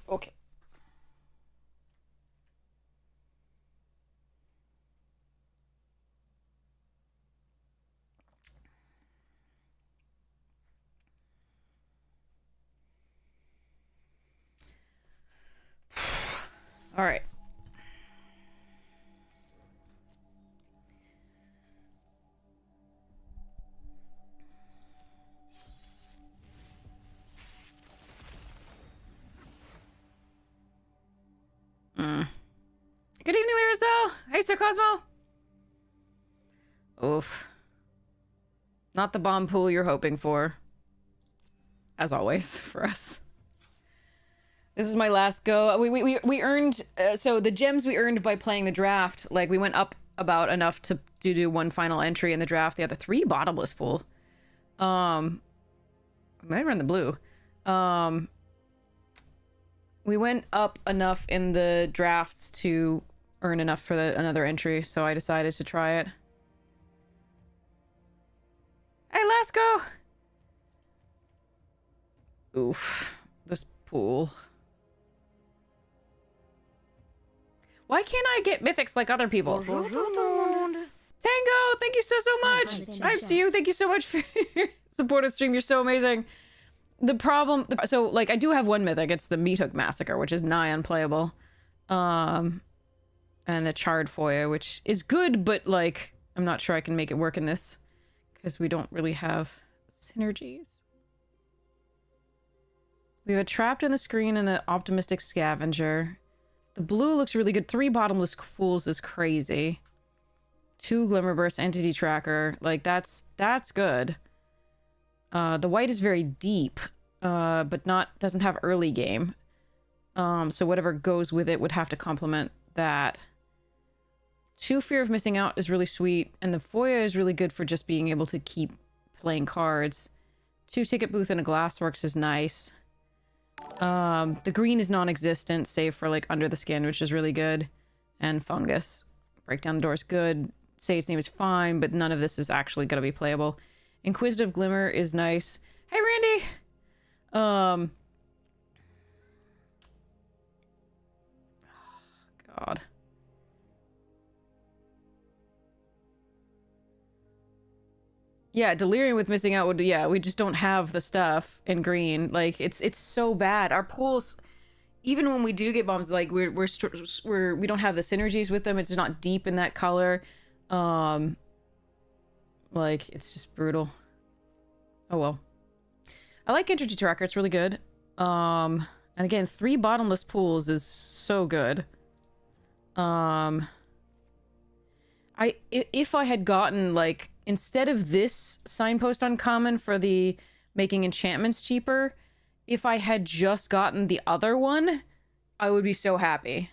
Okay. All right. Good evening, Laracel. Hey, Sir Cosmo. Oof. Not the bomb pool you're hoping for. As always, for us. This is my last go. We earned... so the gems we earned by playing the draft, like, we went up about enough to do one final entry in the draft. The other 3 bottomless pool. I might run the blue. We went up enough in the drafts to earn enough for another entry, so I decided to try it. Hey, let's go! Oof. This pool. Why can't I get mythics like other people? Tango, thank you so much! Vibes to you, thank you so much for your support of stream, you're so amazing. The problem... So, like, I do have one mythic, it's the Meat Hook Massacre, which is nigh unplayable. And the Charred Foyer, which is good, but, like, I'm not sure I can make it work in this. Because we don't really have synergies. We have a Trapped in the Screen and an Optimistic Scavenger. The blue looks really good. 3 bottomless pools is crazy. 2 Glimmerburst, Entity Tracker. Like, that's good. The white is very deep, but doesn't have early game. So whatever goes with it would have to complement that. 2 Fear of Missing Out is really sweet, and the Foyer is really good for just being able to keep playing cards. 2 Ticket Booth and a Glassworks is nice. The green is non-existent, save for, like, Under the Skin, which is really good. And Fungus. Break Down the Door is good. Say Its Name is fine, but none of this is actually going to be playable. Inquisitive Glimmer is nice. Hey, Randy! God. Yeah, Delirium with Missing Out would... Yeah, we just don't have the stuff in green. Like, it's so bad. Our pools... Even when we do get bombs, like, we don't have the synergies with them. It's not deep in that color. Like, it's just brutal. Oh, well. I like Entity Tracker. It's really good. And again, 3 bottomless pools is so good. If I had gotten, like, instead of this signpost uncommon for the making enchantments cheaper, if I had just gotten the other one, I would be so happy.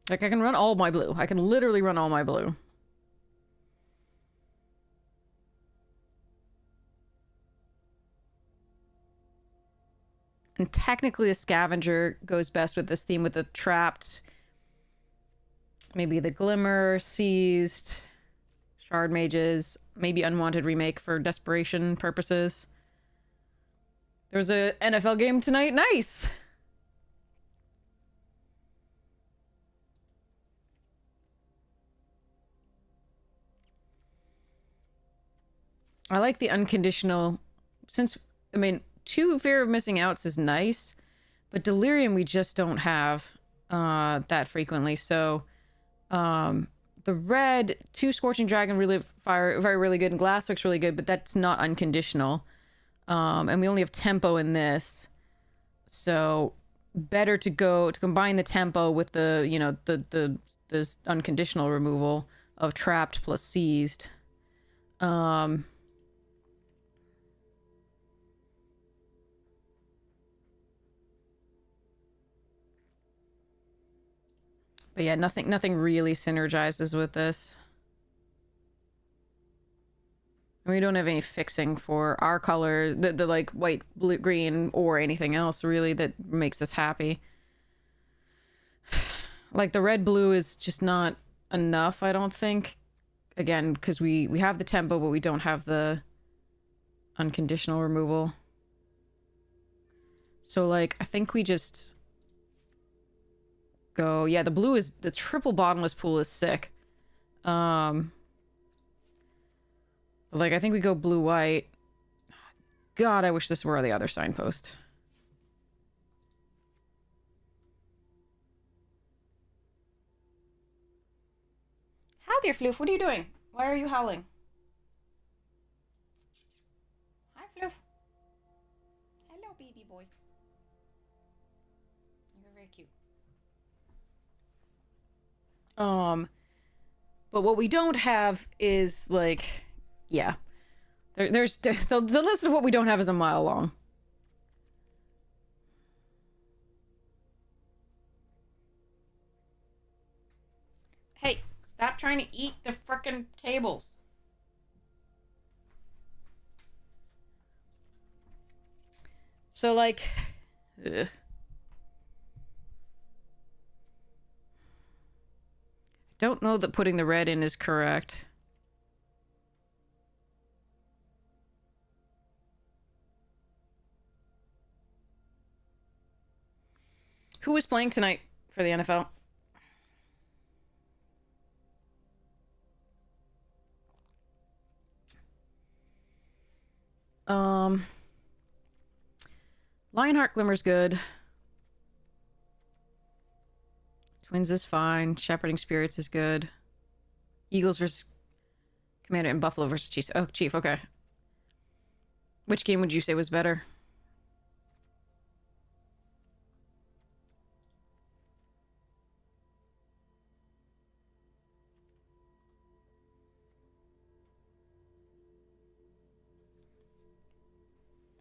Like, I can run all my blue. I can literally run all my blue. And technically the Scavenger goes best with this theme with the Trapped. Maybe the Glimmer, Seized, Shard Mages, maybe Unwanted Remake for desperation purposes. There was a NFL game tonight. Nice! I like the unconditional... Since, I mean, 2 Fear of Missing Outs is nice, but Delirium we just don't have that frequently, so... the red, 2 Scorching Dragon, Relive Fire, really good, and Glass looks really good, but that's not unconditional. And we only have tempo in this, so better to combine the tempo with the, you know, the unconditional removal of Trapped plus Seized. But yeah, nothing really synergizes with this. We don't have any fixing for our color, the like white, blue, green, or anything else really that makes us happy. Like the red blue is just not enough, I don't think. Again, because we have the tempo, but we don't have the unconditional removal. So like, I think we just go, yeah, the blue is, the triple bottomless pool is sick. Like, I think we go blue-white. God, I wish this were the other signpost. How dear Floof, what are you doing? Why are you howling? Hi, Floof. Hello, baby boy. You're very cute. But what we don't have is, like, yeah. There's the list of what we don't have is a mile long. Hey, stop trying to eat the frickin' tables. So, like, ugh. Don't know that putting the red in is correct. Who is playing tonight for the NFL? Lionheart Glimmer's good. Twins is fine. Shepherding Spirits is good. Eagles versus Commander and Buffalo versus Chiefs. Oh, Chief, okay. Which game would you say was better?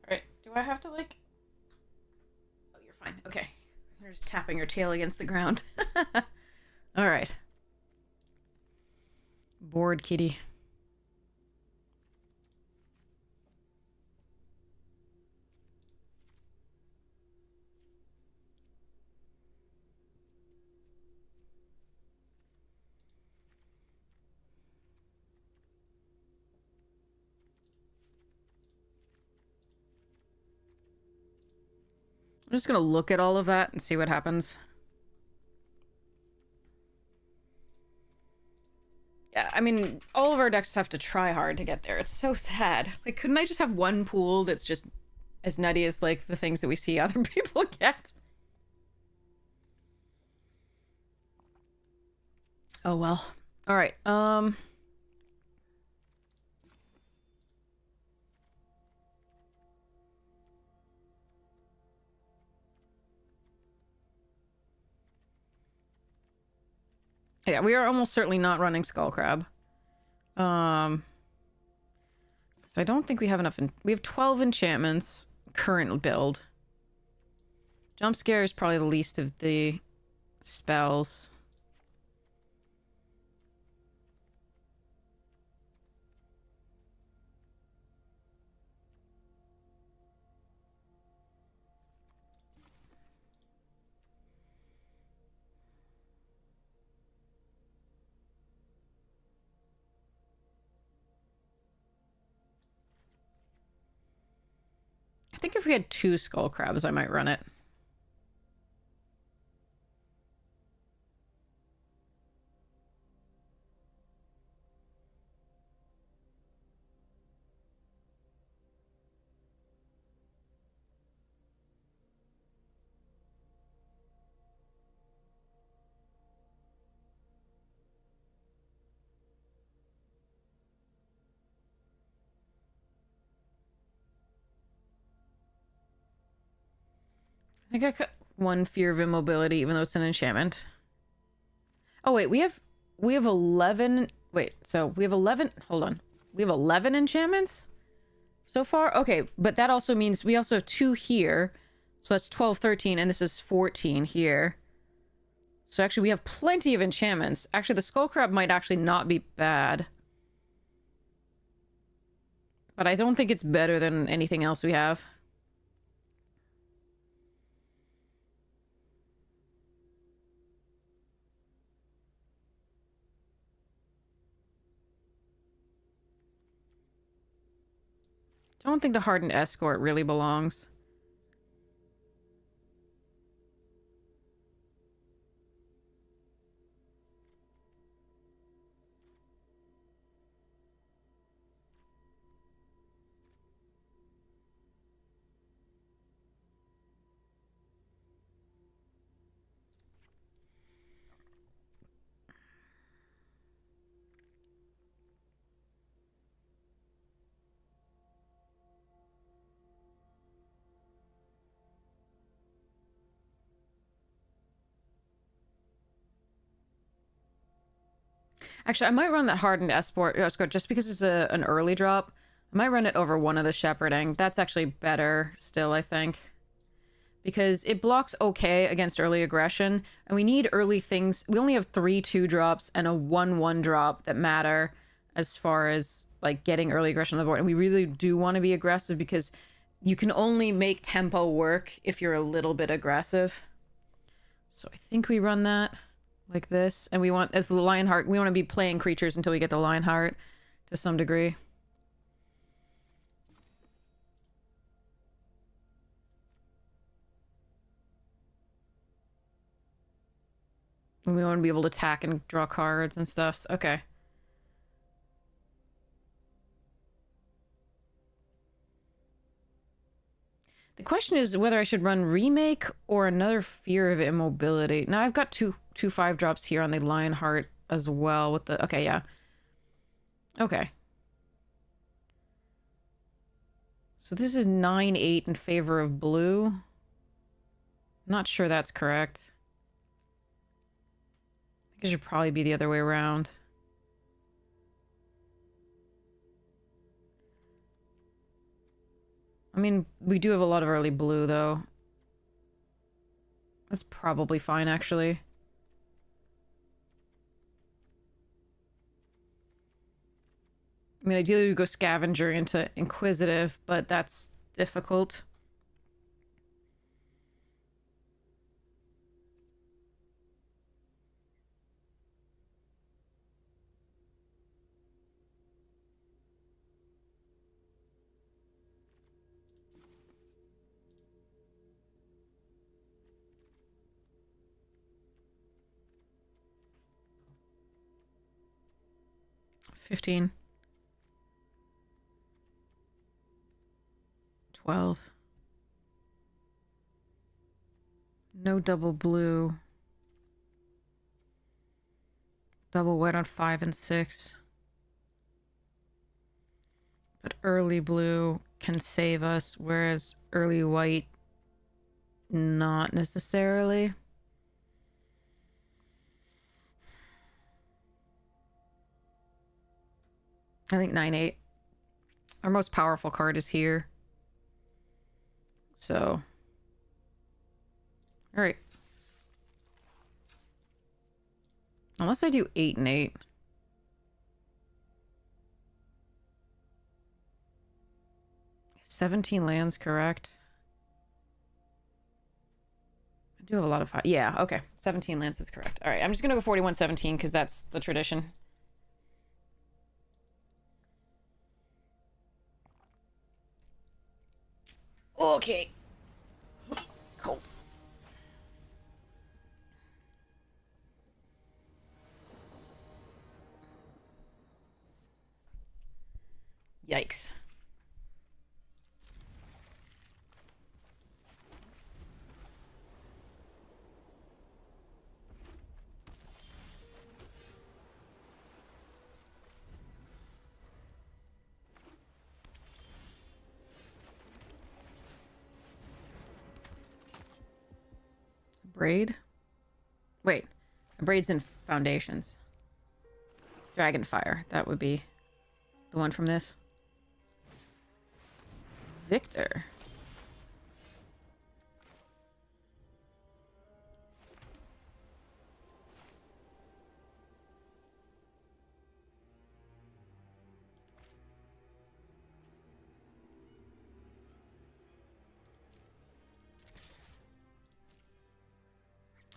Alright, do I have to, like... Oh, you're fine. Okay. You're just tapping your tail against the ground. Alright. Bored kitty. I'm just gonna look at all of that and see what happens. Yeah, I mean, all of our decks have to try hard to get there. It's so sad. Like, couldn't I just have one pool that's just as nutty as, like, the things that we see other people get? Oh, well. Alright, yeah, we are almost certainly not running Skullcrab. So I don't think we have enough. We have 12 enchantments. Current build. Jump Scare is probably the least of the spells. I think if we had 2 skull crabs, I might run it. I think I cut 1 Fear of Immobility, even though it's an enchantment. Oh, wait, we have 11... Wait, so we have 11... Hold on. We have 11 enchantments so far? Okay, but that also means we also have 2 here. So that's 12, 13, and this is 14 here. So actually, we have plenty of enchantments. Actually, the Skull Crab might actually not be bad. But I don't think it's better than anything else we have. Don't think the Hardened Escort really belongs. Actually, I might run that Hardened Escort just because it's an early drop. I might run it over one of the Shepherding. That's actually better still, I think. Because it blocks okay against early aggression, and we need early things. We only have 3 2-drops and a 1/1 drop that matter as far as, like, getting early aggression on the board. And we really do want to be aggressive because you can only make tempo work if you're a little bit aggressive. So I think we run that like this. And we want, as the Lionheart, we want to be playing creatures until we get the Lionheart to some degree. And we want to be able to attack and draw cards and stuff. So, okay. The question is whether I should run Remake or another Fear of Immobility. Now, I've got two 5-drops here on the Lionheart as well with the... Okay, yeah. Okay. So this is 9-8 in favor of blue. Not sure that's correct. I think it should probably be the other way around. I mean, we do have a lot of early blue, though. That's probably fine, actually. I mean, ideally we go Scavenger into Inquisitive, but that's difficult. $15. 12. No double blue. Double white on 5 and 6. But early blue can save us, whereas early white, not necessarily. I think 9-8. Our most powerful card is here. So. Alright. Unless I do 8 and 8. $17 lands, correct? I do have a lot of... Yeah, okay. 17 lands is correct. Alright, I'm just gonna go 41-17 because that's the tradition. Okay. Cold. Yikes. Braid? Wait. A braid's in Foundations. Dragonfire. That would be the one from this. Victor.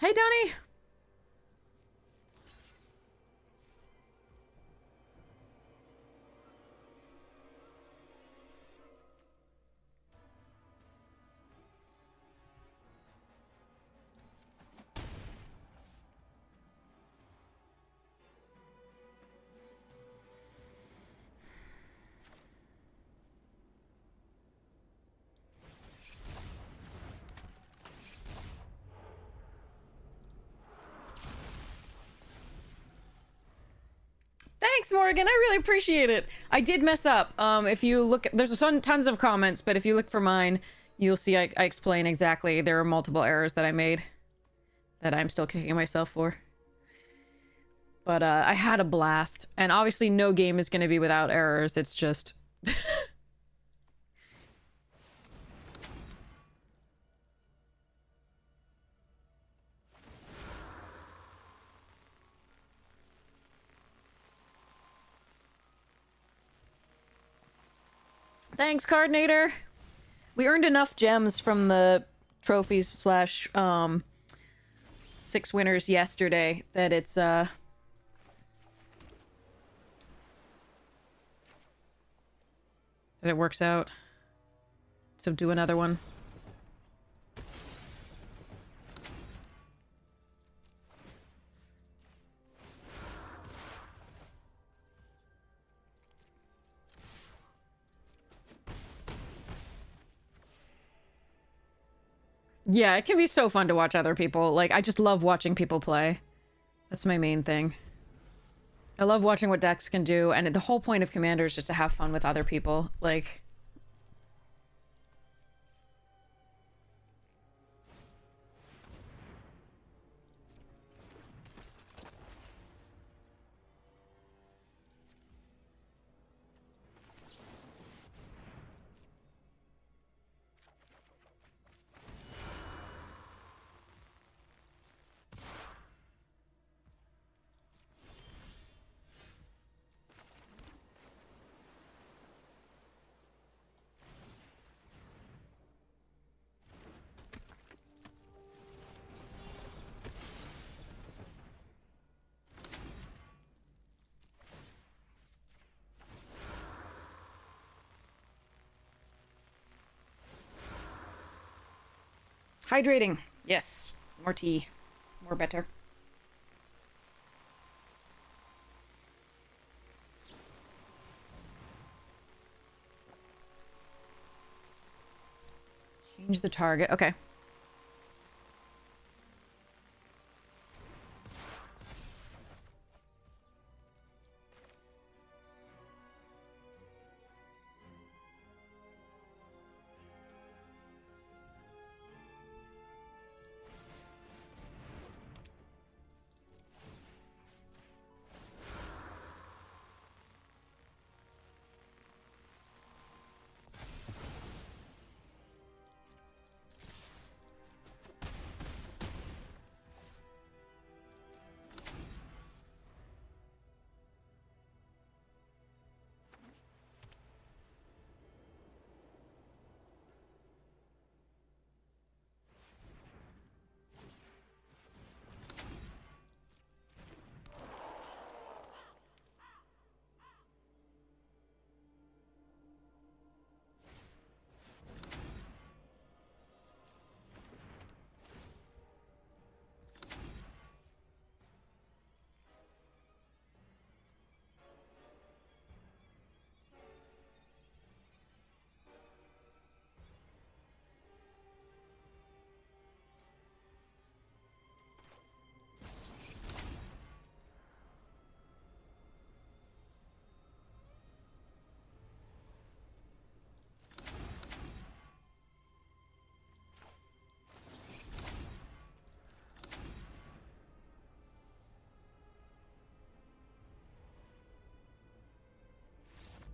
Hey, Donnie. Thanks, Morgan. I really appreciate it. I did mess up. If you look, there's tons of comments, but if you look for mine, you'll see I explain exactly. There are multiple errors that I made that I'm still kicking myself for. But I had a blast, and obviously no game is going to be without errors. It's just... Thanks, Cardinator. We earned enough gems from the trophies slash 6 winners yesterday that it's that it works out. So do another one. Yeah, it can be so fun to watch other people. Like, I just love watching people play. That's my main thing. I love watching what decks can do, and the whole point of Commander is just to have fun with other people. Like... Hydrating. Yes. More tea. More better. Change the target. Okay.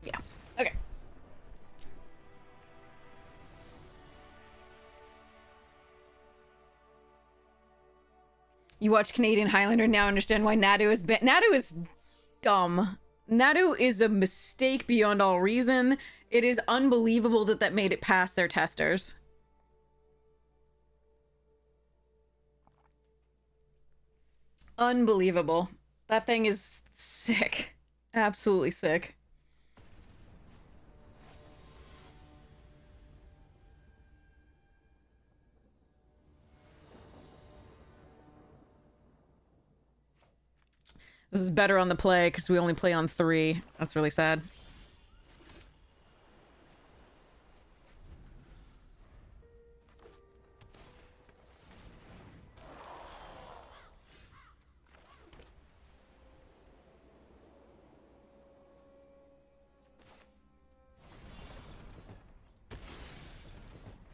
Yeah. Okay. You watch Canadian Highlander now understand why Nadu is Nadu is dumb. Nadu is a mistake beyond all reason. It is unbelievable that that made it past their testers. Unbelievable. That thing is sick. Absolutely sick. This is better on the play because we only play on 3. That's really sad.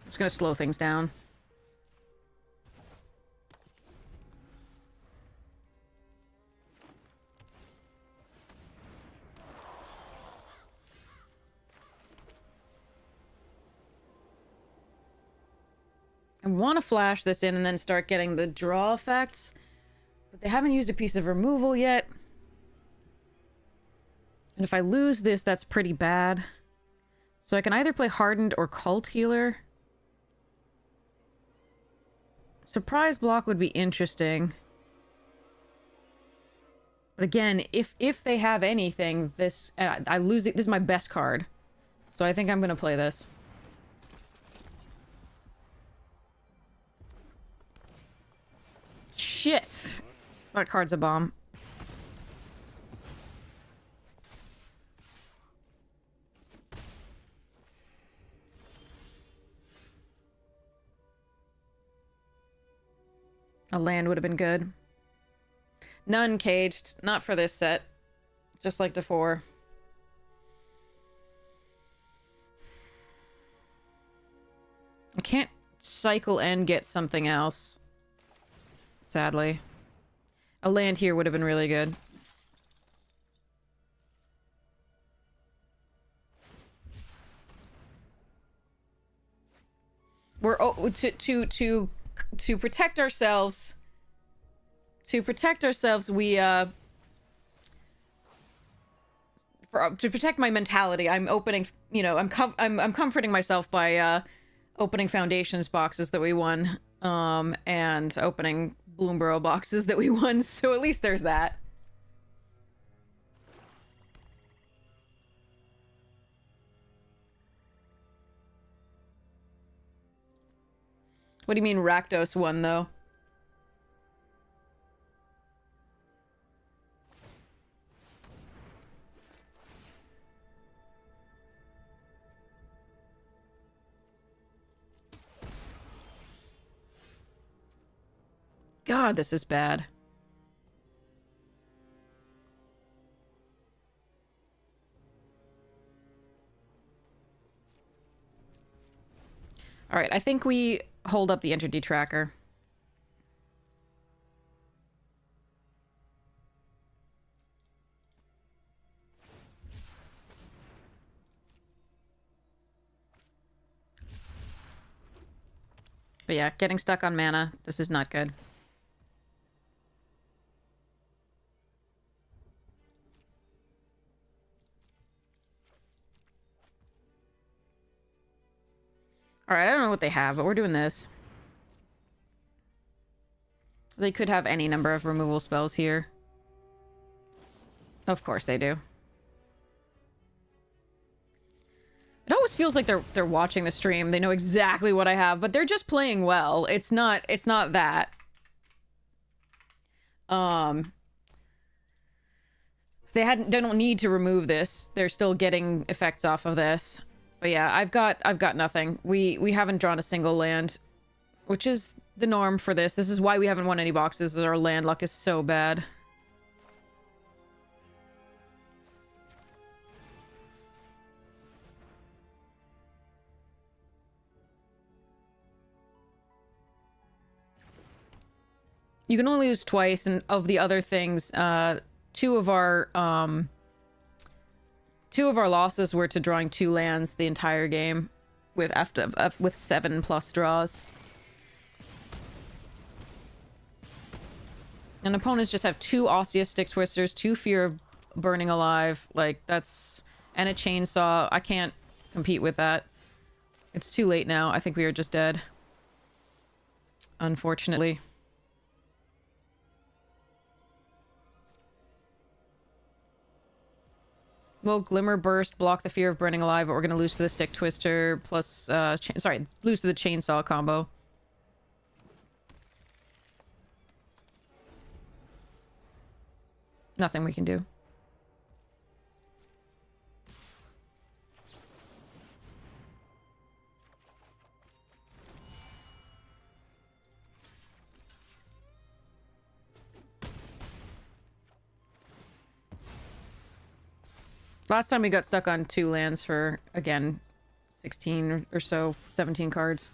It's gonna slow things down. I want to flash this in and then start getting the draw effects, but they haven't used a piece of removal yet. And if I lose this, that's pretty bad. So I can either play Hardened or Cult Healer. Surprise block would be interesting. But again, if they have anything, this I lose it. This is my best card, so I think I'm gonna play this. Shit, that card's a bomb. A land would have been good. None caged. Not for this set. Just like before. I can't cycle and get something else. Sadly. A land here would have been really good. We're to protect ourselves. To protect ourselves, we to protect my mentality, I'm opening, you know, I'm comforting myself by opening Foundations boxes that we won, and opening Bloomborough boxes that we won, so at least there's that. What do you mean Rakdos won, though? God, this is bad. All right, I think we hold up the entity tracker. But yeah, getting stuck on mana. This is not good. Alright, I don't know what they have, but we're doing this. They could have any number of removal spells here. Of course they do. It always feels like they're watching the stream. They know exactly what I have, but they're just playing well. It's not that. They don't need to remove this. They're still getting effects off of this. But yeah, I've got nothing. We haven't drawn a single land, which is the norm for this. This is why we haven't won any boxes. Our land luck is so bad. You can only lose twice, and of the other things, two of our losses were to drawing 2 lands the entire game, with 7+ draws. And opponents just have 2 Osseous Stick Twisters, 2 Fear of Burning Alive, like that's, and a Chainsaw. I can't compete with that. It's too late now. I think we are just dead. Unfortunately. Will Glimmer Burst block the fear of burning alive, but we're going to lose to the Stick Twister plus... sorry, lose to the Chainsaw combo. Nothing we can do. Last time we got stuck on 2 lands for, again, 16 or so, 17 cards.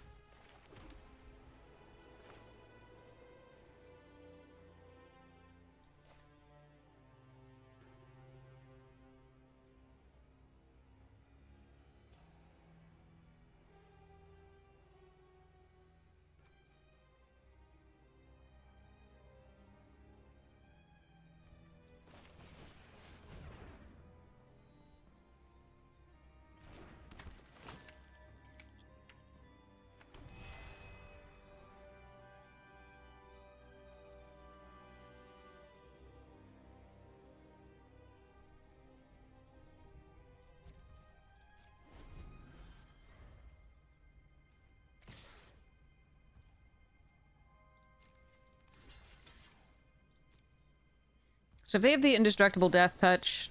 So if they have the indestructible death touch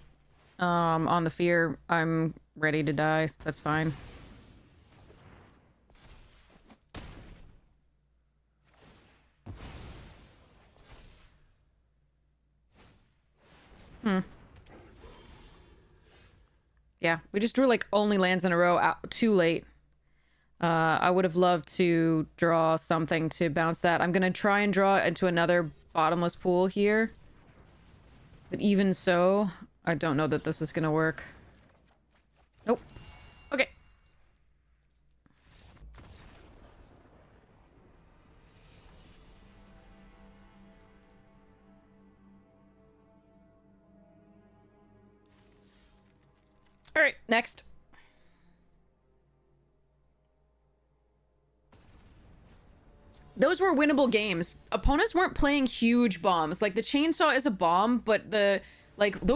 on the fear, I'm ready to die. That's fine. Yeah, we just drew like only lands in a row out too late. I would have loved to draw something to bounce that. I'm gonna try and draw into another bottomless pool here. But even so, I don't know that this is gonna work. Nope. Okay. Alright, next. Those were winnable games. Opponents weren't playing huge bombs. Like, the Chainsaw is a bomb, but those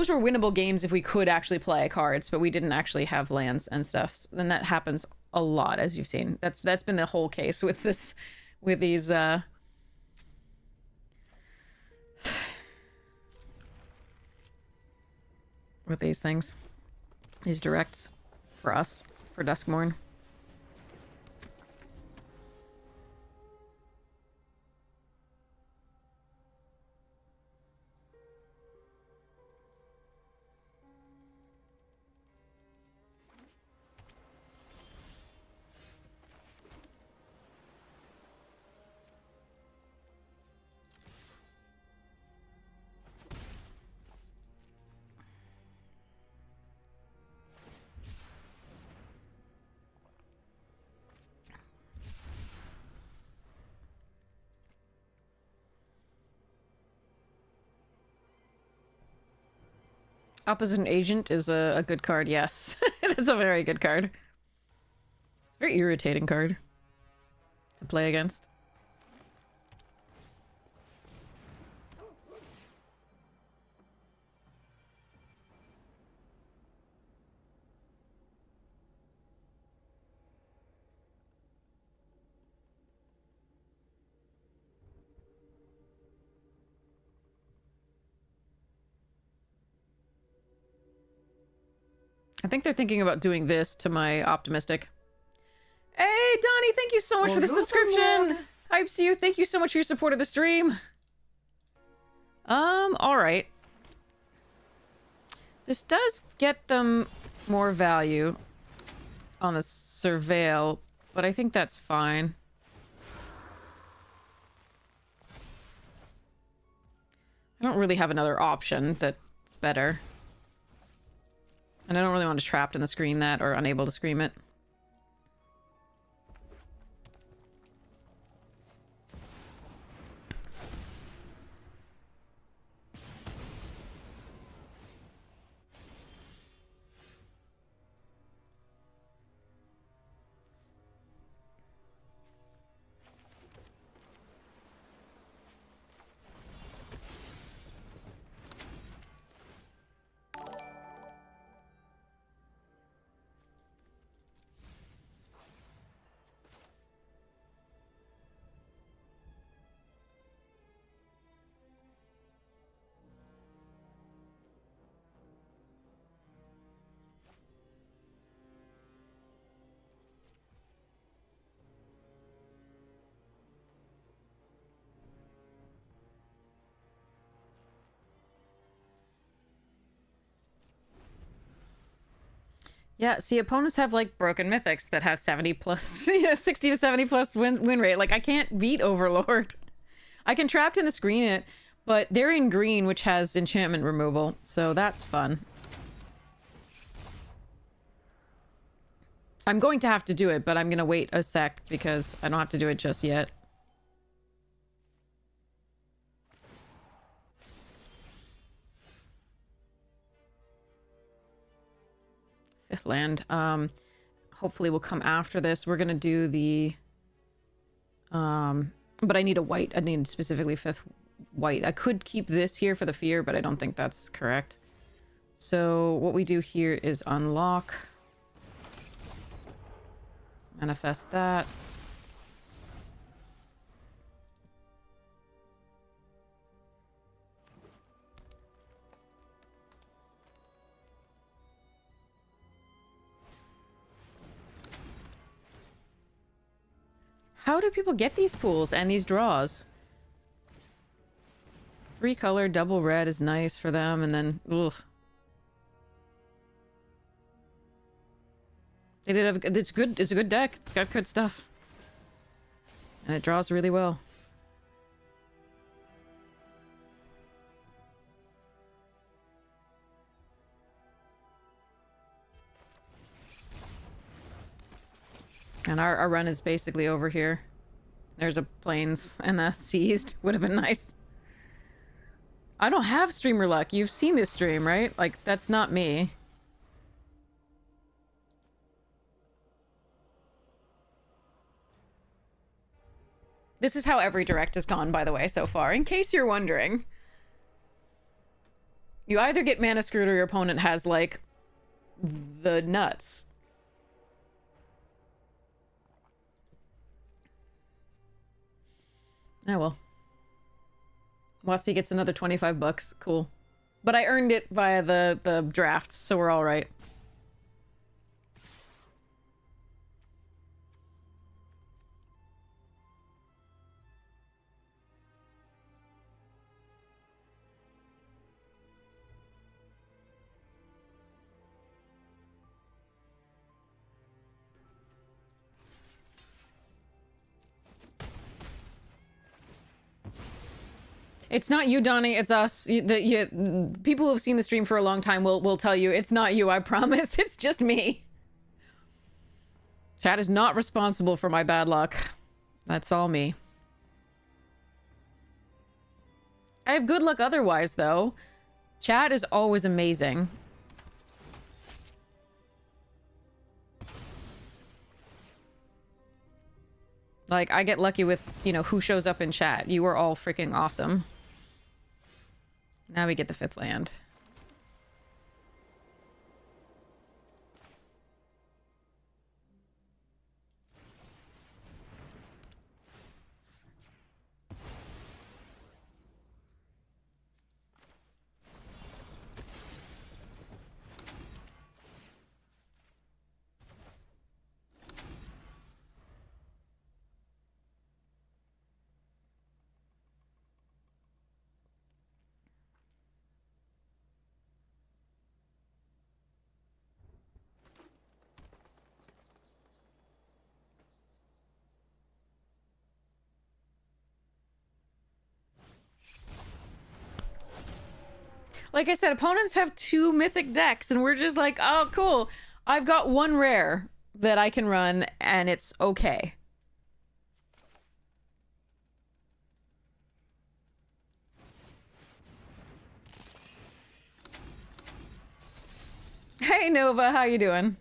were winnable games if we could actually play cards, but we didn't actually have lands and stuff. And that happens a lot, as you've seen. That's been the whole case with these, with these things. These directs. For us. For Duskmourn. Opposite Agent is a good card, yes. It is a very good card. It's a very irritating card to play against. I think they're thinking about doing this to my Optimistic. Hey, Donnie, thank you so much for the subscription! Hypes to you, thank you so much for your support of the stream! Alright. This does get them more value on the Surveil, but I think that's fine. I don't really have another option that's better. And I don't really want to Trapped in the Screen that, or Unable to Scream it. Yeah, see, opponents have like broken mythics that have 70 plus, yeah, 60 to 70 plus win rate. Like, I can't beat Overlord. I can Trapped in the Screen it, but they're in green, which has enchantment removal, so that's fun. I'm going to have to do it, but I'm gonna wait a sec because I don't have to do it just yet. Fifth land. Hopefully will come after this. We're gonna do the... But I need a white. I need specifically 5th white. I could keep this here for the fear, but I don't think that's correct. So what we do here is unlock. Manifest that. How do people get these pools and these draws? 3-color, double red is nice for them, and then... Oof. They did have... It's good. It's a good deck. It's got good stuff. And it draws really well. And our run is basically over here. There's a plains and a seized. Would have been nice. I don't have streamer luck. You've seen this stream, right? Like, that's not me. This is how every direct has gone, by the way, so far. In case you're wondering. You either get mana screwed or your opponent has, like, the nuts. Oh, well. Watsy gets another 25 bucks. Cool. But I earned it via the drafts, so we're all right. It's not you, Donnie. It's us. People who have seen the stream for a long time will tell you it's not you. I promise. It's just me. Chat is not responsible for my bad luck. That's all me. I have good luck otherwise, though. Chat is always amazing. Like, I get lucky with, you know, who shows up in chat. You are all freaking awesome. Now we get the 5th land. Like I said, opponents have 2 mythic decks, and we're just like, oh, cool. I've got 1 rare that I can run, and it's okay. Hey, Nova, how you doing?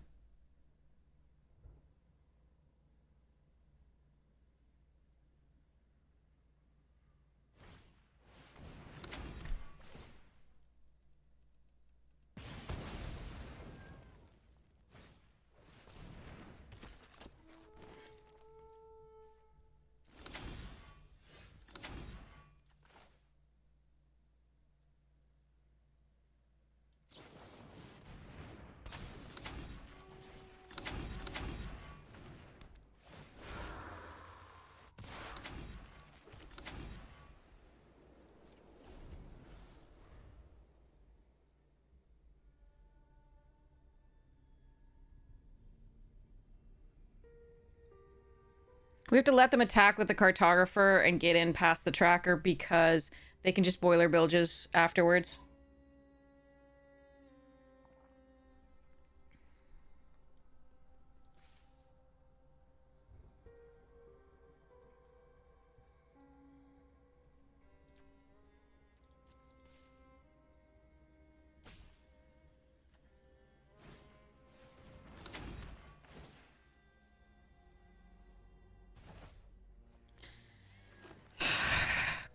We have to let them attack with the cartographer and get in past the tracker because they can just boiler bilges afterwards.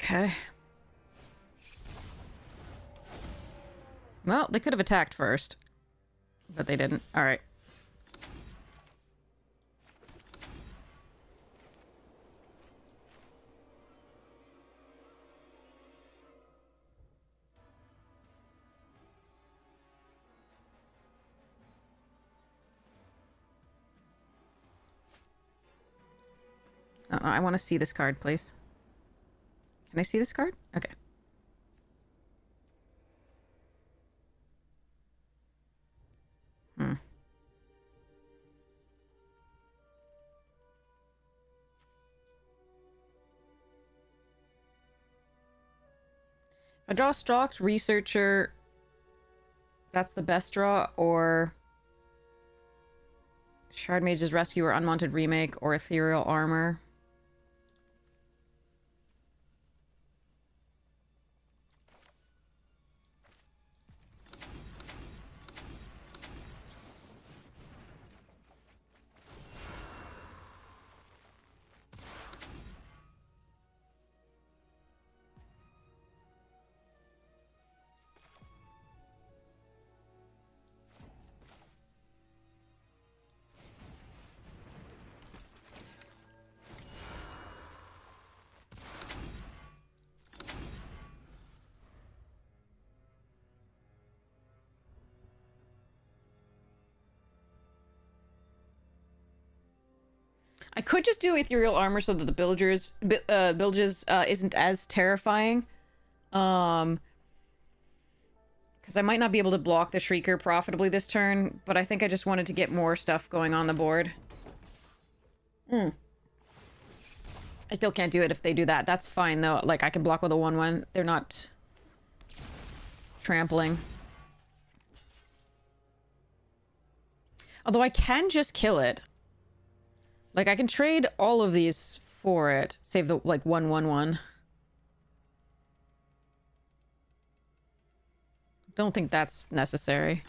Okay. Well, they could have attacked first. But they didn't. Alright. I want to see this card, please. Can I see this card? Okay. Hmm. If I draw Stalked Researcher, that's the best draw, or Shard Mage's Rescue or Unwanted Remake, or Ethereal Armor. I could just do Ethereal Armor so that the Bilges isn't as terrifying. Because I might not be able to block the Shrieker profitably this turn, but I think I just wanted to get more stuff going on the board. I still can't do it if they do that. That's fine, though. Like, I can block with a 1/1. They're not trampling. Although I can just kill it. Like, I can trade all of these for it. Save the, like, 1/1/1. Don't think that's necessary.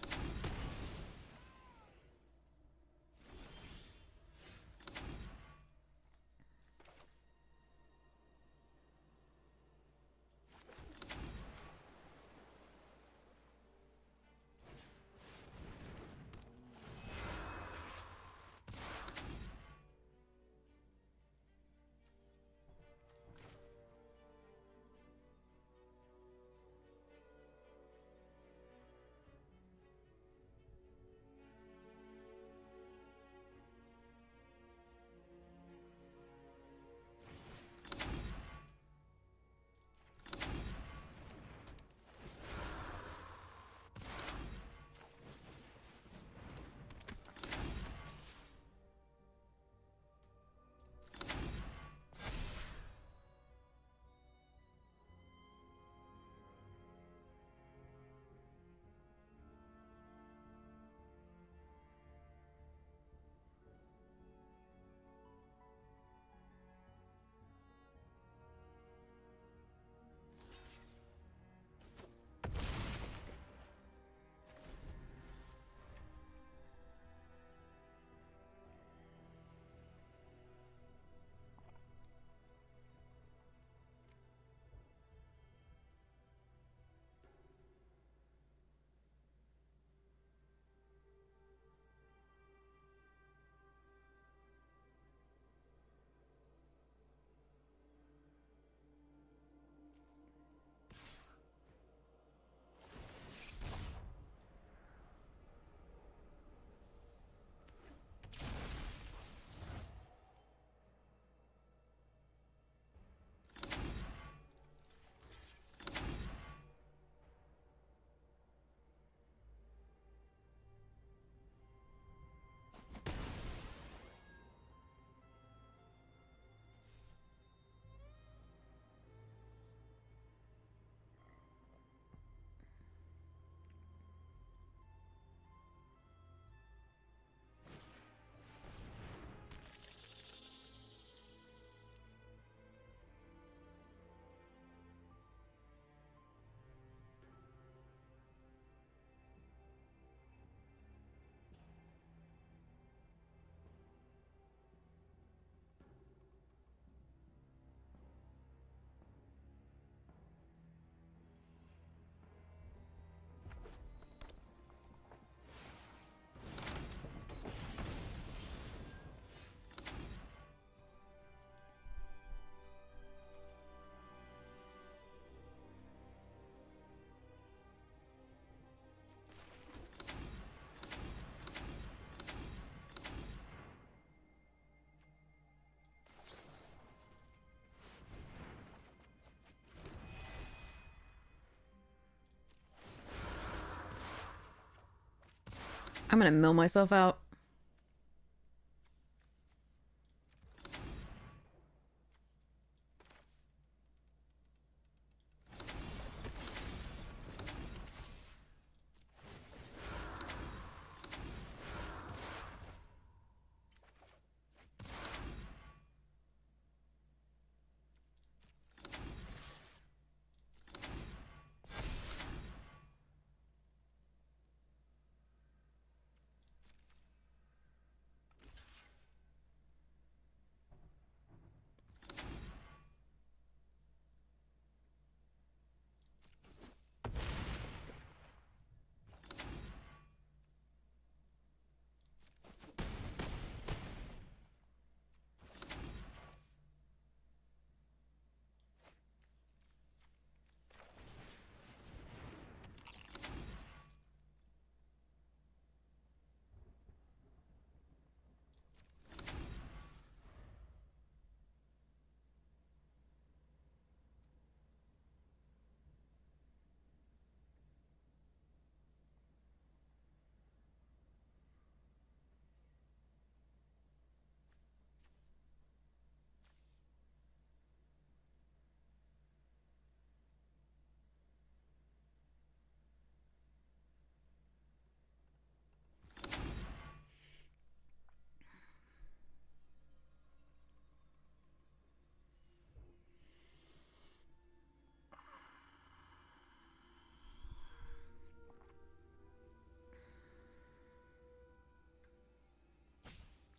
I'm gonna mill myself out.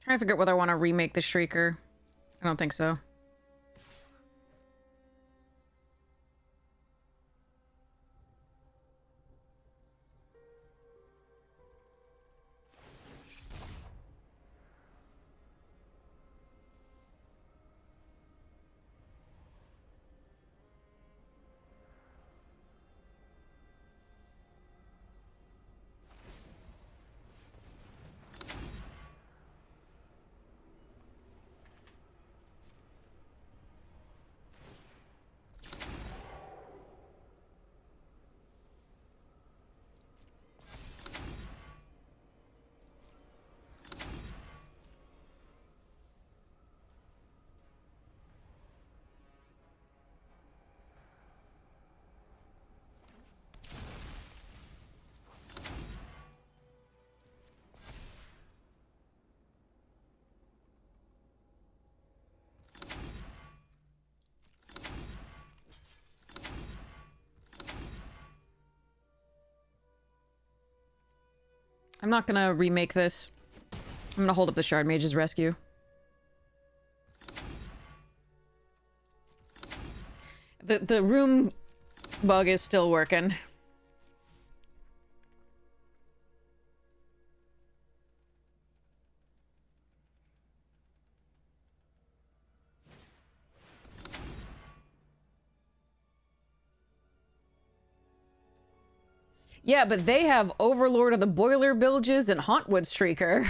Trying to figure out whether I want to remake the Shrieker. I don't think so. I'm not gonna remake this. I'm gonna hold up the Shard Mage's Rescue. The room bug is still working. Yeah, but they have Overlord of the Boiler Bilges and Hauntwood Streaker.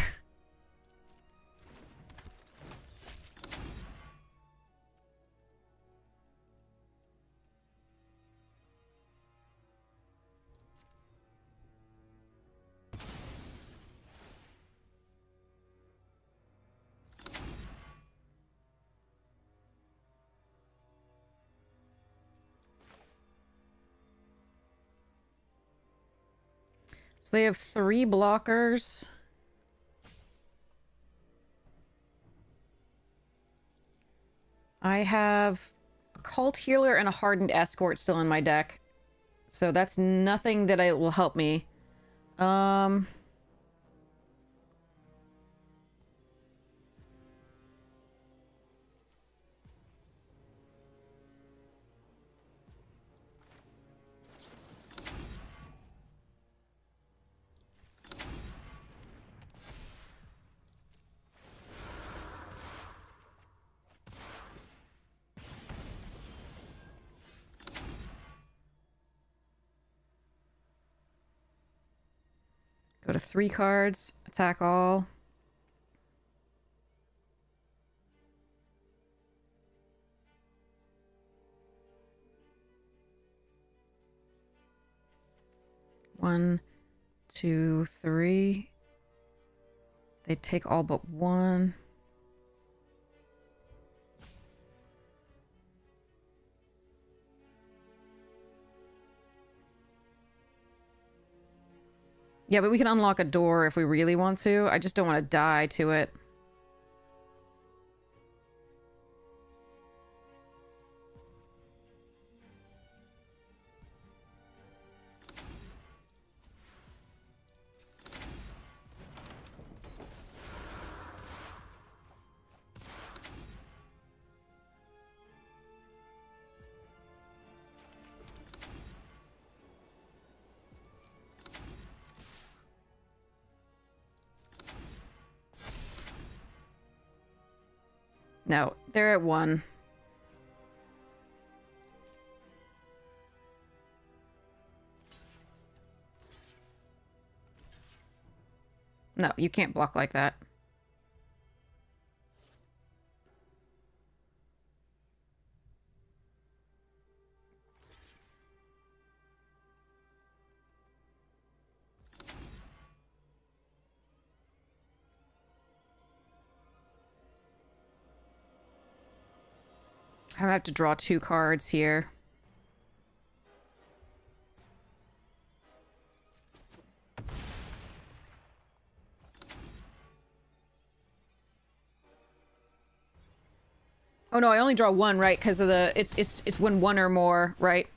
So they have 3 blockers. I have a Cult Healer and a Hardened Escort still in my deck. So that's nothing that will help me. Go to 3 cards, attack all. One, two, three. They take all but one. Yeah, but we can unlock a door if we really want to. I just don't want to die to it. No, they're at 1. No, you can't block like that. I have to draw 2 cards here. Oh no, I only draw 1, right? Because of the it's when 1 or more, right?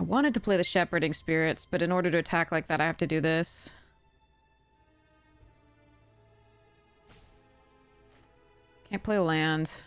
I wanted to play the Shepherding Spirits, but in order to attack like that, I have to do this. Can't play land.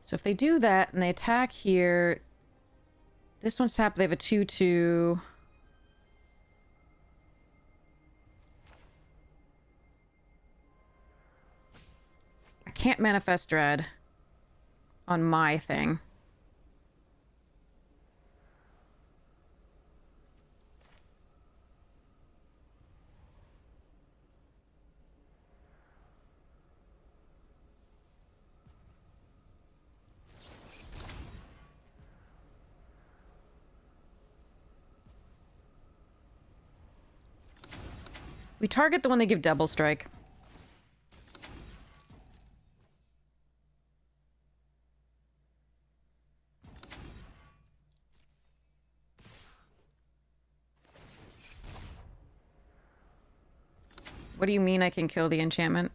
So if they do that and they attack here, this one's tapped, they have a 2/2. I can't manifest dread on my thing. We target the one they give double strike. What do you mean I can kill the enchantment?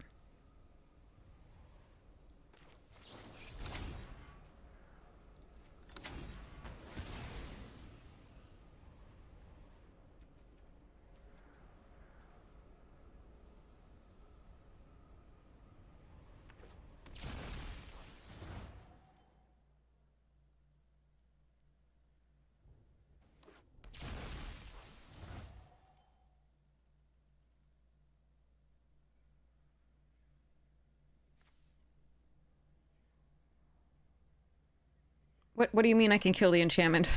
What do you mean I can kill the enchantment?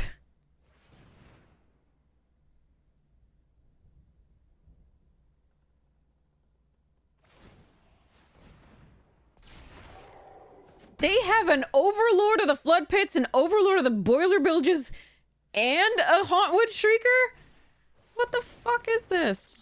They have an Overlord of the Flood Pits, an Overlord of the Boiler Bilges, and a Hauntwood Shrieker? What the fuck is this?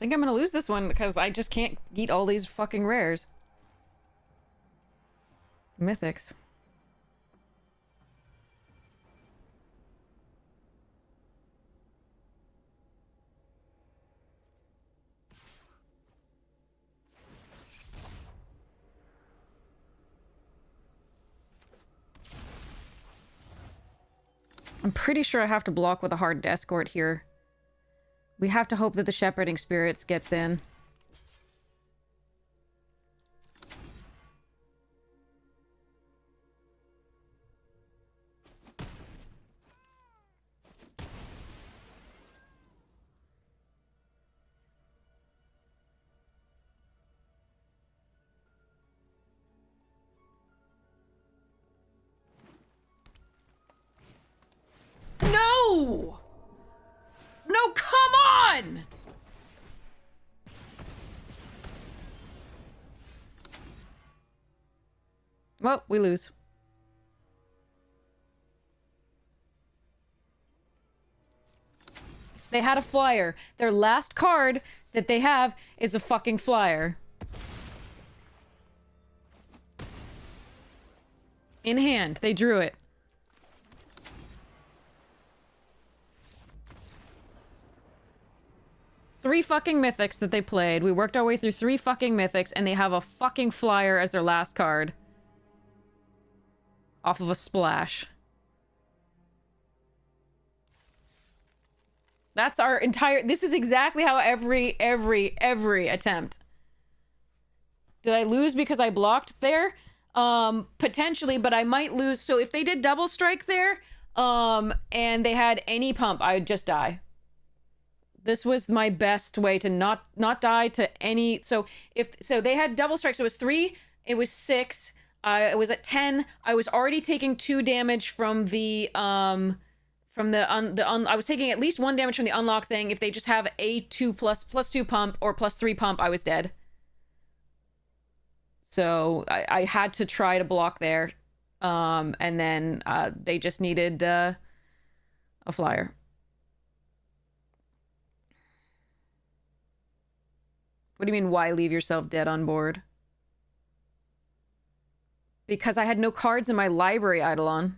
think I'm gonna lose this one because I just can't eat all these fucking rares. Mythics. I'm pretty sure I have to block with a hard escort here. We have to hope that the Shepherding Spirits gets in. No! No, come on! Well, we lose. They had a flyer. Their last card that they have is a fucking flyer. In hand. They drew it. Three fucking mythics that they played. We worked our way through 3 fucking mythics, and they have a fucking flyer as their last card. Off of a splash. That's our entire... This is exactly how every attempt. Did I lose because I blocked there? Potentially, but I might lose. So if they did double strike there, and they had any pump, I would just die. This was my best way to not die to any... So they had double strike, so it was 3, it was 6, I was at 10, I was already taking 2 damage from the I was taking at least 1 damage from the unlock thing. If they just have a 2 plus 2 pump or plus 3 pump, I was dead. So I had to try to block there. And then they just needed a flyer. What do you mean, why leave yourself dead on board? Because I had no cards in my library, Eidolon.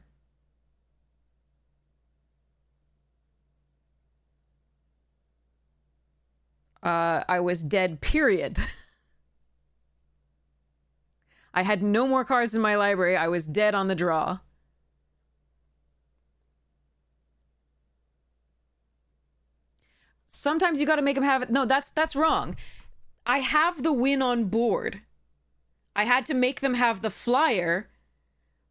I was dead, period. I had no more cards in my library. I was dead on the draw. Sometimes you gotta make them have it. No, that's wrong. I have the win on board. I had to make them have the flyer.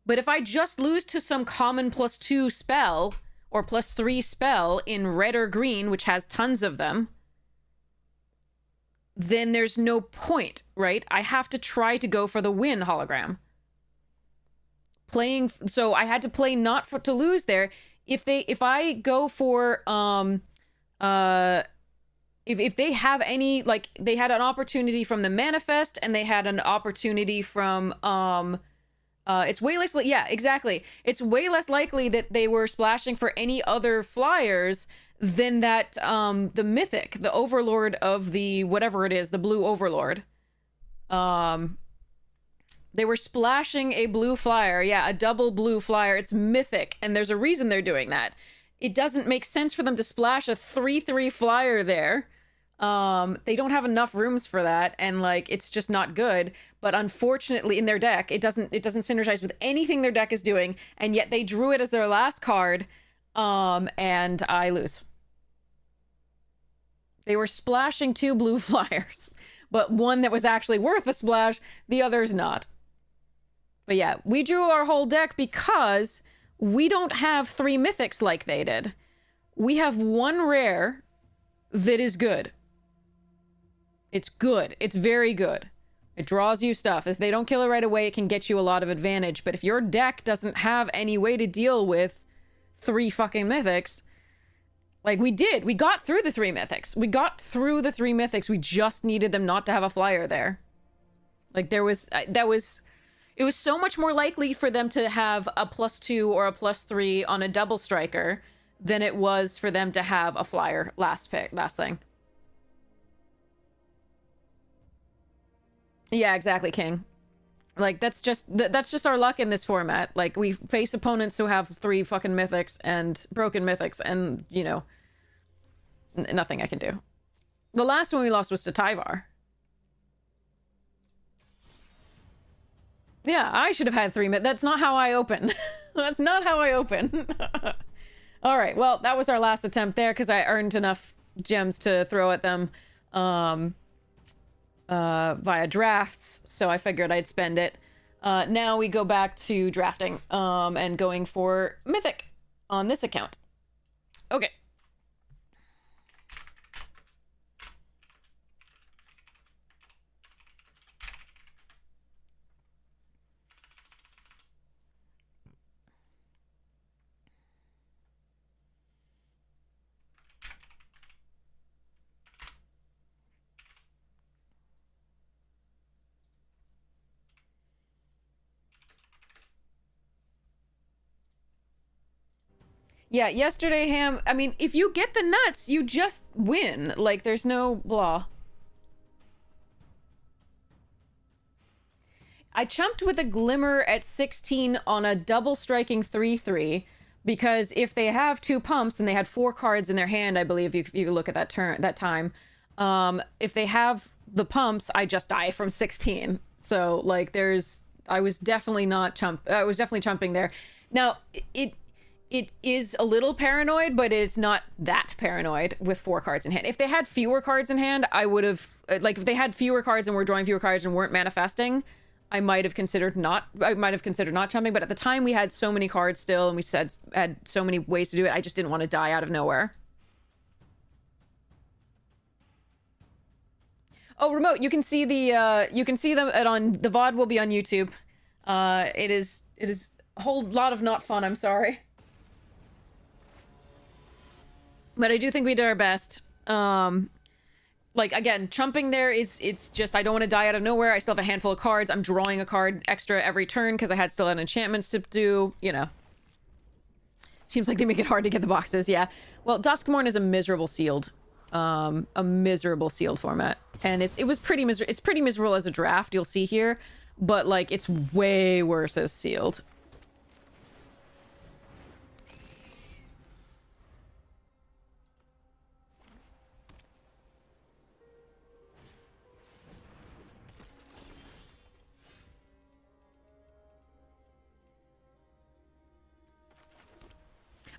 But if I just lose to some common +2 spell or +3 spell in red or green, which has tons of them, then there's no point, right? I have to try to go for the win hologram. So I had to play not to lose there. If I go for if they have any, like, they had an opportunity from the manifest and they had an opportunity from it's way less yeah, exactly. It's way less likely that they were splashing for any other flyers than that the Mythic, the overlord of the whatever it is, the blue overlord. They were splashing a blue flyer. Yeah, a double blue flyer. It's Mythic, and there's a reason they're doing that. It doesn't make sense for them to splash a 3/3 flyer there. They don't have enough rooms for that, and like it's just not good. But unfortunately, in their deck, it doesn't synergize with anything their deck is doing, and yet they drew it as their last card, and I lose. They were splashing 2 blue flyers, but one that was actually worth a splash, the other's not. But yeah, we drew our whole deck because we don't have 3 mythics like they did. We have 1 rare that is good. It's good. It's very good. It draws you stuff. If they don't kill it right away, it can get you a lot of advantage. But if your deck doesn't have any way to deal with 3 fucking mythics, like we did. We got through the 3 mythics. We got through the 3 mythics. We just needed them not to have a flyer there. Like it was so much more likely for them to have a +2 or a +3 on a double striker than it was for them to have a flyer last thing. Yeah, exactly, King. Like, that's just our luck in this format. Like, we face opponents who have 3 fucking mythics and broken mythics, and, you know, nothing I can do. The last one we lost was to Tyvar. Yeah, I should have had 3 mythics. That's not how I open. That's not how I open. All right, well, that was our last attempt there because I earned enough gems to throw at them via drafts, so I figured I'd spend it. Now we go back to drafting and going for Mythic on this account. Okay. Yeah, yesterday, Ham, I mean, if you get the nuts, you just win. Like, there's no blah. I chumped with a Glimmer at 16 on a double striking 3/3 because if they have 2 pumps and they had 4 cards in their hand, I believe, if you look at that time, if they have the pumps, I just die from 16. So, like, I was definitely chumping there. Now, it is a little paranoid, but it's not that paranoid with 4 cards in hand. If they had fewer cards in hand, I would have, like, if they had fewer cards and were drawing fewer cards and weren't manifesting, I might have considered not chumping, but at the time we had so many cards still and we had so many ways to do it, I just didn't want to die out of nowhere. Oh, Remote, you can see them on the VOD will be on YouTube. It is a whole lot of not fun, I'm sorry. But I do think we did our best. Like, again, chumping there it's just, I don't want to die out of nowhere. I still have a handful of cards. I'm drawing a card extra every turn because I still had enchantments to do, you know. Seems like they make it hard to get the boxes, yeah. Well, Duskmourn is a miserable sealed format. And it's pretty miserable as a draft, you'll see here. But, like, it's way worse as sealed.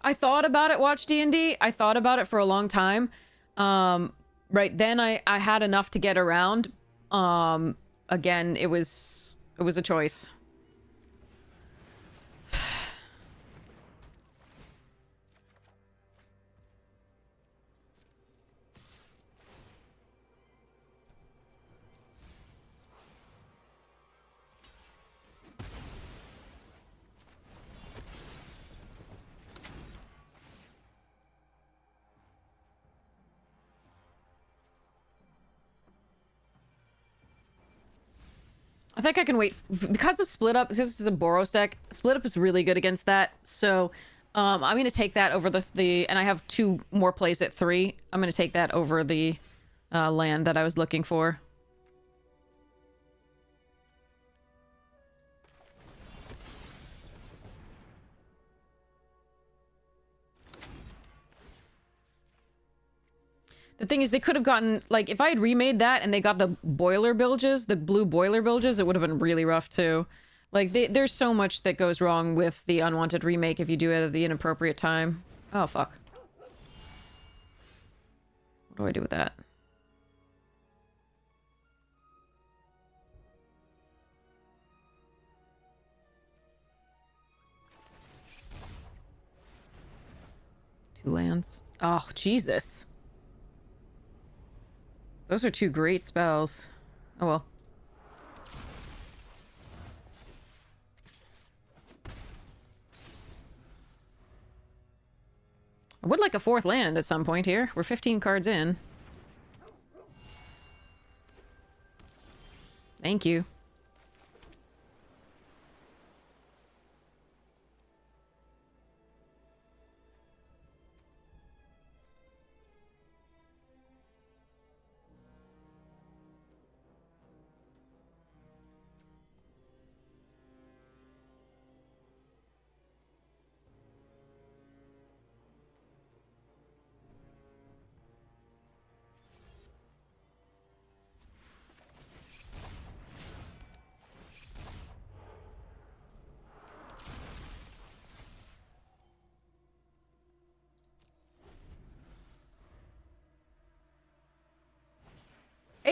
I thought about it, watch D&D. I thought about it for a long time. Right then I had enough to get around. Again, it was a choice. I think I can wait because of Split Up. This is a Boros deck. Split Up is really good against that. So I'm going to take that over the and I have 2 more plays at 3. I'm going to take that over the land that I was looking for. The thing is, they could have gotten, like, if I had remade that and they got the boiler bilges, the blue boiler bilges, it would have been really rough, too. Like, there's so much that goes wrong with the unwanted remake if you do it at the inappropriate time. Oh, fuck. What do I do with that? Two lands. Oh, Jesus. Those are 2 great spells. Oh well. I would like a 4th land at some point here. We're 15 cards in. Thank you.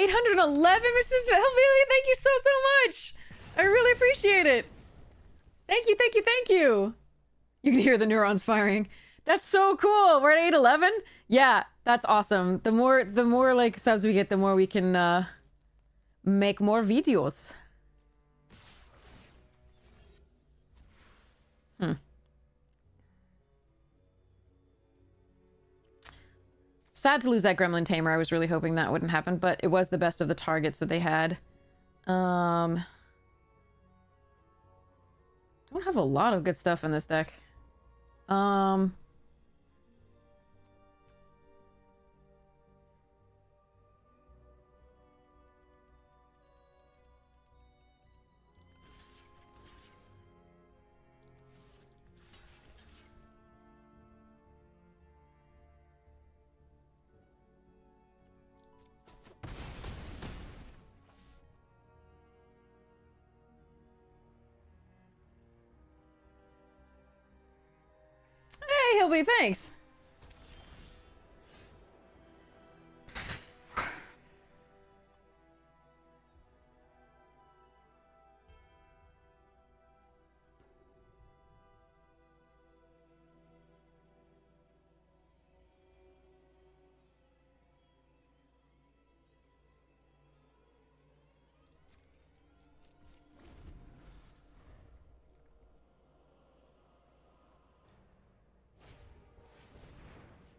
811, Mrs. Helvelia, thank you so much. I really appreciate it. Thank you, thank you, thank you. You can hear the neurons firing. That's so cool. We're at 811. Yeah, that's awesome. The more like subs we get, the more we can make more videos. Sad to lose that gremlin tamer. I was really hoping that wouldn't happen, but it was the best of the targets that they had. Don't have a lot of good stuff in this deck. Hey, Hilby, thanks.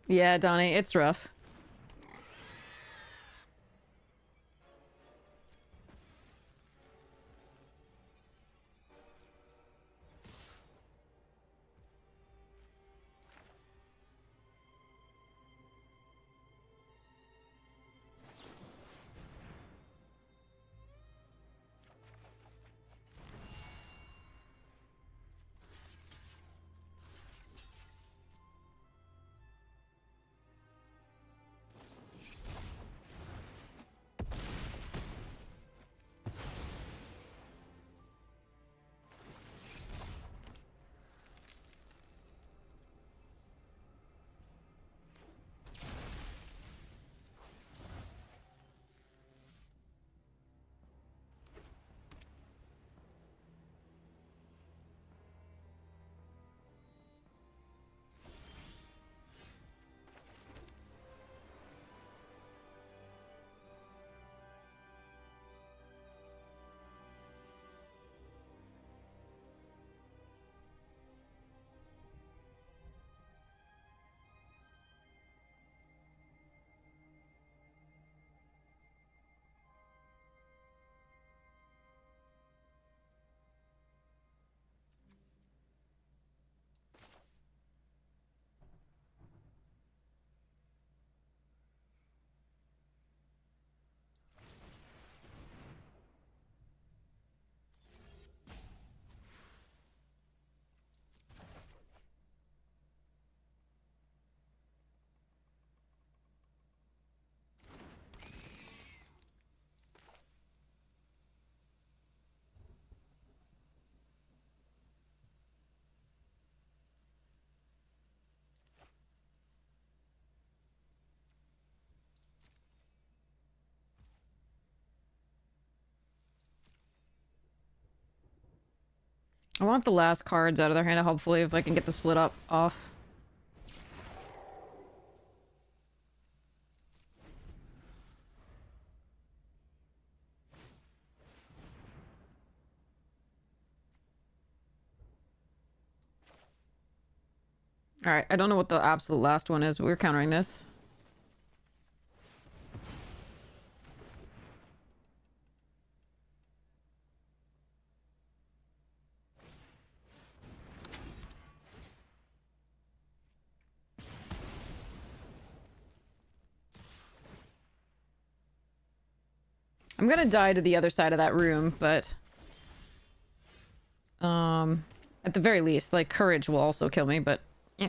Yeah, Donnie, it's rough. I want the last cards out of their hand, hopefully, if I can get the split up off. Alright, I don't know what the absolute last one is, but we're countering this. I'm gonna die to the other side of that room, but... at the very least, like, courage will also kill me, but... yeah.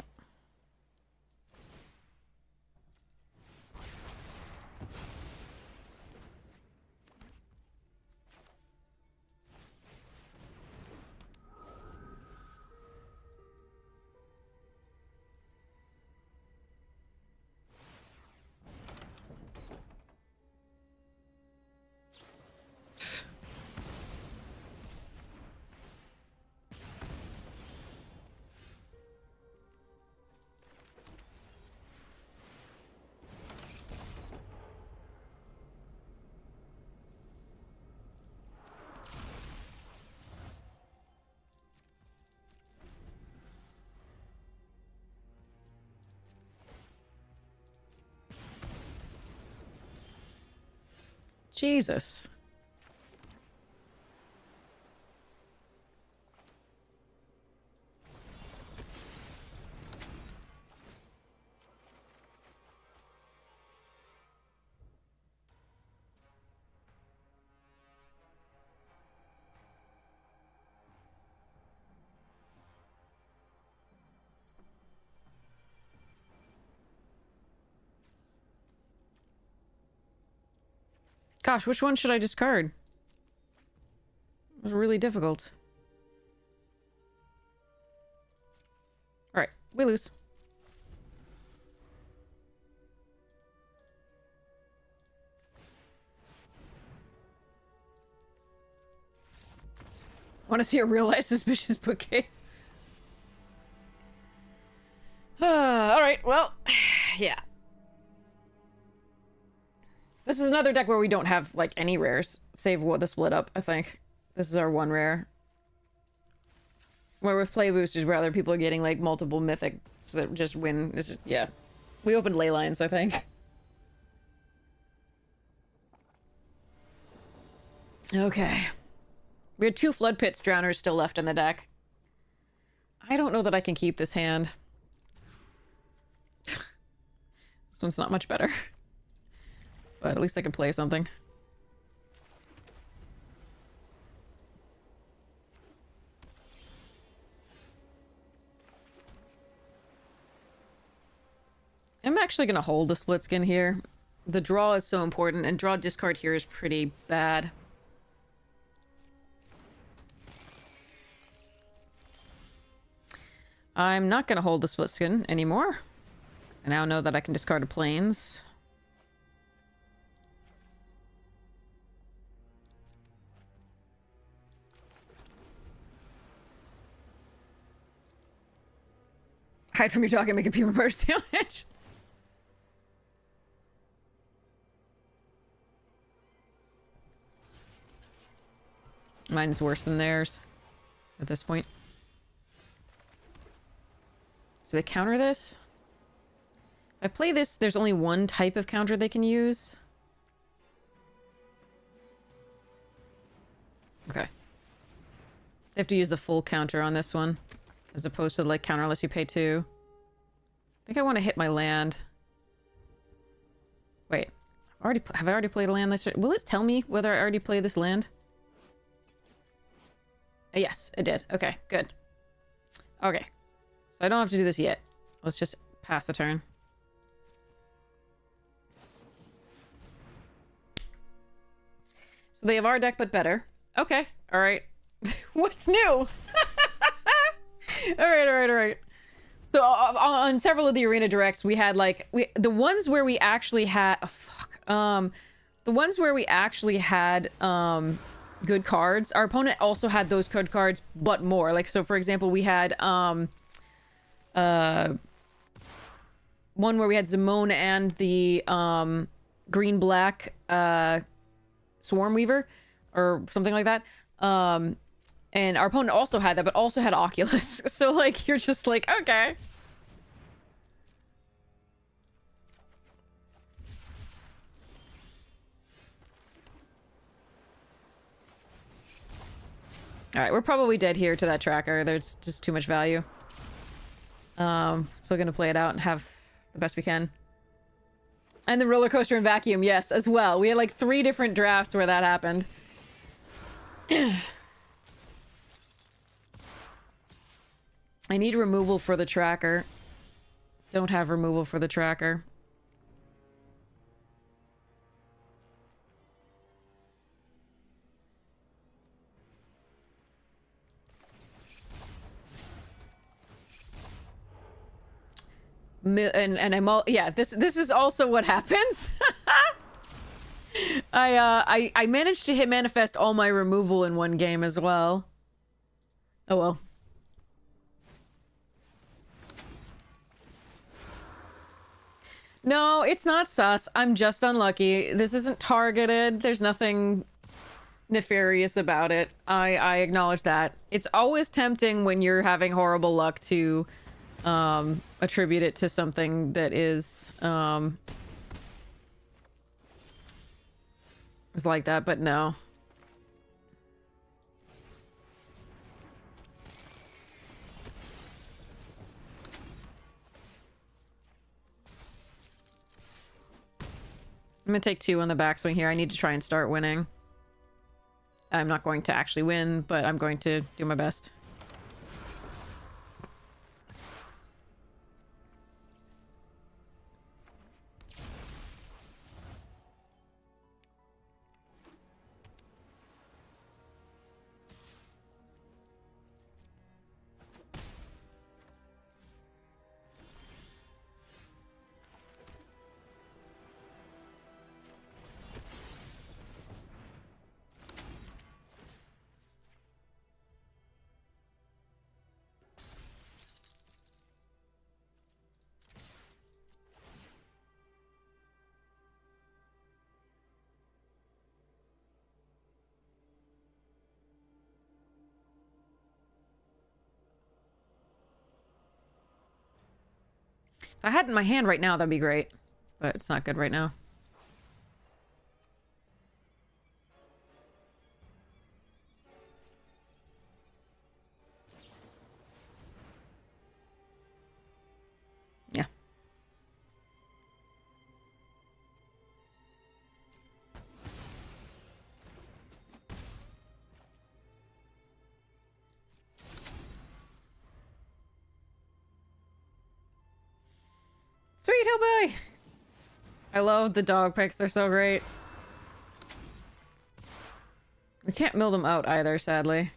Jesus. Gosh, which one should I discard? It was really difficult. Alright, we lose. Want to see a real life suspicious bookcase? Alright, well, yeah. This is another deck where we don't have, like, any rares, save what the split up, I think. This is our one rare. Where with play boosters, where other people are getting, like, multiple mythics that just win. This is, yeah. We opened ley lines, I think. Okay. We had 2 Flood Pits Drowners still left in the deck. I don't know that I can keep this hand. This one's not much better. But at least I can play something. I'm actually going to hold the split skin here. The draw is so important, and draw discard here is pretty bad. I'm not going to hold the split skin anymore. I now know that I can discard a plains. Hide from your dog and make a Puma murder sandwich. Mine's worse than theirs at this point. So they counter this? If I play this, there's only one type of counter they can use. Okay. They have to use the full counter on this one, as opposed to, like, counter unless you pay 2. I think I want to hit my land. Wait. Have I already played a land this year? Will it tell me whether I already played this land? Yes, it did. Okay, good. Okay. So I don't have to do this yet. Let's just pass the turn. So they have our deck, but better. Okay. All right. What's new? All right. So on several of the arena directs, we had like the ones where we actually had the ones where we actually had good cards. Our opponent also had those good cards, but more. Like, so for example, we had one where we had Zimone and the green black Swarm Weaver or something like that. And our opponent also had that, but also had Oculus. So, like, you're just like, okay. Alright, we're probably dead here to that tracker. There's just too much value. Still gonna play it out and have the best we can. And the roller coaster and vacuum, yes, as well. We had like 3 different drafts where that happened. I need removal for the tracker. Don't have removal for the tracker. And I'm all, yeah, this is also what happens. I managed to hit manifest all my removal in one game as well. Oh well. No, it's not sus. I'm just unlucky. This isn't targeted. There's nothing nefarious about it. I acknowledge that. It's always tempting when you're having horrible luck to attribute it to something that is It's like that, but no. I'm gonna take 2 on the backswing here. I need to try and start winning. I'm not going to actually win, but I'm going to do my best. If I had it in my hand right now, that'd be great. But it's not good right now. Yeah. Sweet hillbilly! I love the dog pics, they're so great. We can't mill them out either, sadly.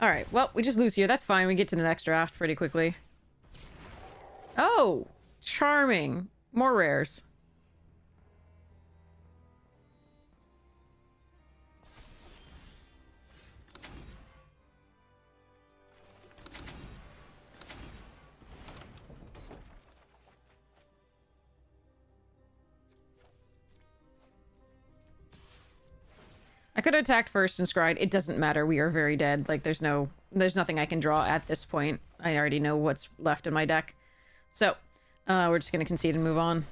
Alright, well, we just lose here. That's fine. We get to the next draft pretty quickly. Oh! Charming. More rares. I could have attacked first and scryed. It doesn't matter. We are very dead. Like, there's nothing I can draw at this point. I already know what's left in my deck. So, we're just gonna concede and move on.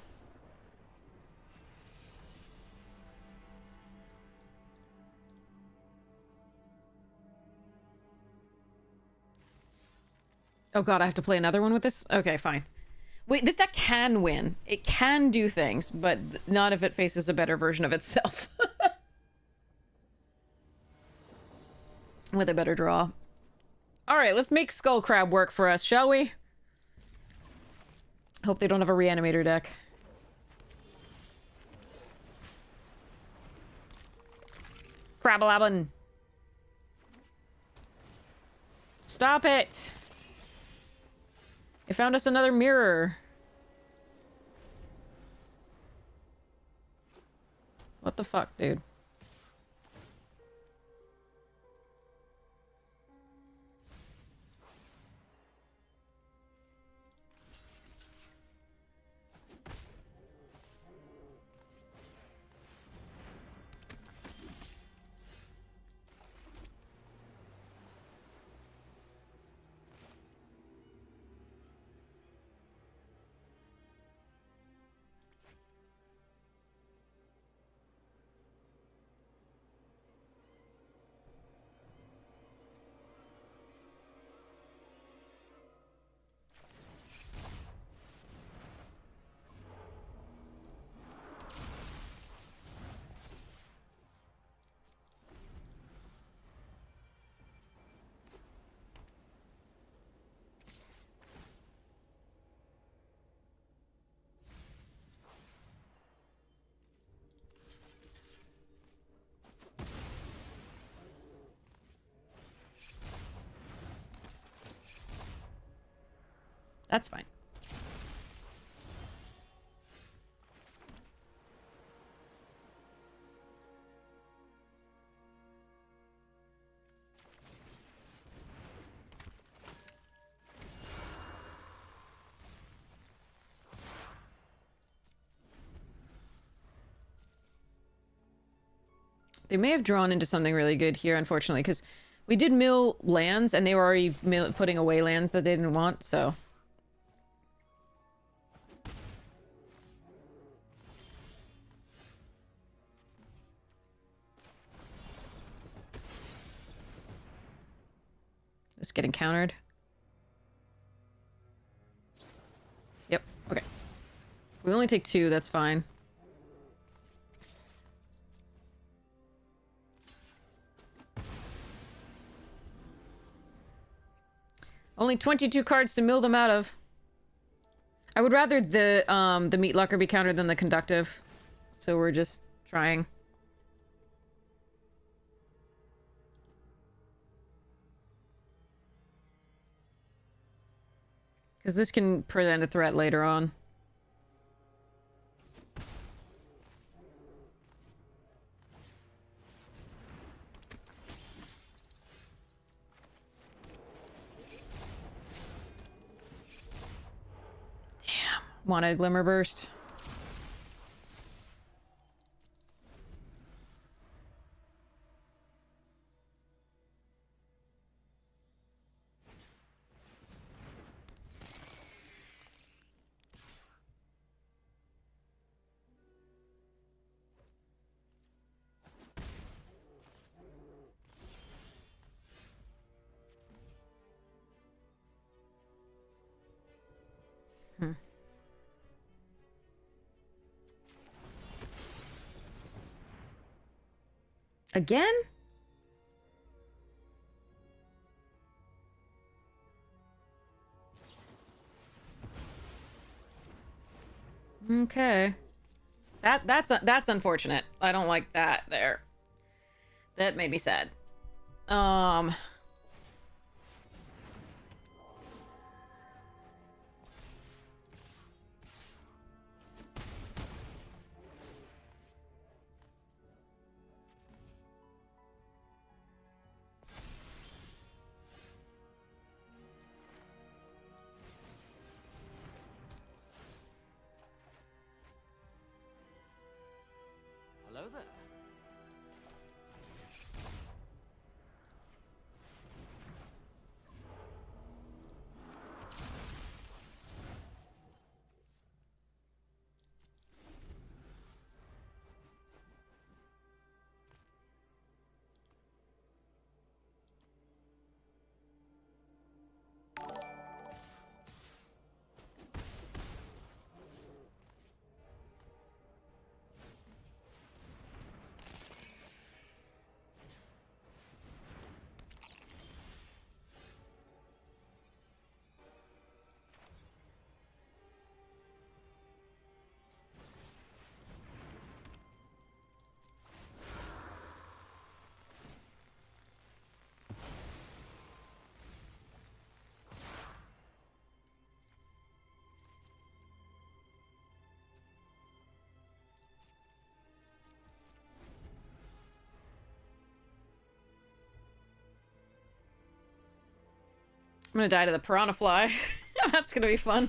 Oh god, I have to play another one with this? Okay, fine. Wait, this deck can win. It can do things, but not if it faces a better version of itself. With a better draw. Alright, let's make Skull Crab work for us, shall we? Hope they don't have a Reanimator deck. Crabalabbin. Stop it! It found us another mirror. What the fuck, dude? That's fine. They may have drawn into something really good here, unfortunately, because We did mill lands, and they were already putting away lands that they didn't want, so... Just getting countered. Yep, okay. We only take 2, that's fine. Only 22 cards to mill them out of. I would rather the meat locker be countered than the conductive. So we're just trying. Because this can present a threat later on. Damn. Wanted Glimmer Burst. Again? Okay. That's unfortunate. I don't like that there. That made me sad. Hello there. I'm gonna die to the piranha fly. That's gonna be fun.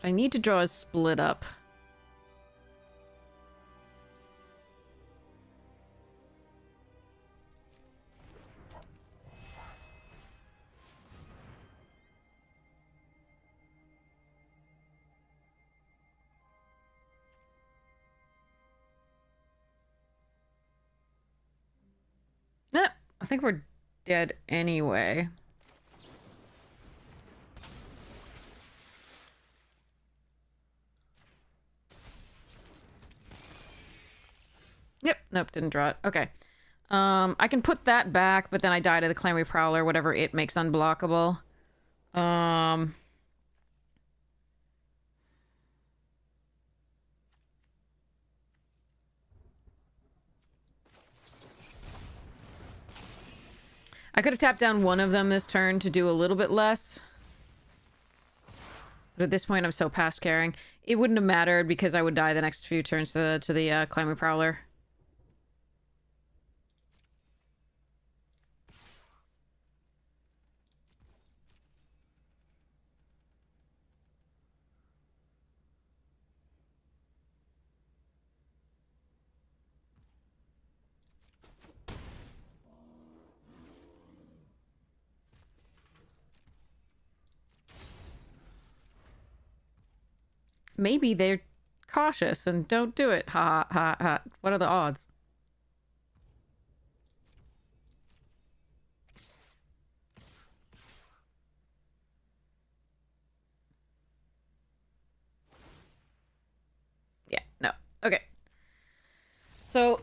I need to draw a split up. Nah, I think we're dead anyway. Yep, nope, didn't draw it. Okay. I can put that back, but then I die to the Clammy Prowler, whatever it makes unblockable. I could have tapped down one of them this turn to do a little bit less. But at this point, I'm so past caring. It wouldn't have mattered because I would die the next few turns to the Climate Prowler. Maybe they're cautious and don't do it. Ha ha ha ha. What are the odds? Yeah, no. Okay. So,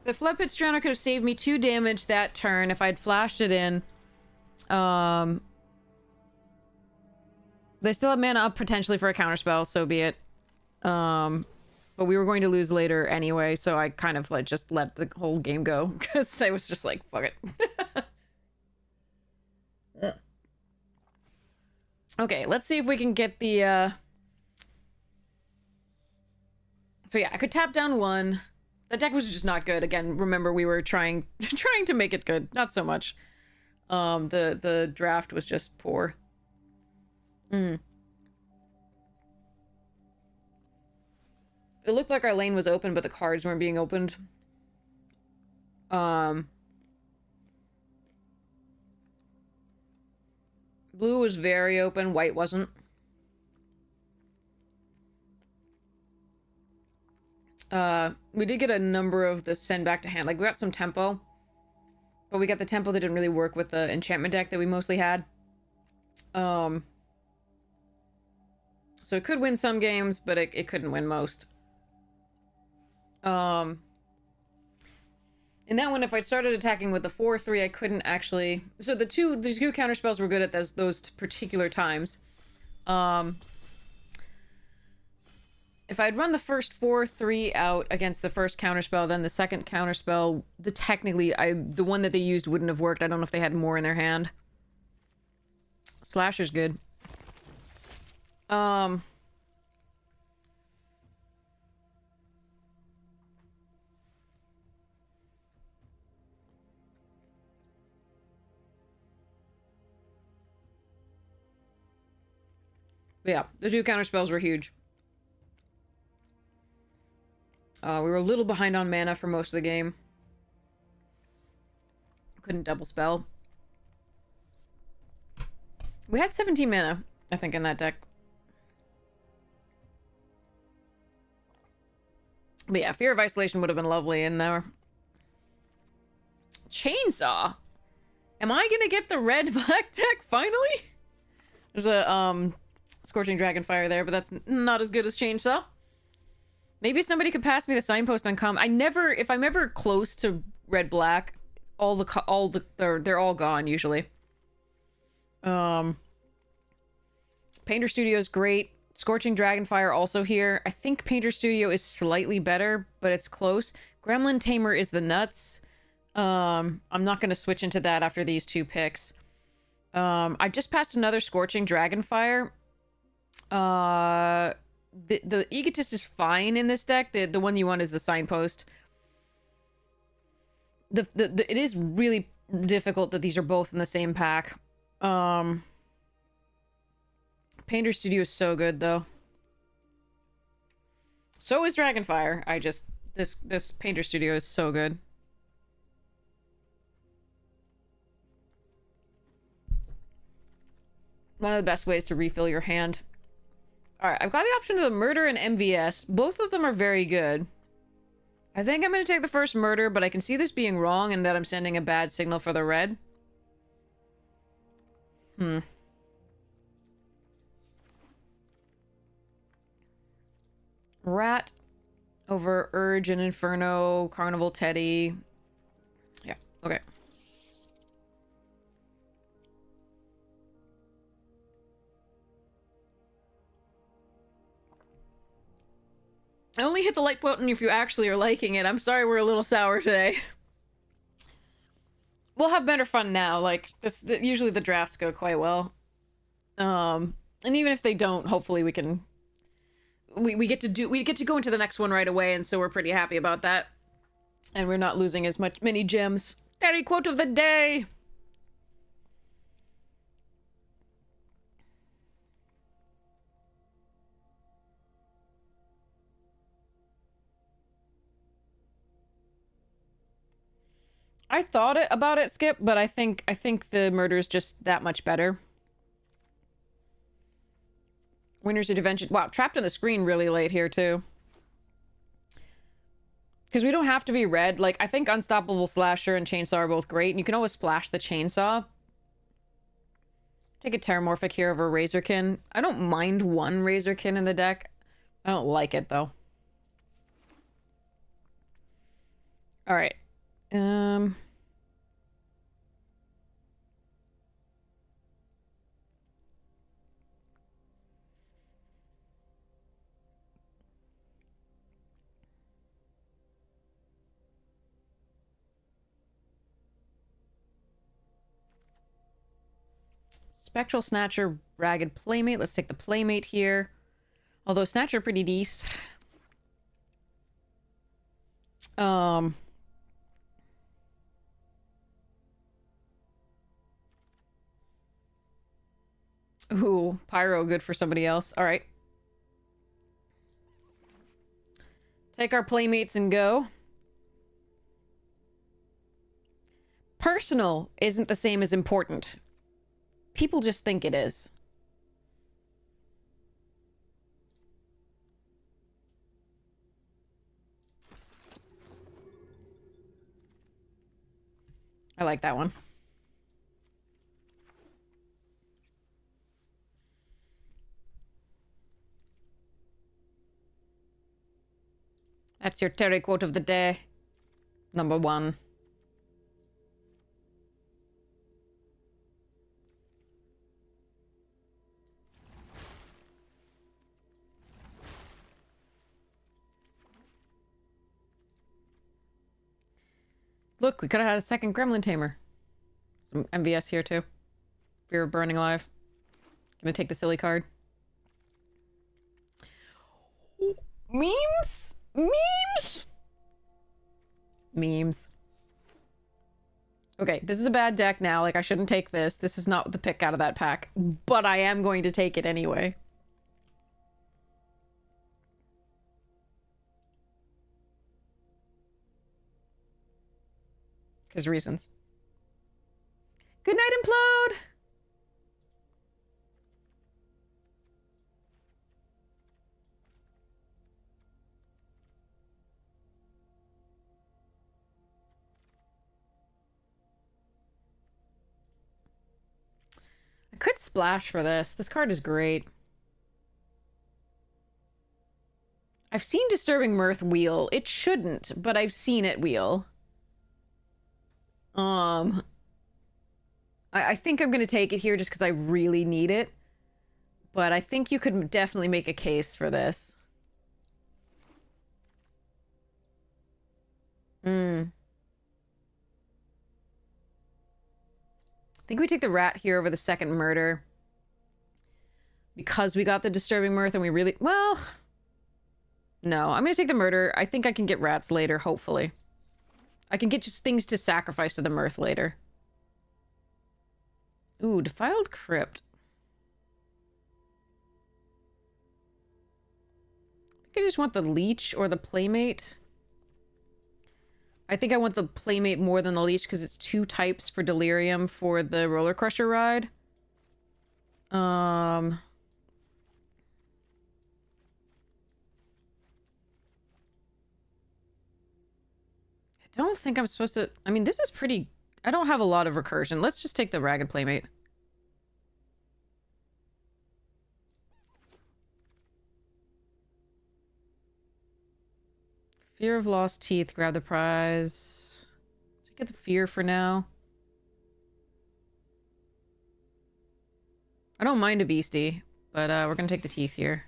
the Flood Pit Drowner could have saved me 2 damage that turn if I'd flashed it in. They still have mana up potentially for a counterspell, so be it. But we were going to lose later anyway, so I kind of like just let the whole game go because I was just like, fuck it. Okay, let's see if we can get the So yeah, I could tap down 1. That deck was just not good. Again, remember we were trying to make it good, not so much. The draft was just poor. It looked like our lane was open, but the cards weren't being opened. Blue was very open, white wasn't. We did get a number of the send back to hand. Like, we got some tempo. But we got the tempo that didn't really work with the enchantment deck that we mostly had. So it could win some games, but it couldn't win most. In that one, if I started attacking with the 4/3, I couldn't actually... So the two counterspells were good at those particular times. If I'd run the first 4/3 out against the first counterspell, then the second counterspell, the one that they used wouldn't have worked. I don't know if they had more in their hand. Slasher's good. But yeah, the 2 counterspells were huge. We were a little behind on mana for most of the game. Couldn't double spell. We had 17 mana, I think, in that deck. But yeah, Fear of Isolation would have been lovely in there. Chainsaw? Am I gonna get the red-black deck, finally? There's a, Scorching Dragonfire there, but that's not as good as Chainsaw. Maybe somebody could pass me the signpost on com. If I'm ever close to red-black, they're all gone, usually. Painter Studio is great. Scorching Dragonfire also here. I think Painter Studio is slightly better, but it's close. Gremlin Tamer is the nuts. I'm not going to switch into that after these 2 picks. I just passed another Scorching Dragonfire. The Egotist is fine in this deck. The one you want is the Signpost. It is really difficult that these are both in the same pack. Painter Studio is so good, though. So is Dragonfire. This Painter Studio is so good. One of the best ways to refill your hand. Alright, I've got the option of the Murder and MVS. Both of them are very good. I think I'm going to take the first Murder, but I can see this being wrong and that I'm sending a bad signal for the red. Rat over Urge and Inferno, Carnival Teddy. Yeah, okay. I only hit the like button if you actually are liking it. I'm sorry we're a little sour today. We'll have better fun now. Like, usually the drafts go quite well. And even if they don't, hopefully we can... We get to go into the next one right away, and so we're pretty happy about that. And we're not losing as many gems. Fairy quote of the day! I thought about it, Skip, but I think the murder is just that much better. Winners Intervention. Wow, trapped on the screen really late here, too. Because we don't have to be red. Like, I think Unstoppable Slasher and Chainsaw are both great, and you can always splash the Chainsaw. Take a Terramorphic here over Razorkin. I don't mind one Razorkin in the deck. I don't like it, though. Alright. Spectral Snatcher, Ragged Playmate. Let's take the Playmate here. Although Snatcher pretty decent. Ooh, Pyro good for somebody else. Alright. Take our Playmates and go. Personal isn't the same as important. People just think it is. I like that one. That's your Terry quote of the day. Number 1. Look, we could have had a second Gremlin Tamer. Some MVS here, too. Fear of Burning Alive. Gonna take the silly card. Memes? Memes? Memes. Okay, this is a bad deck now. Like, I shouldn't take this. This is not the pick out of that pack. But I am going to take it anyway. Because reasons. Good night, Implode! I could splash for this. This card is great. I've seen Disturbing Mirth wheel. It shouldn't, but I've seen it wheel. I think I'm going to take it here just because I really need it. But I think you could definitely make a case for this. I think we take the rat here over the second murder. Because we got the Disturbing Mirth and we really... Well... No, I'm going to take the murder. I think I can get rats later, hopefully. I can get just things to sacrifice to the Mirth later. Ooh, Defiled Crypt. I think I just want the Leech or the Playmate. I think I want the Playmate more than the Leech because it's 2 types for Delirium for the Roller Crusher ride. I don't think I'm supposed to... I mean, this is pretty... I don't have a lot of recursion. Let's just take the Ragged Playmate. Fear of Lost Teeth. Grab the prize. Should I get the Fear for now? I don't mind a Beastie, but we're gonna take the Teeth here.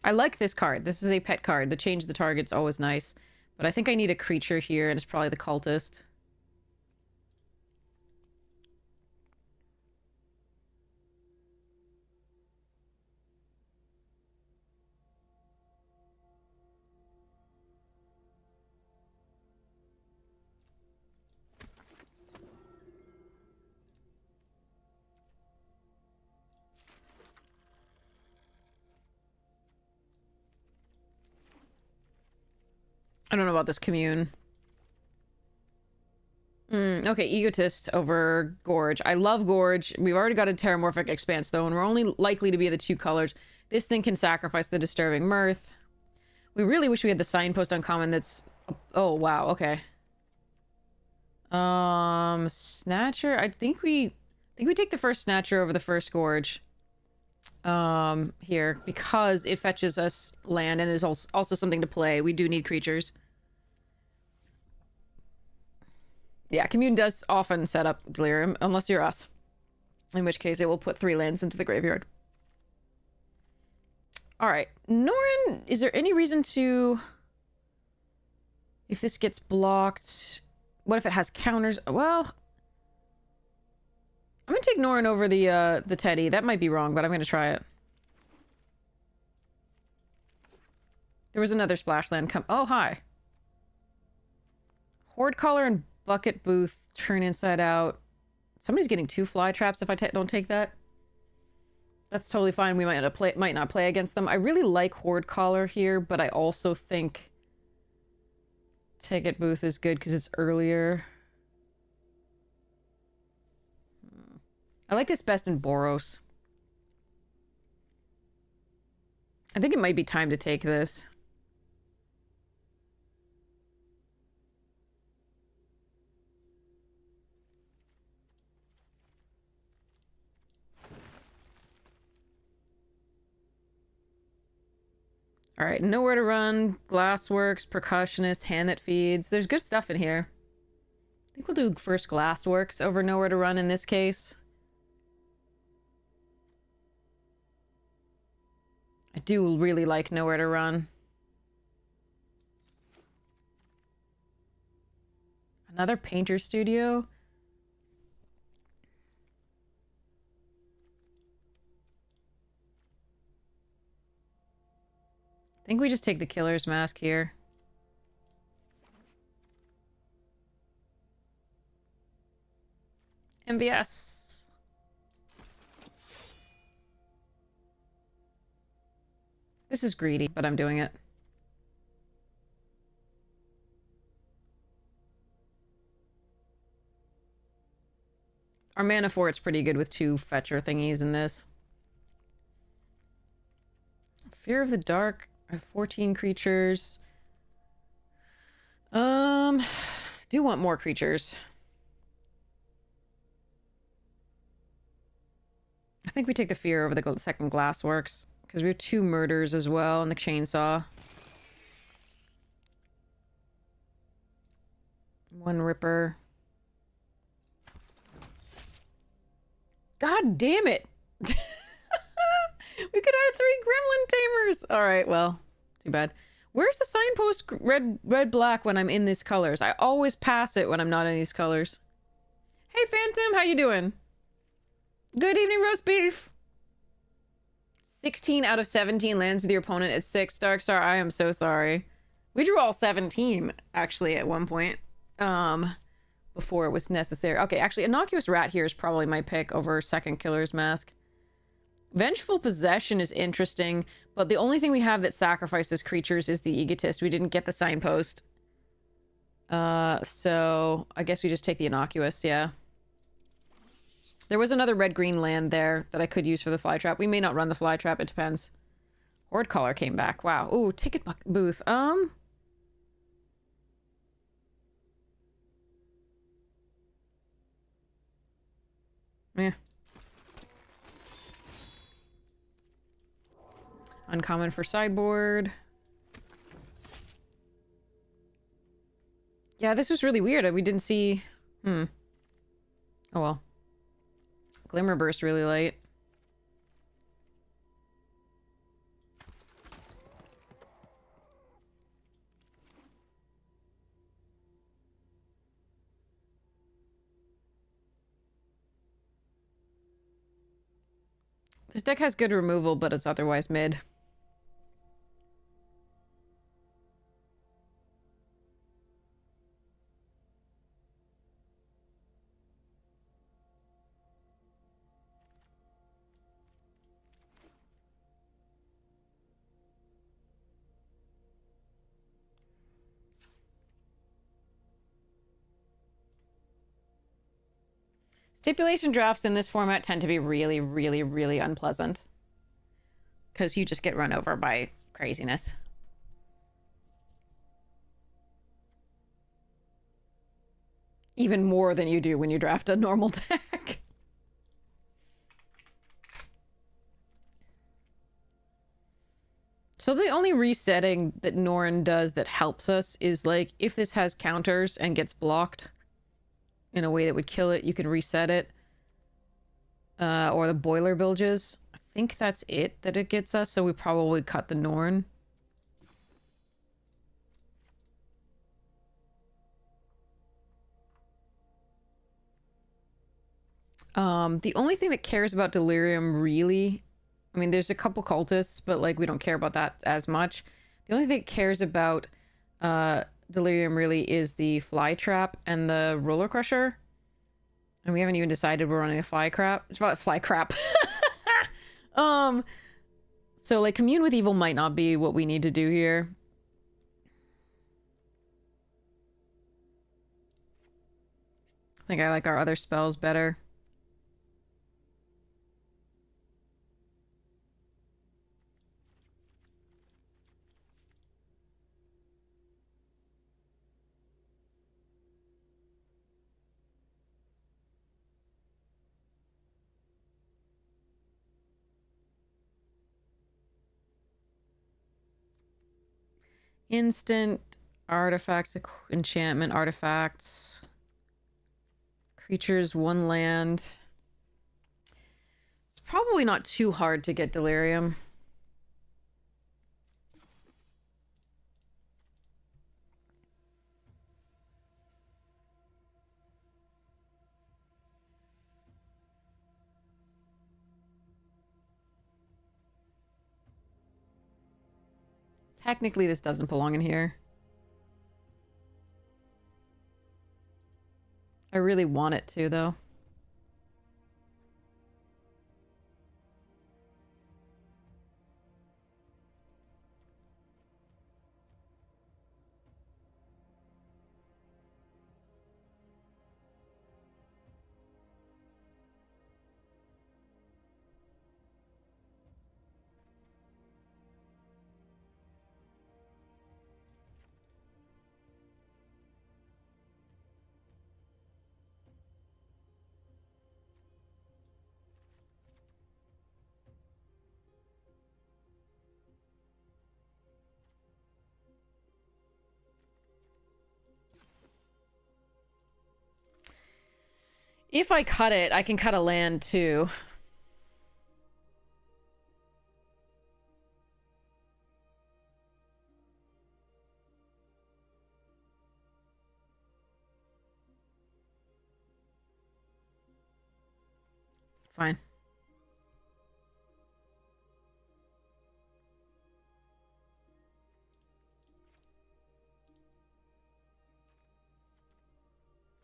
I like this card. This is a pet card. The change the target's always nice. But I think I need a creature here, and it's probably the Cultist. I don't know about this commune. Okay, Egotist over Gorge. I love Gorge. We've already got a Terramorphic Expanse, though, and we're only likely to be the 2 colors. This thing can sacrifice the Disturbing Mirth. We really wish we had the Signpost uncommon that's... Oh, wow, okay. Snatcher? I think we take the first Snatcher over the first Gorge. Here, because it fetches us land and is also something to play. We do need creatures. Yeah, Commune does often set up Delirium, unless you're us. In which case, it will put 3 lands into the graveyard. Alright, Norin, is there any reason to... If this gets blocked... What if it has counters? Well... I'm gonna take Norin over the Teddy. That might be wrong, but I'm gonna try it. There was another splash land come... Oh, hi. Horde Caller and Bucket Booth turn inside out. Somebody's getting 2 fly traps if I don't take that. That's totally fine. We might not play against them. I really like Horde Caller here, but I also think Ticket Booth is good because it's earlier. I like this best in Boros. I think it might be time to take this. All right, Nowhere to Run, Glassworks, Percussionist, Hand That Feeds. There's good stuff in here. I think we'll do first Glassworks over Nowhere to Run in this case. I do really like Nowhere to Run. Another Painter Studio. I think we just take the Killer's Mask here. MVS. This is greedy, but I'm doing it. Our mana for it's pretty good with 2 fetcher thingies in this. Fear of the Dark. I have 14 creatures. Do want more creatures. I think we take the Fear over the second Glassworks. Because we have 2 murders as well, and the chainsaw. 1 Ripper. God damn it! We could have 3 Gremlin Tamers! Alright, well, too bad. Where's the signpost red-black when I'm in these colors? I always pass it when I'm not in these colors. Hey, Phantom, how you doing? Good evening, roast beef! 16 out of 17 lands with your opponent at 6. Darkstar, I am so sorry. We drew all 17, actually, at one point. Before it was necessary. Okay, actually, Innocuous Rat here is probably my pick over second Killer's Mask. Vengeful Possession is interesting, but the only thing we have that sacrifices creatures is the Egotist. We didn't get the Signpost. So I guess we just take the Innocuous, yeah. There was another red-green land there that I could use for the Fly Trap. We may not run the Fly Trap, it depends. Horde Caller came back. Wow. Ooh, Ticket Booth. Yeah. Uncommon for sideboard. Yeah, this was really weird. We didn't see... Oh well. Glimmer Burst really late. This deck has good removal, but it's otherwise mid. Stipulation drafts in this format tend to be really, really, really unpleasant. Because you just get run over by craziness. Even more than you do when you draft a normal deck. So the only resetting that Norn does that helps us is, like, if this has counters and gets blocked in a way that would kill it, you can reset it. Or the boiler bilges. I think that's it that it gets us, so we probably cut the Norn. The only thing that cares about Delirium, really... I mean, there's a couple cultists, but, like, we don't care about that as much. The only thing that cares about Delirium, really, is the Fly Trap and the Roller Crusher. And we haven't even decided we're running a Fly Crap. It's about Fly Crap. So, like, Commune with Evil might not be what we need to do here. I think I like our other spells better. Instant artifacts, enchantment artifacts, creatures, one land. It's probably not too hard to get Delirium. Technically, this doesn't belong in here. I really want it to, though. If I cut it, I can cut a land, too. Fine.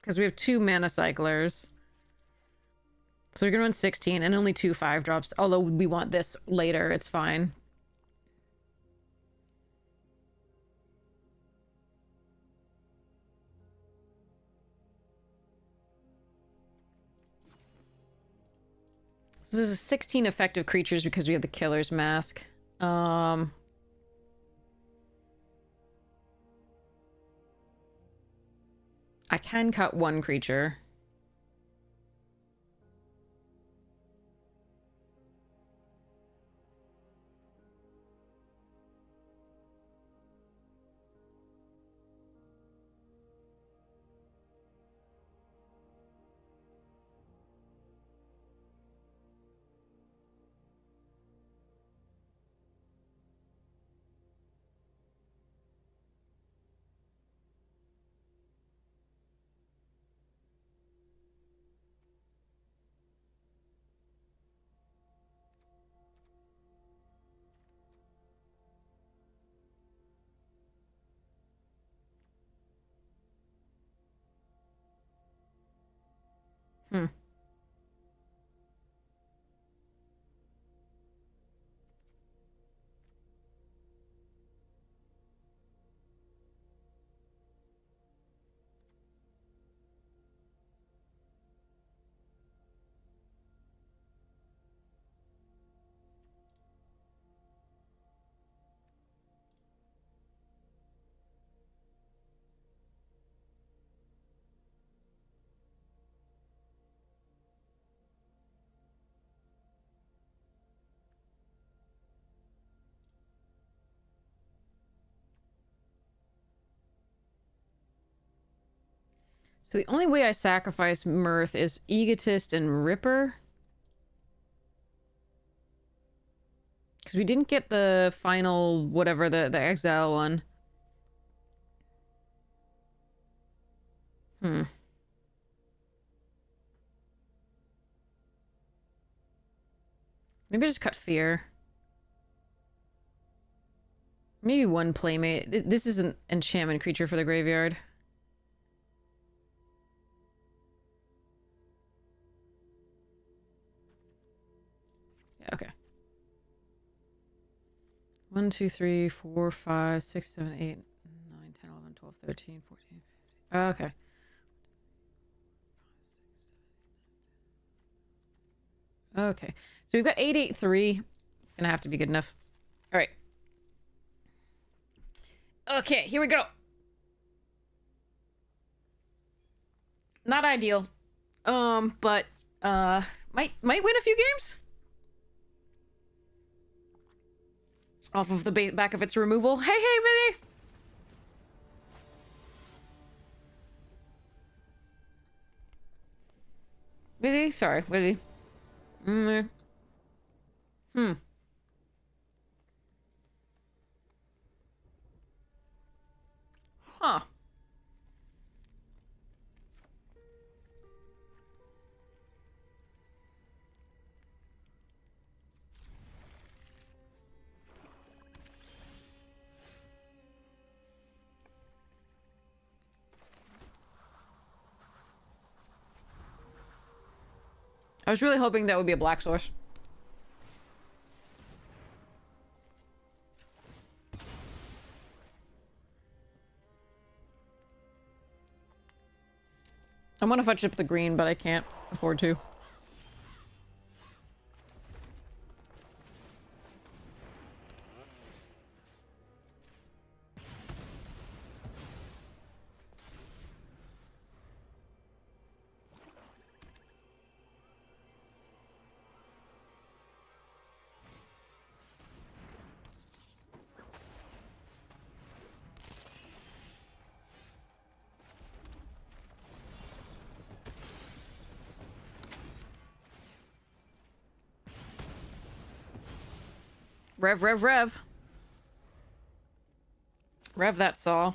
Because we have 2 mana cyclers. So we're gonna run 16 and only 2 5-drops. Although we want this later, it's fine. So this is 16 effective creatures because we have the Killer's Mask. I can cut 1 creature. Hmm. So the only way I sacrifice Mirth is Egotist and Ripper. Because we didn't get the final, whatever, the exile one. Maybe just cut Fear. Maybe one Playmate. This is an enchantment creature for the graveyard. Yeah, okay. 1, 2, 3, 4, 5, 6, 7, 8, 9, 10, 11, 12, 13, 14, 15. Okay. Okay. So we've got 883. It's gonna have to be good enough. All right. Okay, here we go. Not ideal. But might win a few games. Off of the back of its removal. Hey, Vinny! Vinny? Sorry, Vinny. Huh. I was really hoping that would be a black source. I want to fetch up the green, but I can't afford to. Rev, rev, rev. Rev that saw.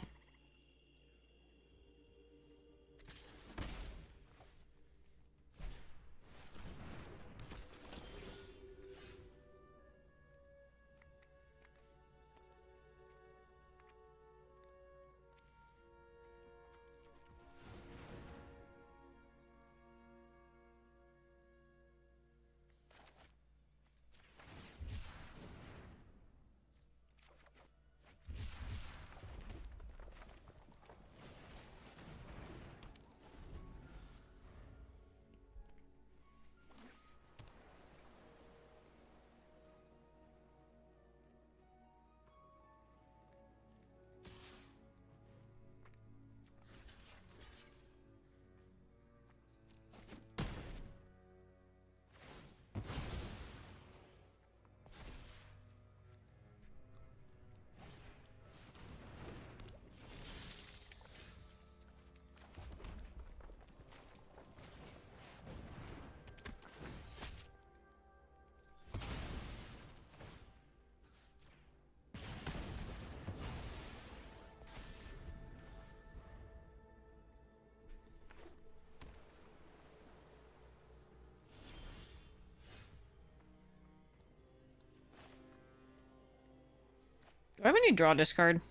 Do I have any draw discard?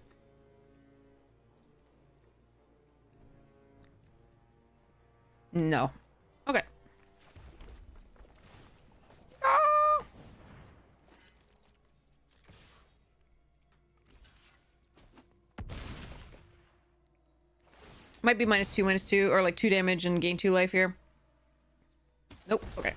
No. Okay. Ah! Might be -2/-2, or like 2 damage and gain 2 life here. Nope. Okay.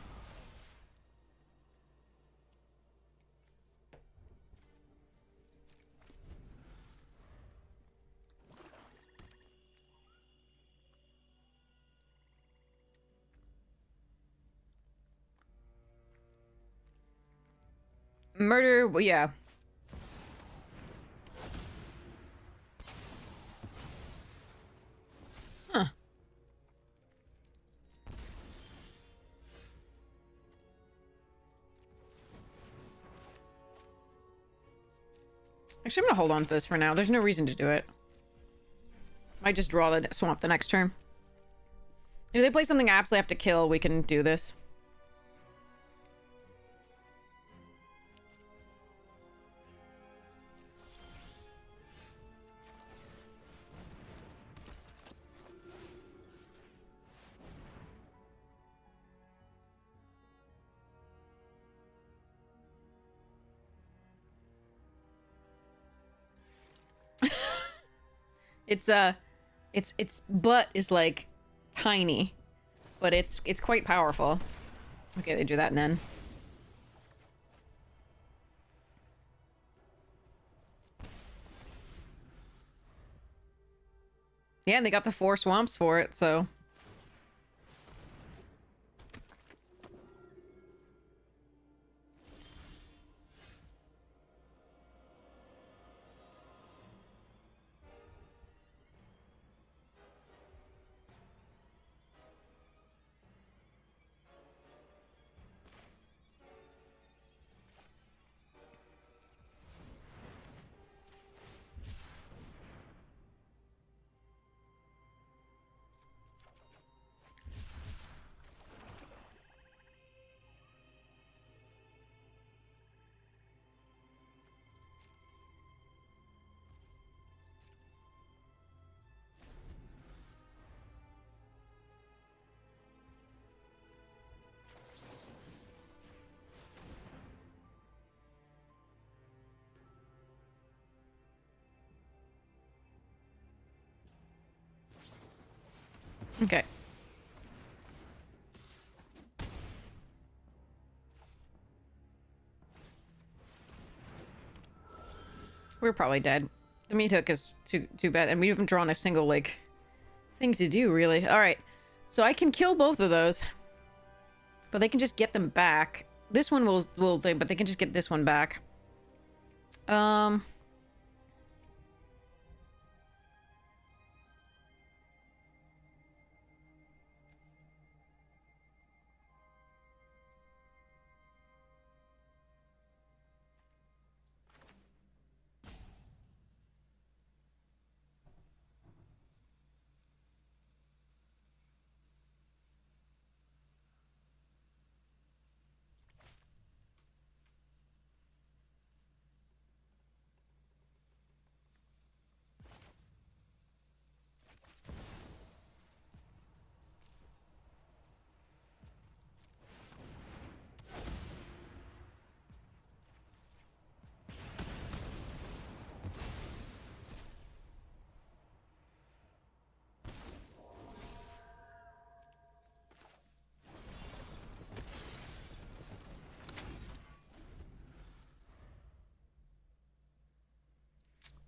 Murder, well, yeah. Huh. Actually, I'm gonna hold on to this for now. There's no reason to do it. Might just draw the swamp the next turn. If they play something I absolutely have to kill, we can do this. Its butt is like tiny, but it's quite powerful. Okay, they do that and then. Yeah, and they got the 4 swamps for it, so. Okay. We're probably dead. The meat hook is too bad, and we haven't drawn a single, like, thing to do, really. Alright. So I can kill both of those. But they can just get them back. This one will but they can just get this one back.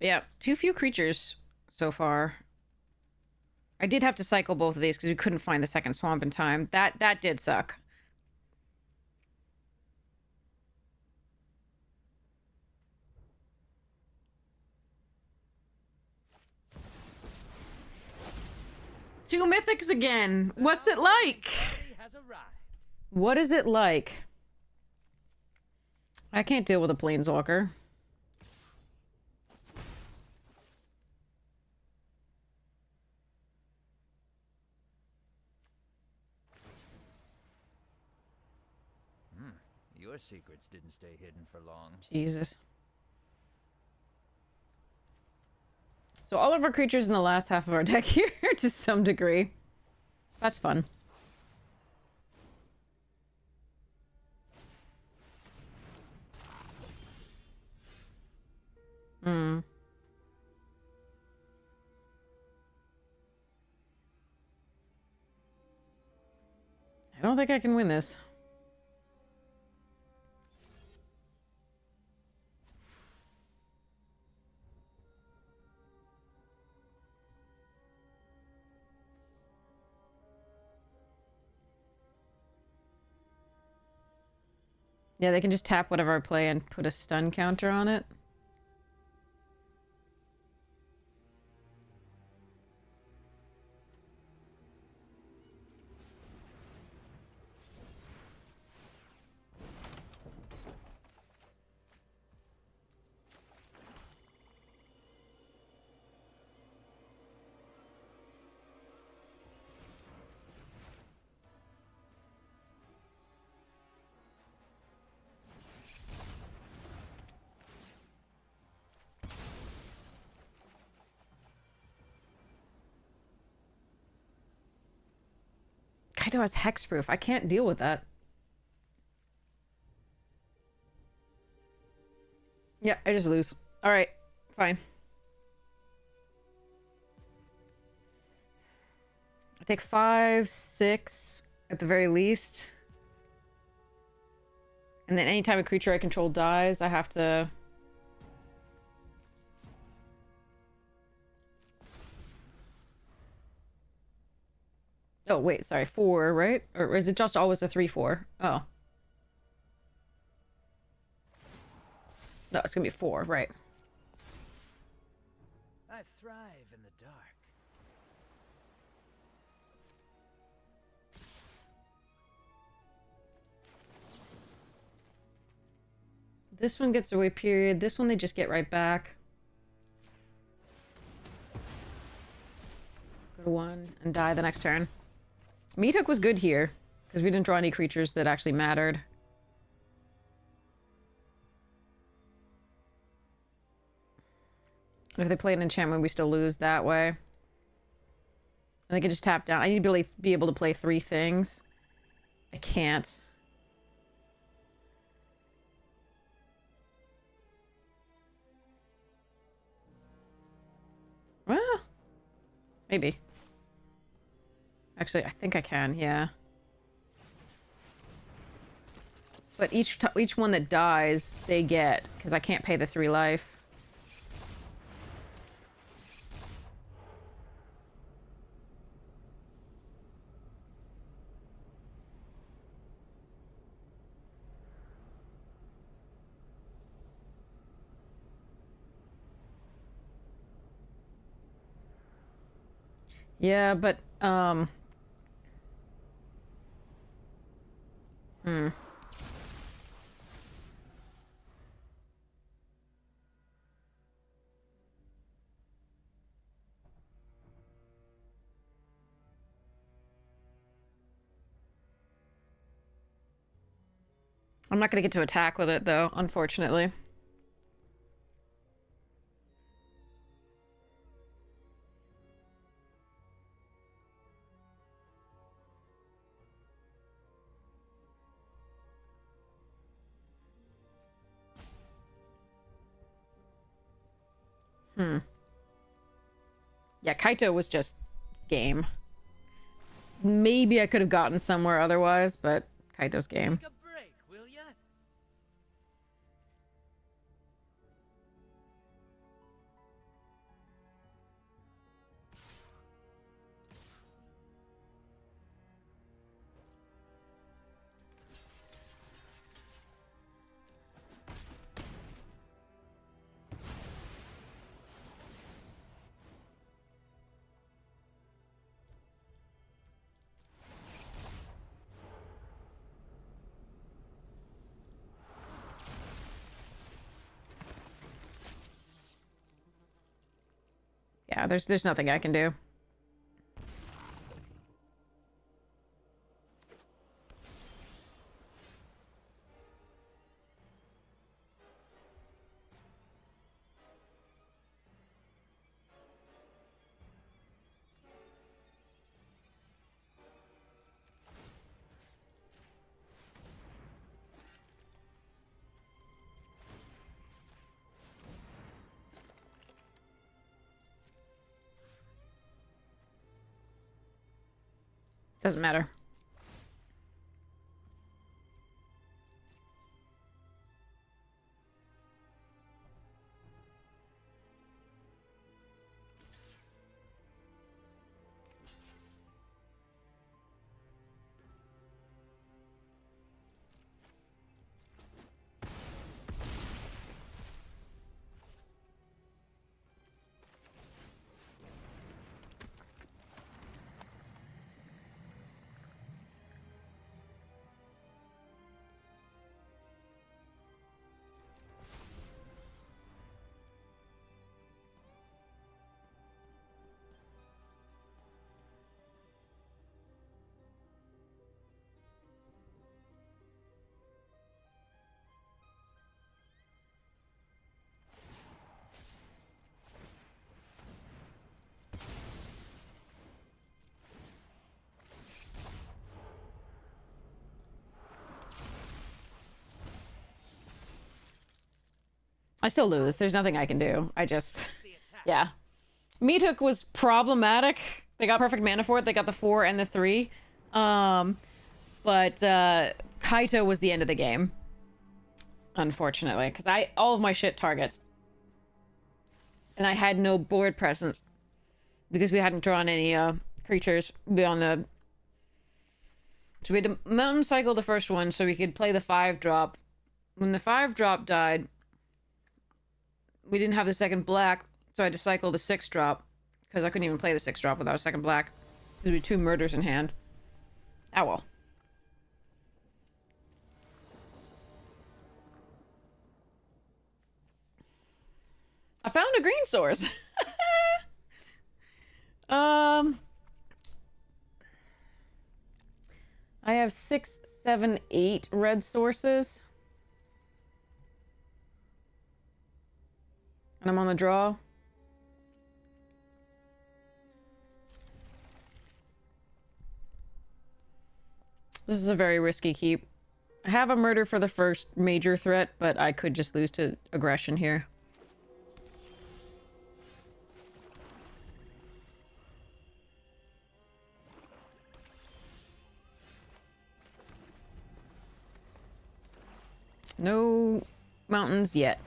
Yeah, too few creatures so far. I did have to cycle both of these because we couldn't find the second swamp in time. That did suck. Two mythics again. What's it like? What is it like? I can't deal with a planeswalker. Your secrets didn't stay hidden for long. Jesus. So all of our creatures in the last half of our deck here to some degree. That's fun. Hmm. I don't think I can win this. Yeah, they can just tap whatever I play and put a stun counter on it. Kaito has hexproof. I can't deal with that. Yeah, I just lose. Alright, fine. I take 5, 6 at the very least. And then anytime a creature I control dies, I have to... Oh, wait, sorry, 4, right? Or is it just always a 3/4? Oh. No, it's gonna be 4, right. I thrive in the dark. This one gets away period. This one they just get right back. Go to 1 and die the next turn. Mythic was good here, because we didn't draw any creatures that actually mattered. If they play an enchantment, we still lose that way. And they can just tap down. I need to be able to play 3 things. I can't. Well, maybe. Actually, I think I can, yeah. But each one that dies, they get, because I can't pay the 3 life. Yeah, but, I'm not gonna get to attack with it, though, unfortunately. Yeah, Kaito was just game. Maybe I could have gotten somewhere otherwise, but Kaito's game. Take a break, will ya? Yeah, there's nothing I can do. Doesn't matter. I still lose. There's nothing I can do. I just... The attack. Yeah. Meathook was problematic. They got perfect mana for it. They got the 4 and the 3. But Kaito was the end of the game. Unfortunately. Because all of my shit targets. And I had no board presence. Because we hadn't drawn any creatures beyond the... So we had to mountain cycle the first one so we could play the 5-drop. When the 5-drop died, we didn't have the second black, so I had to cycle the 6-drop. Because I couldn't even play the 6-drop without a second black. Because we had 2 murders in hand. Ah, well. I found a green source. I have 6, 7, 8 red sources. And I'm on the draw. This is a very risky keep. I have a murder for the first major threat, but I could just lose to aggression here. No mountains yet.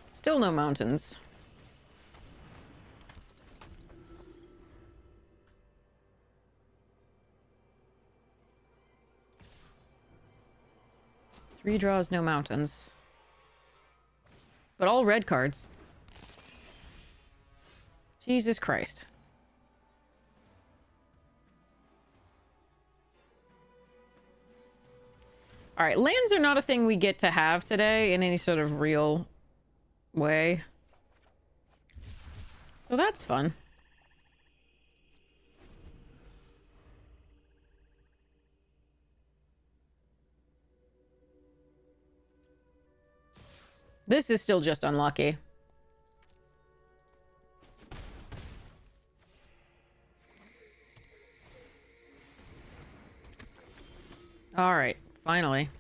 Still no mountains. Three draws, no mountains. But all red cards. Jesus Christ. Alright, lands are not a thing we get to have today in any sort of real way. So that's fun. This is still just unlucky. Alright, finally.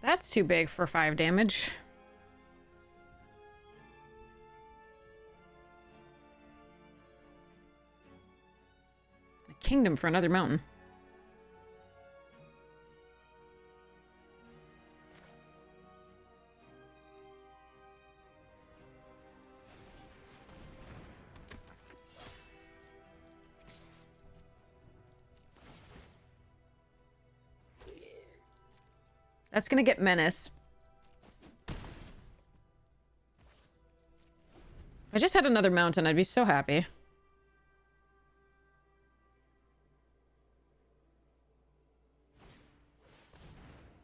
That's too big for 5 damage. A kingdom for another mountain. That's gonna get Menace. If I just had another mountain, I'd be so happy.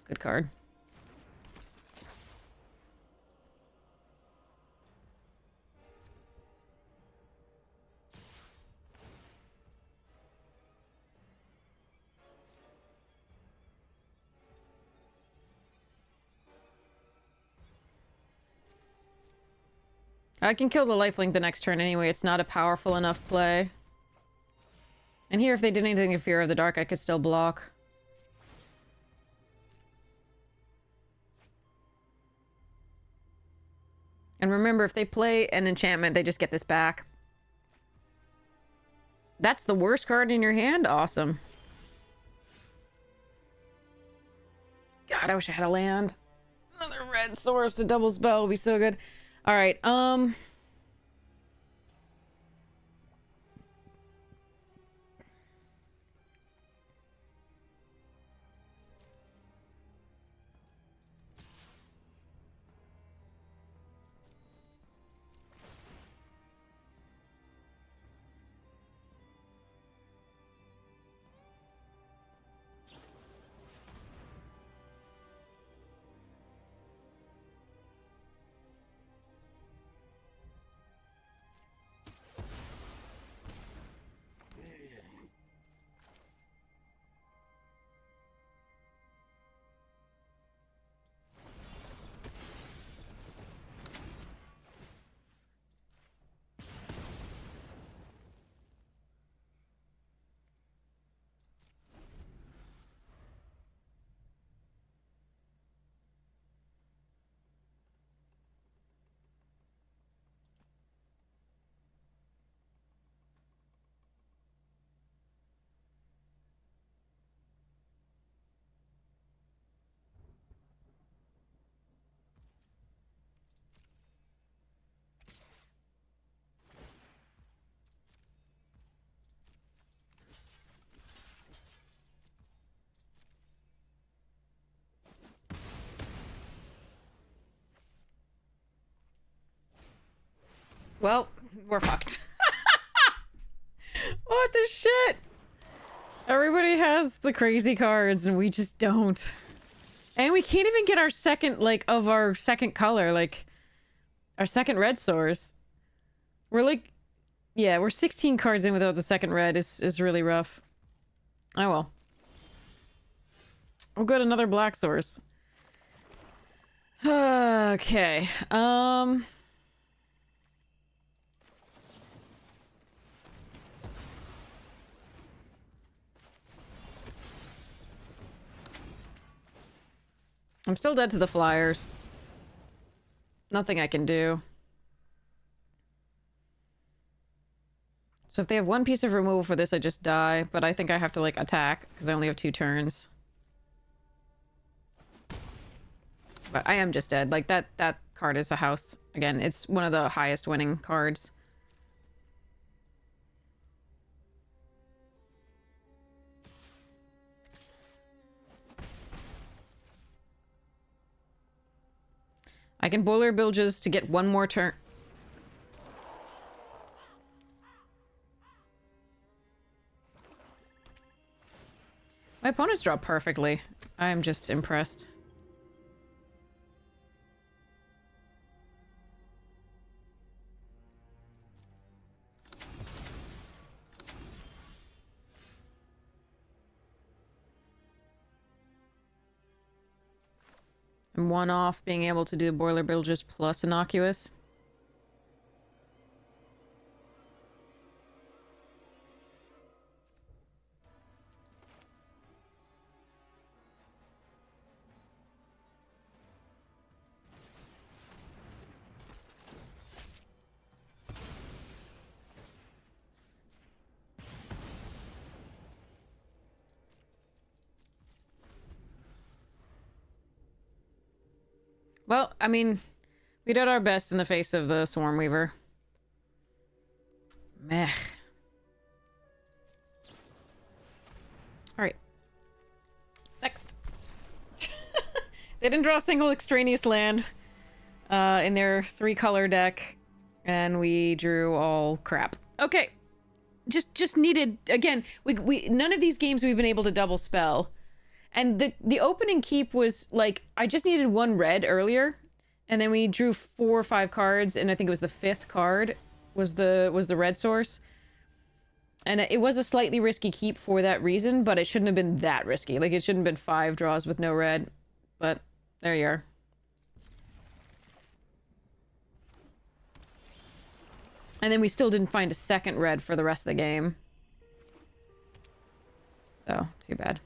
Good card. I can kill the lifelink the next turn anyway. It's not a powerful enough play. And here, if they did anything in Fear of the Dark, I could still block. And remember, if they play an enchantment, they just get this back. That's the worst card in your hand? Awesome. God, I wish I had a land. Another red source to double spell would be so good. Alright, well, we're fucked. What the shit? Everybody has the crazy cards and we just don't. And we can't even get our second, like, of our second color, like, our second red source. We're like, yeah, we're 16 cards in without the second red is really rough. Oh well. We'll go to another black source. Okay, I'm still dead to the flyers. Nothing I can do. So if they have one piece of removal for this, I just die. But I think I have to, like, attack, because I only have 2 turns. But I am just dead. Like, that card is a house. Again, it's one of the highest winning cards. I can Boiler Bilges to get one more turn. My opponents draw perfectly. I am just impressed. I'm one off being able to do Boiler Bilges plus Innocuous. Well, I mean, we did our best in the face of the Swarm Weaver. Meh. Alright. Next. They didn't draw a single extraneous land in their 3-color deck, and we drew all crap. Okay. Just needed, again, we none of these games we've been able to double spell. And the opening keep was like, I just needed 1 red earlier, and then we drew 4 or 5 cards, and I think it was the 5th card was the red source. And it was a slightly risky keep for that reason, but it shouldn't have been that risky. Like, it shouldn't have been 5 draws with no red. But there you are. And then we still didn't find a 2nd red for the rest of the game. So, too bad.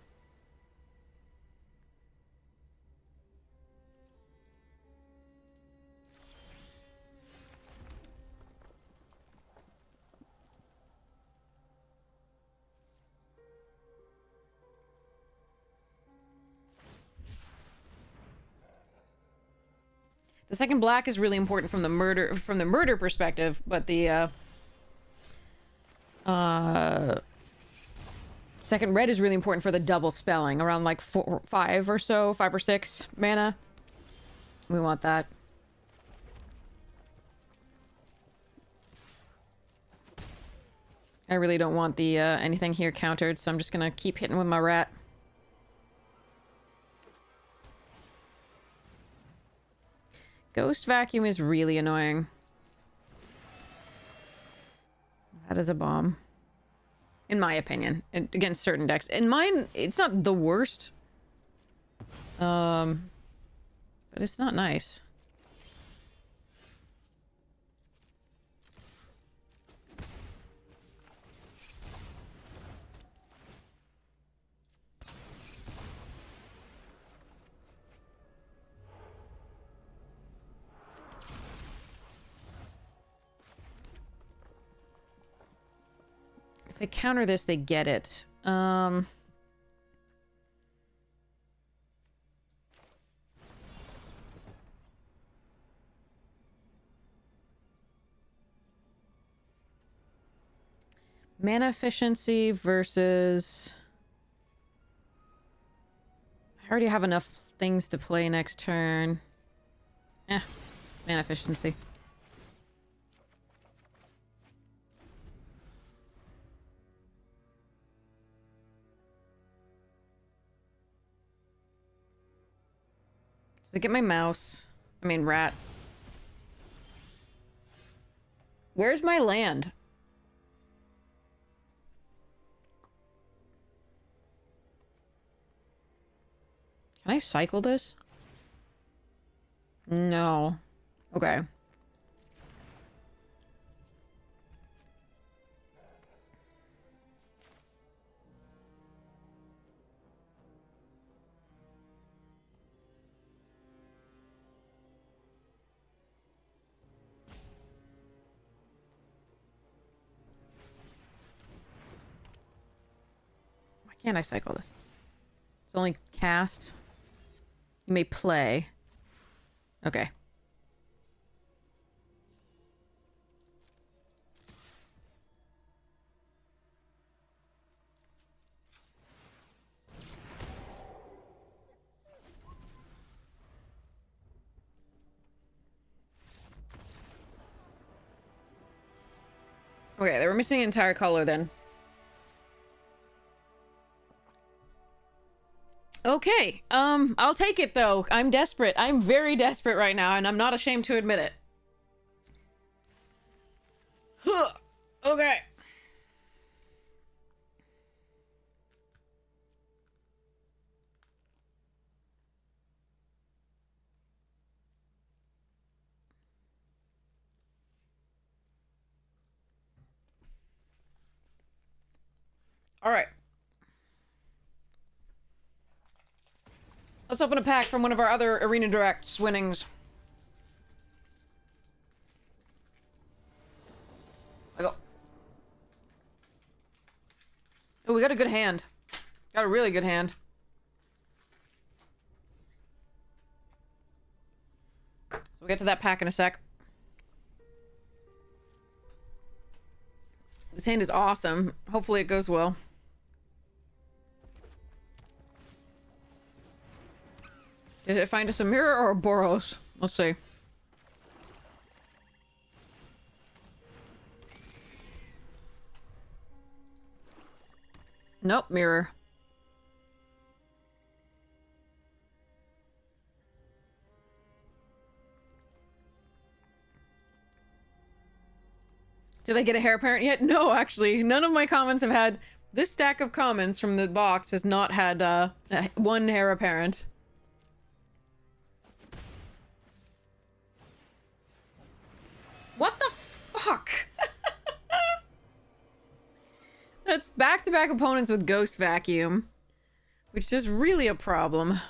The 2nd black is really important from the murder perspective, but the 2nd red is really important for the double spelling, around like 5 or 6 mana. We want that. I really don't want the anything here countered, so I'm just gonna keep hitting with my rat. Ghost Vacuum is really annoying. That is a bomb. In my opinion. Against certain decks. In mine, it's not the worst. But it's not nice. If they counter this, they get it. Mana efficiency versus... I already have enough things to play next turn. Mana efficiency. So get my mouse. I mean, rat. Where's my land? Can I cycle this? No. Okay. Why can't I cycle this? It's only cast. You may play. Okay. Okay, they were missing an entire color then. Okay, I'll take it though. I'm desperate. I'm very desperate right now, and I'm not ashamed to admit it. Okay. All right. Let's open a pack from one of our other Arena Directs winnings. I go. Oh, we got a good hand. Got a really good hand. So we'll get to that pack in a sec. This hand is awesome. Hopefully it goes well. Did it find us a mirror or a Boros? Let's see. Nope, mirror. Did I get a hair apparent yet? No, actually. None of my comments have had... This stack of comments from the box has not had, one hair apparent. What the fuck? That's back-to-back opponents with Ghost Vacuum. Which is really a problem.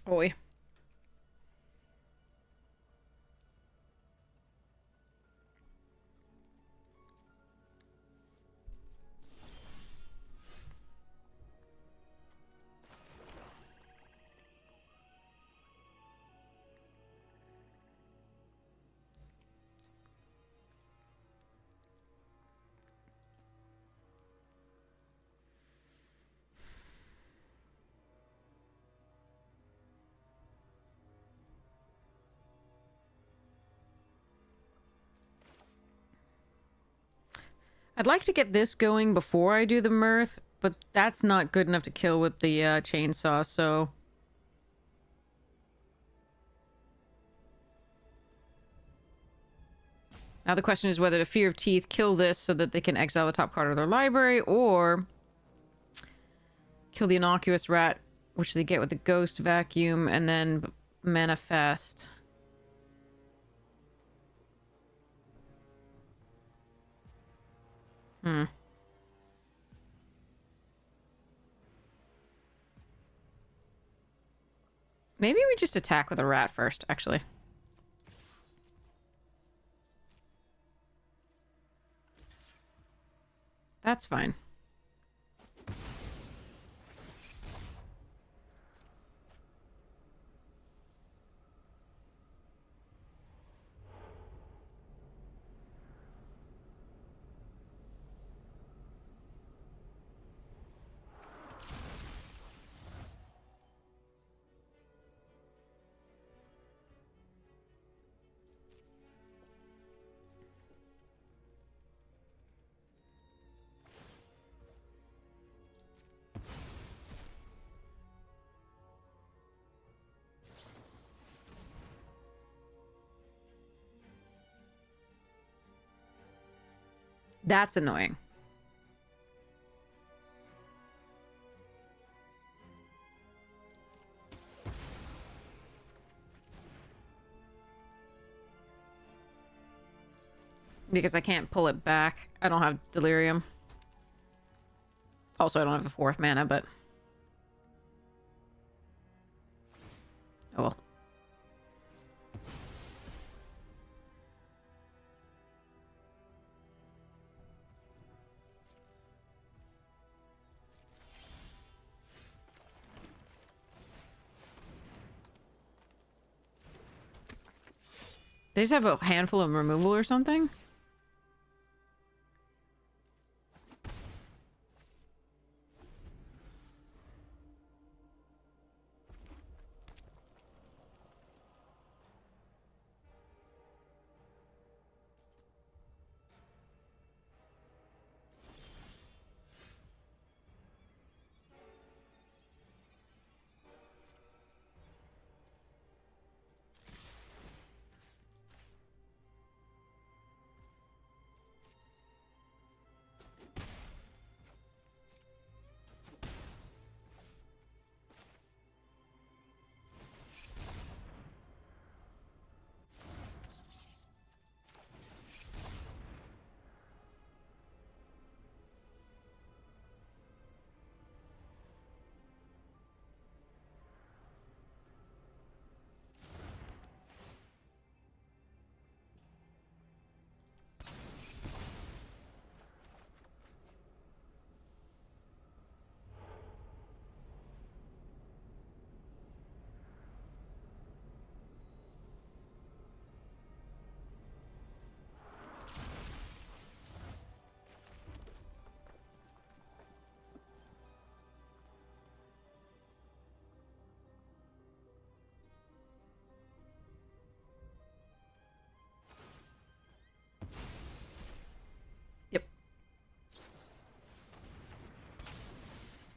Oi. I'd like to get this going before I do the Mirth, but that's not good enough to kill with the chainsaw, so... Now the question is whether to Fear of Teeth kill this so that they can exile the top card of their library, or kill the innocuous rat, which they get with the Ghost Vacuum, and then manifest. Hmm. Maybe we just attack with a rat first, actually. That's fine. That's annoying. Because I can't pull it back. I don't have Delirium. Also, I don't have the 4th mana, but... Oh well. They just have a handful of removal or something?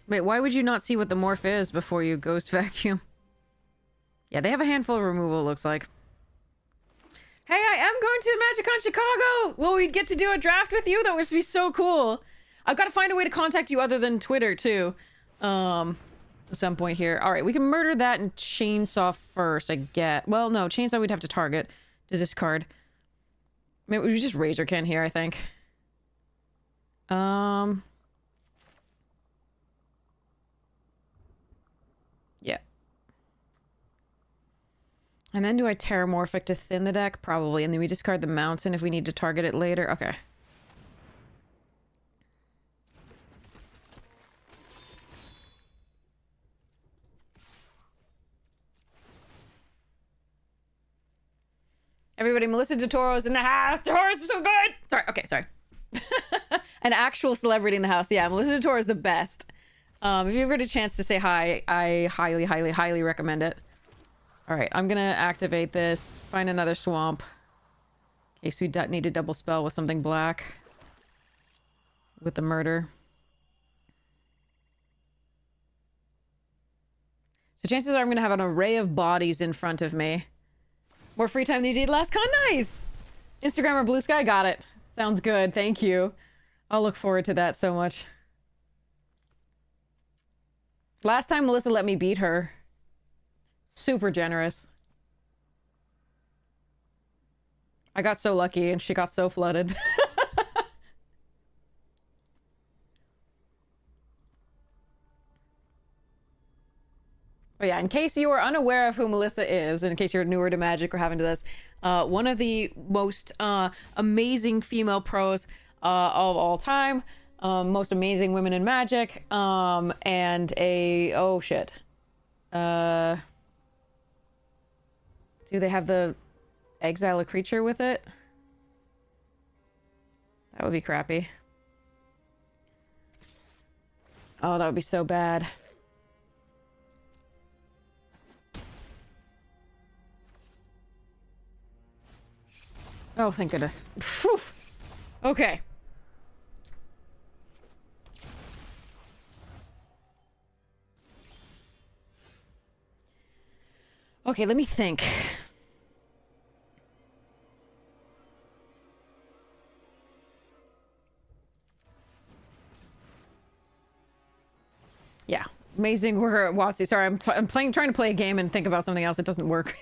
Wait, why would you not see what the morph is before you ghost vacuum? Yeah, they have a handful of removal, it looks like. Hey, I am going to MagicCon Chicago! Will we get to do a draft with you? That would be so cool. I've got to find a way to contact you other than Twitter, too. At some point here. Alright, we can murder that and chainsaw first, I get. Well, no, chainsaw we'd have to target to discard. Maybe we just razor can here, I think. Yeah. And then do I Terramorphic to thin the deck? Probably. And then we discard the mountain if we need to target it later. Okay. Everybody, Melissa DeToro's in the house. DeToro's so good. Sorry. Okay, sorry. An actual celebrity in the house. Yeah, Melissa DeToro is the best. If you ever get a chance to say hi, I highly, highly, highly recommend it. All right, I'm gonna activate this. Find another swamp. In case we need to double spell with something black. With the murder. So chances are I'm gonna have an array of bodies in front of me. More free time than you did last con? Nice! Instagram or Blue Sky? Got it. Sounds good. Thank you. I'll look forward to that so much. Last time Melissa let me beat her. Super generous. I got so lucky and she got so flooded. But yeah, in case you are unaware of who Melissa is, and in case you're newer to Magic or having to this, one of the most amazing female pros of all time, most amazing women in Magic, and a... oh shit. Do they have the exile a creature with it? That would be crappy. Oh, that would be so bad. Oh, thank goodness. Whew. Okay. Okay, let me think. Yeah. Amazing. We're at WotC. Sorry, I'm trying to play a game and think about something else. It doesn't work.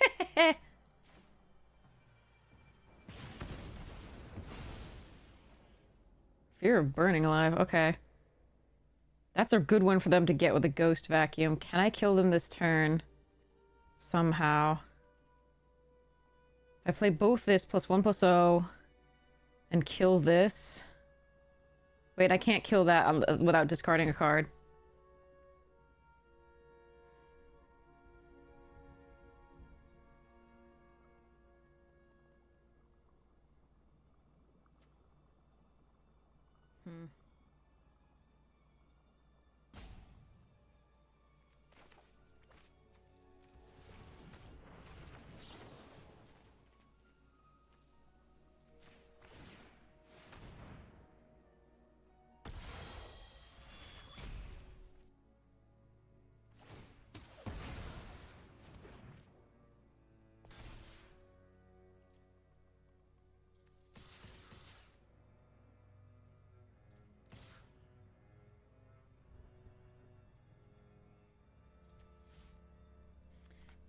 Fear of burning alive. Okay. That's a good one for them to get with a ghost vacuum. Can I kill them this turn? Somehow. I play both this +1/+0 and kill this. Wait, I can't kill that without discarding a card.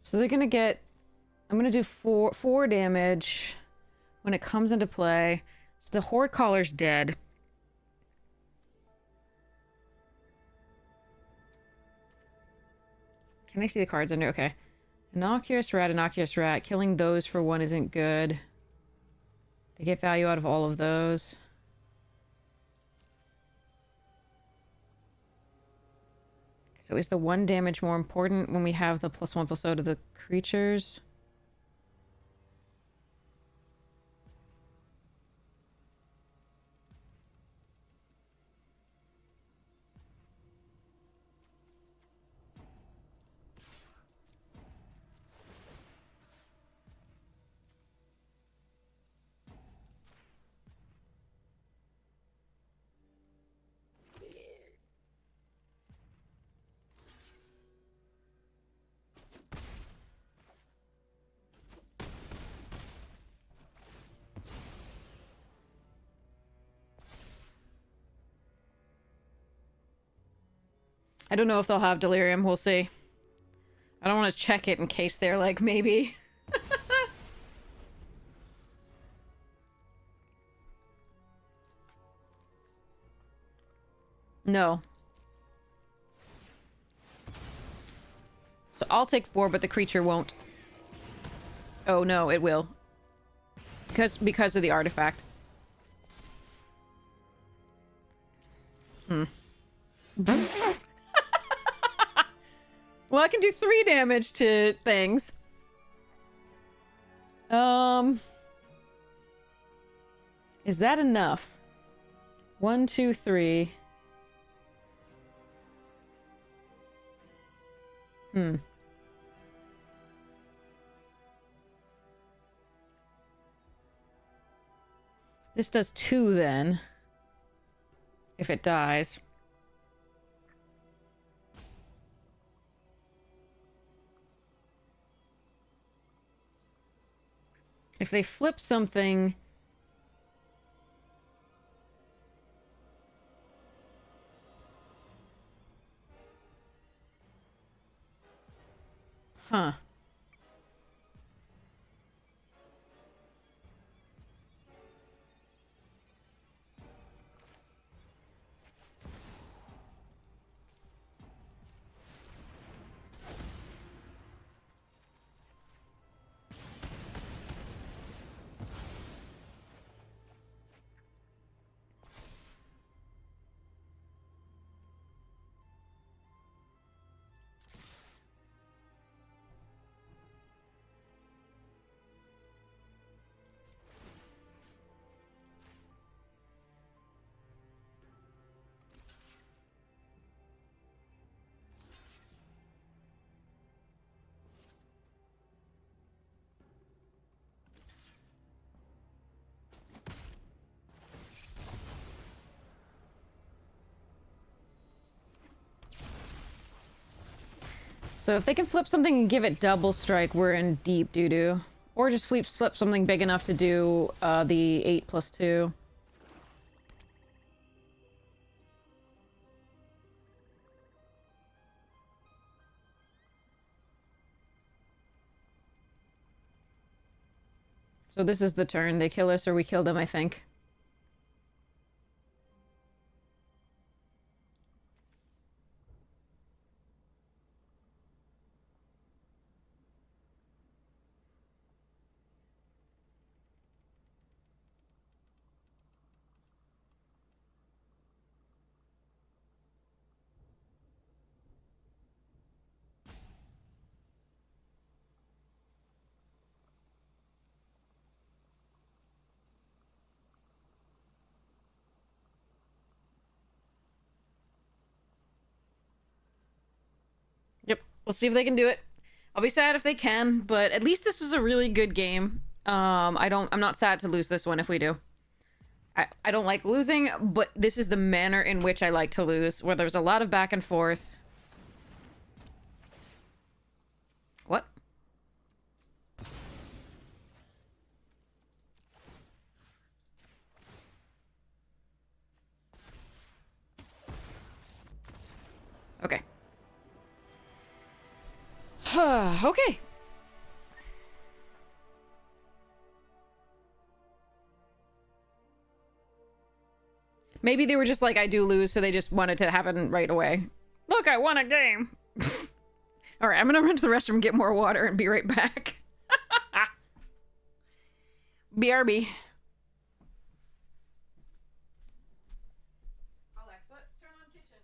So they're gonna get... I'm gonna do four damage when it comes into play. So the Horde Caller's dead. Can they see the cards under? Okay. Innocuous Rat. Killing those for one isn't good. They get value out of all of those. So is the 1 damage more important when we have the +1/+0 to the creatures? I don't know if they'll have delirium. We'll see. I don't want to check it in case they're like, maybe. No. So I'll take 4, but the creature won't. Oh no, it will. Because of the artifact. Well, I can do 3 damage to things. Is that enough? 1, 2, 3. This does 2 then. If it dies. If they flip something... Huh. So if they can flip something and give it double strike, we're in deep doo-doo. Or just flip something big enough to do the 8+2. So this is the turn. They kill us or we kill them, I think. Yep. We'll see if they can do it. I'll be sad if they can, but at least this was a really good game. I'm not sad to lose this one if we do. I don't like losing, but this is the manner in which I like to lose, where there's a lot of back and forth. What? Okay. Okay. Maybe they were just like, I do lose, so they just wanted to happen right away. Look, I won a game. All right, I'm gonna run to the restroom, get more water, and be right back. BRB. Alexa, turn on kitchen.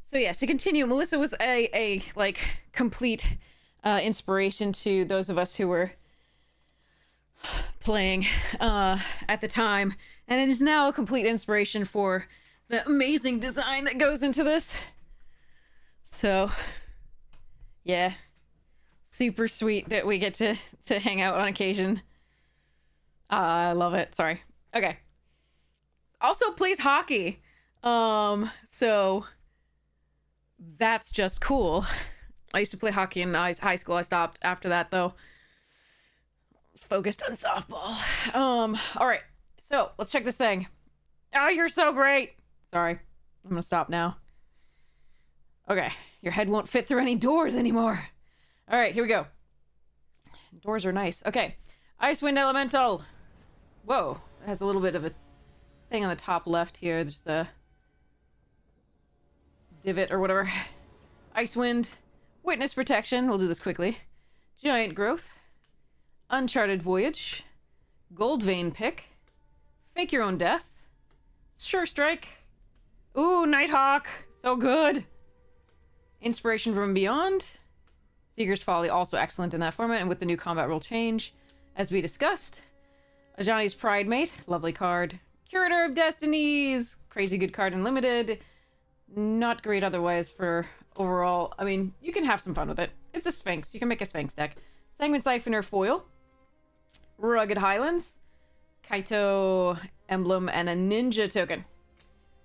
So yes, to continue, Melissa was a like complete inspiration to those of us who were playing at the time, and it is now a complete inspiration for the amazing design that goes into this. So yeah, super sweet that we get to hang out on occasion. I love it. Sorry. Okay. Also plays hockey. So that's just cool. I used to play hockey in high school. I stopped after that though. Focused on softball. All right. So let's check this thing. Oh, you're so great. Sorry. I'm gonna stop now. Okay. Your head won't fit through any doors anymore. All right, here we go. Doors are nice. Okay. Icewind Elemental. Whoa. It has a little bit of a thing on the top left here. There's a divot or whatever. Icewind. Witness Protection. We'll do this quickly. Giant Growth. Uncharted Voyage. Gold Vein Pick. Fake Your Own Death. Sure Strike. Ooh, Nighthawk. So good. Inspiration from Beyond. Seeker's Folly, also excellent in that format, and with the new combat rule change, as we discussed. Ajani's Pride Mate. Lovely card. Curator of Destinies. Crazy good card in Limited. Not great otherwise for overall. I mean, you can have some fun with it. It's a Sphinx. You can make a Sphinx deck. Sanguine Siphoner Foil. Rugged Highlands. Kaito Emblem and a Ninja Token.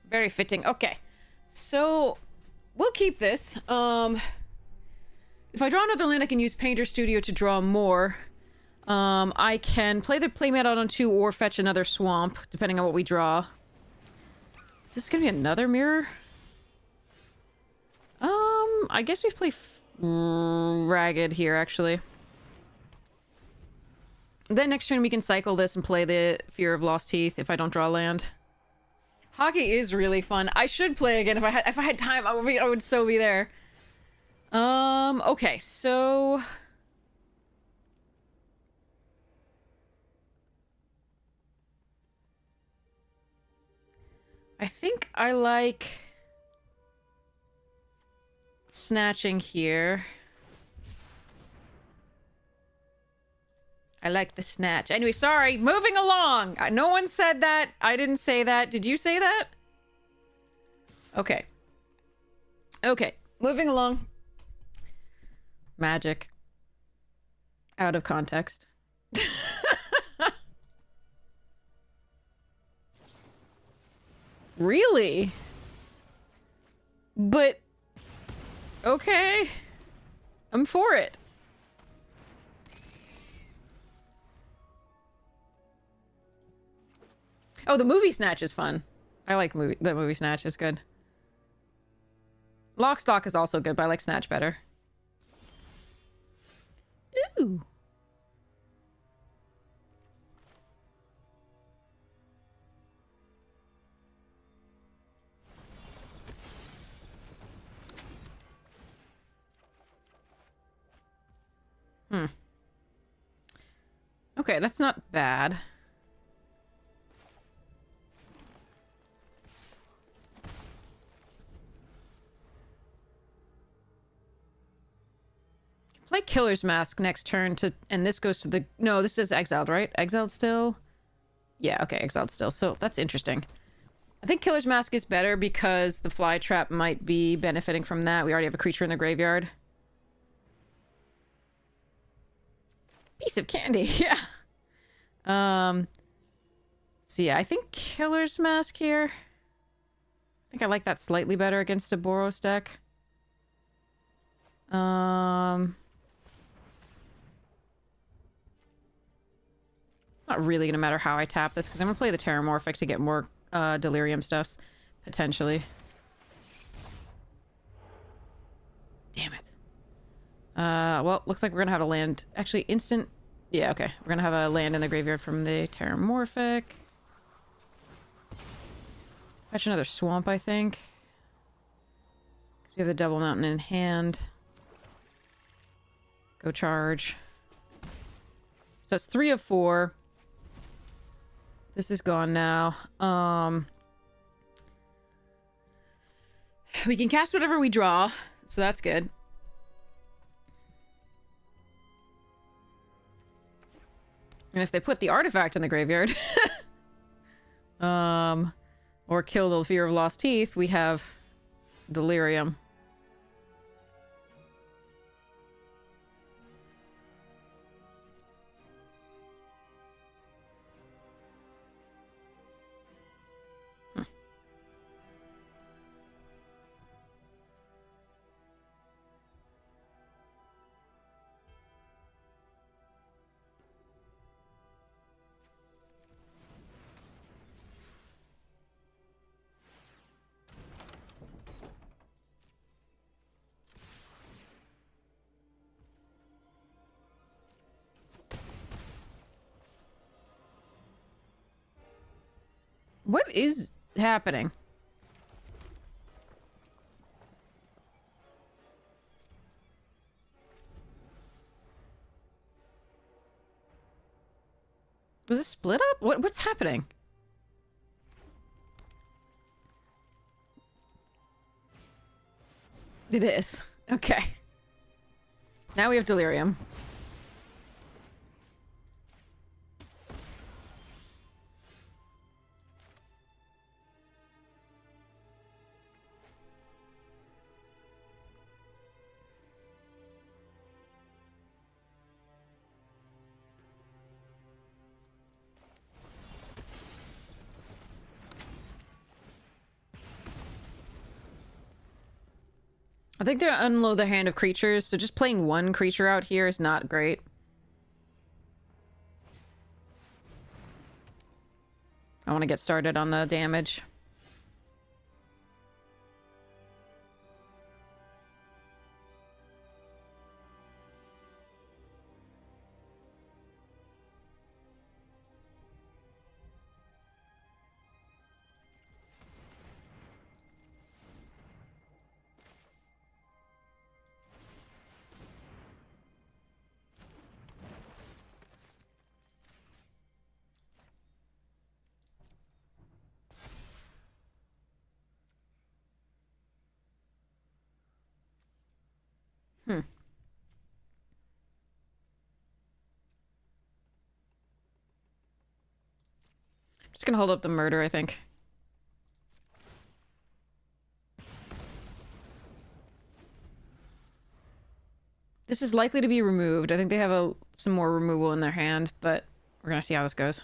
Very fitting. Okay. So, we'll keep this. If I draw another land, I can use Painter Studio to draw more. I can play the playmat out on 2 or fetch another swamp, depending on what we draw. Is this gonna be another mirror? I guess we play Ragged here, actually. Then next turn we can cycle this and play the Fear of Lost Teeth if I don't draw land. Hockey is really fun. I should play again if I had time. I would so be there. Okay, so I think I like snatching here. I like the snatch. Anyway, sorry. Moving along. No one said that. I didn't say that. Did you say that? Okay. Okay. Moving along. Magic. Out of context. Really? But... okay. I'm for it. Oh, the movie Snatch is fun. I like the movie Snatch. It's good. Lock, Stock is also good, but I like Snatch better. Ooh. Okay, that's not bad. Play Killer's Mask next turn to... and this goes to the... no, this is exiled, right? Exiled still? Yeah, okay, exiled still. So, that's interesting. I think Killer's Mask is better because the Fly Trap might be benefiting from that. We already have a creature in the graveyard. Piece of candy, yeah. So yeah, I think Killer's Mask here. I think I like that slightly better against a Boros deck. It's not really gonna matter how I tap this, because I'm gonna play the Terramorphic to get more Delirium stuffs, potentially. Damn it. Well, looks like we're gonna have a land. Actually, instant... yeah, okay. We're gonna have a land in the graveyard from the Terramorphic. Fetch another swamp, I think. Because we have the Double Mountain in hand. Go charge. So it's 3 of 4. This is gone now. We can cast whatever we draw, so that's good. And if they put the artifact in the graveyard, or kill the Fear of Lost Teeth, we have Delirium. What is happening? Was it split up? What's happening? It is. Okay. Now we have Delirium. I think they're unload their hand of creatures, so just playing one creature out here is not great. I want to get started on the damage. Just gonna hold up the murder, I think. This is likely to be removed. I think they have some more removal in their hand, but we're gonna see how this goes.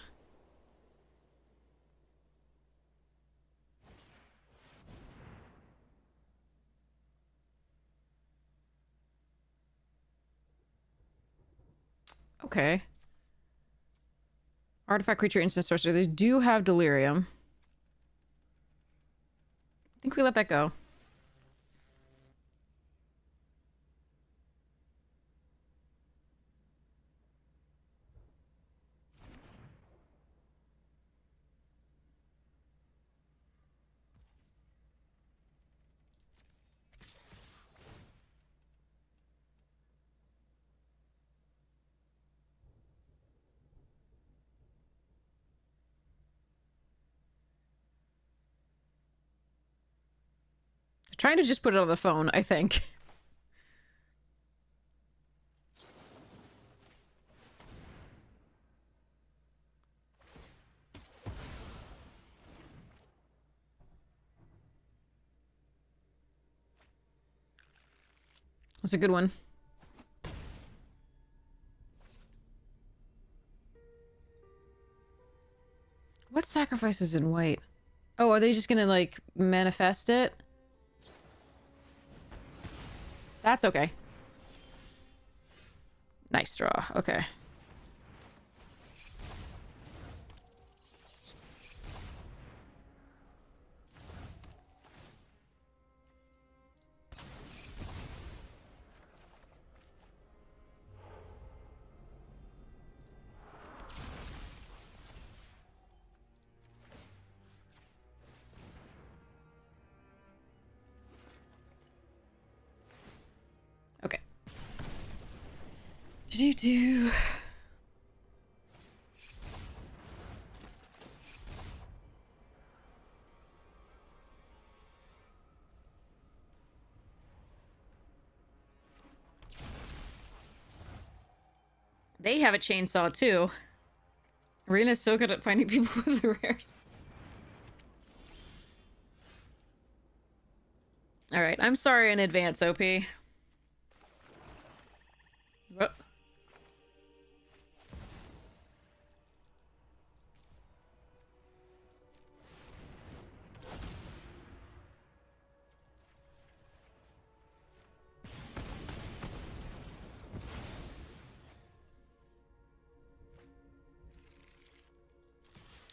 Okay. Artifact creature, instant sorcerer. They do have Delirium. I think we let that go. Trying to just put it on the phone, I think. That's a good one. What sacrifices in white? Oh, are they just gonna, like, manifest it? That's okay. Nice draw. Okay. Okay. Do-do-do. They have a chainsaw too. Arena's so good at finding people with the rares. Alright, I'm sorry in advance, OP. Whoop.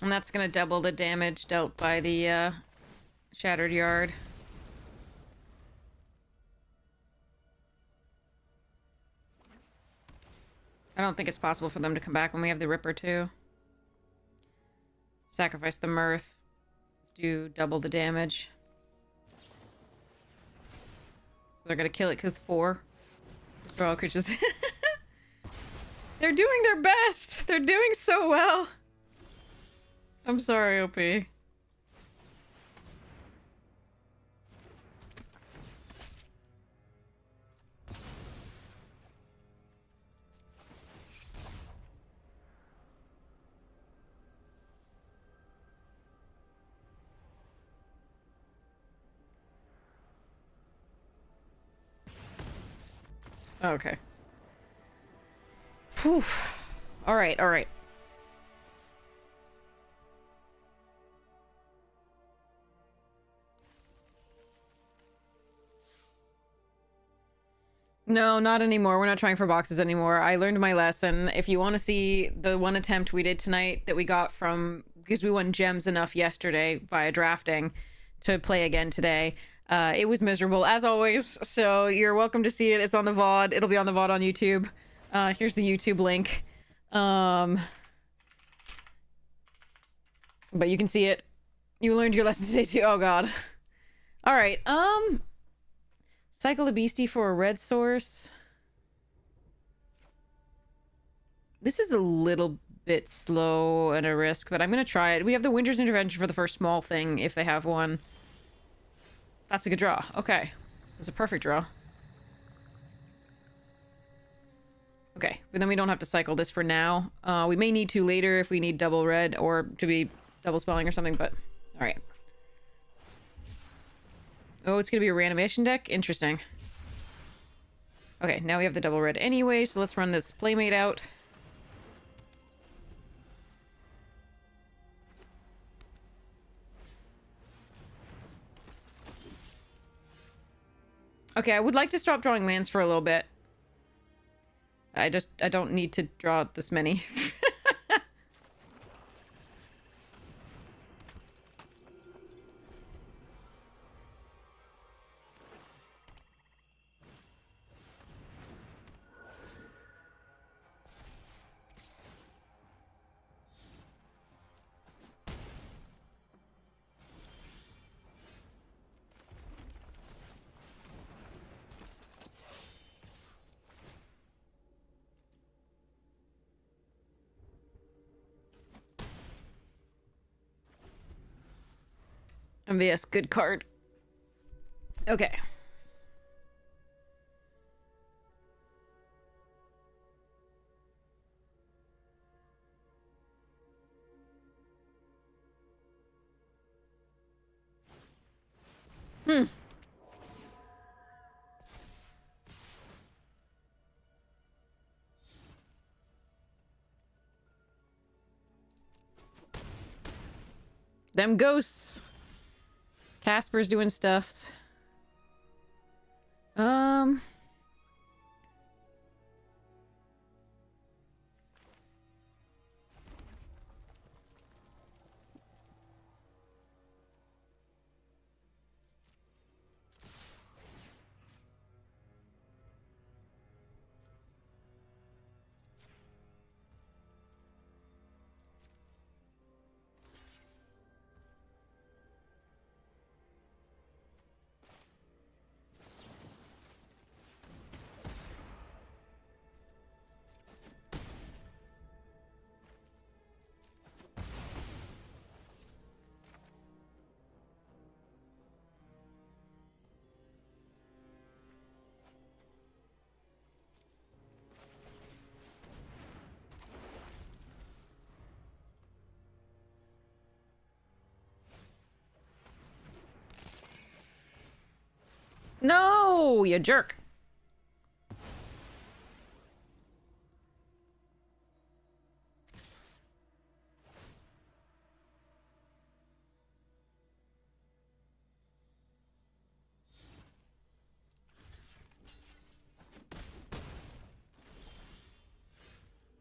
And that's gonna double the damage dealt by the Shattered Yard. I don't think it's possible for them to come back when we have the Ripper too. Sacrifice the Mirth. Do double the damage. So they're gonna kill it with 4. Destroy all creatures. They're doing their best! They're doing so well! I'm sorry, OP. Okay. Whew. Alright, alright. No, not anymore. We're not trying for boxes anymore. I learned my lesson. If you want to see the one attempt we did tonight that we got from... because we won gems enough yesterday via drafting to play again today. It was miserable, as always. So you're welcome to see it. It's on the VOD. It'll be on the VOD on YouTube. Here's the YouTube link. But you can see it. You learned your lesson today too. Oh god. Alright, cycle the beastie for a red source. This is a little bit slow and a risk, but I'm gonna try it. We have the Winter's Intervention for the first small thing, if they have one. That's a good draw. Okay. That's a perfect draw. Okay, but then we don't have to cycle this for now. We may need to later if we need double red or to be double spelling or something, but... Alright. Oh, it's gonna be a reanimation deck? Interesting. Okay, now we have the double red anyway, so let's run this Playmate out. Okay, I would like to stop drawing lands for a little bit. I don't need to draw this many. MVS, good card. Okay. Them ghosts. Casper's doing stuff. No, you jerk.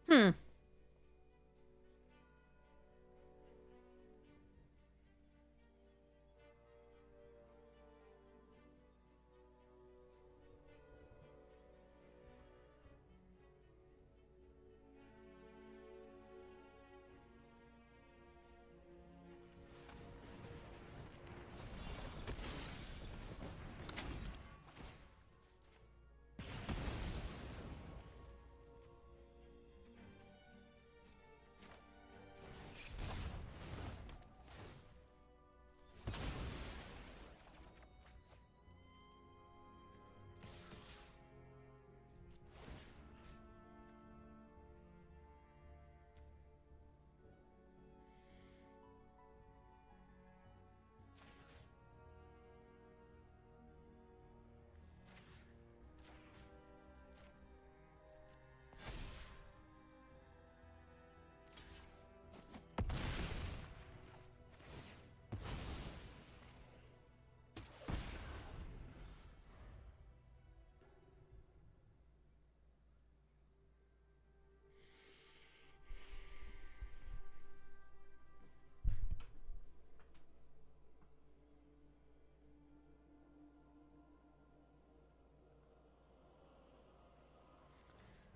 Hmm.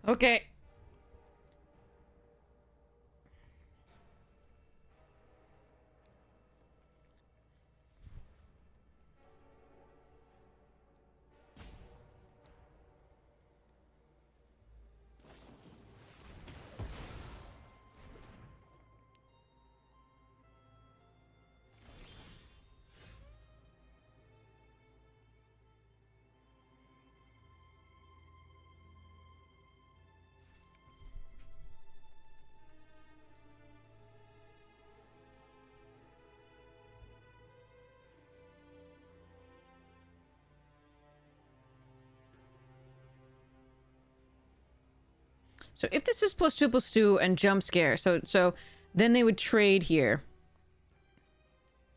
Okay. So if this is +2/+2 and jump scare, so then they would trade here.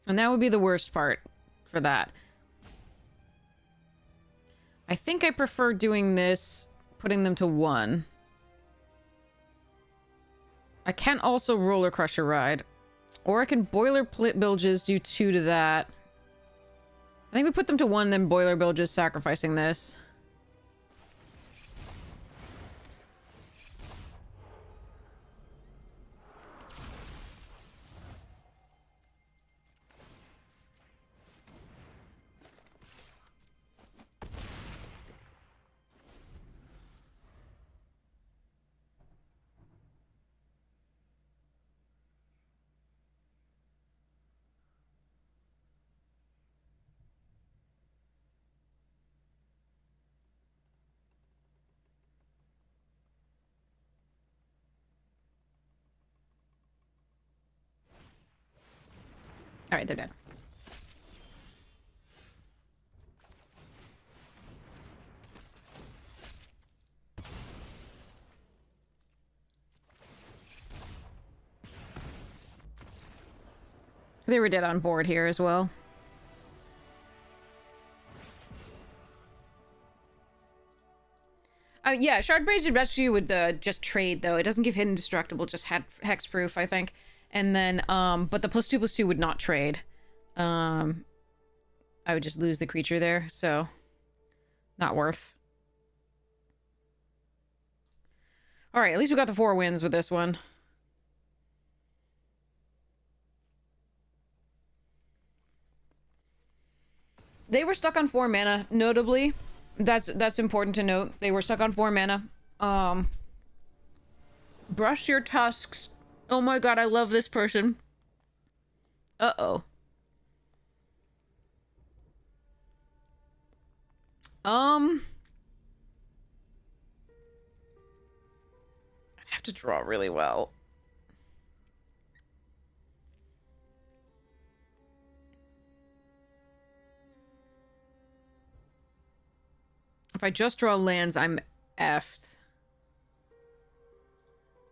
And that would be the worst part for that. I think I prefer doing this, putting them to 1. I can also Roller Crusher Ride. Or I can Boiler Bilges, do 2 to that. I think we put them to 1, then Boiler Bilges, sacrificing this. Alright, they're dead. They were dead on board here as well. Yeah, Shard Braided Rescue would just trade, though. It doesn't give Hidden Destructible, just had Hexproof, I think. And then, but the +2/+2 would not trade. I would just lose the creature there, so not worth. Alright, at least we got the 4 wins with this one. They were stuck on 4 mana, notably. That's important to note. They were stuck on 4 mana. Brush your tusks. Oh my god, I love this person. Uh-oh. I'd have to draw really well. If I just draw lands, I'm effed.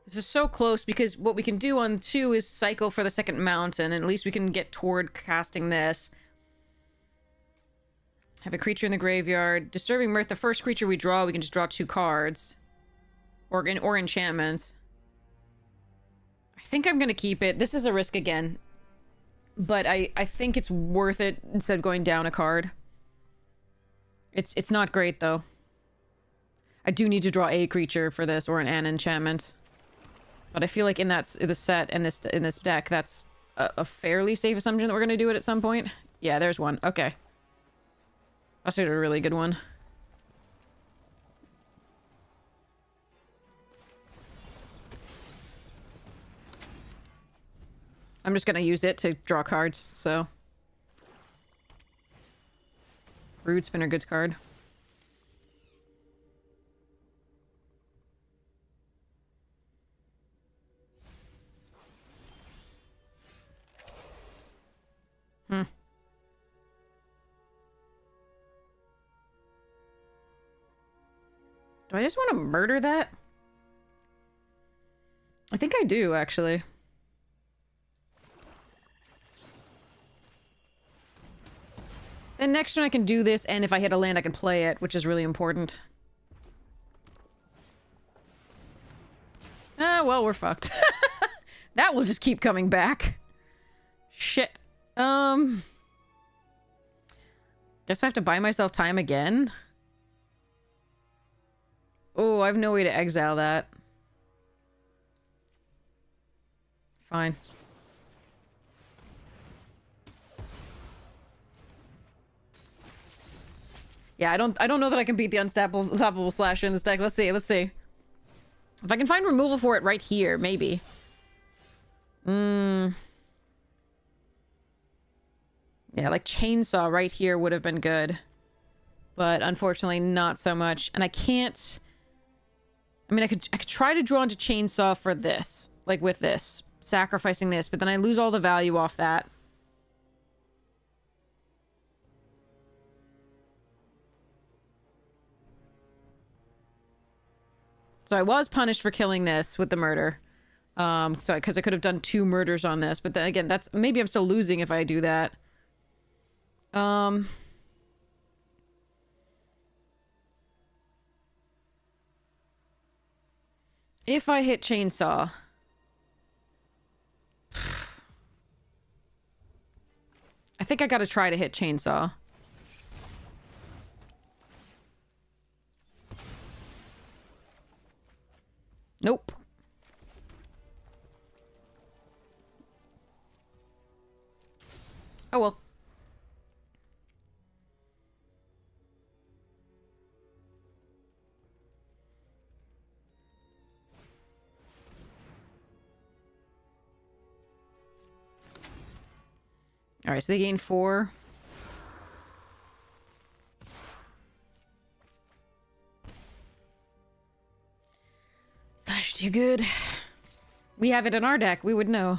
This is so close because what we can do on 2 is cycle for the second mountain, and at least we can get toward casting this. Have a creature in the graveyard. Disturbing Mirth, the first creature we draw, we can just draw 2 cards. Or enchantment. I think I'm gonna keep it. This is a risk again. But I think it's worth it instead of going down a card. It's not great, though. I do need to draw a creature for this, or an enchantment. But I feel like in the set and in this deck, that's a fairly safe assumption that we're gonna do it at some point. Yeah, there's one. Okay. That's a really good one. I'm just gonna use it to draw cards, so. Root Spinner, good card. Hmm. Do I just want to murder that? I think I do, actually. Then next turn I can do this, and if I hit a land I can play it, which is really important. Ah, well, we're fucked. That will just keep coming back. Shit. Guess I have to buy myself time again? Oh, I have no way to exile that. Fine. Yeah, I don't know that I can beat the unstoppable slasher in this deck. Let's see. If I can find removal for it right here, maybe. Yeah, like Chainsaw right here would have been good. But unfortunately not so much. And I can't... I mean, I could try to draw into Chainsaw for this. Like with this. Sacrificing this, but then I lose all the value off that. So I was punished for killing this with the murder. Because I could have done 2 murders on this. But then again, that's... Maybe I'm still losing if I do that. If I hit Chainsaw... I think I gotta try to hit Chainsaw. Nope. Oh well. Alright, so they gain 4. Slash too good. We have it in our deck, we would know.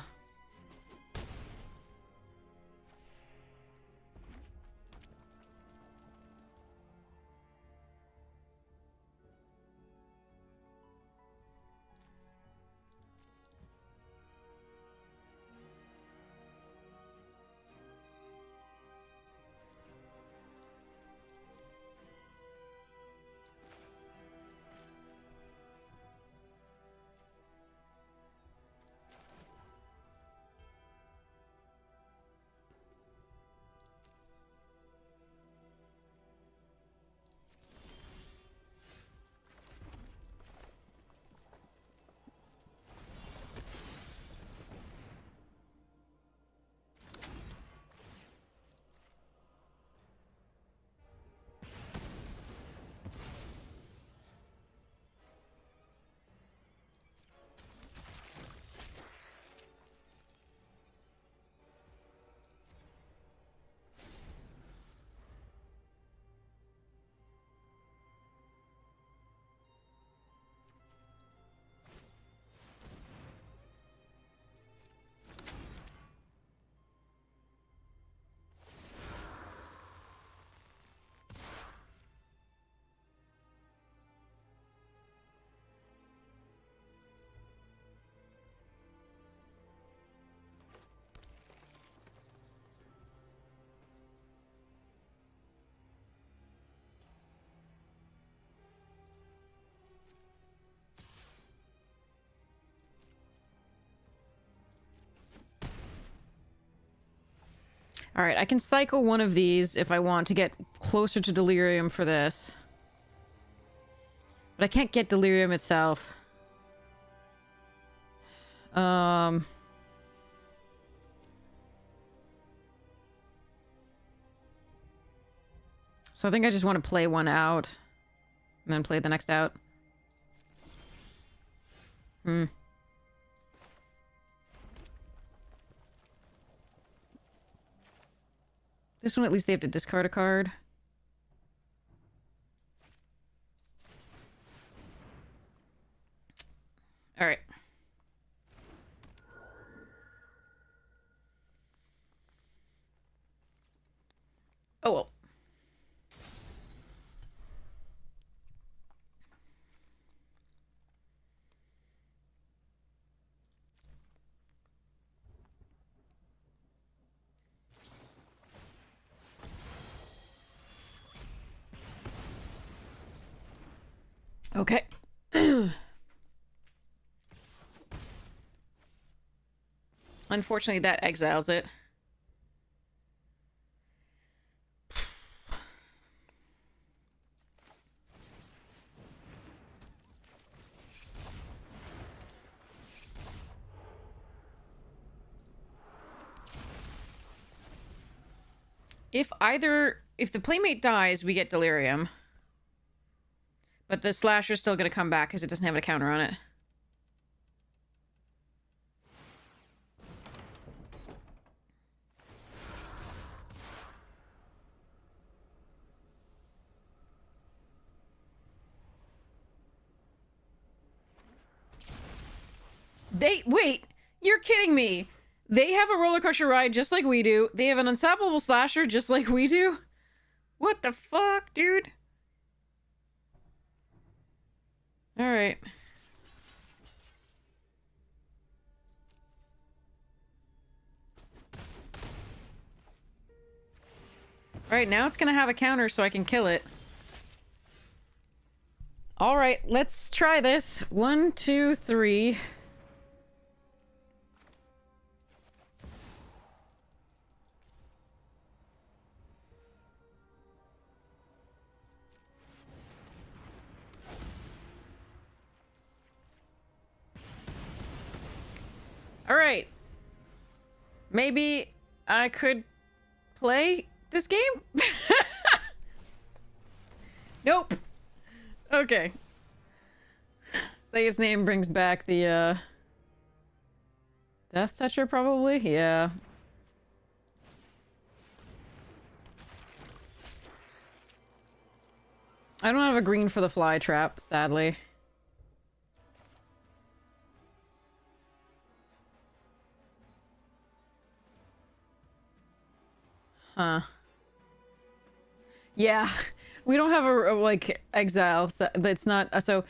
Alright, I can cycle one of these if I want to get closer to Delirium for this. But I can't get Delirium itself. So I think I just want to play one out. And then play the next out. This one, at least they have to discard a card. Alright. Oh well. Okay. Unfortunately, that exiles it. If the playmate dies, we get Delirium. But the slasher's still gonna come back because it doesn't have a counter on it. Wait! You're kidding me! They have a roller coaster ride just like we do. They have an unstoppable slasher just like we do. What the fuck, dude? Alright. Alright, now it's gonna have a counter so I can kill it. Alright, let's try this. 1, 2, 3. Alright. Maybe I could play this game? Nope. Okay. Say his name brings back the, Death Toucher, probably? Yeah. I don't have a green for the fly trap, sadly. Huh. Yeah. We don't have like, exile. So it's not... So,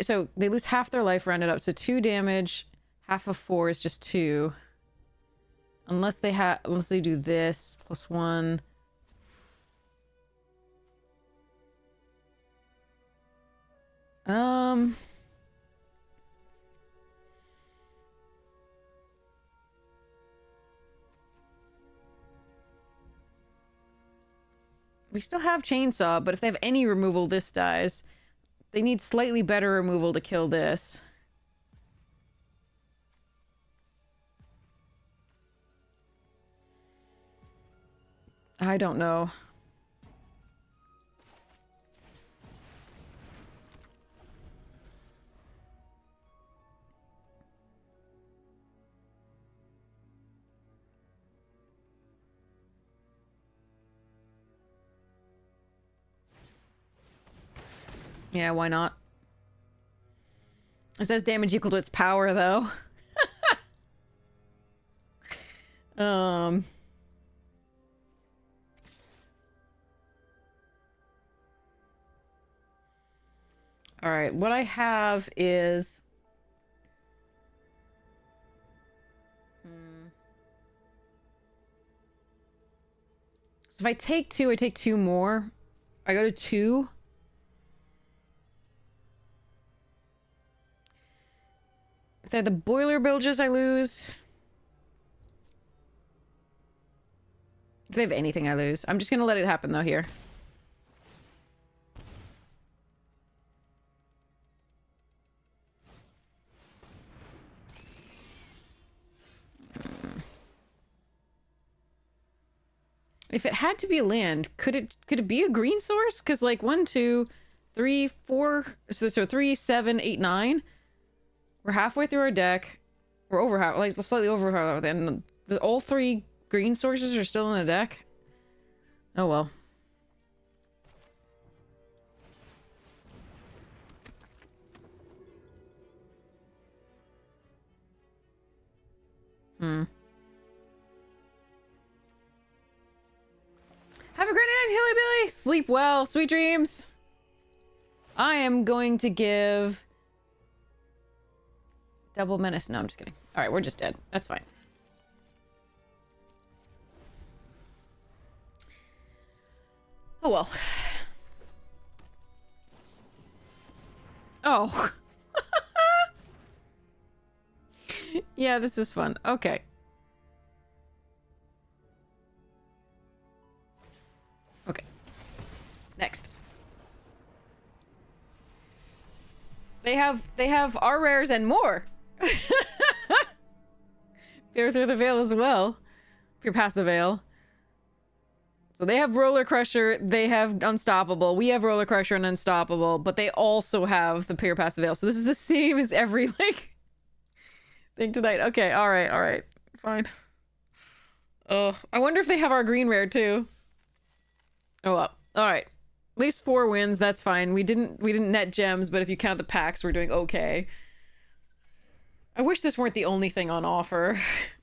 so they lose half their life rounded up. So 2 damage, half of 4 is just 2. Unless they do this, +1. We still have Chainsaw, but if they have any removal, this dies. They need slightly better removal to kill this. I don't know. Yeah, why not? It says damage equal to its power, though. Alright, what I have is... So if I take 2, I take 2 more. I go to 2. If they're the boiler bilges, I lose. they have anything, I lose. I'm just gonna let it happen, though, here. If it had to be a land, could it be a green source? Because, like, 1, 2, 3, 4... So 3, 7, 8, 9. We're halfway through our deck. We're over half, like, slightly over half. And all 3 green sources are still in the deck. Oh, well. Have a great night, Hilly Billy! Sleep well. Sweet dreams! I am going to give... Double menace. No, I'm just kidding. Alright, we're just dead. That's fine. Oh, well. Oh. Yeah, this is fun. Okay. Okay. Next. They have our rares and more. Peer through the veil as well. Peer past the veil. So they have Roller Crusher, they have Unstoppable. We have Roller Crusher and Unstoppable, but they also have the Peer past the veil. So this is the same as every, like, thing tonight. Okay, alright. Fine. Oh, I wonder if they have our green rare too. Oh well. Alright. At least 4 wins, that's fine. We didn't net gems, but if you count the packs, we're doing okay. I wish this weren't the only thing on offer.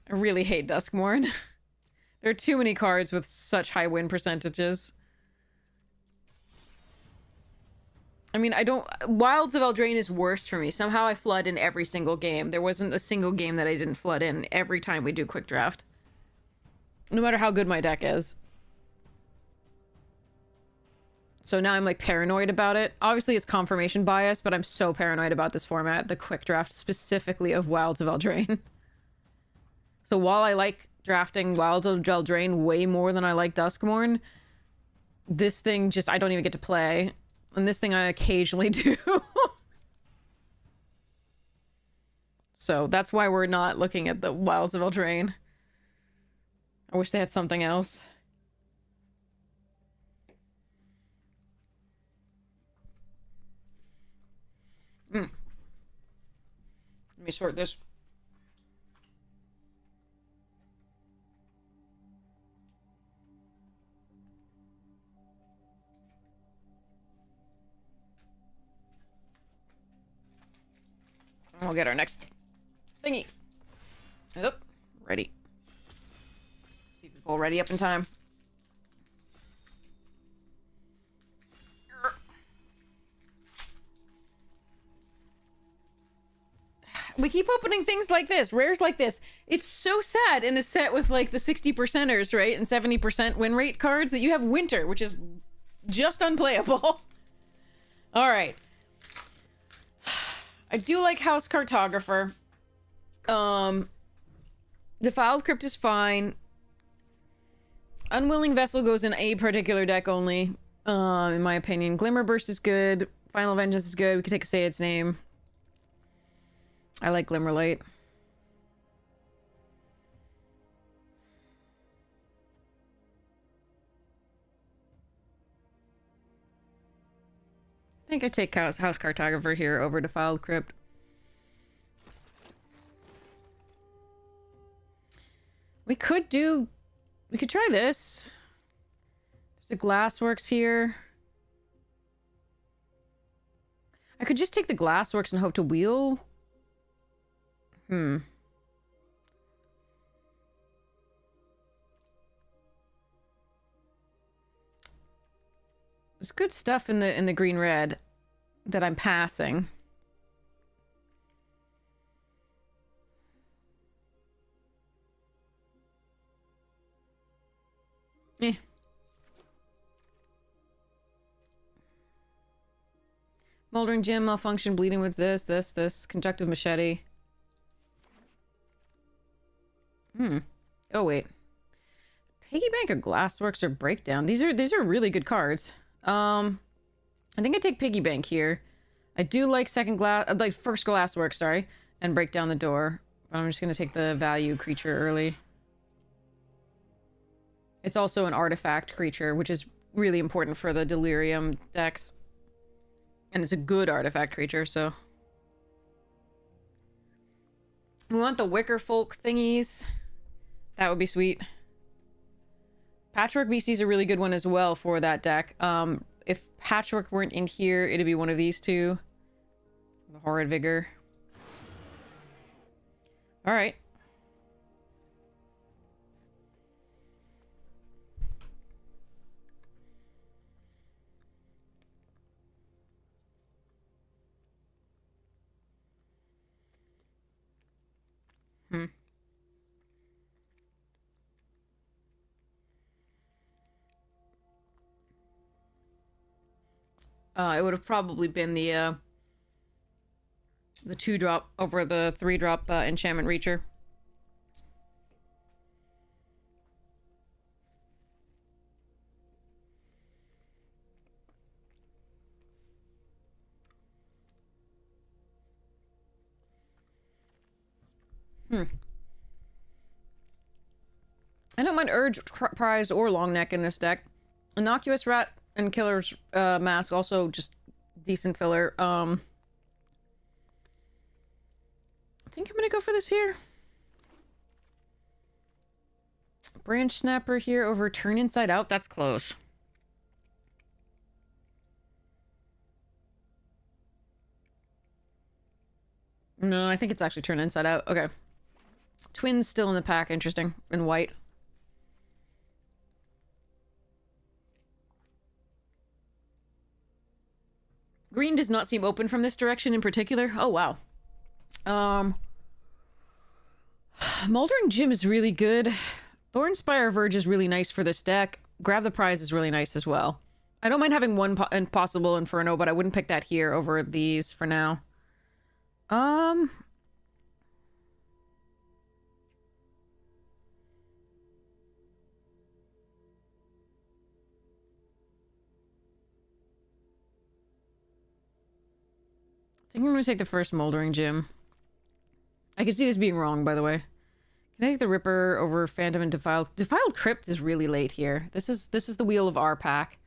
I really hate Duskmourn. There are too many cards with such high win percentages. I mean, Wilds of Eldraine is worse for me. Somehow I flood in every single game. There wasn't a single game that I didn't flood in every time we do Quick Draft. No matter how good my deck is. So now I'm, like, paranoid about it. Obviously, it's confirmation bias, but I'm so paranoid about this format. The Quick Draft, specifically of Wilds of Eldraine. So while I like drafting Wilds of Eldraine way more than I like Duskmourn, this thing just, I don't even get to play. And this thing I occasionally do. So that's why we're not looking at the Wilds of Eldraine. I wish they had something else. Let me sort this. And we'll get our next thingy. Yep, ready. See people ready up in time. We keep opening things like this, rares like this. It's so sad in a set with, like, the 60%ers, right? And 70% win rate cards that you have Winter, which is just unplayable. Alright. I do like House Cartographer. Defiled Crypt is fine. Unwilling Vessel goes in a particular deck only, in my opinion. Glimmerburst is good. Final Vengeance is good. We could take a say its name. I like Glimmerlight. I think I take House Cartographer here over Defiled Crypt. We could try this. There's a Glassworks here. I could just take the Glassworks and hope to wheel. There's good stuff in the green red that I'm passing. Moldering Gem, Malfunction, Bleeding with this. Conjunctive Machete. Oh, wait. Piggy Bank or Glassworks or Breakdown. These are really good cards. I think I take Piggy Bank here. I do like first Glassworks, sorry, and Break Down the Door. But I'm just gonna take the value creature early. It's also an artifact creature, which is really important for the Delirium decks. And it's a good artifact creature, so... We want the Wicker Folk thingies. That would be sweet. Patchwork Beastie's a really good one as well for that deck. If Patchwork weren't in here, it'd be one of these two. The Horrid Vigor. Alright. It would have probably been the 2-drop over the 3-drop Enchantment Reacher. I don't mind Urge, Prize, or Long Neck in this deck. Innocuous Rat and Killer's Mask, also just decent filler. I think I'm gonna go for this here. Branch Snapper here over Turn Inside Out. That's close. No, I think it's actually Turn Inside Out. Okay. Twins still in the pack. Interesting. In white. Green does not seem open from this direction in particular. Oh, wow. Moldering Gym is really good. Thornspire Verge is really nice for this deck. Grab the Prize is really nice as well. I don't mind having one Impossible Inferno, but I wouldn't pick that here over these for now. I think I'm going to take the first Moldering Gym. I can see this being wrong, by the way. Can I take the Ripper over Phantom and Defiled? Defiled Crypt is really late here. This is the wheel of our pack.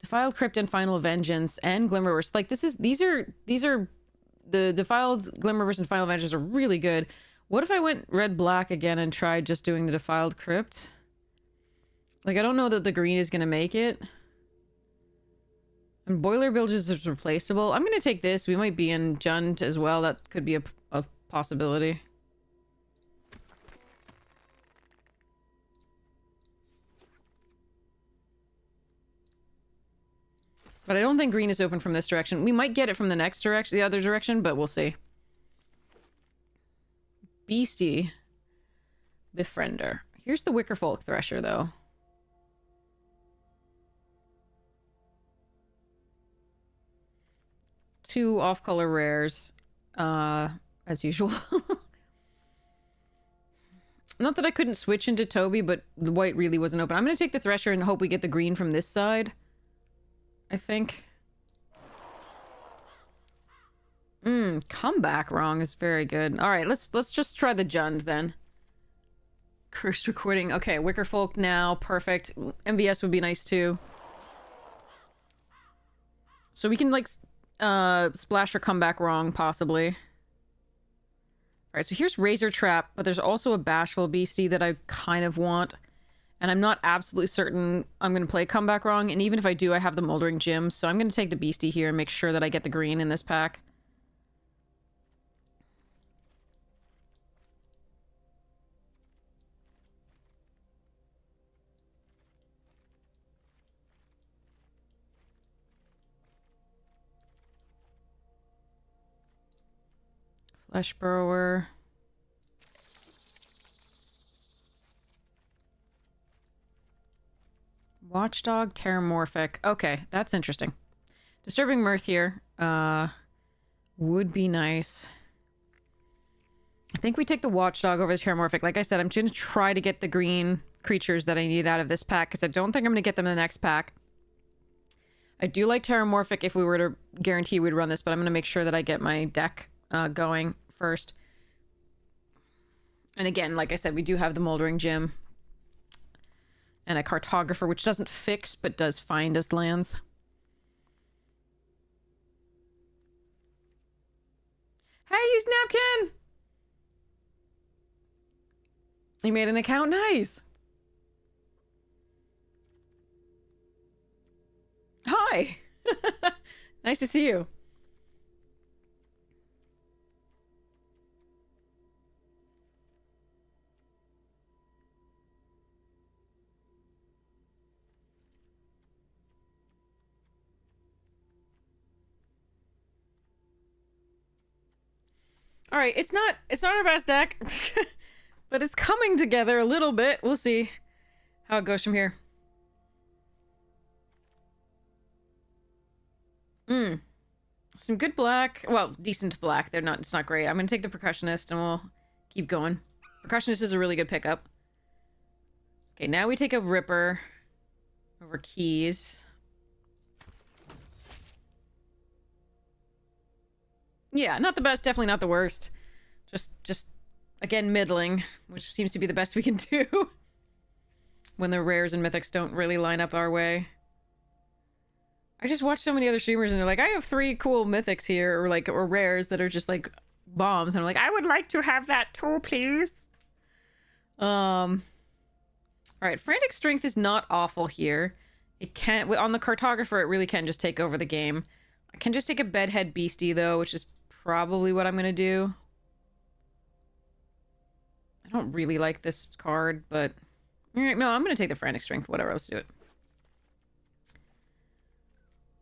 Defiled Crypt and Final Vengeance and Glimmerburst. Like, these are the Defiled, Glimmerburst, and Final Vengeance are really good. What if I went red-black again and tried just doing the Defiled Crypt? Like, I don't know that the green is going to make it. And Boiler Bilges is replaceable. I'm going to take this. We might be in Jund as well. That could be a possibility. But I don't think green is open from this direction. We might get it from the next direction, the other direction, but we'll see. Beastie. Befriender. Here's the Wicker Folk Thresher, though. Two off-color rares, as usual. Not that I couldn't switch into Toby, but the white really wasn't open. I'm going to take the Thresher and hope we get the green from this side. I think. Comeback wrong is very good. All right, let's just try the Jund then. Cursed Recording. Okay, Wicker Folk now. Perfect. MVS would be nice too. So we can like splash or comeback wrong possibly. All right, so here's Razor Trap, but there's also a Bashful Beastie that I kind of want. And I'm not absolutely certain I'm going to play Comeback Wrong. And even if I do, I have the Moldering Gym. So I'm going to take the Beastie here and make sure that I get the green in this pack. Flesh Burrower. Watchdog, Terramorphic. Okay, that's interesting. Disturbing Mirth here. Would be nice. I think we take the Watchdog over the Terramorphic. Like I said, I'm going to try to get the green creatures that I need out of this pack, because I don't think I'm going to get them in the next pack. I do like Terramorphic if we were to guarantee we'd run this, but I'm going to make sure that I get my deck going first. And again, like I said, we do have the Moldering Gym and a Cartographer, which doesn't fix, but does find us lands. Hey, use Napkin! You made an account? Nice! Hi! Nice to see you. All right, it's not our best deck, but it's coming together a little bit. We'll see how it goes from here. Some good black. Well, decent black. It's not great. I'm gonna take the Percussionist and we'll keep going. Percussionist is a really good pickup. Okay, now we take a Ripper over Keys. Yeah, not the best, definitely not the worst. Just again, middling, which seems to be the best we can do when the rares and mythics don't really line up our way. I just watch so many other streamers and they're like, I have 3 cool mythics here, or rares that are just like bombs, and I'm like, I would like to have that too, please. All right, Frantic Strength is not awful here. It can't, on the Cartographer, it really can just take over the game. I can just take a Bedhead Beastie though, which is probably what I'm gonna do. I don't really like this card, but no, I'm gonna take the Frantic Strength. Whatever, let's do it.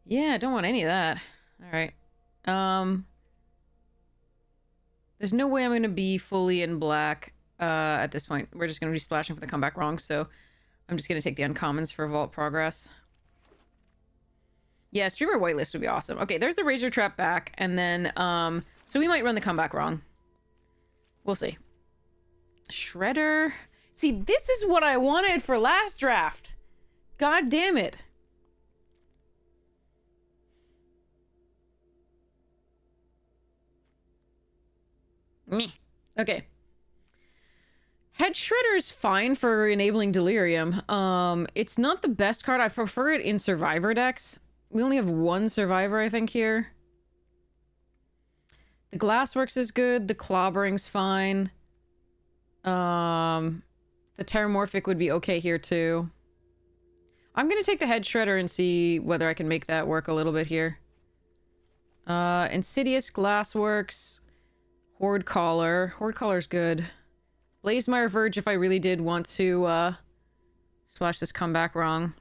Yeah, I don't want any of that. All right. There's no way I'm gonna be fully in black at this point. We're just gonna be splashing for the comeback wrong, so I'm just gonna take the uncommons for Vault Progress. Yeah, Streamer Whitelist would be awesome. Okay, there's the Razor Trap back, and then, so we might run the comeback wrong. We'll see. Shredder. See, this is what I wanted for last draft. God damn it. Meh. Okay. Head Shredder's fine for enabling Delirium. It's not the best card. I prefer it in Survivor decks. We only have 1 Survivor, I think, here. The Glassworks is good. The Clobbering's fine. The Terramorphic would be okay here, too. I'm gonna take the Head Shredder and see whether I can make that work a little bit here. Insidious, Glassworks, Horde Caller. Horde Caller's good. Blazemire Verge if I really did want to, splash this comeback wrong.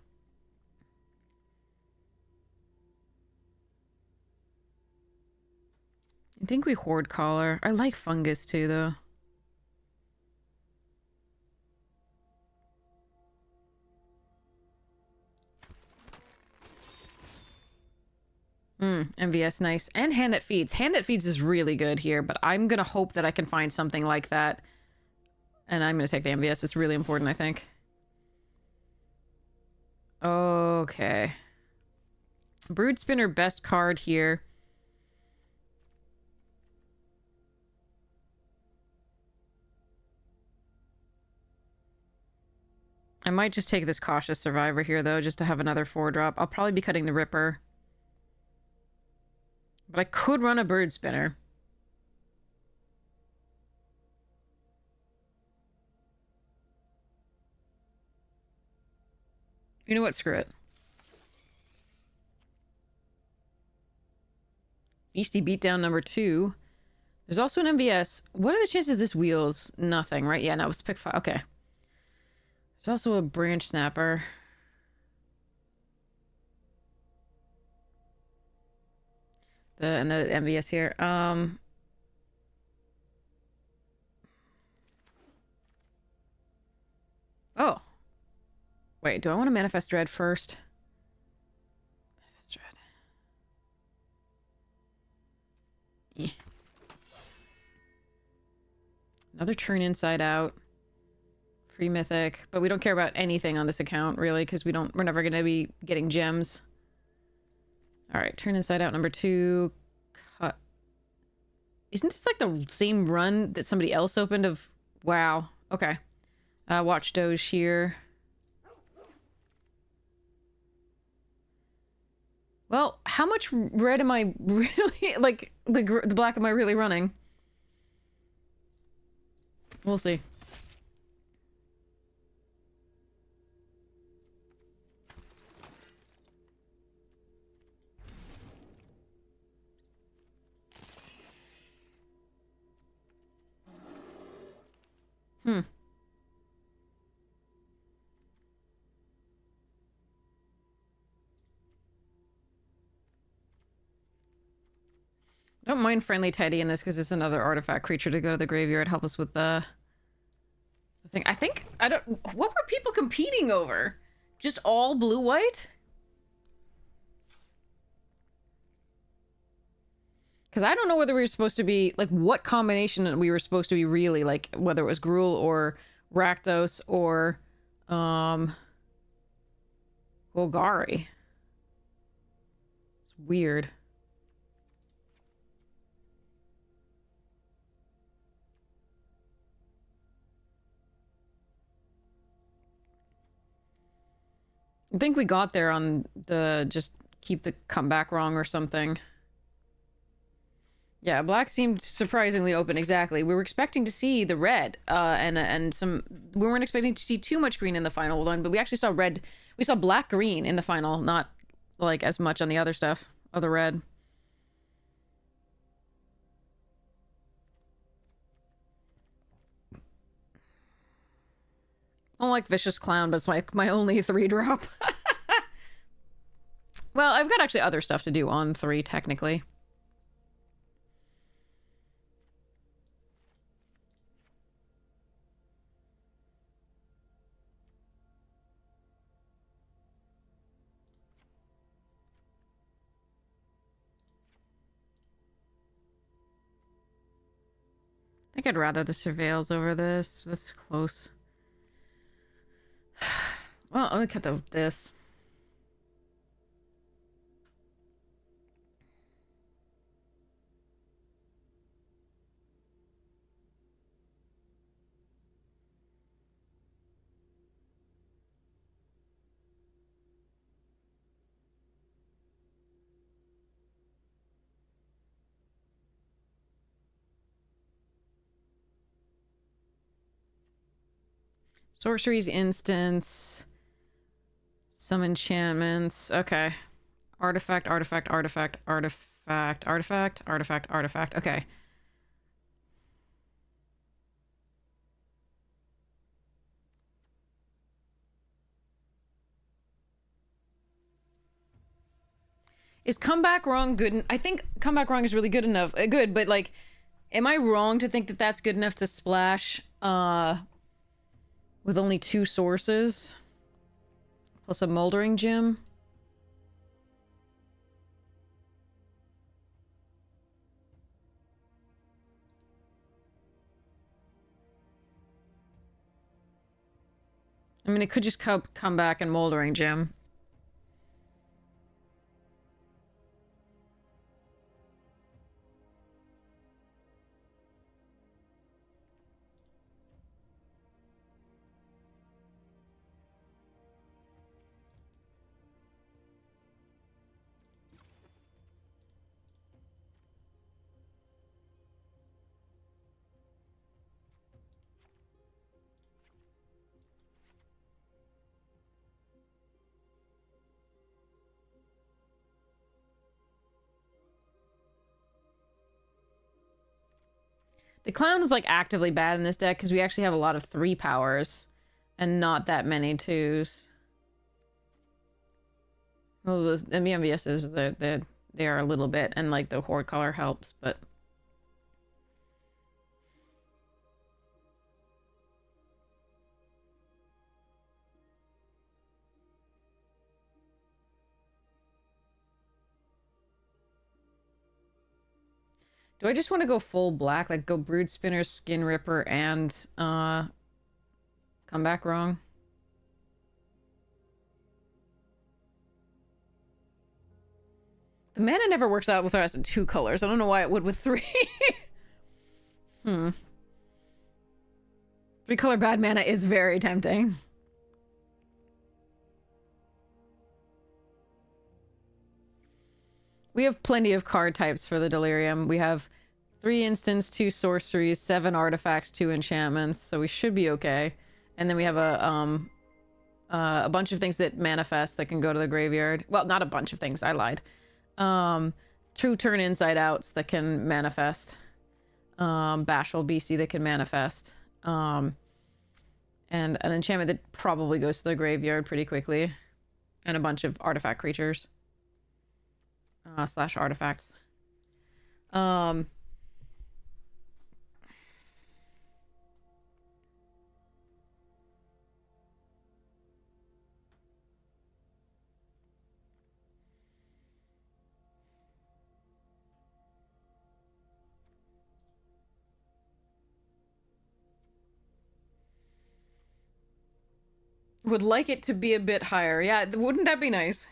I think we Horde Caller. I like Fungus too, though. MVS, nice. And Hand That Feeds. Hand That Feeds is really good here, but I'm gonna hope that I can find something like that. And I'm gonna take the MVS. It's really important, I think. Okay. Brood Spinner, best card here. I might just take this Cautious Survivor here, though, just to have another 4-drop. I'll probably be cutting the Ripper. But I could run a Bird Spinner. You know what? Screw it. Beastie Beatdown number 2. There's also an MVS. What are the chances this wheels? Nothing, right? Yeah, no, it's pick 5. Okay. There's also a Branch Snapper. And the MVS here. Oh. Wait, do I want to Manifest Dread first? Manifest Dread. Yeah. Another turn Inside Out. Mythic, but we don't care about anything on this account really because we're never gonna be getting gems. All right, turn inside out number 2. Cut. Isn't this like the same run that somebody else opened of? Wow. Okay. Watch Doge here. Well, how much red am I really, like, the black am I really running? We'll see. Hmm. I don't mind Friendly Teddy in this because it's another artifact creature to go to the graveyard, help us with the thing. I don't, what were people competing over? Just all blue-white? Because I don't know whether we were supposed to be, like, what combination we were supposed to be really, like, whether it was Gruul or Rakdos or, Golgari. It's weird. I think we got there on the just keep the comeback wrong or something. Yeah, black seemed surprisingly open, exactly. We were expecting to see the red, and some... We weren't expecting to see too much green in the final one, but we actually saw red... We saw black-green in the final, not, like, as much on the other stuff, other red. I don't like Vicious Clown, but it's my only 3-drop. Well, I've got actually other stuff to do on 3, technically. I think I'd rather the Surveils over this. That's close. Well, I'm gonna cut this. Sorceries, instants, some enchantments. Okay. Artifact, artifact, artifact, artifact, artifact, artifact, artifact. Okay. Is Comeback Wrong good? I think Comeback Wrong is really good enough. Good, but like, am I wrong to think that that's good enough to splash, with only 2 sources? Plus a Moldering Gem? I mean, it could just come back and Moldering Gem. The clown is like actively bad in this deck because we actually have a lot of 3 powers and not that many 2s. Well, the MVSs, they are a little bit, and like the horde color helps, but... Do I just want to go full black? Like go Brood Spinner, Skin Ripper, and come come back wrong. The mana never works out with us in 2 colors. I don't know why it would with 3. 3-color bad mana is very tempting. We have plenty of card types for the Delirium. We have 3 instants, 2 sorceries, 7 artifacts, 2 enchantments, so we should be okay. And then we have a bunch of things that manifest that can go to the graveyard. Well, not a bunch of things, I lied. 2 turn inside outs that can manifest. Bashful BC that can manifest. And an enchantment that probably goes to the graveyard pretty quickly. And a bunch of artifact creatures. Slash artifacts. Would like it to be a bit higher. Yeah, wouldn't that be nice?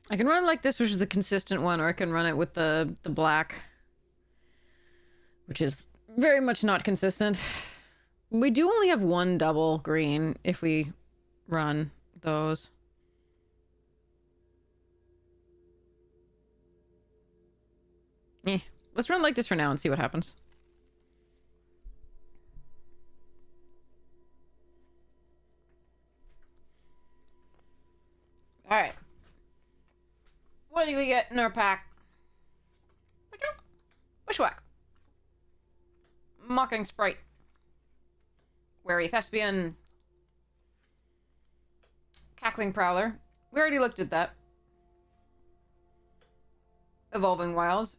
I can run it like this, which is the consistent one, or I can run it with the black, which is very much not consistent. We do only have 1 double green if we run those. Let's run like this for now and see what happens. Alright. What do we get in our pack? Bushwhack. Mocking Sprite. Wary Thespian. Cackling Prowler. We already looked at that. Evolving Wilds.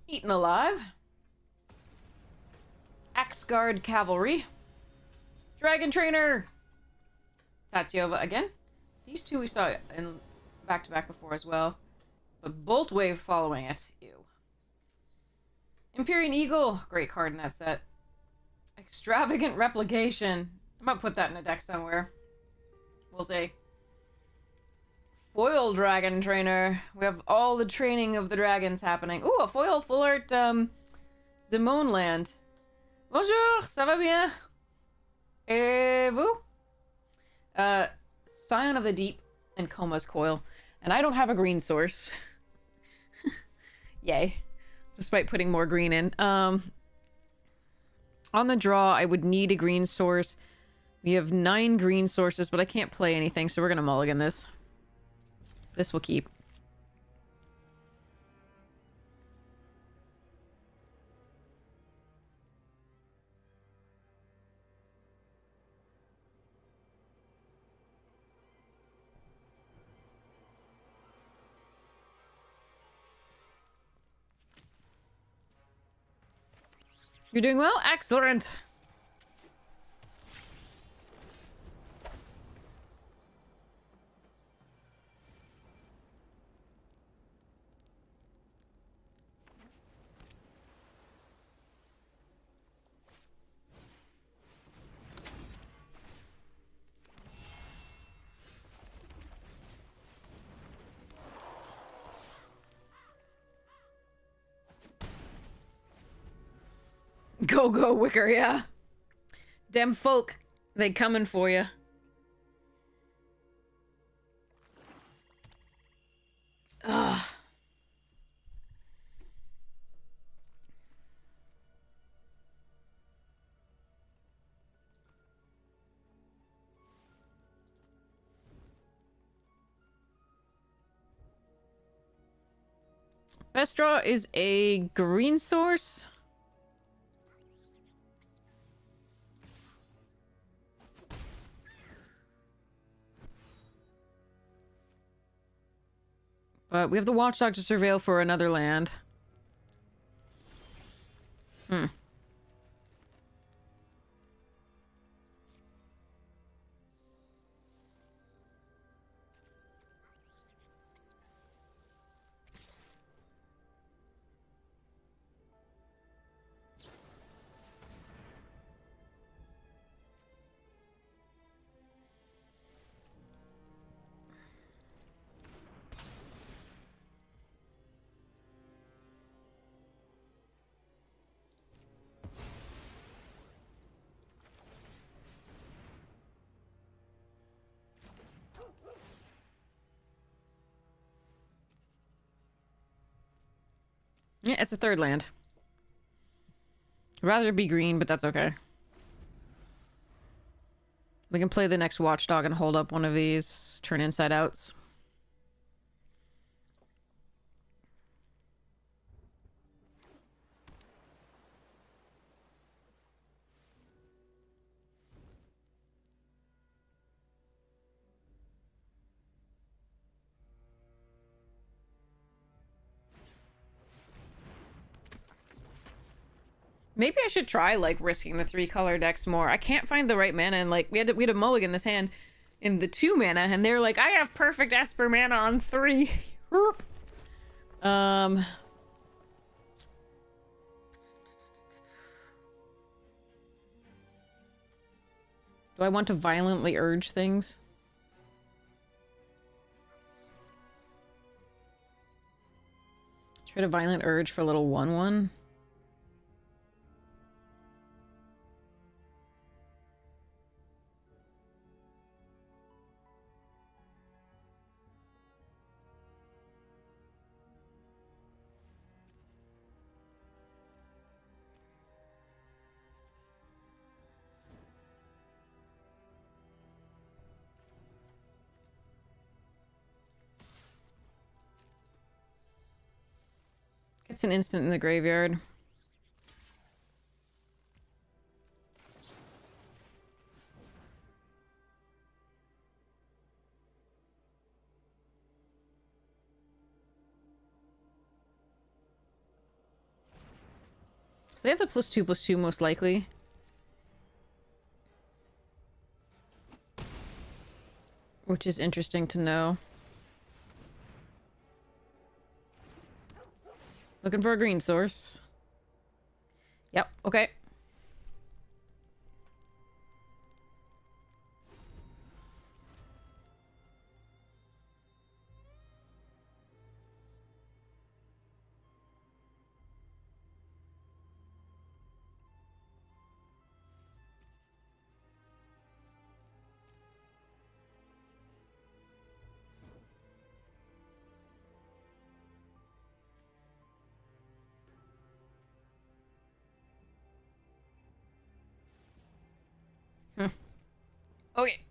Eaten Alive. Axguard Cavalry. Dragon Trainer. Tatiova again. These 2 we saw in back-to-back before as well. But Bolt Wave following it. Ew. Empyrean Eagle. Great card in that set. Extravagant Replication. I might put that in a deck somewhere. We'll see. Foil Dragon Trainer. We have all the training of the dragons happening. Ooh, a foil full art Zimone Land. Bonjour, ça va bien? Et vous? Scion of the Deep and Coma's Coil. And I don't have a green source. Yay. Despite putting more green in. On the draw, I would need a green source. We have 9 green sources, but I can't play anything, so we're gonna mulligan this. This will keep. You're doing well? Excellent! Go, Wicker, yeah. Dem folk, they coming for you. Ugh. Best draw is a green source. But we have the Watchdog to surveil for another land. Hmm. Yeah, it's a third land. I'd rather it be green, but that's okay. We can play the next Watchdog and hold up one of these, turn inside outs. Maybe I should try, like, risking the 3-color decks more. I can't find the right mana, and, like, we had a mulligan this hand in the 2 mana, and they're like, I have perfect Esper mana on 3. Do I want to violently urge things? Try to violent urge for a little 1/1. It's an instant in the graveyard. So they have the +2/+2 most likely. Which is interesting to know. Looking for a green source. Yep, okay. Okay.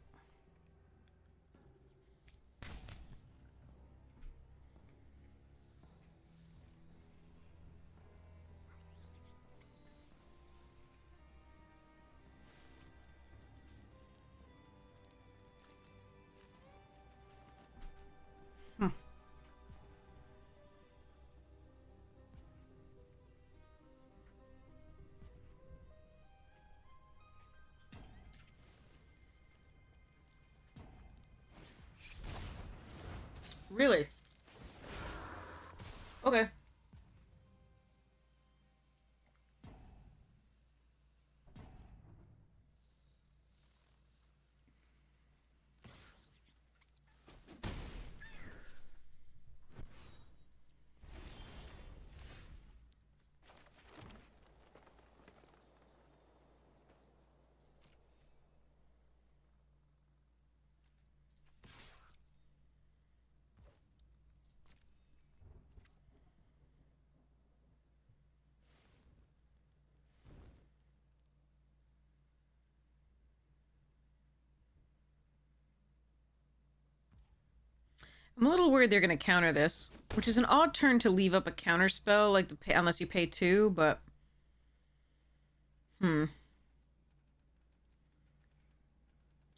Really? Okay. I'm a little worried they're going to counter this, which is an odd turn to leave up a counter spell, like unless you pay 2, but...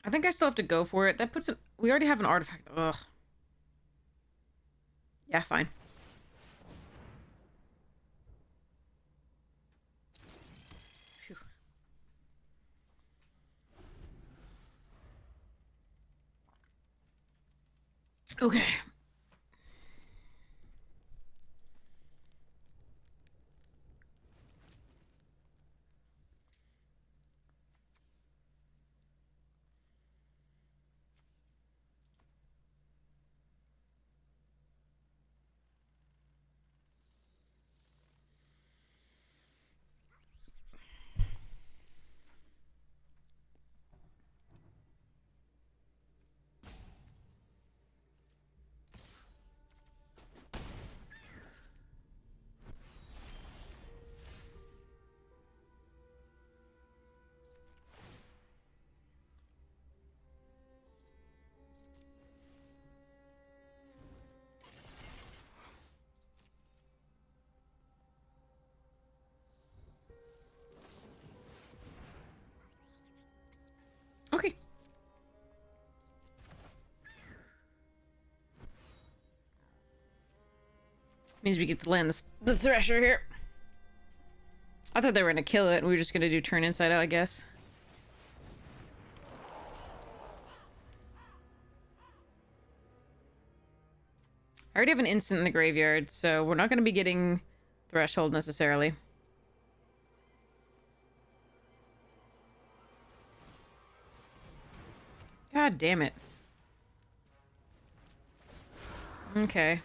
I think I still have to go for it. That puts it... We already have an artifact. Ugh. Yeah, fine. Phew. Okay. Okay. Means we get to land the Thresher here. I thought they were going to kill it, and we were just going to do turn inside out, I guess. I already have an instant in the graveyard, so we're not going to be getting Threshold necessarily. God damn it. Okay.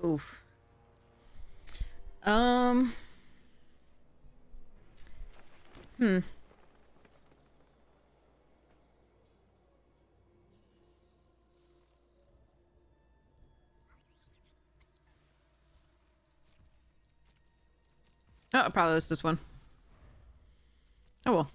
Oof. Hmm. Oh, I'll probably lose this one. Oh well.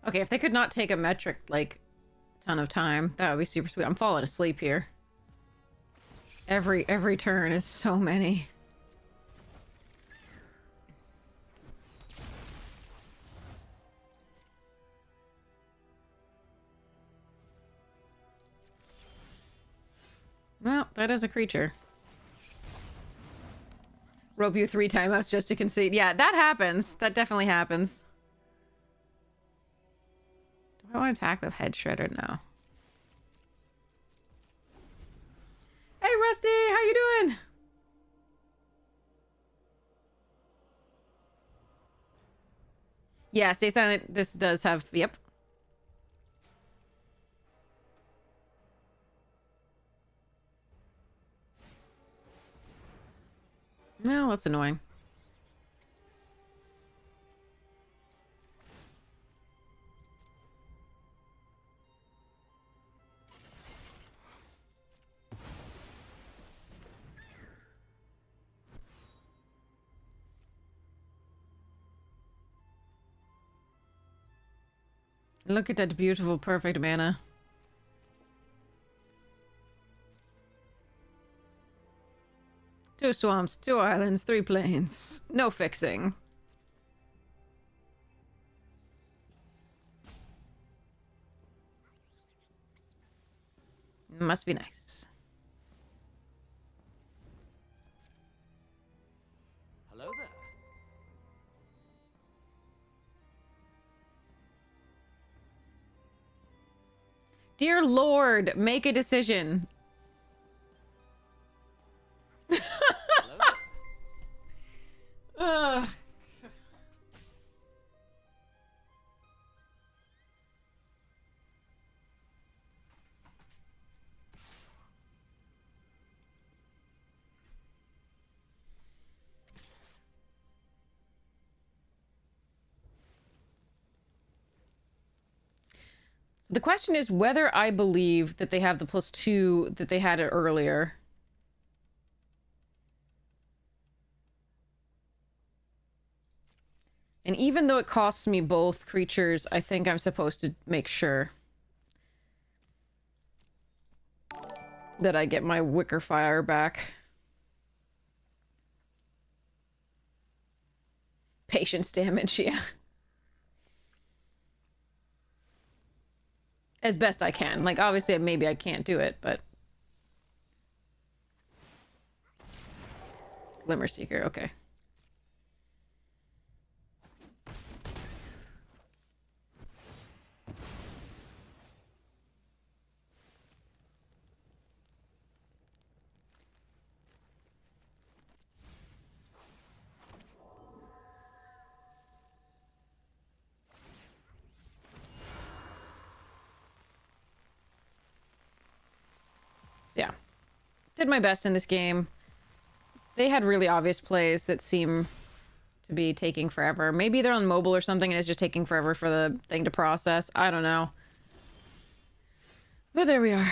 Okay, if they could not take a metric, like, ton of time, that would be super sweet. I'm falling asleep here. Every turn is so many. Well, that is a creature. Rope you 3 timeouts just to concede. Yeah, that happens. That definitely happens. Do I want to attack with Head Shredder? No. Hey, Rusty! How you doing? Yeah, stay silent. This does have... Yep. No, that's annoying. Look at that beautiful, perfect mana. Two swamps, 2 islands, 3 plains. No fixing. Must be nice. Hello there. Dear Lord, make a decision. Hello there. Ugh. So the question is whether I believe that they have the +2 that they had it earlier. And even though it costs me both creatures, I think I'm supposed to make sure that I get my Wicker Fire back. Patience damage, yeah. As best I can. Like, obviously, maybe I can't do it, but... Glimmer Seeker, okay. Yeah. Did my best in this game. They had really obvious plays that seem to be taking forever. Maybe they're on mobile or something and it's just taking forever for the thing to process. I don't know. But there we are.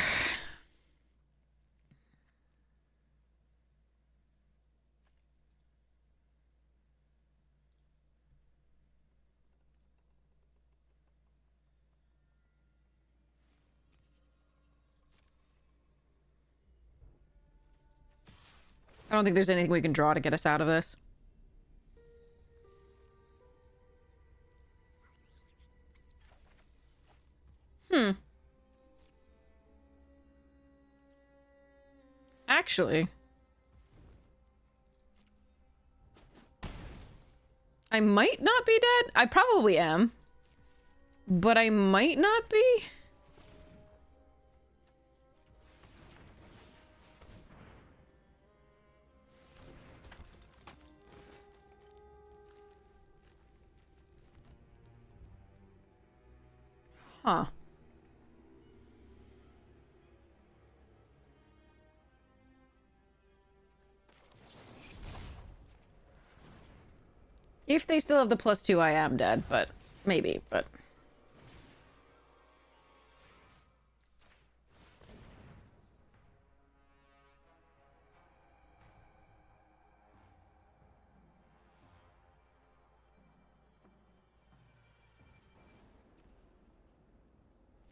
I don't think there's anything we can draw to get us out of this. Actually. I might not be dead. I probably am. But I might not be. Huh. If they still have the +2, I am dead, but maybe, but...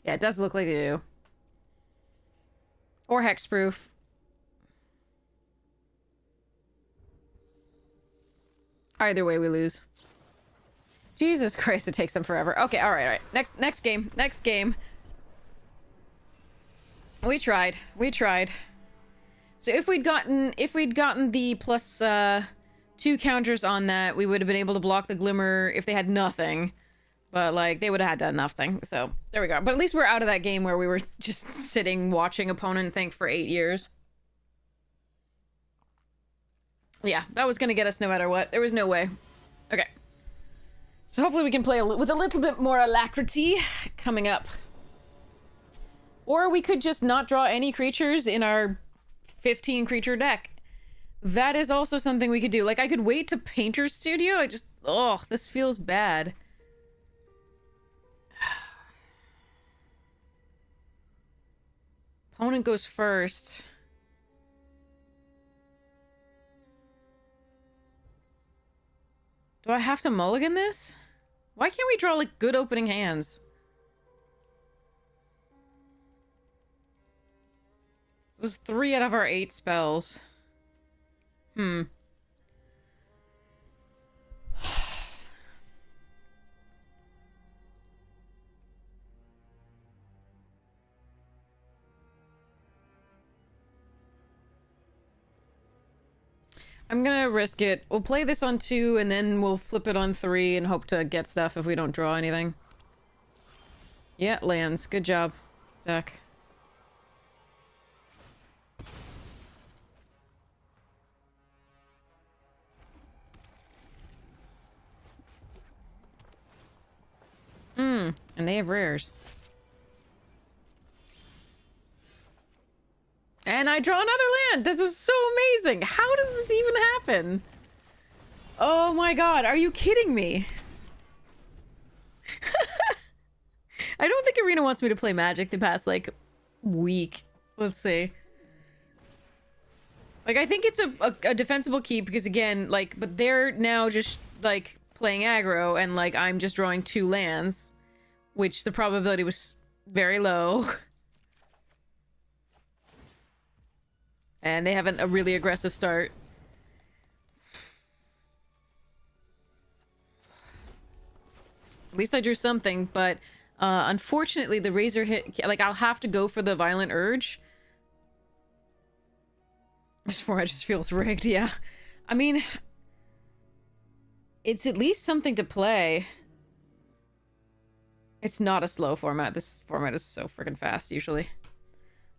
Yeah, it does look like they do. Or hexproof. Either way, we lose. Jesus Christ, it takes them forever. Okay, all right, all right. Next game. Next game. We tried. We tried. So if we'd gotten the plus 2 counters on that, we would have been able to block the Glimmer if they had nothing. But like they would have had done nothing. So there we go. But at least we're out of that game where we were just sitting watching opponent think for 8 years. Yeah, that was gonna get us no matter what. There was no way. Okay. So hopefully we can play with a little bit more alacrity coming up. Or we could just not draw any creatures in our 15 creature deck. That is also something we could do. Like, I could wait to Painter's Studio. I just... Oh, this feels bad. Opponent goes first. Do I have to mulligan this? Why can't we draw, like, good opening hands? This is 3 out of our 8 spells. I'm gonna risk it. We'll play this on 2, and then we'll flip it on 3 and hope to get stuff if we don't draw anything. Yeah, lands. Good job, Jack. And they have rares. And I draw another land! This is so amazing! How does this even happen? Oh my god, are you kidding me? I don't think Arena wants me to play Magic the past, like, week. Let's see. Like, I think it's a defensible keep because, again, like, but they're now just, like, playing aggro and, like, I'm just drawing 2 lands, which the probability was very low. And they have a really aggressive start. At least I drew something, but unfortunately the Razor hit... Like, I'll have to go for the Violent Urge. This format just feels rigged, yeah. I mean... It's at least something to play. It's not a slow format. This format is so freaking fast, usually.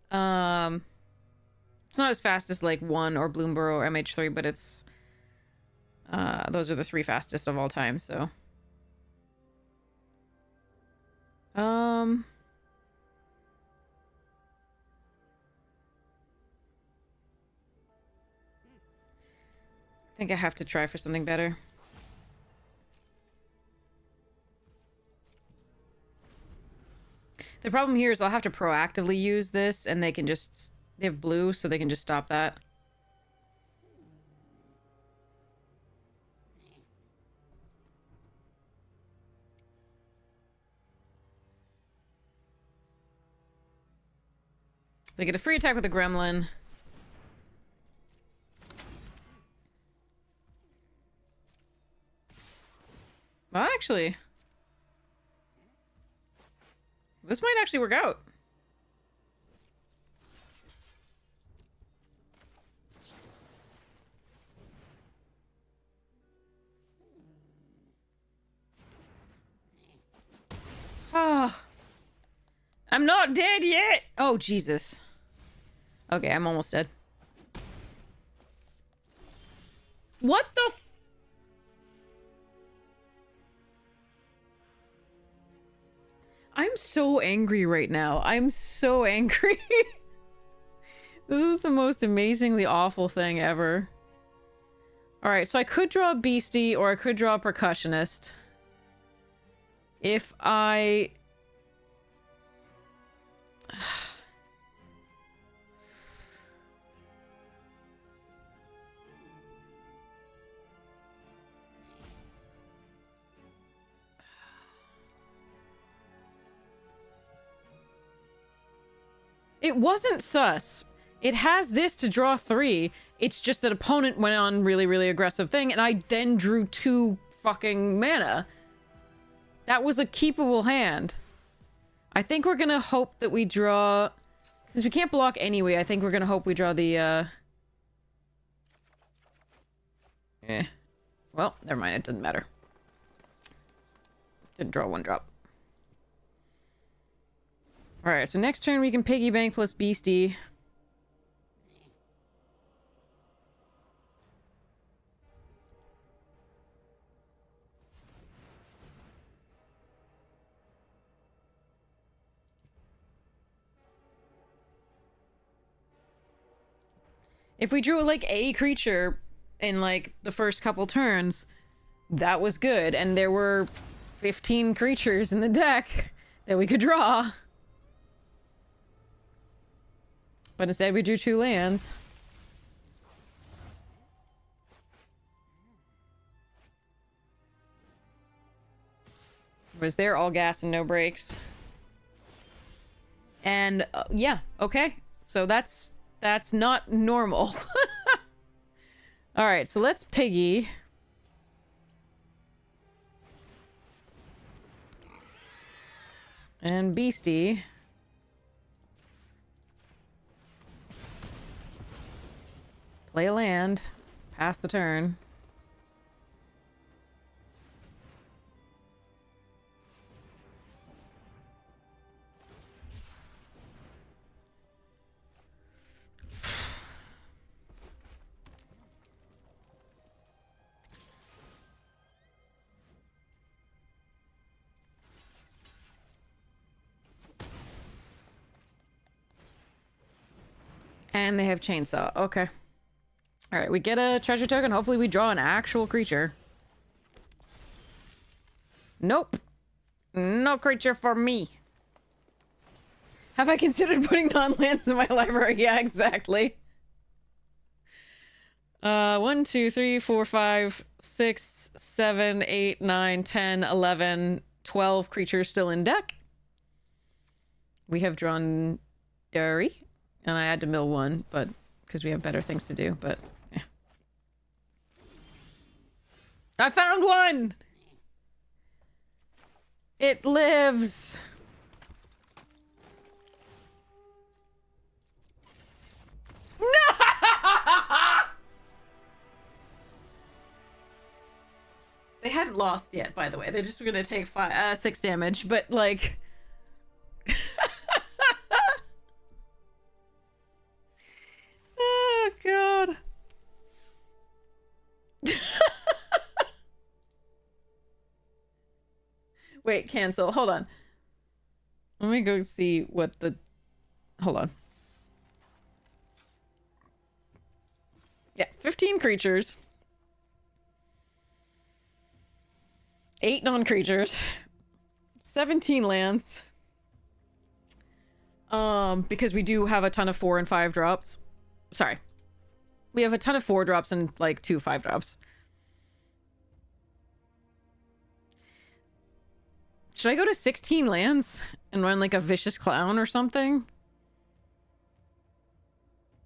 It's not as fast as, like, 1 or Bloomborough or MH3, but it's... those are the 3 fastest of all time, so... I think I have to try for something better. The problem here is I'll have to proactively use this, and they can just... They have blue, so they can just stop that. They get a free attack with a gremlin. Well, actually... This might actually work out. Oh. I'm not dead yet! Oh, Jesus. Okay, I'm almost dead. What the f- I'm so angry right now. I'm so angry. This is the most amazingly awful thing ever. Alright, so I could draw a beastie or I could draw a percussionist. If I... It wasn't sus. It has this to draw 3. It's just that opponent went on really, really aggressive thing, and I then drew 2 fucking mana. That was a keepable hand. I think we're gonna hope that we draw... Since we can't block anyway, I think we're gonna hope we draw the, Well, never mind, it doesn't matter. Didn't draw 1 drop. Alright, so next turn we can Piggy Bank plus Beastie. If we drew, like, a creature in, like, the first couple turns, that was good. And there were 15 creatures in the deck that we could draw. But instead we drew 2 lands. Was there all gas and no brakes? And, yeah, okay. So that's not normal. Alright, so let's Piggy. And Beastie. Play a land. Pass the turn. And they have Chainsaw. Okay. Alright, we get a treasure token. Hopefully we draw an actual creature. Nope. No creature for me. Have I considered putting non-lands in my library? Yeah, exactly. 1, 2, 3, 4, 5, 6, 7, 8, 9, 10, 11, 12 creatures still in deck. We have drawn Dari. And I had to mill 1, but because we have better things to do, but yeah. I found one! It lives! No! They hadn't lost yet, by the way. They're just gonna take 6 damage, but like... Oh, God. Wait, cancel. Hold on. Let me go see what the... Hold on. Yeah, 15 creatures. 8 non-creatures. 17 lands. Because we do have a ton of 4 and 5 drops. Sorry. We have a ton of 4 drops and, like, 2 5 drops. Should I go to 16 lands and run, like, a Vicious Clown or something?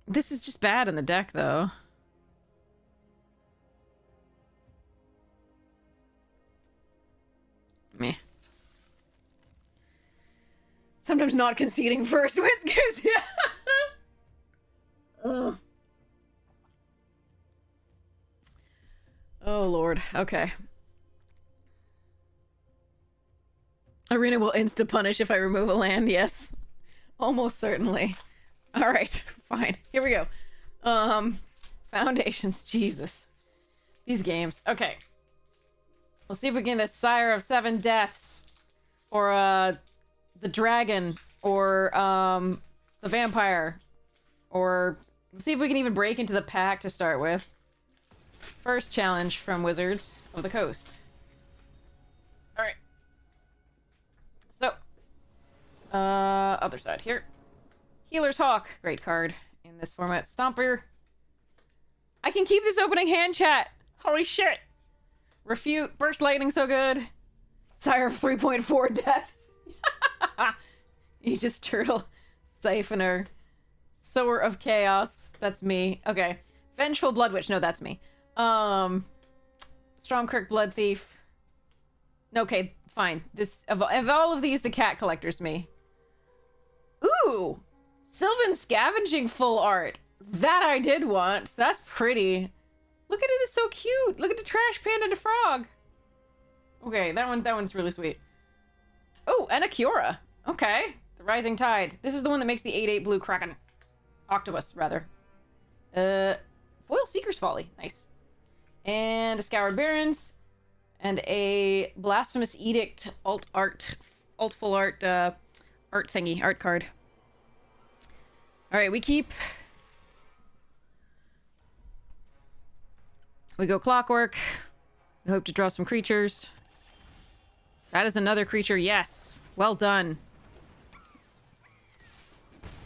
This is just bad in the deck, though. Meh. Sometimes not conceding first wins gives you... Ugh. Oh, Lord. Okay. Arena will insta-punish if I remove a land, yes. Almost certainly. Alright, fine. Here we go. Foundations, Jesus. These games. Okay. Let's see if we can get a Sire of 7 Deaths. Or, the Dragon. Or, the Vampire. Or, let's see if we can even break into the pack to start with. First challenge from Wizards of the Coast. Alright. So, other side here. Healer's Hawk. Great card in this format. Stomper. I can keep this opening hand, chat. Holy shit. Refute. Burst Lightning so good. Sire of 3.4 deaths. Aegis Turtle. Siphoner. Sower of Chaos. That's me. Okay. Vengeful Blood Witch. No, that's me. Stormkirk Blood Thief. Okay, fine. This of all of these, the cat collector's me. Ooh! Sylvan Scavenging full art. That I did want. That's pretty. Look at it, it's so cute. Look at the trash pan and the frog. Okay, that one's really sweet. Oh, and a Kiora. Okay. The Rising Tide. This is the one that makes the 8/8 blue Kraken. Octopus, rather. Foil Seeker's Folly. Nice. And a Scoured Barrens. And a Blasphemous Edict alt full art art thingy, art card. Alright, we go Clockwork. We hope to draw some creatures. That is another creature, yes. Well done.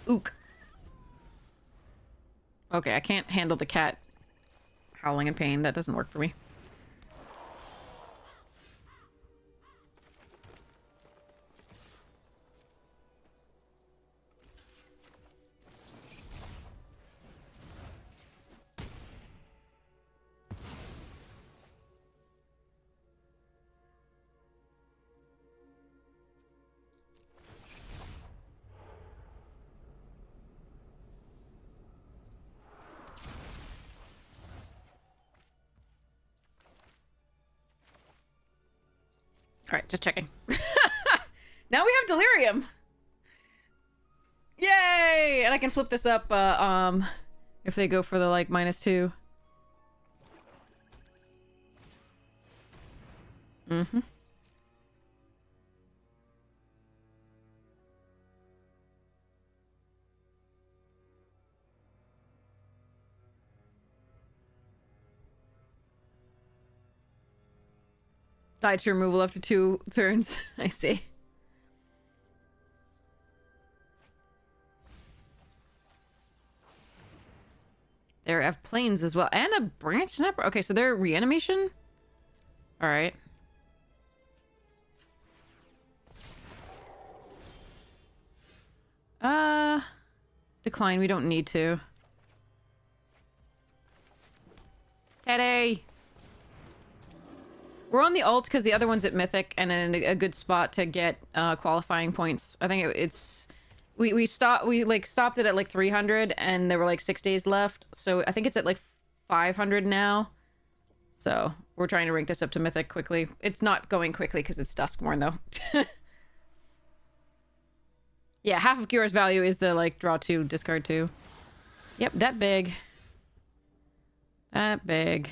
Ook. Okay, I can't handle the cat howling in pain. That doesn't work for me. Alright, just checking. Now we have Delirium! Yay! And I can flip this up, if they go for the, like, -2. Mm-hmm. Die to removal after 2 turns. I see. They have planes as well. And a branch snapper. Okay, so they're reanimation? Alright. Decline. We don't need to. Teddy! We're on the alt because the other one's at Mythic and in a good spot to get qualifying points. I think we stopped it at like 300 and there were like 6 days left. So I think it's at like 500 now. So we're trying to rank this up to Mythic quickly. It's not going quickly because it's Duskmorn though. Yeah, half of Kira's value is the like draw 2, discard 2. Yep, that big. That big.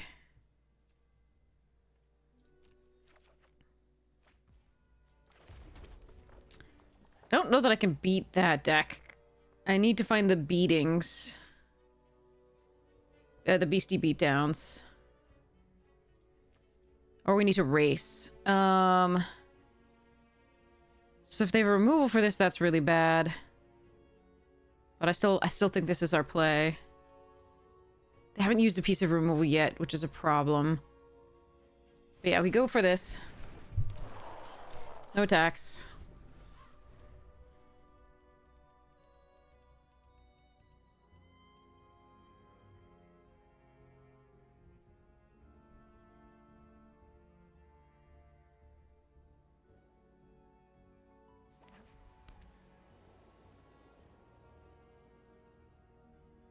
Don't know that I can beat that deck. I need to find the beatings. The beastie beatdowns. Or we need to race. So if they have a removal for this, that's really bad. But I still think this is our play. They haven't used a piece of removal yet, which is a problem. But yeah, we go for this. No attacks.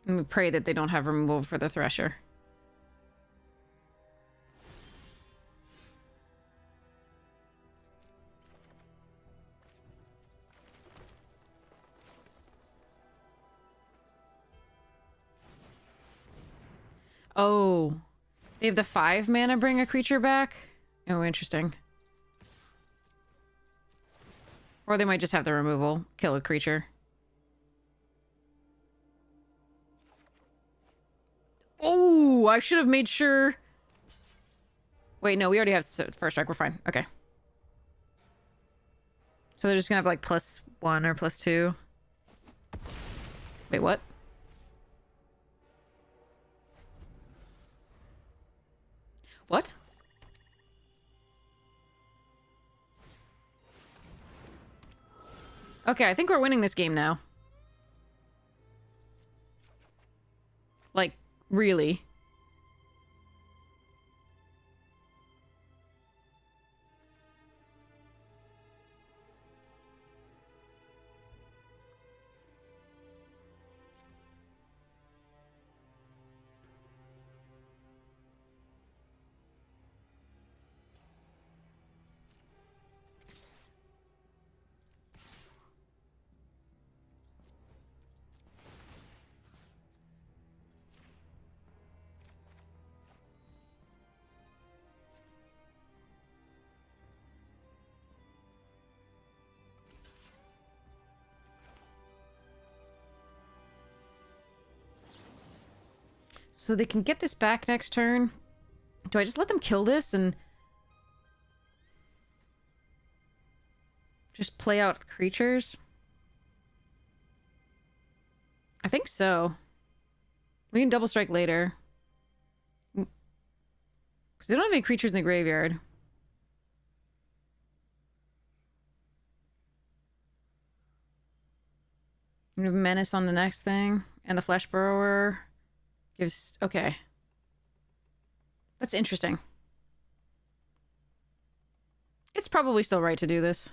And we pray that they don't have removal for the Thresher. Oh. They have the 5 mana bring a creature back? Oh, interesting. Or they might just have the removal. Kill a creature. Oh, I should have made sure. Wait, no, we already have first strike. We're fine. Okay. So they're just gonna have like +1 or +2. Wait, what? What? Okay, I think we're winning this game now. Really. So they can get this back next turn. Do I just let them kill this and just play out creatures? I think so. We can double strike later. Because they don't have any creatures in the graveyard. We have Menace on the next thing. And the Flesh Burrower gives... Okay. That's interesting. It's probably still right to do this.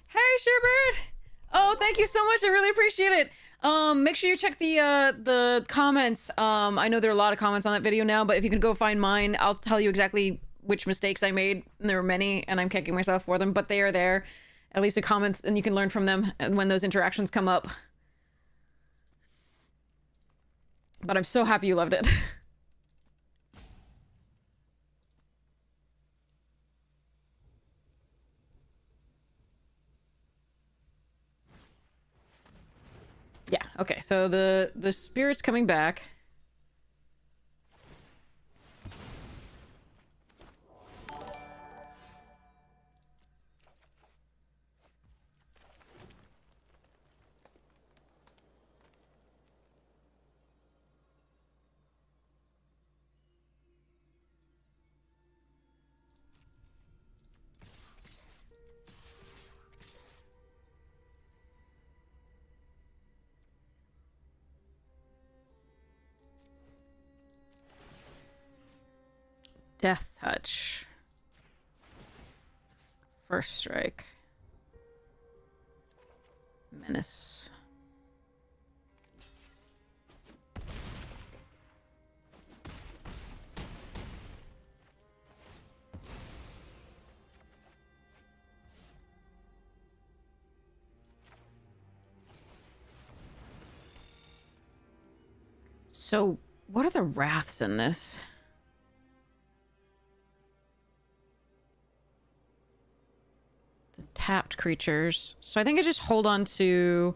Hey, Sherbert! Oh, thank you so much. I really appreciate it. Make sure you check the comments. I know there are a lot of comments on that video now, but if you can go find mine, I'll tell you exactly which mistakes I made. And there were many, and I'm kicking myself for them, but they are there. At least a comment, and you can learn from them when those interactions come up. But I'm so happy you loved it. Yeah, okay, so the spirit's coming back. Death Touch. First Strike. Menace. So, what are the wraths in this? The tapped creatures. So I think I just hold on to...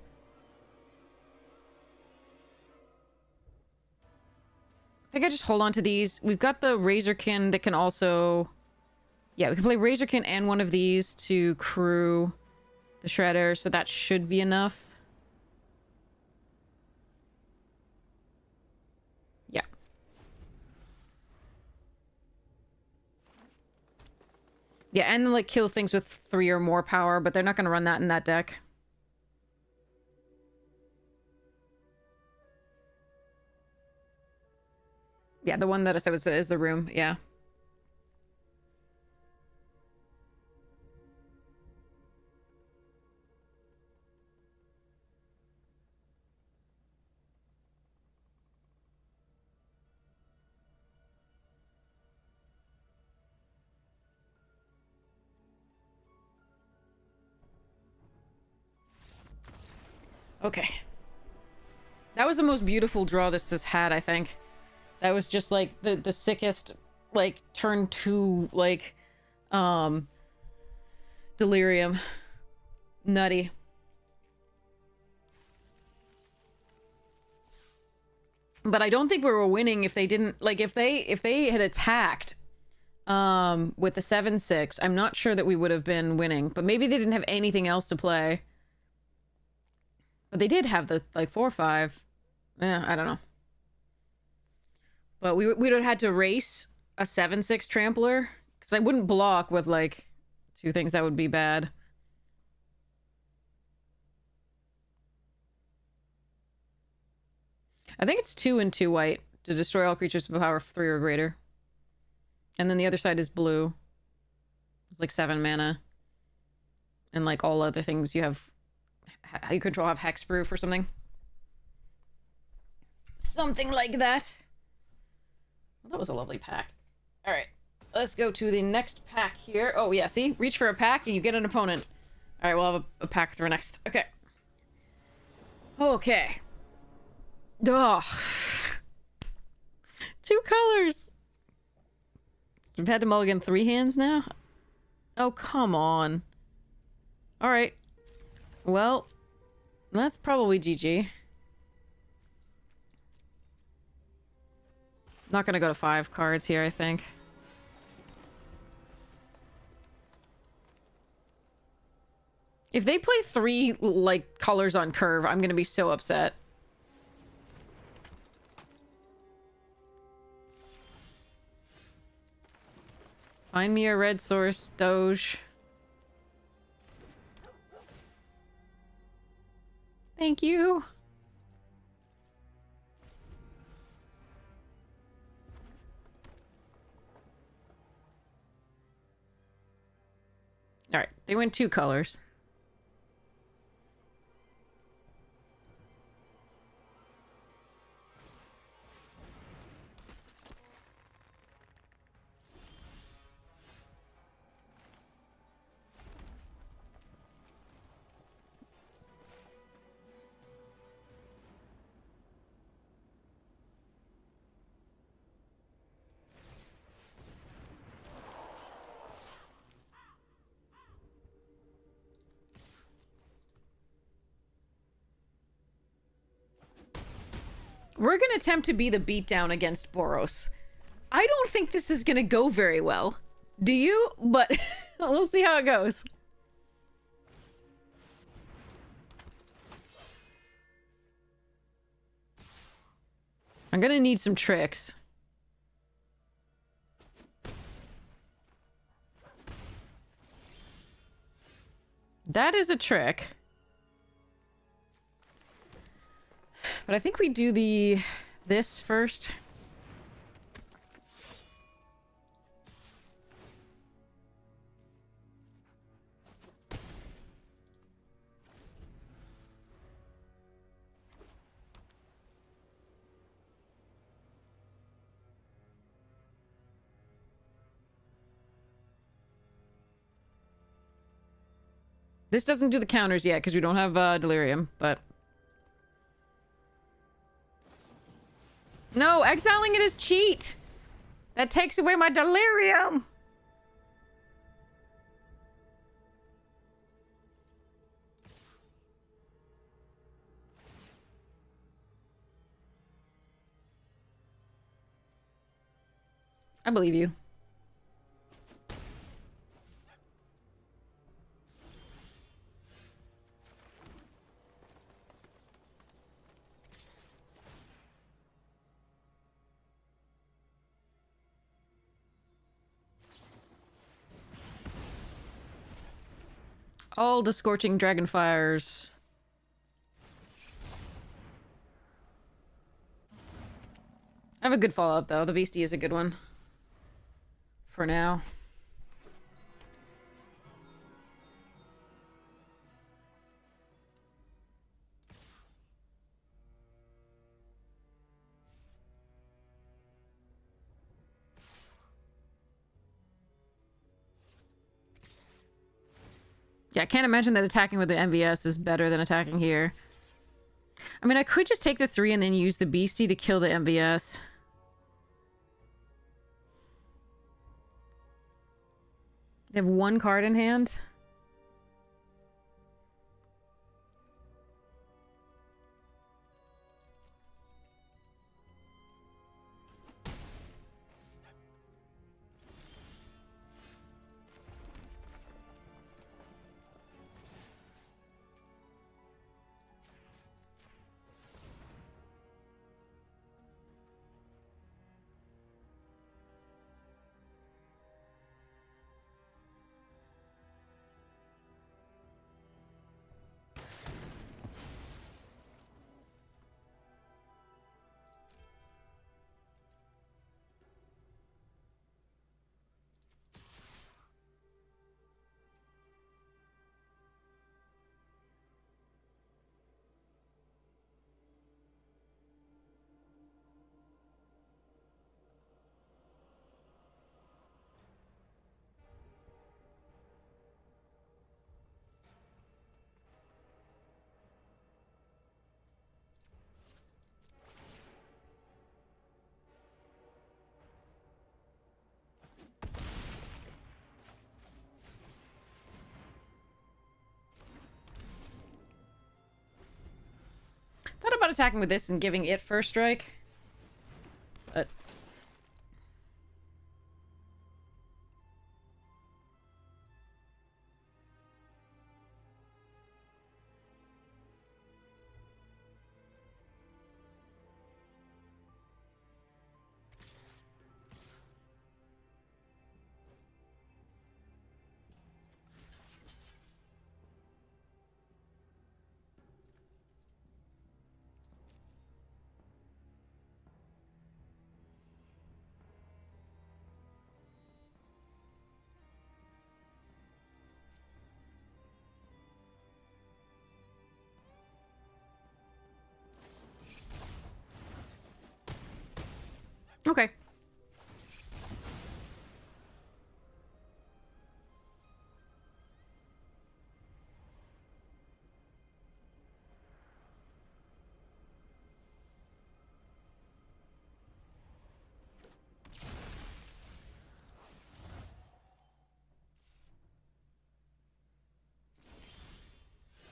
I think I just hold on to these. We've got the Razorkin that can also... Yeah, we can play Razorkin and one of these to crew the Shredder, so that should be enough. Yeah. Yeah, and like kill things with 3 or more power, but they're not going to run that in that deck. Yeah, the one that I said is the room, yeah. Okay. That was the most beautiful draw this has had, I think. That was just like the sickest, like, turn 2, like, delirium. Nutty. But I don't think we were winning if they didn't, like, if they had attacked, with the 7-6. I'm not sure that we would have been winning, but maybe they didn't have anything else to play. But they did have the, like, 4-5. Yeah, I don't know. But we would have had to race a 7-6 trampler, because I wouldn't block with, like, two things that would be bad. I think it's 2 and 2 white to destroy all creatures with power of 3 or greater. And then the other side is blue. It's like 7 mana. And like all other things you have, you control have hexproof or something. Something like that. Well, that was a lovely pack. All right, let's go to the next pack here. Oh yeah, see? Reach for a pack and you get an opponent. All right, we'll have a pack for next. Okay. Okay. Ugh. 2 colors. We've had to mulligan 3 hands now? Oh, come on. Alright. Well, that's probably GG. Not gonna go to 5 cards here, I think. If they play 3, like, colors on curve, I'm gonna be so upset. Find me a red source, Doge. Thank you. Alright, they went 2 colors. We're gonna attempt to be the beatdown against Boros. I don't think this is gonna go very well. Do you? But we'll see how it goes. I'm gonna need some tricks. That is a trick. But I think we do this first. This doesn't do the counters yet because we don't have Delirium, but... No, exiling it is cheat! That takes away my Delirium! I believe you. All the scorching dragonfires. I have a good follow-up, though. The Beastie is a good one. For now. Yeah, I can't imagine that attacking with the MVS is better than attacking here. I mean, I could just take the 3 and then use the Beastie to kill the MVS. They have 1 card in hand. about attacking with this and giving it first strike. But... Okay.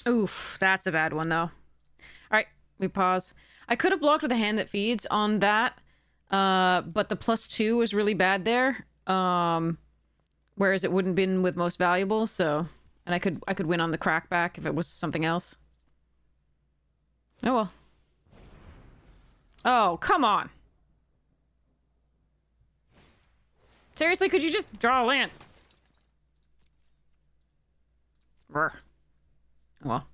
Oof, that's a bad one, though. All right, we pause. I could have blocked with a hand that feeds on that, but the +2 was really bad there. Whereas it wouldn't been with most valuable, so... And I could win on the crackback if it was something else. Oh, well. Oh, come on. Seriously, could you just draw a land? Brr. Well.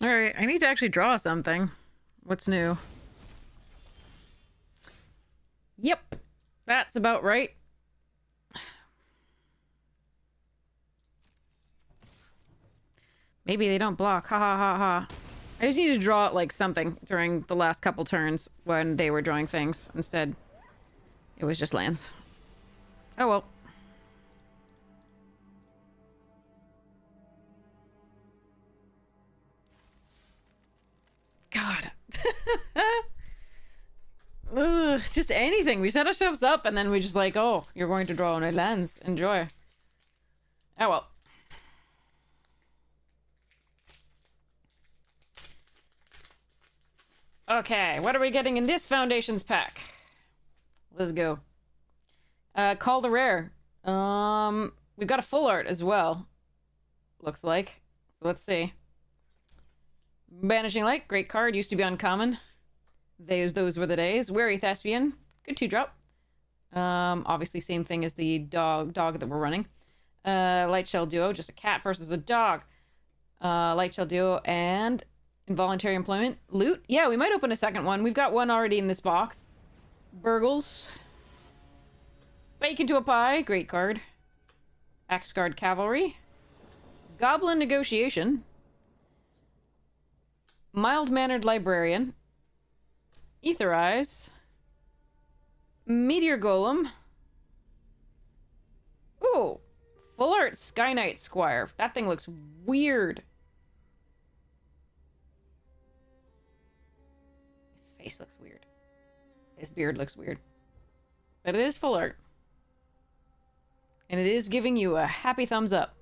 All right, I need to actually draw something. What's new? Yep, that's about right. Maybe they don't block. Ha ha ha ha. I just need to draw like something during the last couple turns when they were drawing things. Instead, it was just lands. Oh well. God. Ugh, just anything. We set ourselves up and then we just like, oh, you're going to draw on a lens. Enjoy. Oh well. Okay, what are we getting in this Foundations pack? Let's go. Call the Rare. We've got a full art as well. Looks like. So let's see. Banishing Light, great card, used to be uncommon. Those were the days. Wary Thespian, good 2-drop. Obviously same thing as the dog that we're running. Light Shell Duo, just a cat versus a dog. Light Shell Duo and Involuntary Employment. Loot, yeah, we might open a second one. We've got one already in this box. Burgles. Bacon to a Pie, great card. Axguard Cavalry. Goblin Negotiation. Mild-Mannered Librarian. Etherize. Meteor Golem. Ooh. Full Art Sky Knight Squire. That thing looks weird. His face looks weird. His beard looks weird. But it is full art. And it is giving you a happy thumbs up.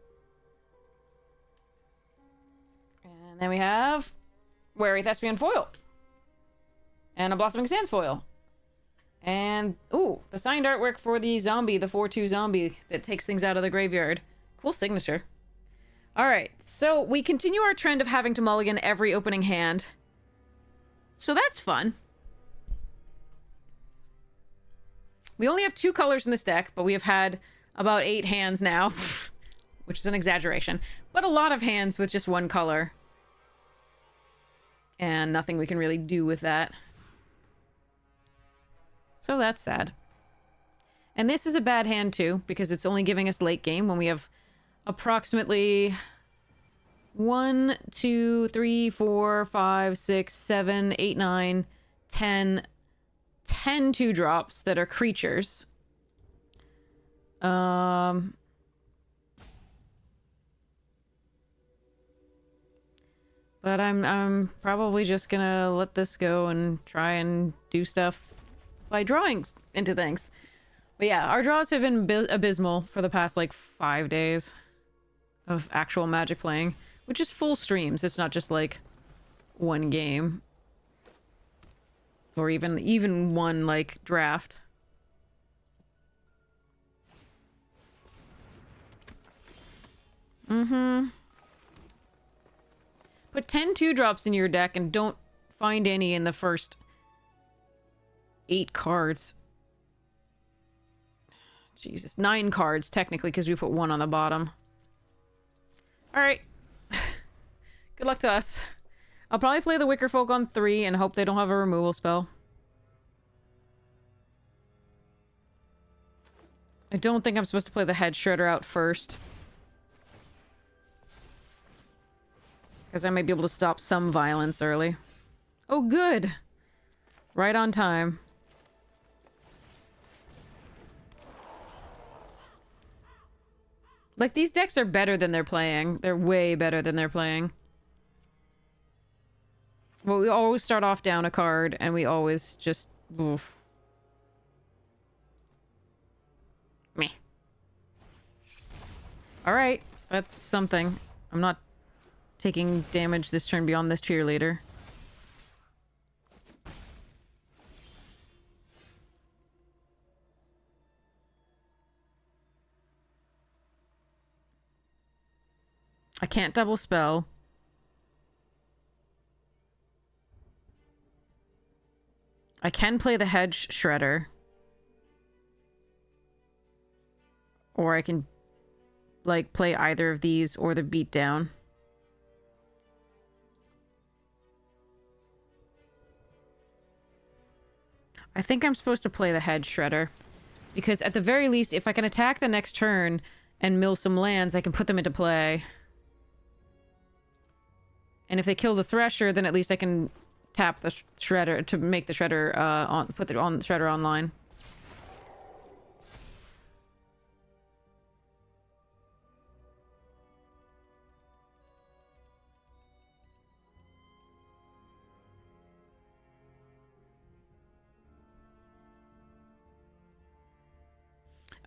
And then we have... Wary Thespian foil. And a Blossoming Sands foil. And, ooh, the signed artwork for the zombie, the 4/2 zombie that takes things out of the graveyard. Cool signature. Alright, so we continue our trend of having to mulligan every opening hand. So that's fun. We only have 2 colors in this deck, but we have had about 8 hands now. Which is an exaggeration. But a lot of hands with just 1 color. And nothing we can really do with that. So that's sad. And this is a bad hand too, because it's only giving us late game when we have approximately 1, 2, 3, 4, 5, 6, 7, 8, 9, 10 2-drops that are creatures. But I'm probably just gonna let this go and try and do stuff by drawing into things. But yeah, our draws have been abysmal for the past like 5 days of actual Magic playing, which is full streams. It's not just like one game or even one like draft. Put 10 2-drops in your deck and don't find any in the first 8 cards. Jesus. 9 cards, technically, because we put 1 on the bottom. Alright. Good luck to us. I'll probably play the Wicker Folk on 3 and hope they don't have a removal spell. I don't think I'm supposed to play the Head Shredder out first. Because I might be able to stop some violence early. Oh, good! Right on time. Like, these decks are better than they're playing. They're way better than they're playing. Well, we always start off down a card, and we always just... Oof. Meh. Alright, that's something. I'm not taking damage this turn beyond this cheerleader. I can't double spell. I can play the Hedge Shredder. Or I can, like, play either of these or the Beatdown. I think I'm supposed to play the Hedge Shredder. Because at the very least, if I can attack the next turn and mill some lands, I can put them into play. And if they kill the Thresher, then at least I can tap the Shredder to make the Shredder, put the Shredder online.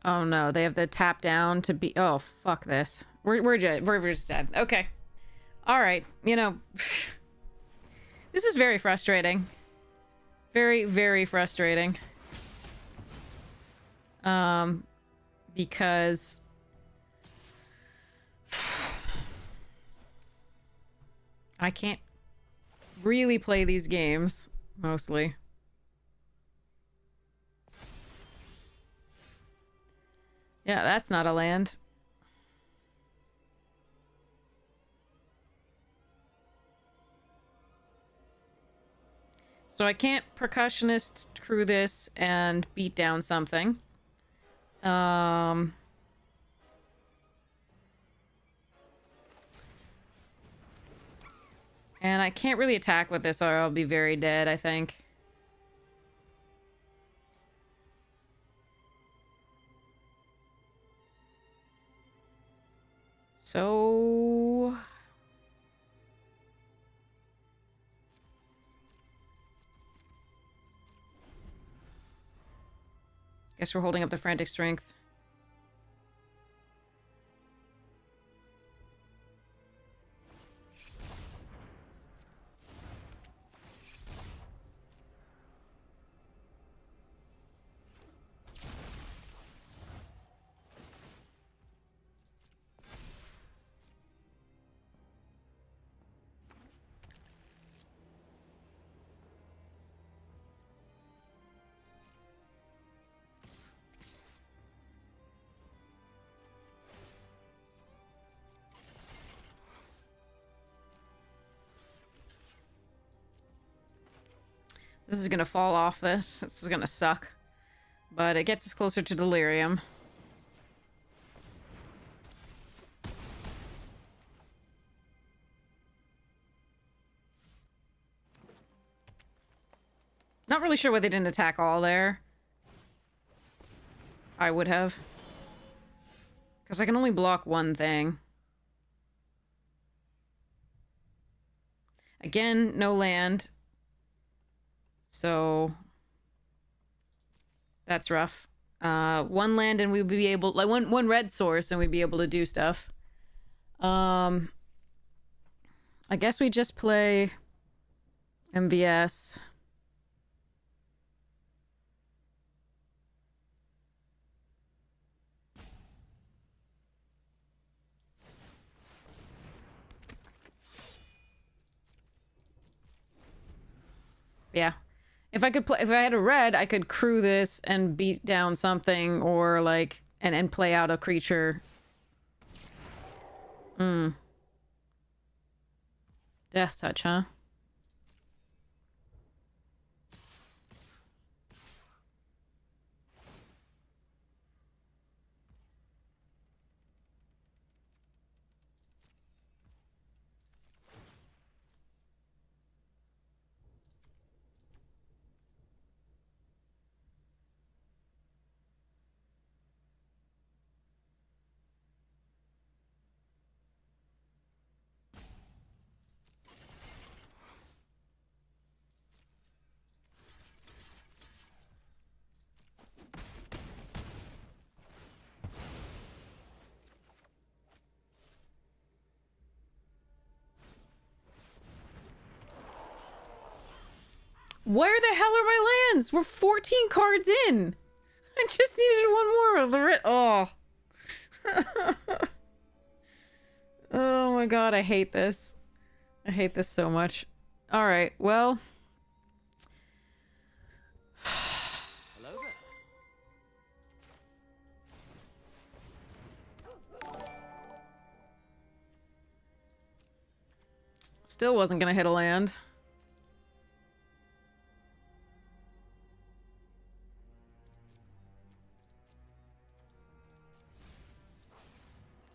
Oh no, they have the tap down to be... Oh, fuck this. We're just dead. Okay. Alright, you know... This is very frustrating. Very, very frustrating. Because... I can't really play these games, mostly. Yeah, that's not a land. So I can't percussionist crew this and beat down something. And I can't really attack with this or I'll be very dead, I think. So... Guess we're holding up the frantic strength. This is gonna fall off this. This is gonna suck. But it gets us closer to Delirium. Not really sure why they didn't attack all there. I would have. Because I can only block one thing. Again, no land. So... that's rough. One land and we'd be able... like, one red source and we'd be able to do stuff. I guess we just play... MVS... Yeah. If I could play, if I had a red, I could crew this and beat down something, or like, and play out a creature. Death touch, huh? Where the hell are my lands? We're 14 cards in. I just needed one more of the red. Oh. Oh my god, I hate this. I hate this so much. Alright, well. Hello there. Still wasn't gonna hit a land.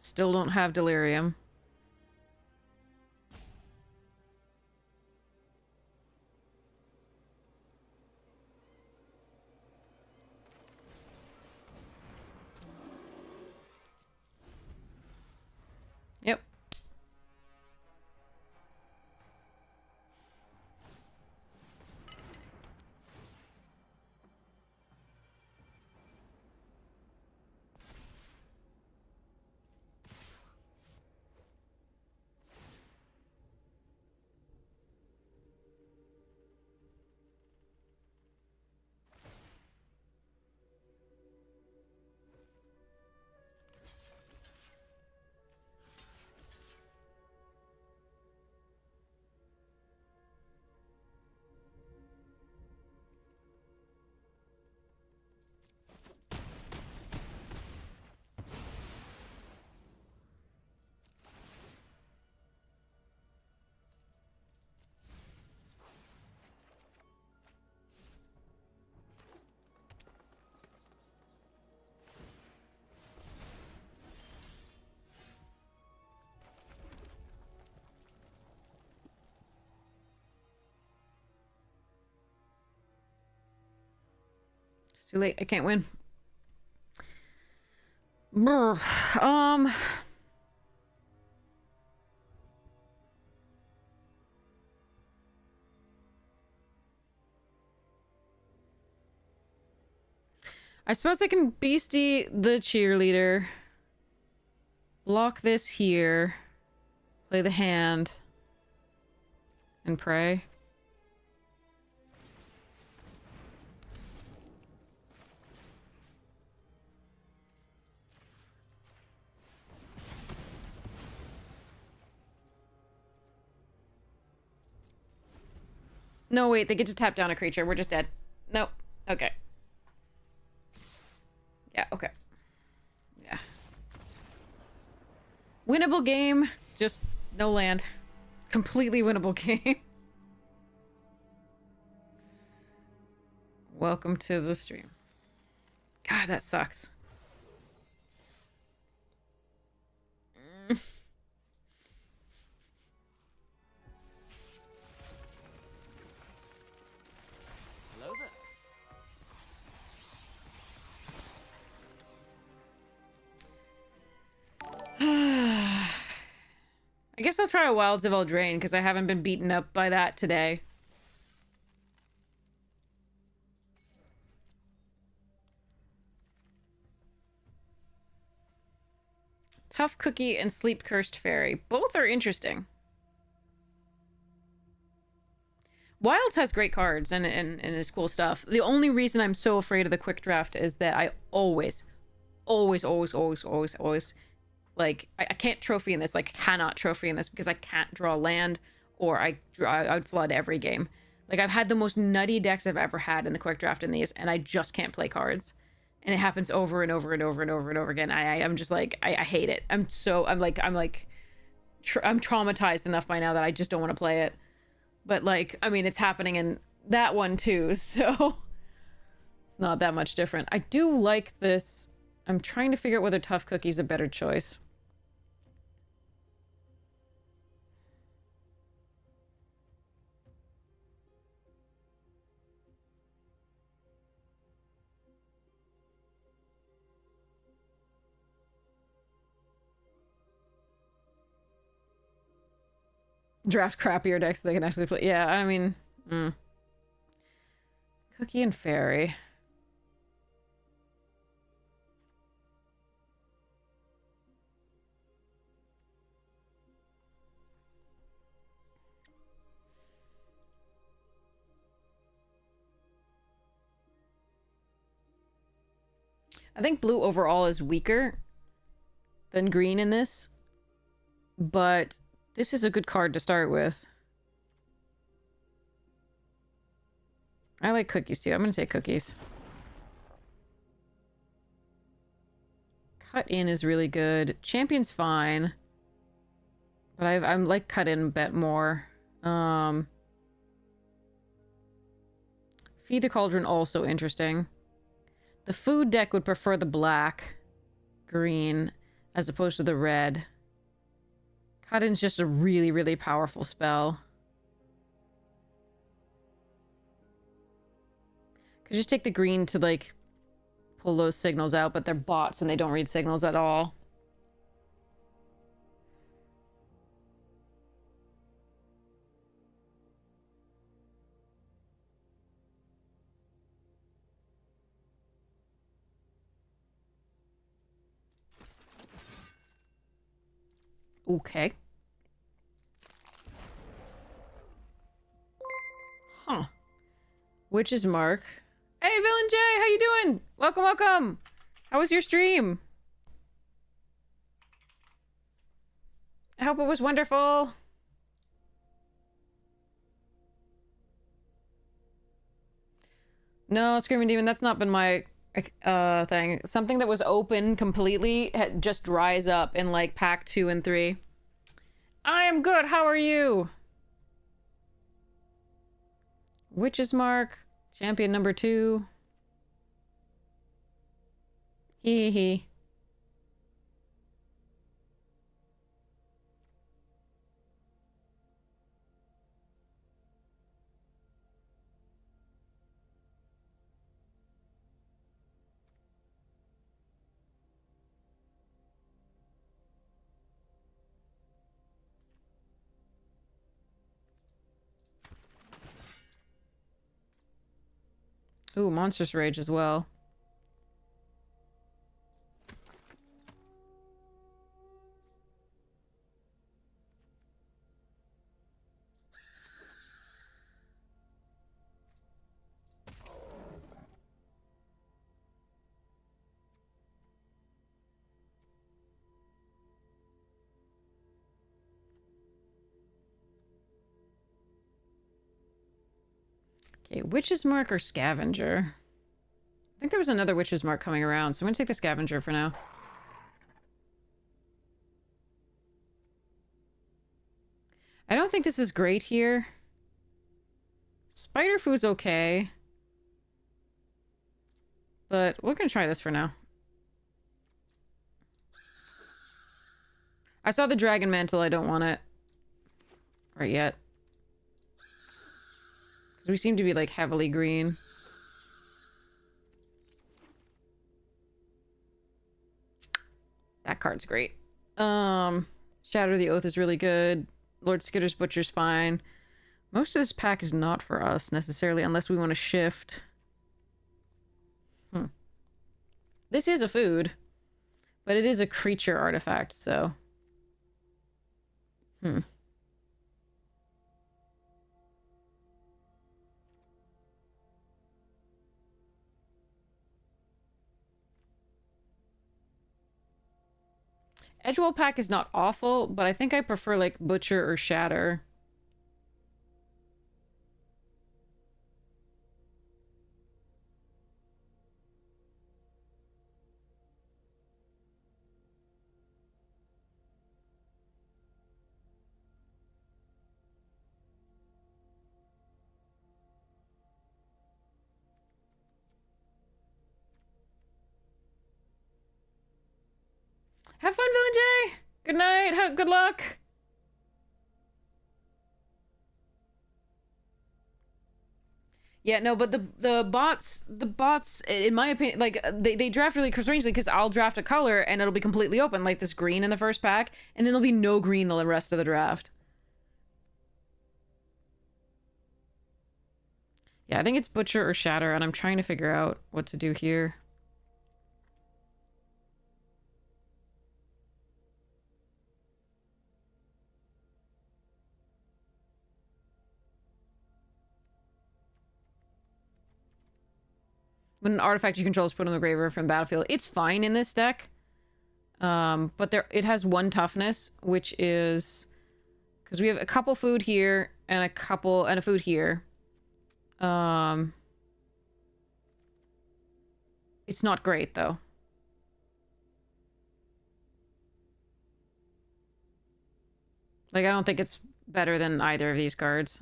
Still don't have Delirium. Yep. Too late. I can't win. Brr. I suppose I can beastie the cheerleader. Block this here. Play the hand. And pray. No, wait, they get to tap down a creature. We're just dead. Nope. Okay. Yeah, okay. Yeah. Winnable game. Just no land. Completely winnable game. Welcome to the stream. God, that sucks. Hello there. I guess I'll try a Wilds of Eldraine because I haven't been beaten up by that today. Tough Cookie and Sleep Cursed Fairy. Both are interesting. Wilds has great cards and is cool stuff. The only reason I'm so afraid of the quick draft is that I always, like, I can't trophy in this, like, cannot trophy in this because I can't draw land or I'd flood every game. Like, I've had the most nutty decks I've ever had in the quick draft in these, and I just can't play cards. And it happens over and over and over and over and over again. I'm just like, I hate it. I'm traumatized enough by now that I just don't want to play it. But, like, I mean, it's happening in that one too, so it's not that much different. I do like this. I'm trying to figure out whether Tough Cookie's a better choice. Draft crappier decks they can actually play. Yeah, I mean... Cookie and Fairy. I think blue overall is weaker than green in this, but this is a good card to start with. I like cookies too. I'm gonna take cookies. Cut in is really good. Champion's fine, but I'm like cut in a bit more. Feed the Cauldron also interesting. The food deck would prefer the black, green, as opposed to the red. Cut-in's just a really, really powerful spell. Could just take the green to, like, pull those signals out, but they're bots and they don't read signals at all. Okay. Huh. Witch's Mark. Hey, Villain J, how you doing? Welcome, welcome. How was your stream? I hope it was wonderful. No, Screaming Demon, that's not been my thing. Something that was open completely just dries up in like pack 2 and 3. I am good. How are you? Witch's Mark, champion number 2. Hee hee. Ooh, Monstrous Rage as well. Okay, Witch's Mark or Scavenger? I think there was another Witch's Mark coming around, so I'm gonna take the Scavenger for now. I don't think this is great here. Spider Food's okay. But we're gonna try this for now. I saw the dragon mantle. I don't want it right yet. We seem to be like heavily green. That card's great. Shatter the Oath is really good. Lord Skitter's Butcher's fine. Most of this pack is not for us necessarily unless we want to shift. This is a food, but it is a creature artifact, so. Edgewell pack is not awful, but I think I prefer like Butcher or Shatter. Have fun, Villain J! Good night, good luck! Yeah, no, but the bots, in my opinion, like, they draft really strangely, because I'll draft a color, and it'll be completely open, like this green in the first pack, and then there'll be no green the rest of the draft. Yeah, I think it's Butcher or Shatter, and I'm trying to figure out what to do here. When an artifact you control is put on the graveyard from the battlefield, it's fine in this deck. But it has one toughness, which is because we have a couple food here and a food here. It's not great though. Like, I don't think it's better than either of these cards.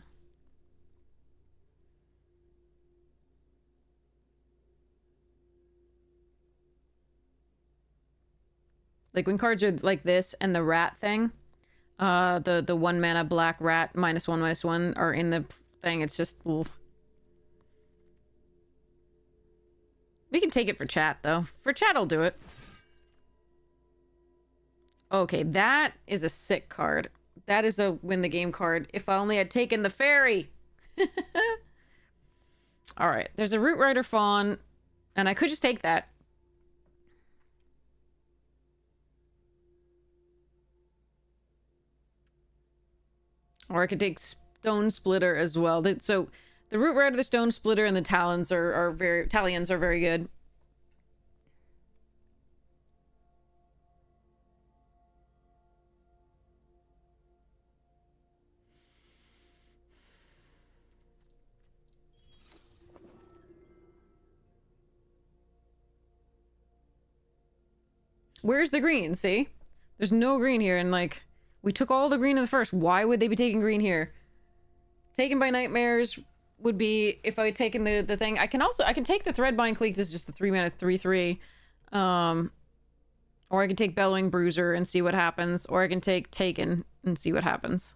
Like, when cards are like this and the rat thing, the 1 mana black rat -1/-1 are in the thing, it's just... Oof. We can take it for chat, though. For chat, I'll do it. Okay, that is a sick card. That is a win the game card. If I only had taken the fairy! Alright, there's a Root Rider Fawn, and I could just take that. Or I could take Stone Splitter as well. So the Root Rider, the Stone Splitter, and the Talons are very good. Where's the green? See? There's no green here, and like, we took all the green in the first. Why would they be taking green here? Taken by Nightmares would be if I had taken the thing. I can take the Threadbind Cleats as just the 3 mana 3/3. Or I can take Bellowing Bruiser and see what happens. Or I can take Taken and see what happens.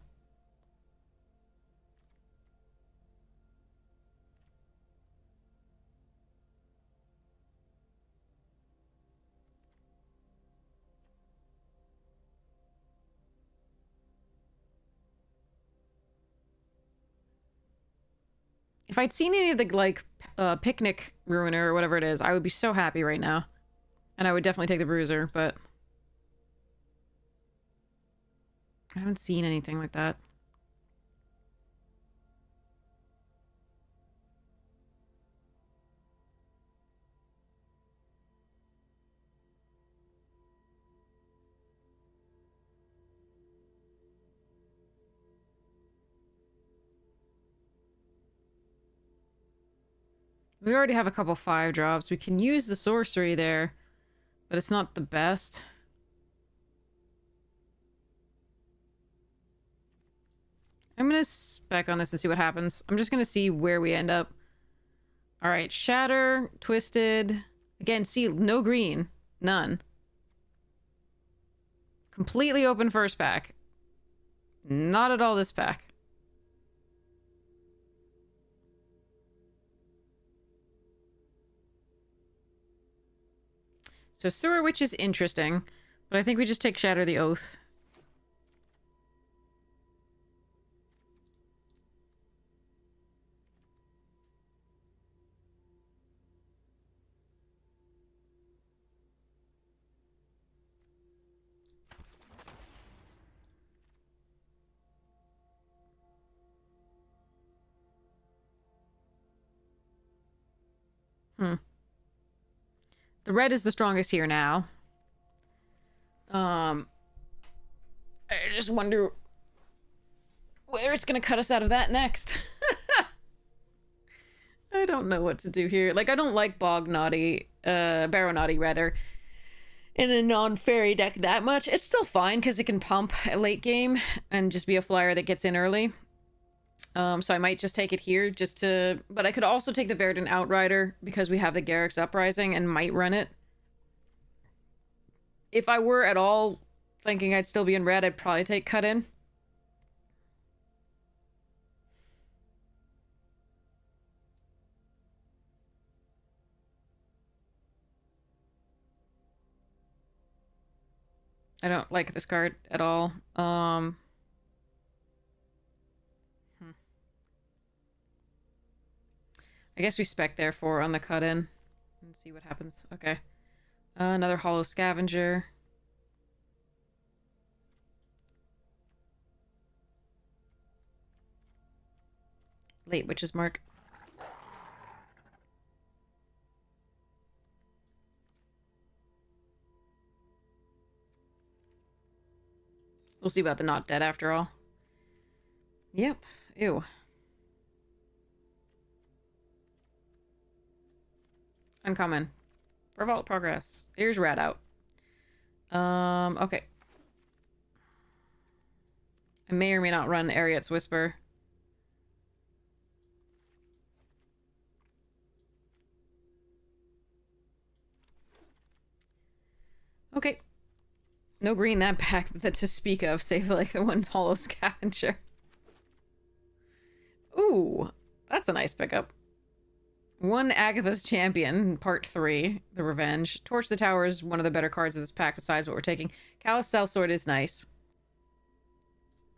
If I'd seen any of the, like, Picnic Ruiner or whatever it is, I would be so happy right now. And I would definitely take the Bruiser, but... I haven't seen anything like that. We already have a couple 5-drops. We can use the sorcery there, but it's not the best. I'm gonna spec on this and see what happens. I'm just gonna see where we end up. Alright, Shatter, Twisted, Again, see, no green. None. Completely open first pack. Not at all this pack. So Sewer Witch is interesting, but I think we just take Shatter the Oath. The red is the strongest here now. I just wonder where it's gonna cut us out of that next. I don't know what to do here. Like, I don't like Bog Naughty, Barrow Naughty, rather, in a non-fairy deck that much. It's still fine, because it can pump a late game and just be a flyer that gets in early. So I might just take it here just to... But I could also take the Verdant Outrider because we have the Garruk's Uprising and might run it. If I were at all thinking I'd still be in red, I'd probably take Cut In. I don't like this card at all. I guess we spec therefore on the cut in and see what happens. Okay. Another Hollow Scavenger. Late Witch's Mark. We'll see about the not dead after all. Yep. Ew. Uncommon. Revolt Progress. Here's Rat out. Okay. I may or may not run Ariet's Whisper. Okay. No green that pack that to speak of, save like the one Hollow Scavenger. Ooh, that's a nice pickup. One Agatha's Champion, Part 3, The Revenge. Torch the Tower is one of the better cards of this pack besides what we're taking. Callous Sellsword is nice.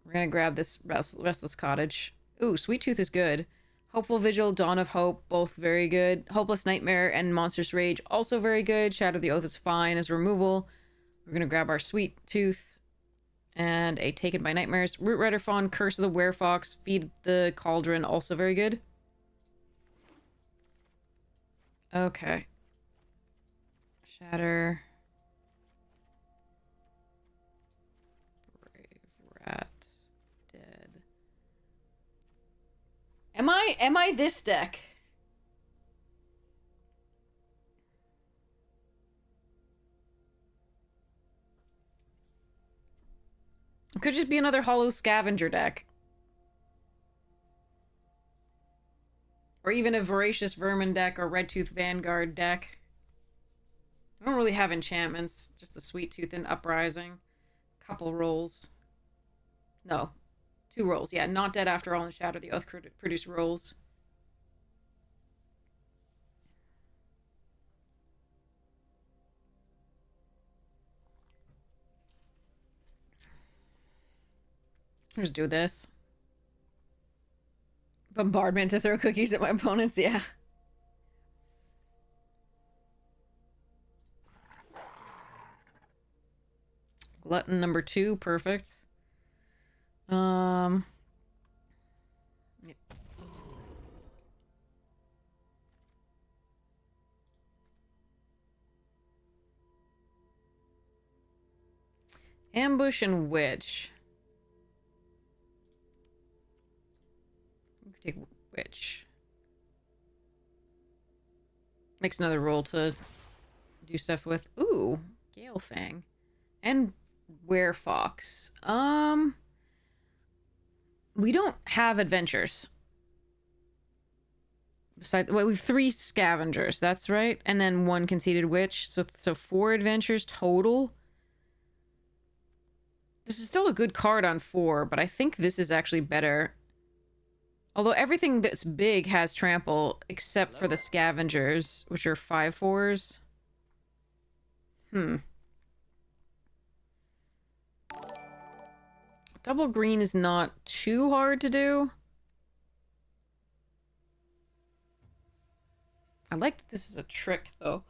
We're gonna grab this Restless Cottage. Ooh, Sweet Tooth is good. Hopeful Vigil, Dawn of Hope, both very good. Hopeless Nightmare and Monstrous Rage, also very good. Shatter the Oath is fine as removal. We're gonna grab our Sweet Tooth. And a Taken by Nightmares. Root Rider Fawn, Curse of the Werefox, Feed the Cauldron, also very good. Okay. Shatter. Brave Rat. Dead. Am I this deck? It could just be another Hollow Scavenger deck. Or even a Voracious Vermin deck or Red Tooth Vanguard deck. I don't really have enchantments. Just the Sweet Tooth and Uprising. Couple rolls. No. 2 rolls. Yeah, Not Dead After All and Shatter the Oath produce rolls. Let's do this. Bombardment to throw cookies at my opponents, yeah. Glutton number 2, perfect. Yeah. Ambush and Witch. Take Witch. Makes another roll to do stuff with. Ooh, Galefang. And Werefox. We don't have adventures. Besides, well, we have 3 scavengers. That's right, and then 1 conceited witch. So 4 adventures total. This is still a good card on 4, but I think this is actually better. Although everything that's big has trample, except for the scavengers, which are 5/4s. Double green is not too hard to do. I like that this is a trick, though.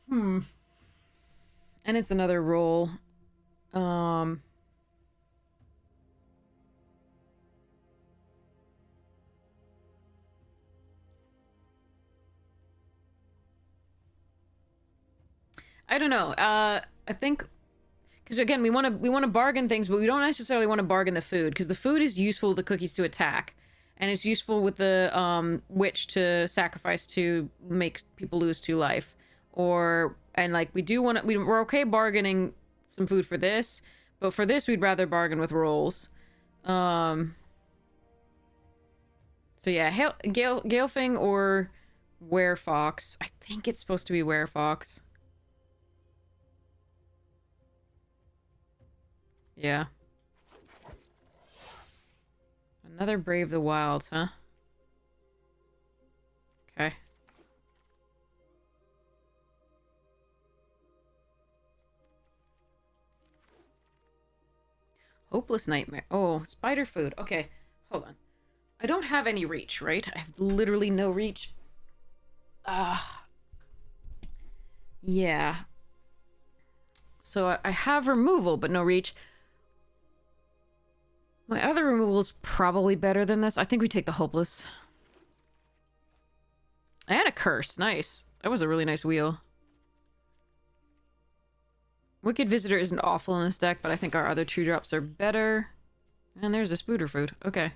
And it's another roll. I don't know. I think because again, we want to bargain things, but we don't necessarily want to bargain the food because the food is useful with the cookies to attack, and it's useful with the witch to sacrifice to make people lose 2 life. And like we do want to, we're okay bargaining some food for this, but for this we'd rather bargain with rolls. So yeah, Galefang or Werefox. I think it's supposed to be Werefox. Yeah. Another Brave the Wilds, huh? Okay. Hopeless Nightmare. Oh, spider food. Okay, hold on. I don't have any reach, right? I have literally no reach. Yeah. So I have removal, but no reach. My other removal is probably better than this. I think we take the Hopeless. And a Curse. Nice. That was a really nice wheel. Wicked Visitor isn't awful in this deck, but I think our other 2-drops are better. And there's a Spooter food. Okay.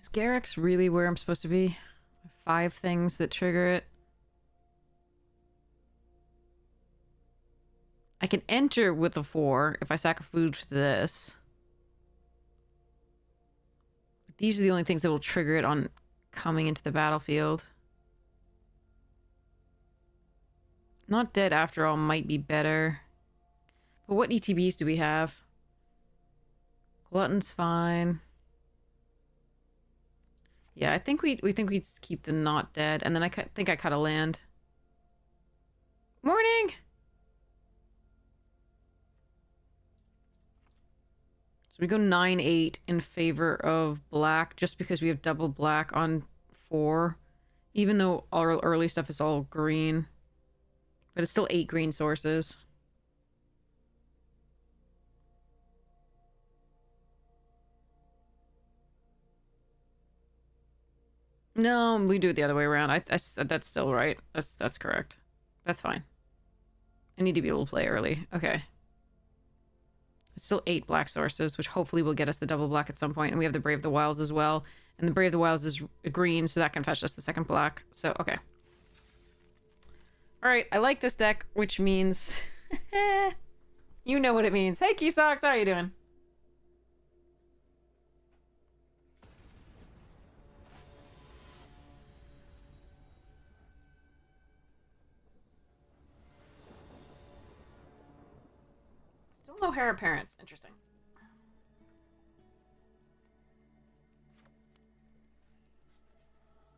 Is Garrick's really where I'm supposed to be? 5 things that trigger it. I can enter with a 4 if I sacrifice food to this. But these are the only things that will trigger it on coming into the battlefield. Not Dead After All might be better. But what ETBs do we have? Glutton's fine. Yeah, I think we keep the Not Dead, and then I think I cut a land. Morning! So we go 9-8 in favor of black, just because we have double black on 4. Even though our early stuff is all green. But it's still 8 green sources. No, we do it the other way around. That's still right. That's correct. That's fine. I need to be able to play early. Okay. It's still 8 black sources, which hopefully will get us the double black at some point. And we have the Brave the Wilds as well. And the Brave the Wilds is green, so that can fetch us the second black. So, okay. Alright, I like this deck, which means... you know what it means. Hey, Keysocks, how are you doing? Still no heir appearance. Interesting.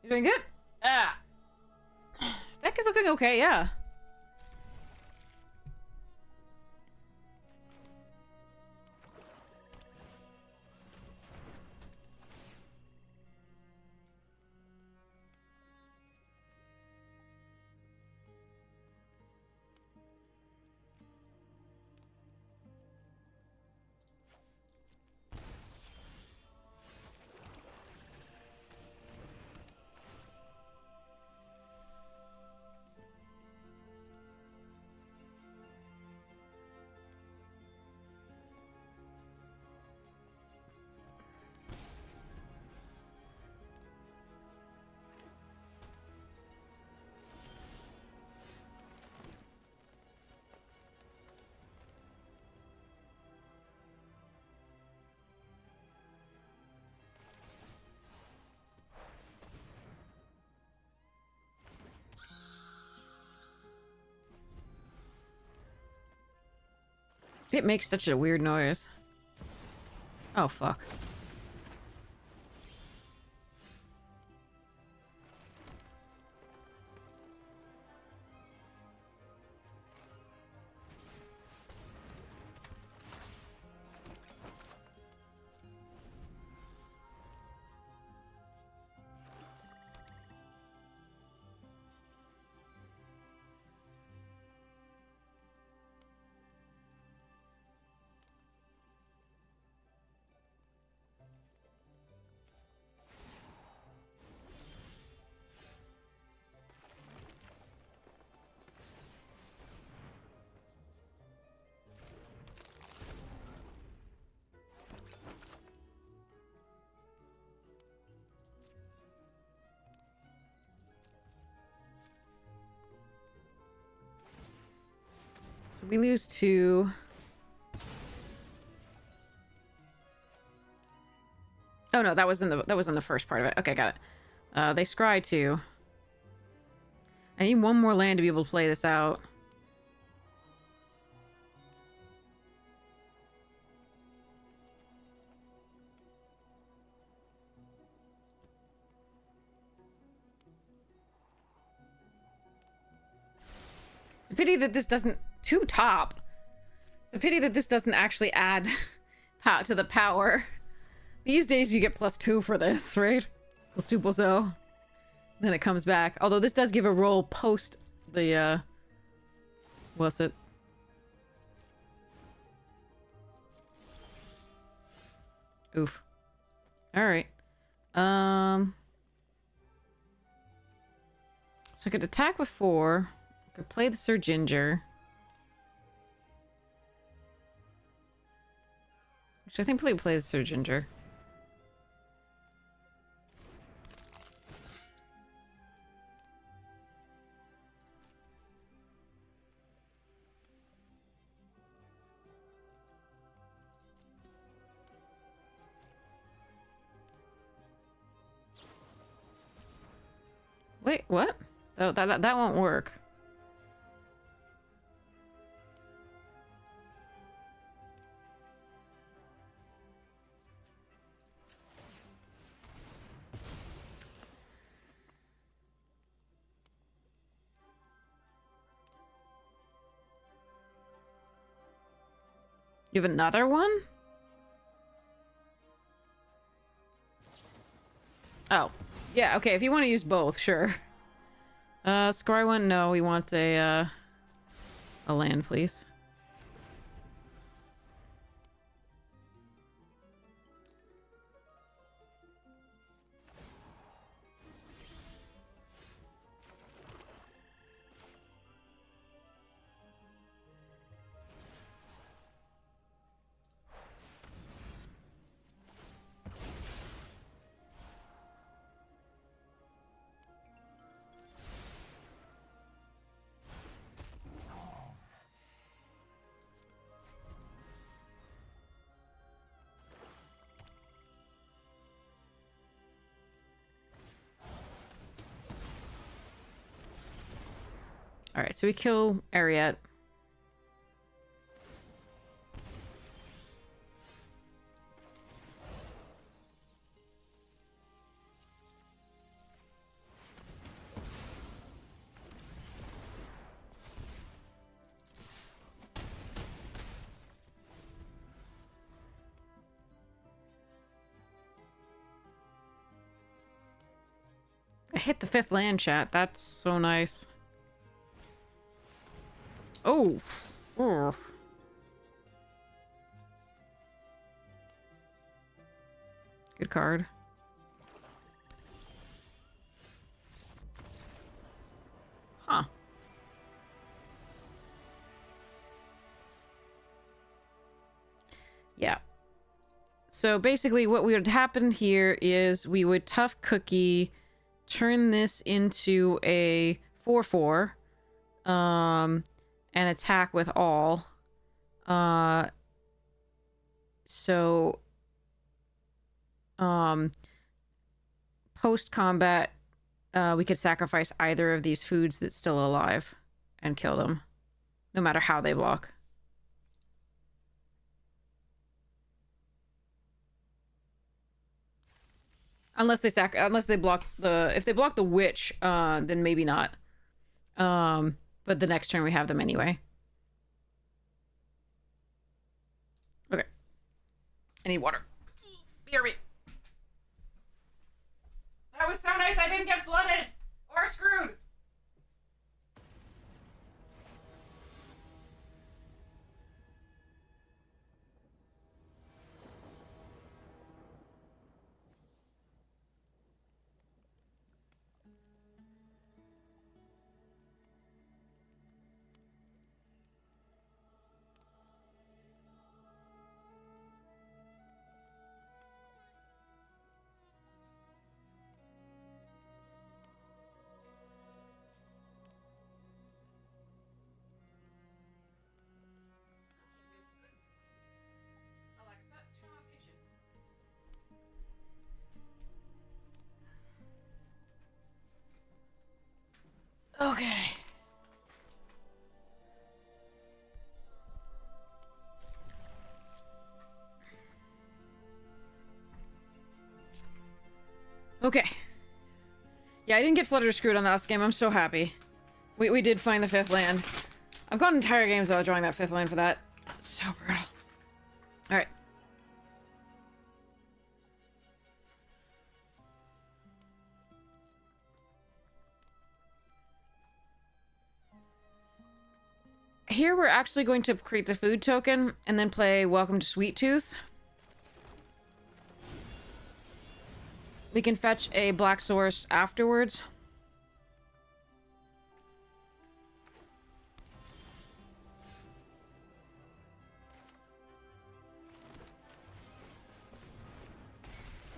You doing good? Ah. Deck is looking okay, yeah. It makes such a weird noise. Oh, fuck. So we lose 2. Oh no, that was in the first part of it. Okay, got it. They scry 2. I need one more land to be able to play this out. It's a pity that this doesn't... 2 top. It's a pity that this doesn't actually add to the power. These days you get +2 for this, right? +2/+0. Then it comes back. Although this does give a roll post the, what's it? Oof. Alright. So I could attack with 4. I could play the Sir Ginger. Which I think play the Sir Ginger. Wait, what? Oh, that won't work. You have another one? Oh. Yeah, okay, if you want to use both, sure. Scry 1, no, we want a land, please. Alright, so we kill Ariette. hit the 5th land, chat. That's so nice. Oh. Oh. Good card. Huh. Yeah. So basically what would happen here is we would tough cookie, turn this into a 4/4, and attack with all. So post combat, we could sacrifice either of these foods that's still alive and kill them, no matter how they block. Unless they block the... If they block the witch, then maybe not. But the next turn we have them anyway. Okay. I need water. BRB. That was so nice I didn't get flooded! Or screwed! Okay. Okay. Yeah, I didn't get flooded or screwed on the last game. I'm so happy. We did find the 5th land. I've gone entire games without drawing that 5th land for that. So brutal. Alright. Here we're actually going to create the food token and then play Welcome to Sweet Tooth. We can fetch a black source afterwards.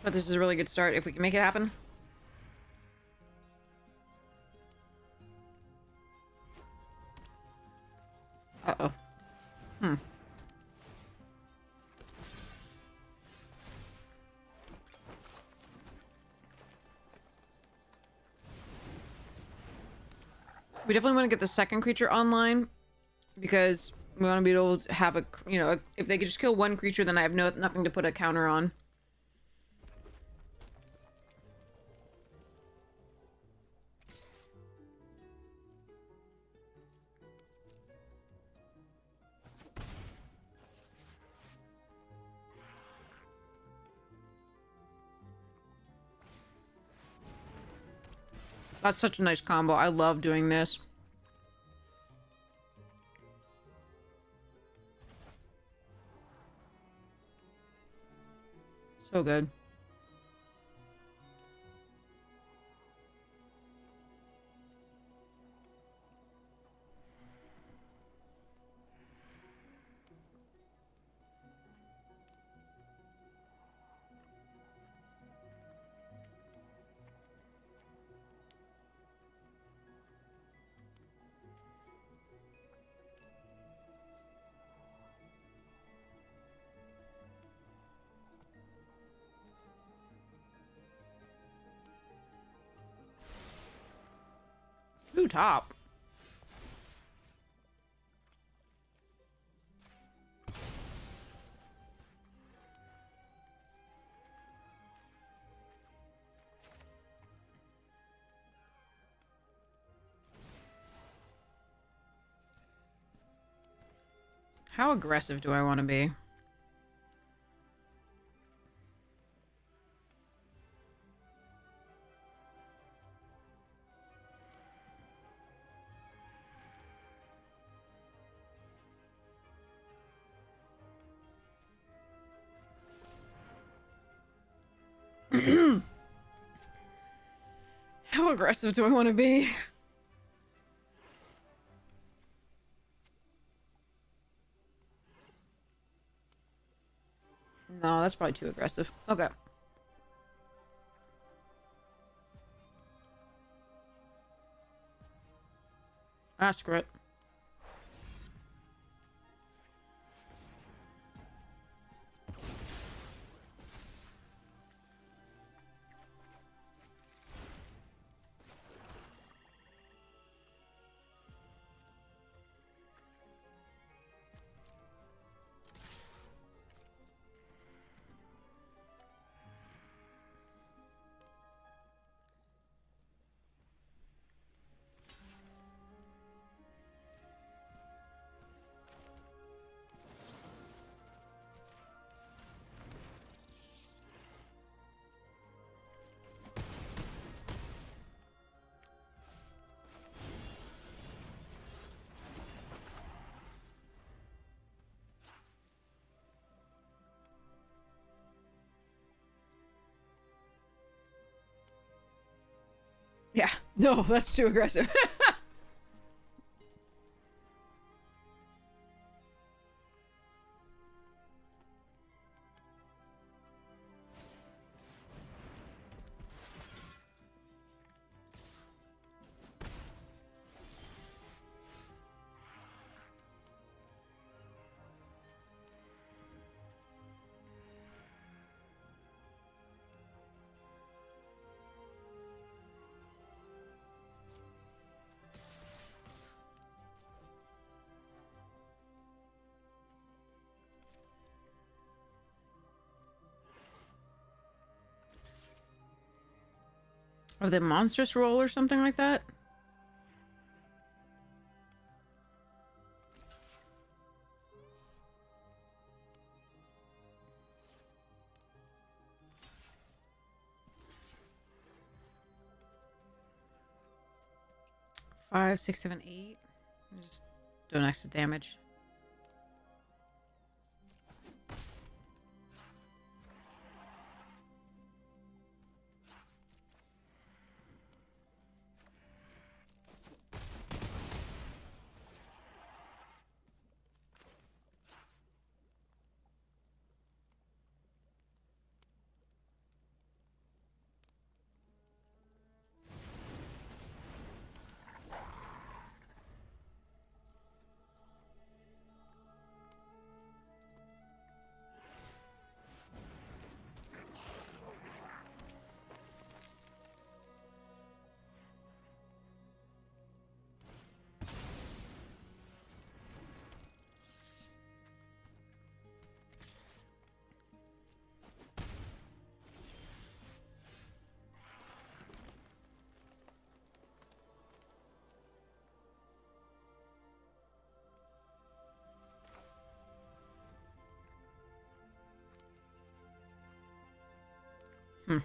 But this is a really good start if we can make it happen. Uh-oh. We definitely want to get the second creature online because we want to be able to have a, you know, if they could just kill one creature, then I have nothing to put a counter on. That's such a nice combo. I love doing this. So good. Ooh, top. How aggressive do I want to be? How aggressive do I want to be? No, that's probably too aggressive. Okay. Ah, screw it. Yeah. No, that's too aggressive. 'Are they monstrous roll or something like that? Five, six, seven, eight. Just do an extra damage. Hmm.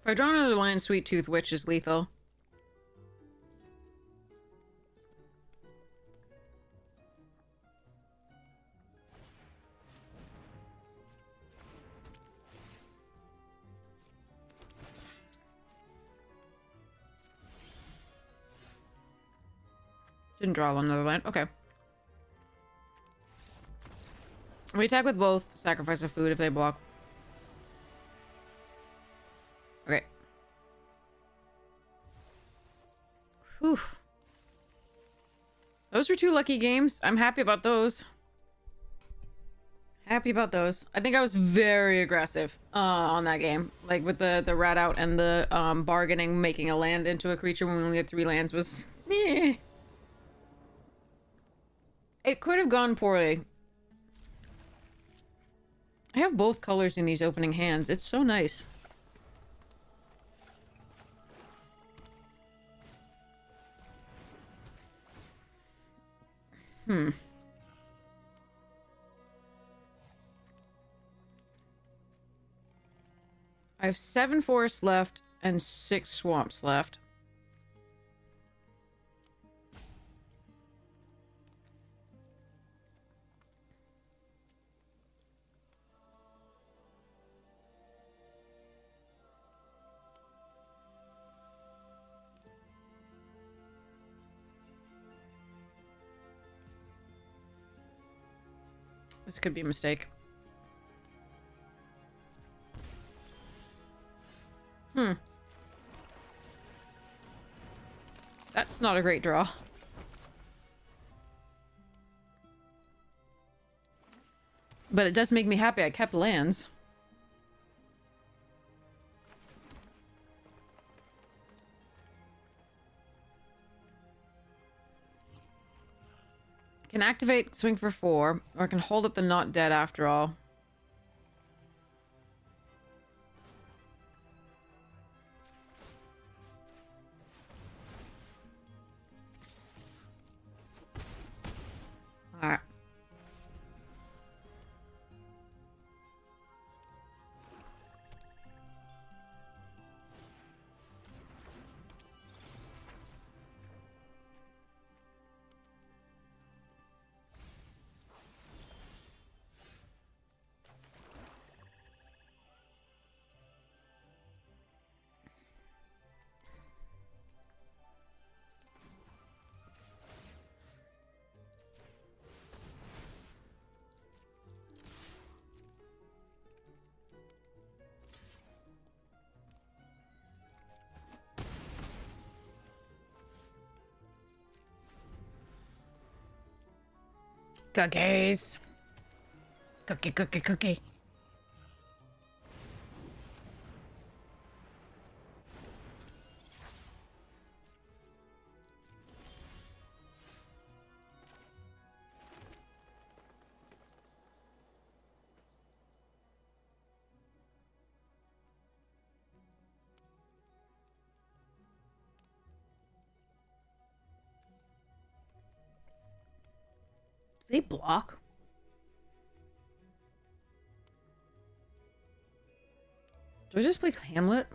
If I draw another land, Sweet Tooth Witch is lethal. Didn't draw another land. Okay. We attack with both. Sacrifice a food if they block. Okay. Whew. Those were 2 lucky games. I'm happy about those. Happy about those. I think I was very aggressive on that game. Like with the rat out and the bargaining, making a land into a creature when we only had 3 lands was... Eh. It could have gone poorly. I have both colors in these opening hands. It's so nice. I have 7 forests left and 6 swamps left. This could be a mistake. That's not a great draw. But it does make me happy I kept lands. Can activate, swing for 4, or I can hold up the not dead after all. Alright. Cookies. Cookie, cookie, cookie. Do they block? Do I just play Hamlet?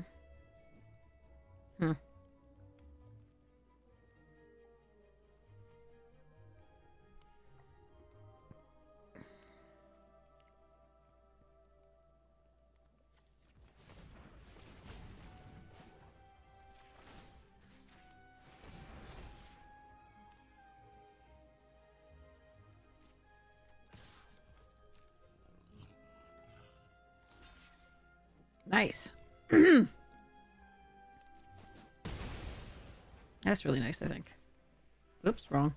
Nice. That's really nice, I think. Oops, wrong.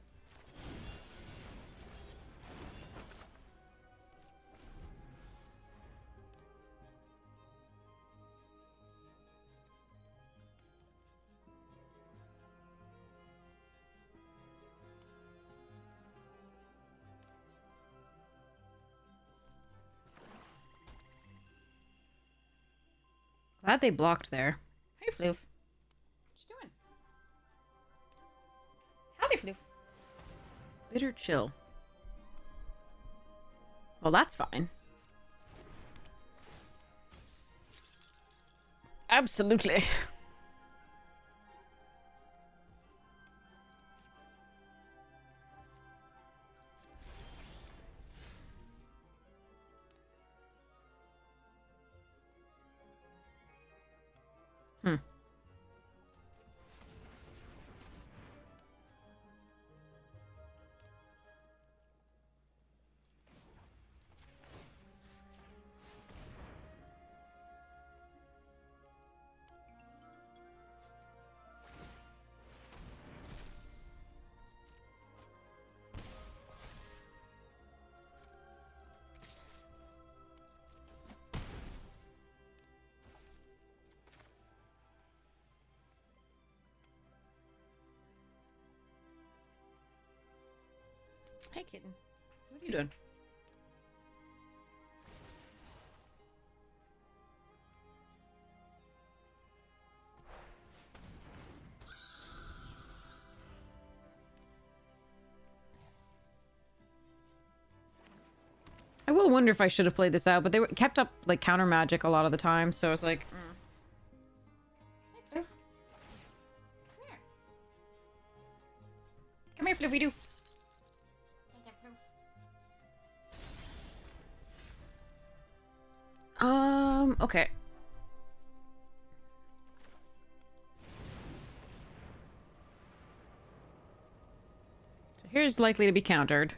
Glad they blocked there. Hey, Floof. What you doing? Howdy, Floof. Bitter chill. Well, that's fine. Absolutely. Hey, kitten. What are you doing? I will wonder if I should have played this out, but they kept up like counter magic a lot of the time, so I was like, Hey, Floof. Come here, Floofy Doo. Okay. So here's likely to be countered.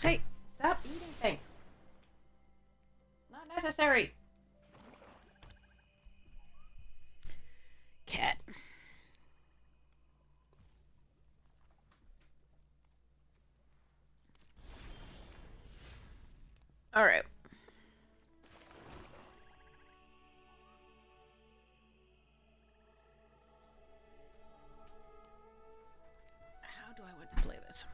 Hey, stop eating things. Not necessary. Cat. All right. How do I want to play this?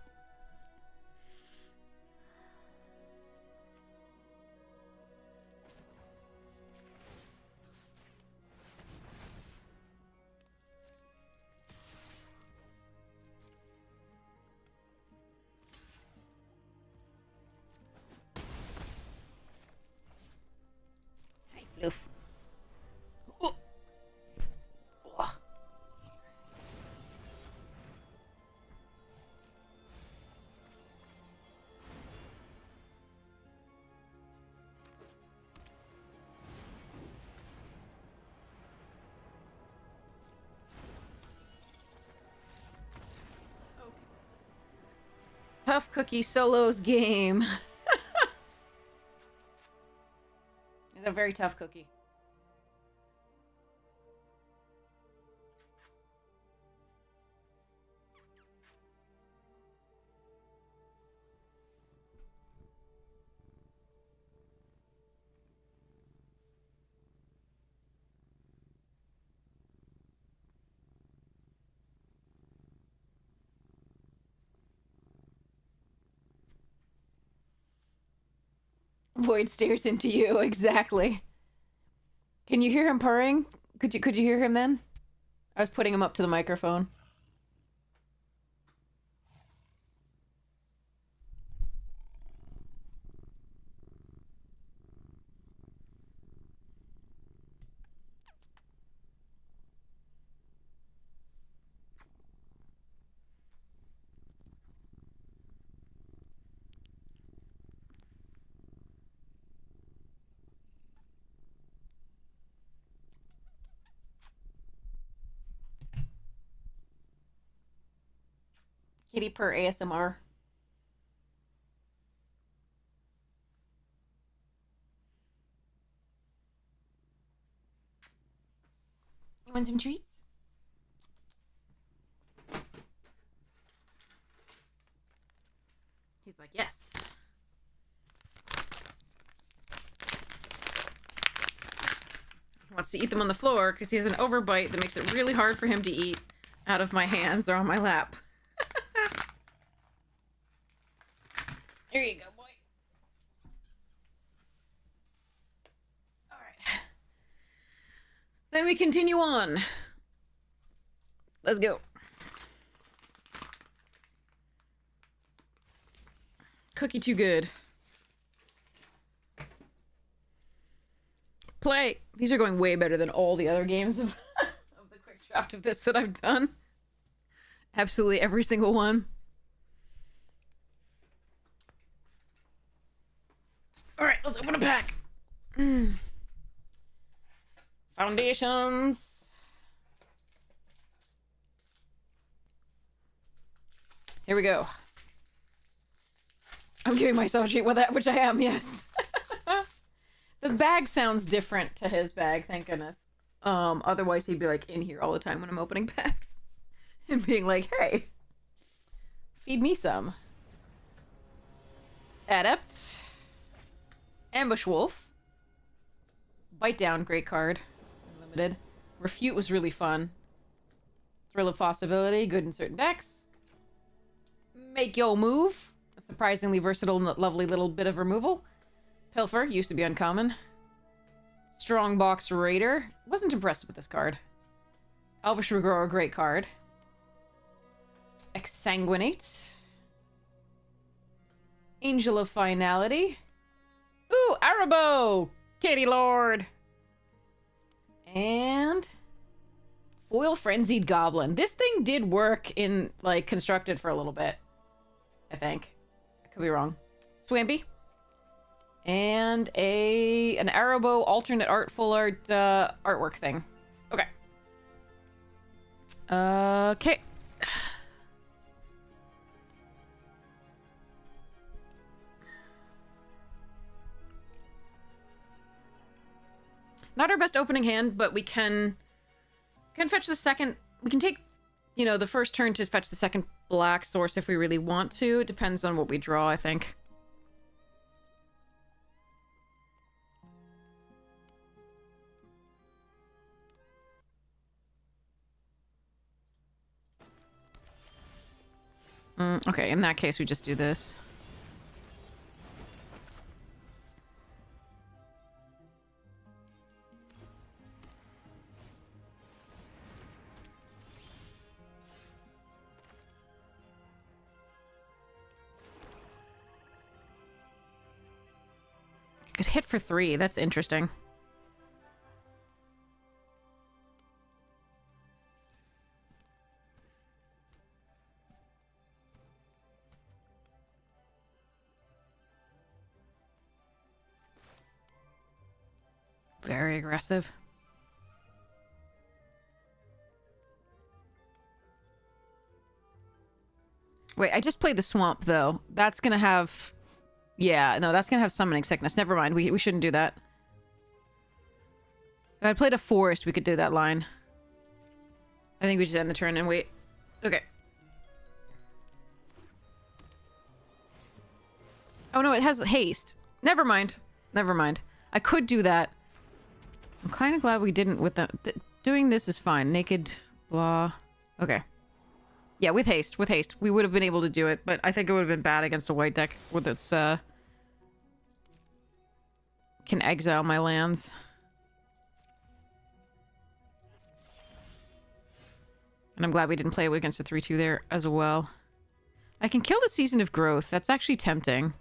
Hey, Floof. Oh. Oh. Tough Cookie Solos game. It's a very tough cookie. Void stares into you, exactly. Can you hear him purring? Could you hear him then? I was putting him up to the microphone. Kitty purr ASMR. You want some treats? He's like, yes. He wants to eat them on the floor because he has an overbite that makes it really hard for him to eat out of my hands or on my lap. Here you go, boy. All right. Then we continue on. Let's go. Cookie too good. Play. These are going way better than all the other games of, of the quick draft of this that I've done. Absolutely every single one. All right, let's open a pack. Foundations. Here we go. I'm giving myself a treat with that, which I am, yes. The bag sounds different to his bag, thank goodness. Otherwise he'd be like in here all the time when I'm opening packs. And being like, hey, feed me some. Adept. Ambush Wolf. Bite Down, great card. Unlimited. Refute was really fun. Thrill of Possibility, good in certain decks. Make Yo Move. A surprisingly versatile and lovely little bit of removal. Pilfer, used to be uncommon. Strongbox Raider. Wasn't impressed with this card. Elvish Regrower, great card. Exsanguinate. Angel of Finality. Ooh, Arabo! Katie Lord! And... Foil Frenzied Goblin. This thing did work in, like, Constructed for a little bit. I think. I could be wrong. Swampy. And an Arabo alternate art, full art, artwork thing. Okay. Okay. Not our best opening hand, but we can fetch the second... We can take, you know, the first turn to fetch the second black source if we really want to. It depends on what we draw, I think. Okay, in that case, we just do this. Could hit for 3. That's interesting. Very aggressive. Wait, I just played the swamp, though. That's gonna have... Yeah, no, that's gonna have summoning sickness. Never mind, we shouldn't do that. If I played a forest, we could do that line. I think we just end the turn and wait. Okay. Oh no, it has haste. Never mind. Never mind. I could do that. I'm kind of glad we didn't with them. Doing this is fine. Naked, blah. Okay. Yeah, with haste. With haste. We would have been able to do it, but I think it would have been bad against a white deck with its, can exile my lands. And I'm glad we didn't play it against a 3-2 there as well. I can kill the Season of Growth. That's actually tempting.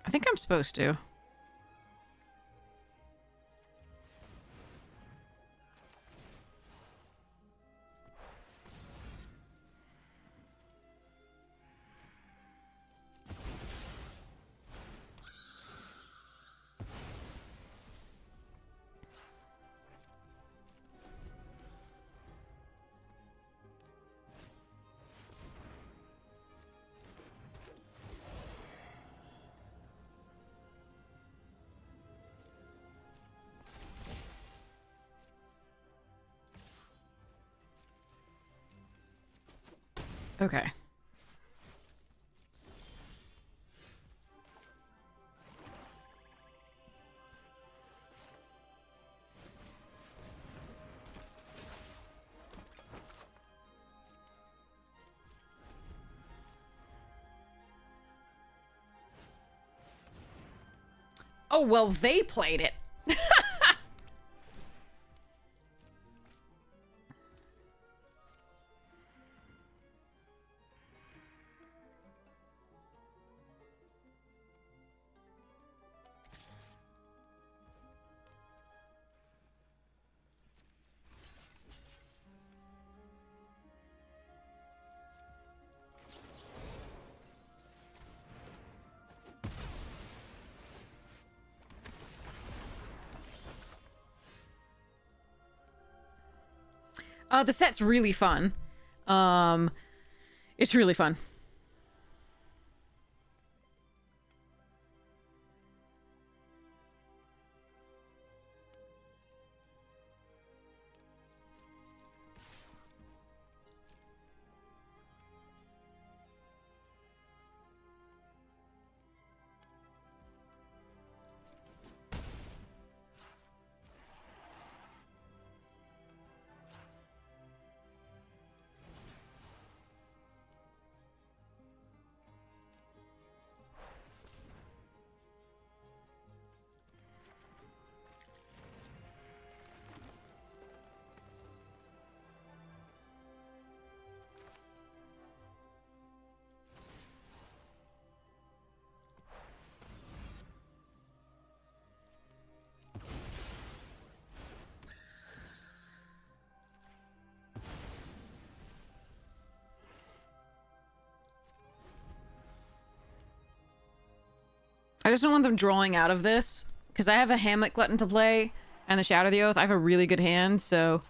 I think I'm supposed to. Okay. Oh, well, they played it. The set's really fun. It's really fun. I just don't want them drawing out of this, because I have a Hamlet Glutton to play, and the Shadow of the Oath. I have a really good hand, so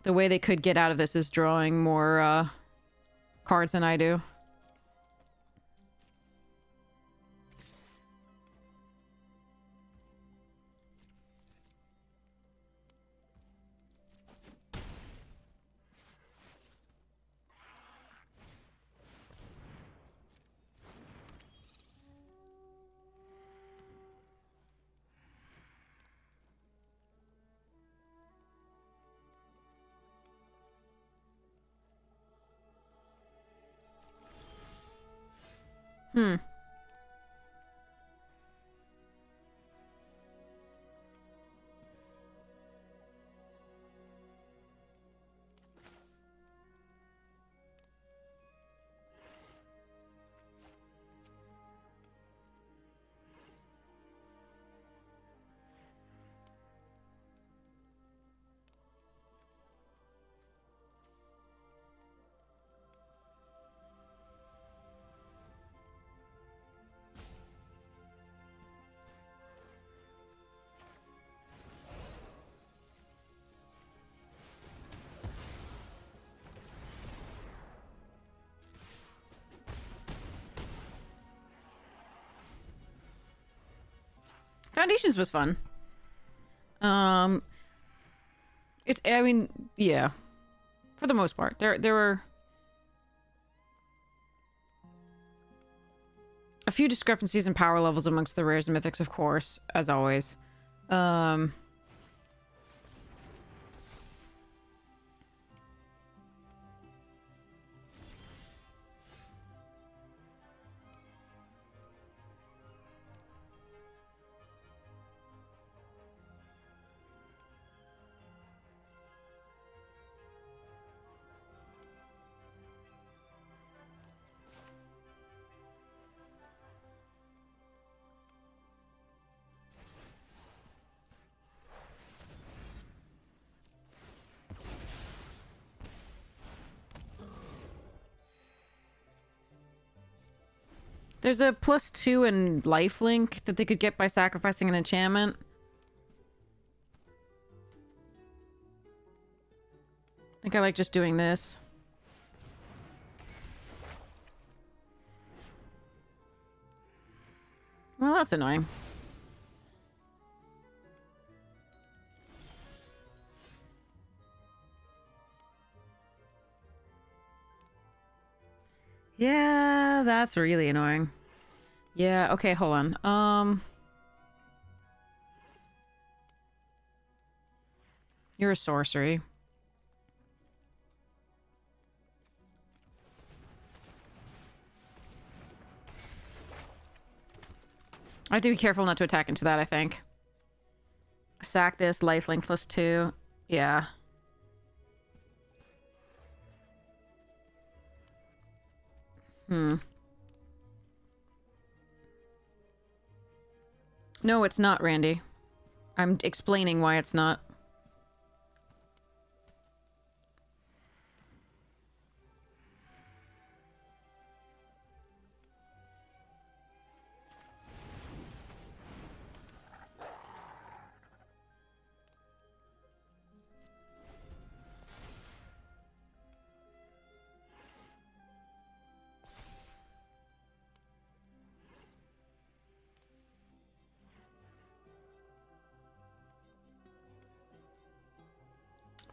the way they could get out of this is drawing more cards than I do. Hmm. Foundations was fun. It's, I mean, yeah. For the most part. There were a few discrepancies in power levels amongst the rares and mythics, of course, as always. There's a +2 in lifelink that they could get by sacrificing an enchantment. I think I like just doing this. Well, that's annoying. Yeah, that's really annoying. Yeah, okay, hold on. You're a sorcery. I have to be careful not to attack into that, I think. Sack this, lifelink +2. Yeah. No, it's not, Randy. I'm explaining why it's not.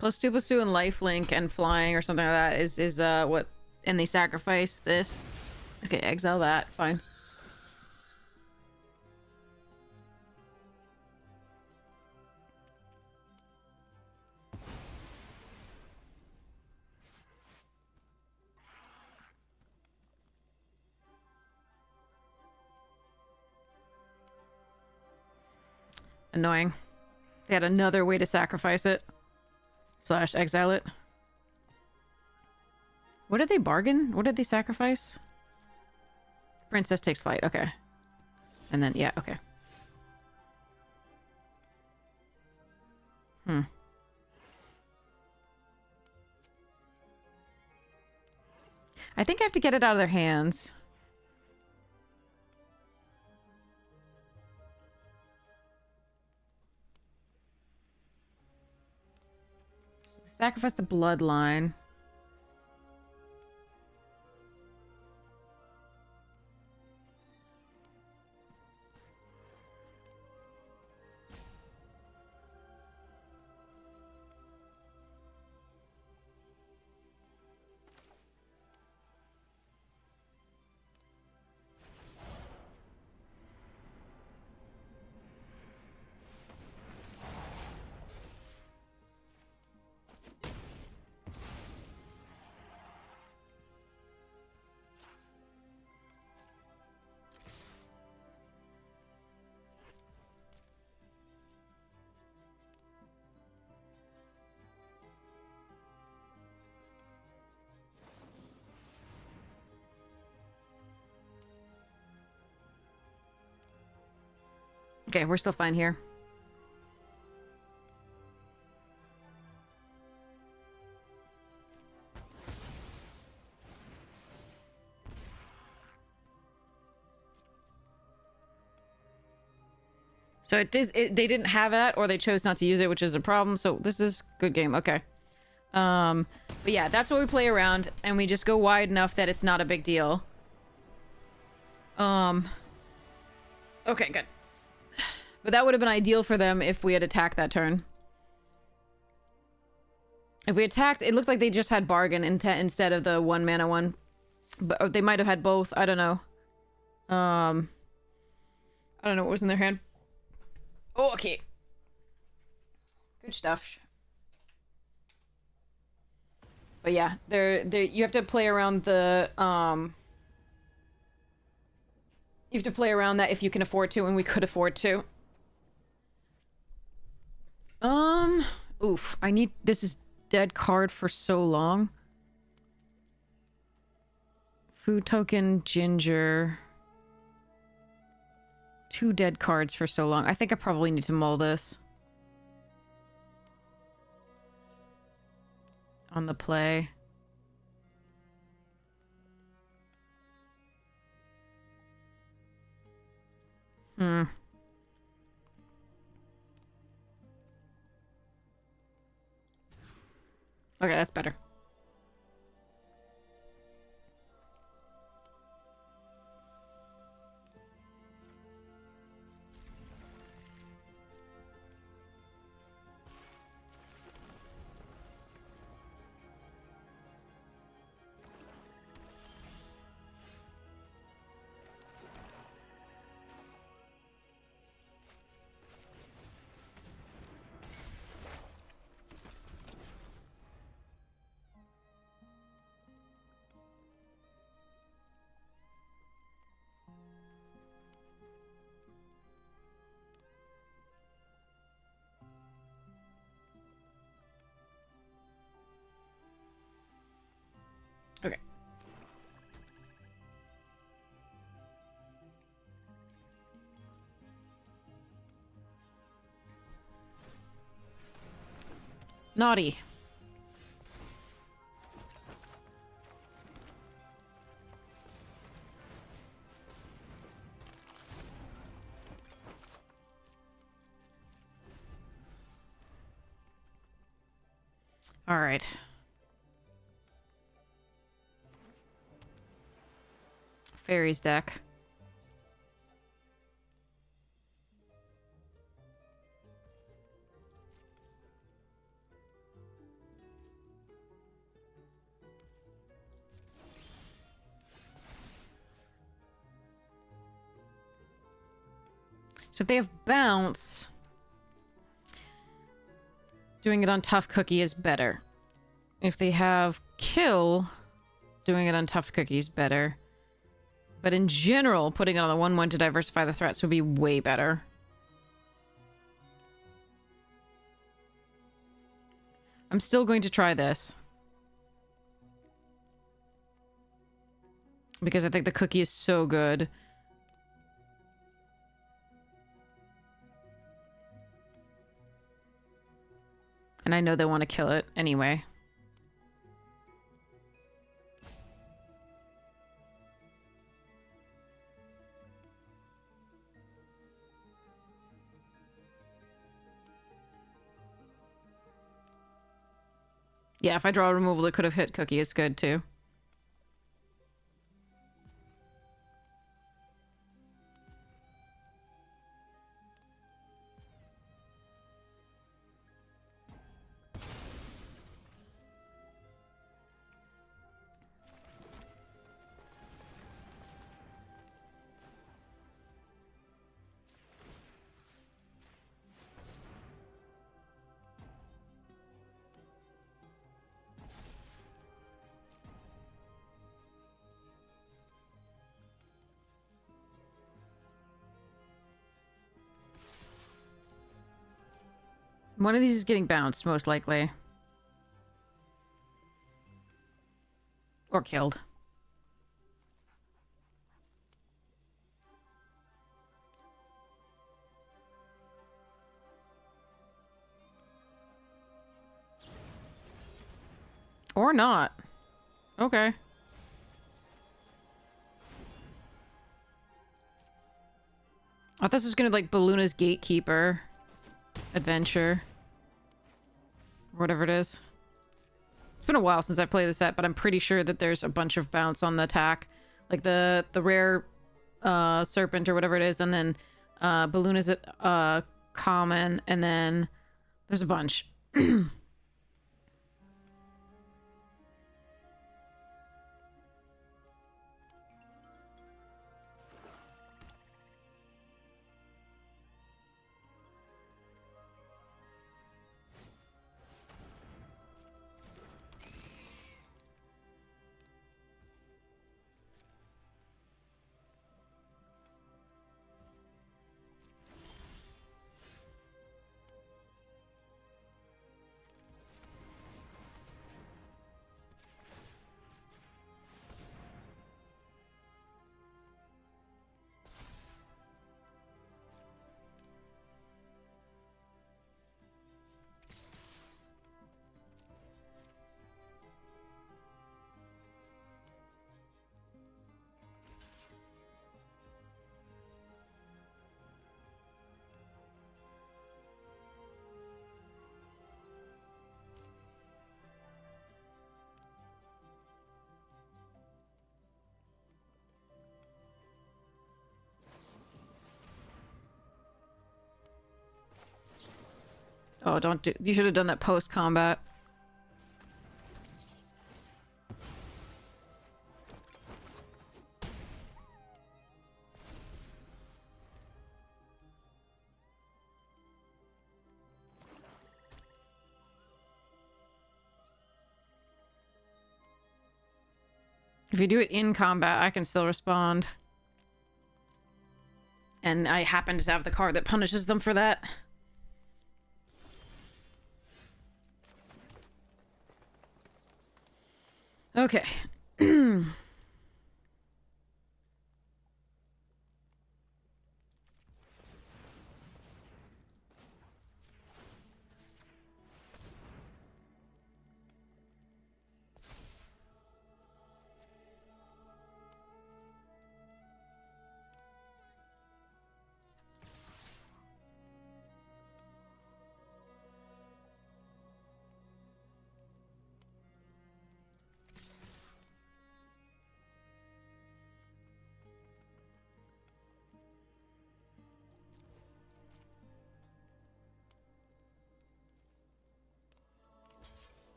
+2/+2 and lifelink and flying or something like that is what, and they sacrifice this. Okay, exile that. Fine. Annoying. They had another way to sacrifice it. / exile it. What did they bargain? What did they sacrifice? Princess takes flight. Okay. And then, yeah, okay. I think I have to get it out of their hands. Sacrifice the bloodline. Okay, we're still fine here. So they didn't have that, or they chose not to use it, which is a problem. So this is good game. Okay. But yeah, that's what we play around, and we just go wide enough that it's not a big deal. Okay, good. But that would have been ideal for them if we had attacked that turn. If we attacked, it looked like they just had bargain instead of the 1 mana one. But they might have had both. I don't know. I don't know what was in their hand. Oh, okay. Good stuff. But yeah, you have to play around the you have to play around that if you can afford to, and we could afford to. Oof. This is dead card for so long. Food token, ginger. 2 dead cards for so long. I think I probably need to mull this. On the play. Okay, that's better. Okay. Naughty. All right. Fairies deck. So if they have bounce, doing it on tough cookie is better. If they have kill, doing it on tough cookie is better. But in general, putting it on the 1/1 to diversify the threats would be way better. I'm still going to try this. Because I think the cookie is so good. And I know they want to kill it anyway. Yeah, if I draw a removal that could have hit cookie, it's good too. One of these is getting bounced, most likely. Or killed. Or not. Okay. I thought this was gonna like Balluna's Gatekeeper adventure. Or whatever it is. It's been a while since I played the set, but I'm pretty sure that there's a bunch of bounce on the attack. Like the rare serpent or whatever it is, and then Balloon is common, and then there's a bunch. Oh, don't do... You should have done that post-combat. If you do it in combat, I can still respond. And I happen to have the card that punishes them for that. Okay.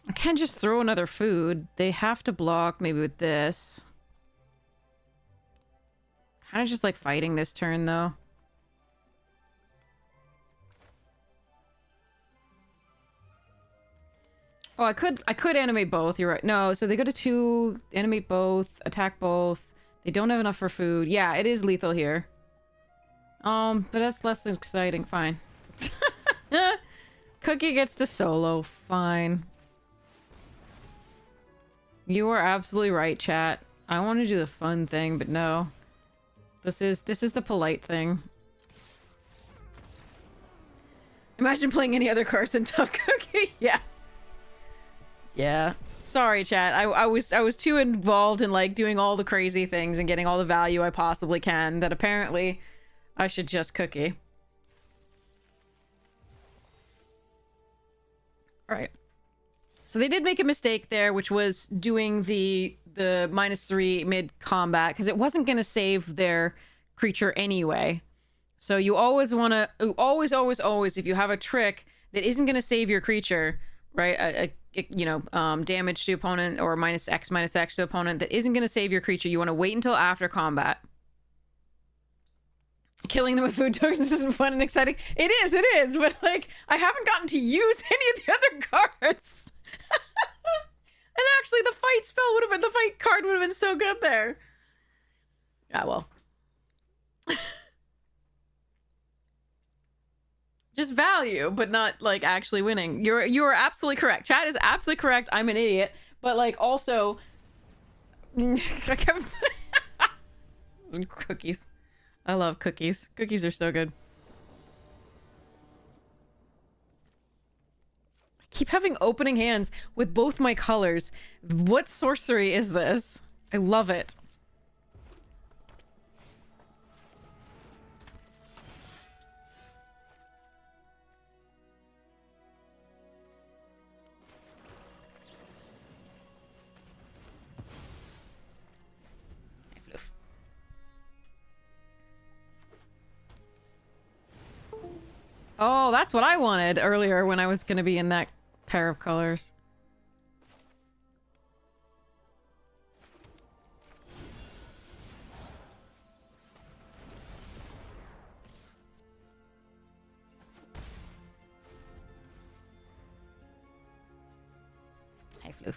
I can't just throw another food. They have to block maybe with this. Kind of just like fighting this turn though. Oh, I could animate both. You're right. No, so they go to 2, animate both, attack both. They don't have enough for food. Yeah, it is lethal here. But that's less exciting. Fine. Cookie gets to solo. Fine. You are absolutely right, chat. I want to do the fun thing, but no. This is the polite thing. Imagine playing any other cards than Tough Cookie. Yeah. Yeah. Sorry, chat. I was too involved in like doing all the crazy things and getting all the value I possibly can that apparently I should just Cookie. All right. So they did make a mistake there, which was doing the -3 mid combat because it wasn't going to save their creature anyway. So you always want to always if you have a trick that isn't going to save your creature, right? Damage to opponent or -X to opponent that isn't going to save your creature. You want to wait until after combat. Killing them with food tokens isn't fun and exciting. It is, but like I haven't gotten to use any of the other cards. And actually the fight card would have been so good there. Ah well. Just value, but not like actually winning. You are absolutely correct. Chat is absolutely correct. I'm an idiot, but like also cookies. I love cookies. Cookies are so good. I keep having opening hands with both my colors. What sorcery is this? I love it. Oh, that's what I wanted earlier when I was going to be in that pair of colors. Hey, Floof.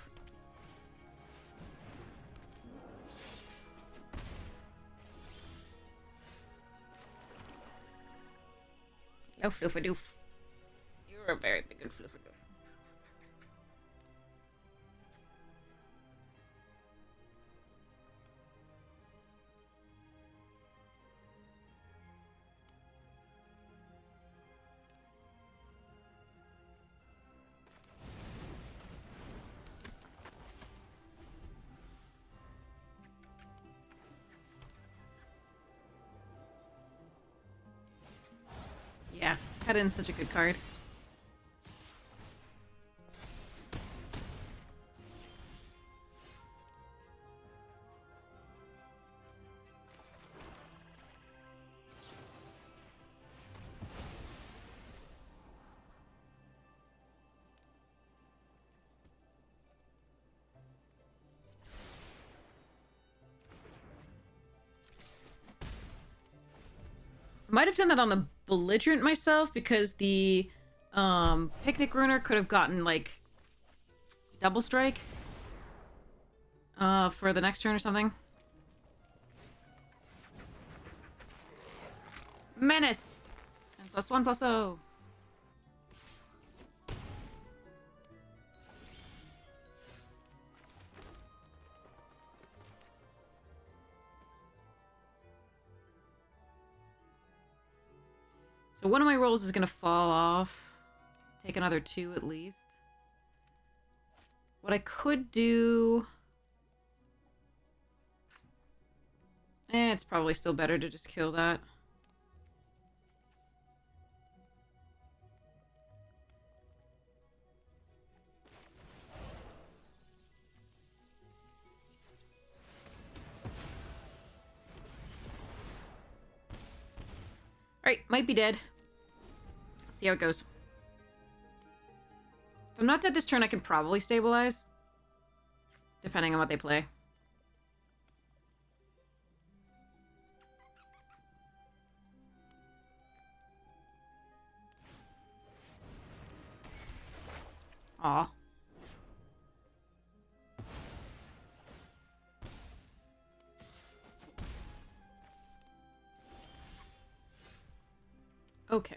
No floofa-doof. You're a very big good floofa-doof. Yeah, cut in such a good card. Might have done that on the belligerent myself because the picnic ruiner could have gotten like double strike for the next turn or something. Menace and +1/+0. So one of my rolls is going to fall off. Take another 2 at least. What I could do... it's probably still better to just kill that. Alright, might be dead. See how it goes. If I'm not dead this turn, I can probably stabilize. Depending on what they play. Aw. Okay.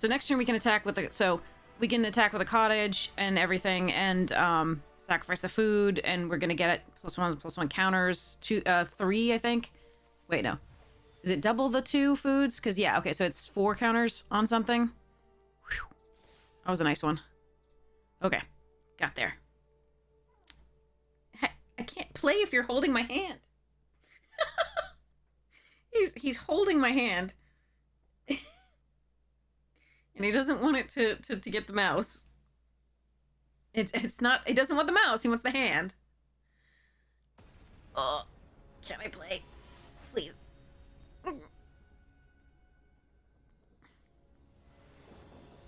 So next turn we can attack with the we can attack with a cottage and everything, and sacrifice the food, and we're gonna get it +1/+1 counters. 3, I think. Wait, no. Is it double the 2 foods? Because yeah, okay, so it's 4 counters on something. Whew. That was a nice one. Okay, got there. I can't play if you're holding my hand. he's holding my hand. And he doesn't want it to get the mouse. It's not... He doesn't want the mouse. He wants the hand. Oh, can I play? Please.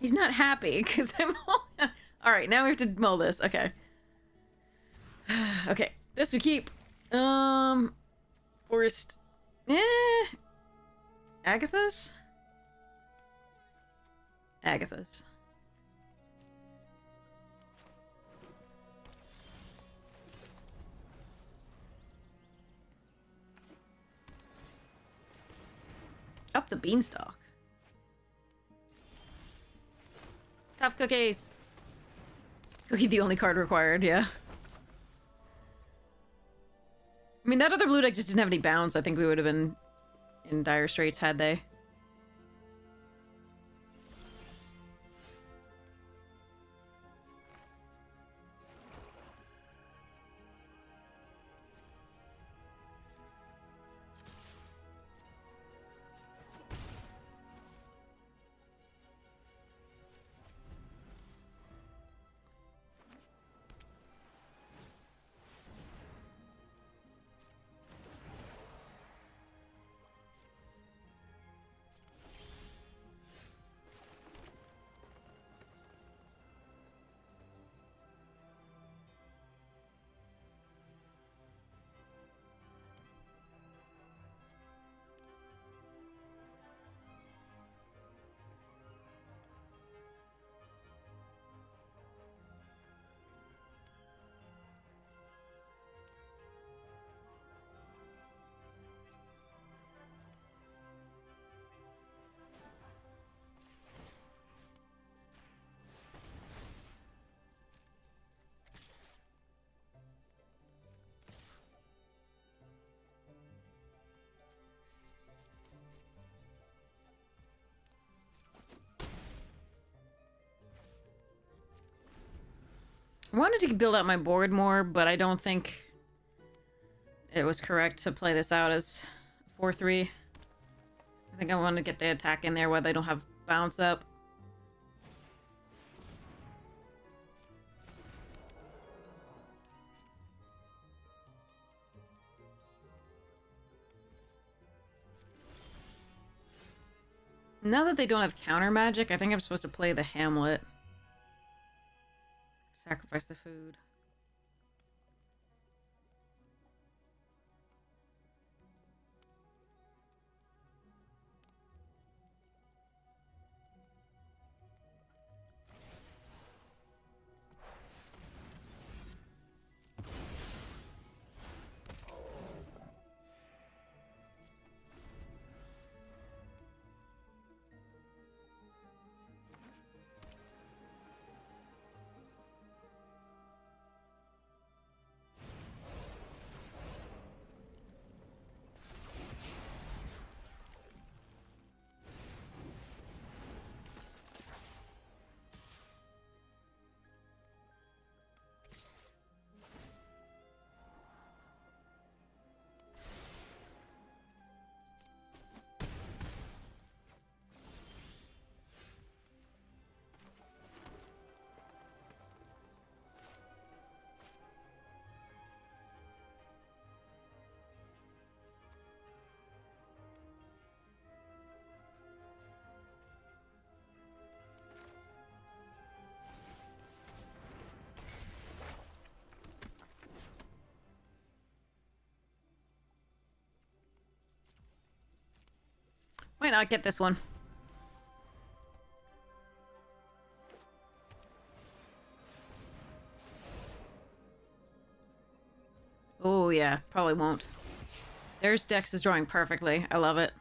He's not happy because I'm... All right, now we have to mull this. Okay. Okay, this we keep. Forest. Agatha's? Agatha's. Up the beanstalk. Tough cookies. Cookie the only card required, yeah. I mean, that other blue deck just didn't have any bounds. I think we would have been in dire straits had they. I wanted to build out my board more, but I don't think it was correct to play this out as 4-3. I think I want to get the attack in there while they don't have bounce up. Now that they don't have counter magic, I think I'm supposed to play the Hamlet. Sacrifice the food. Might not get this one. Oh yeah, probably won't. There's Dex is drawing perfectly. I love it.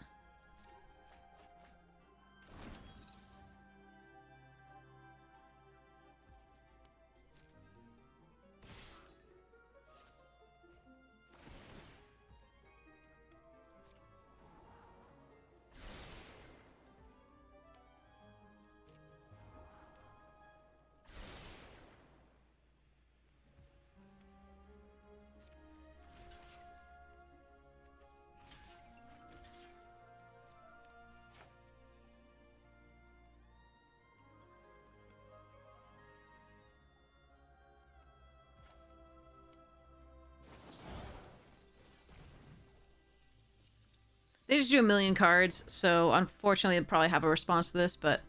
They just do a million cards, so unfortunately they'll probably have a response to this, but...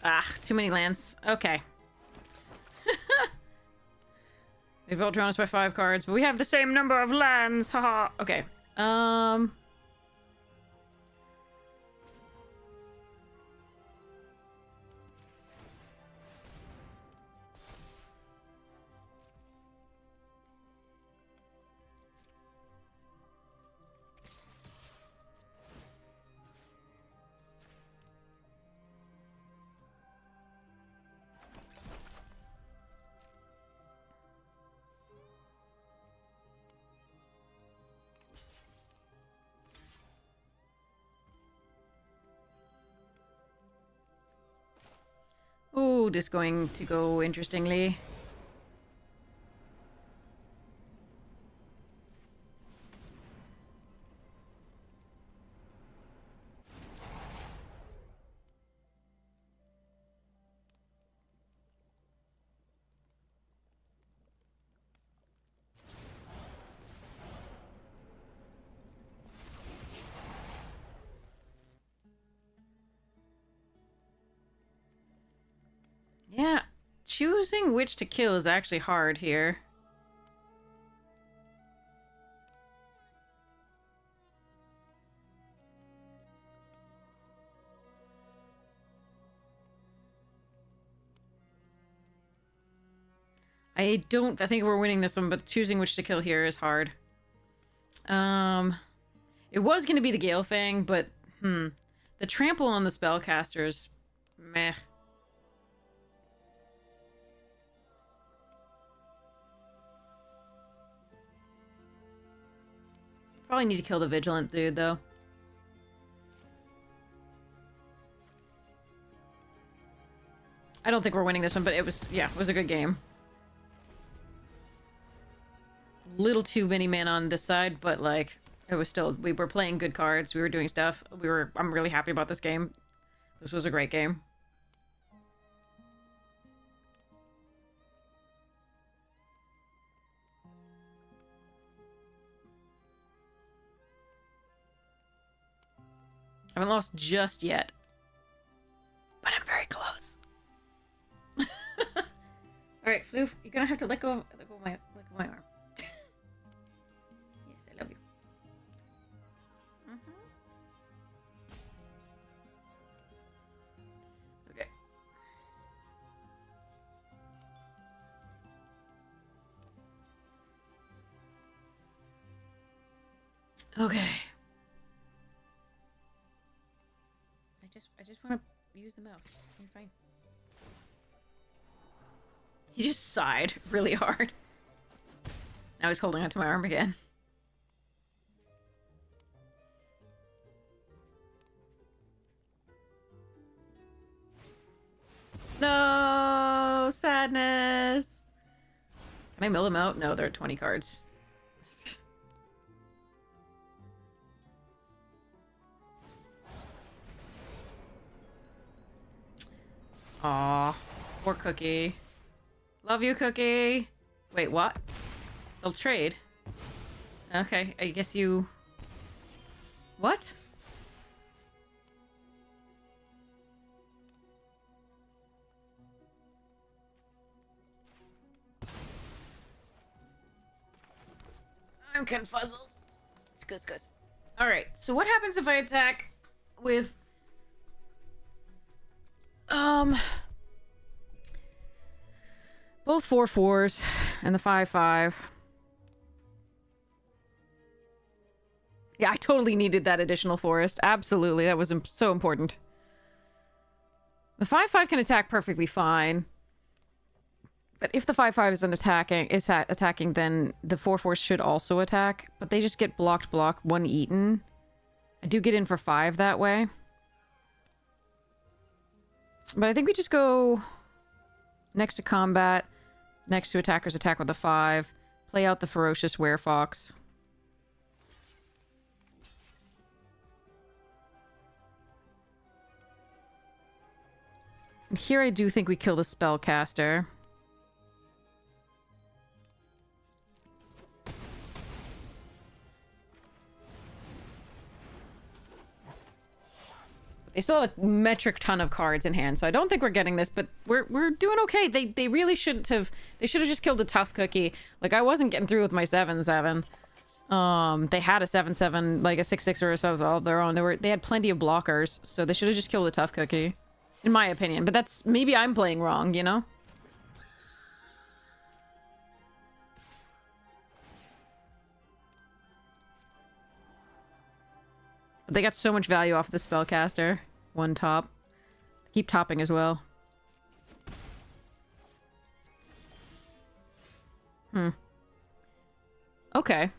Ah, too many lands. Okay. They've outdrawn us by 5 cards, but we have the same number of lands. Haha. Okay. Oh, this is going to go interestingly. Yeah, choosing which to kill is actually hard here. I think we're winning this one, but choosing which to kill here is hard. It was going to be the Gale Fang, but, the trample on the spellcasters Meh. Probably need to kill the Vigilant dude, though. I don't think we're winning this one, but it was, yeah, it was a good game. Little too many men on this side, but, like, it was still, we were playing good cards. We were doing stuff. I'm really happy about this game. This was a great game. I haven't lost just yet. But I'm very close. Alright, Floof, you're gonna have to let go of my arm. Yes, I love you. Okay. Okay. I just want to use the mouse. You're fine. He just sighed really hard. Now he's holding onto my arm again. No, sadness. Can I mill them out? No, there are 20 cards. Aw, poor Cookie. Love you, Cookie. Wait, what? They'll trade. Okay, I guess you... What? I'm confuzzled. Scuzz. Alright, so what happens if I attack with... both 4/4s and the 5/5. Yeah, I totally needed that additional forest. Absolutely, that was so important. The 5/5 can attack perfectly fine. But if the 5/5 is attacking, then the 4/4 should also attack. But they just get block, 1 eaten. I do get in for 5 that way. But I think we just go next to combat, next to attackers attack with a 5, play out the ferocious werefox. And here I do think we kill the spellcaster. They still have a metric ton of cards in hand, so I don't think we're getting this, but we're doing okay. They really shouldn't have... They should have just killed a tough Cookie. Like, I wasn't getting through with my 7/7. They had a 7/7, like a 6/6 or so of their own. They had plenty of blockers, so they should have just killed a tough Cookie. In my opinion, but that's... Maybe I'm playing wrong, you know? But they got so much value off the spellcaster. 1 top. Keep topping as well. Okay.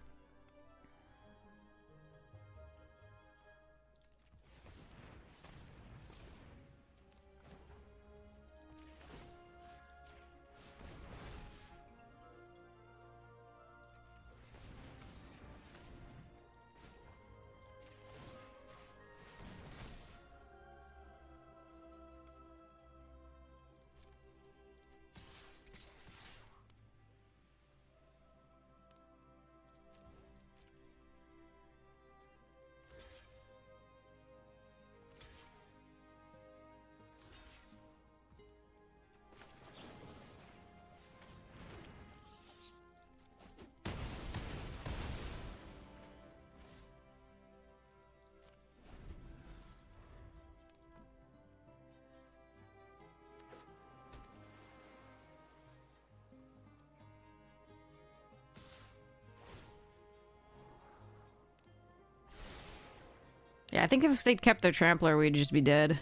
Yeah, I think if they'd kept their Trampler, we'd just be dead.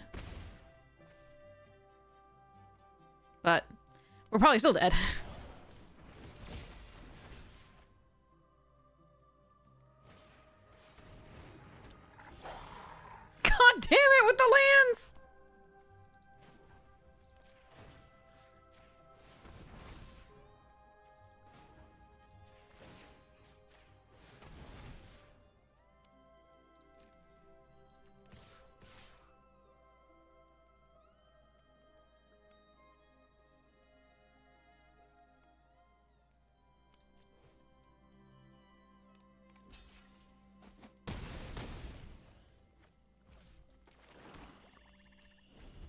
We're probably still dead. God damn it with the lands!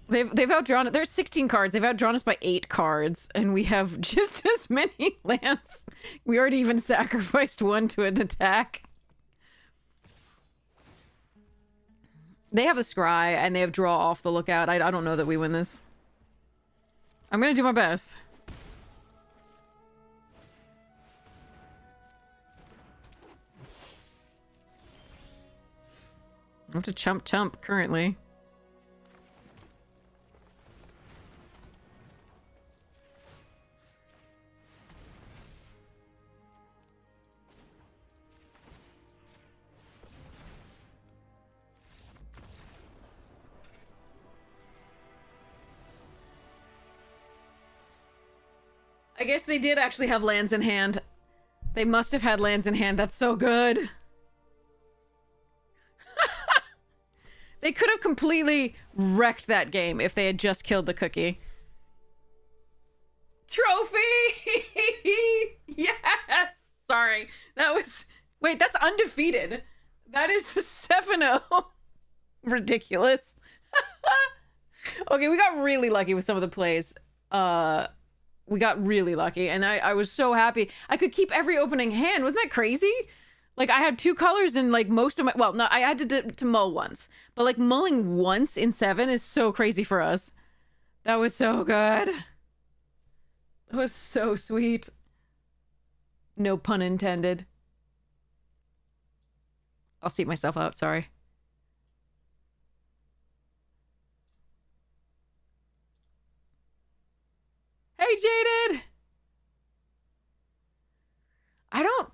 They've outdrawn it. There's 16 cards. They've outdrawn us by 8 cards, and we have just as many lands. We already even sacrificed one to an attack. They have the scry, and they have draw off the lookout. I don't know that we win this. I'm gonna do my best. I have to chump currently. I guess they did actually have lands in hand. They must have had lands in hand. That's so good. They could have completely wrecked that game if they had just killed the cookie. Trophy! Yes! Sorry. That was... Wait, that's undefeated. That is 7-0. Ridiculous. Okay, we got really lucky with some of the plays. We got really lucky, and I was so happy. I could keep every opening hand. Wasn't that crazy? Like, I had 2 colors in, like, most of my... Well, no, I had to mull once. But, like, mulling once in 7 is so crazy for us. That was so good. That was so sweet. No pun intended. I'll seat myself out, sorry. Hey, Jaded! I don't...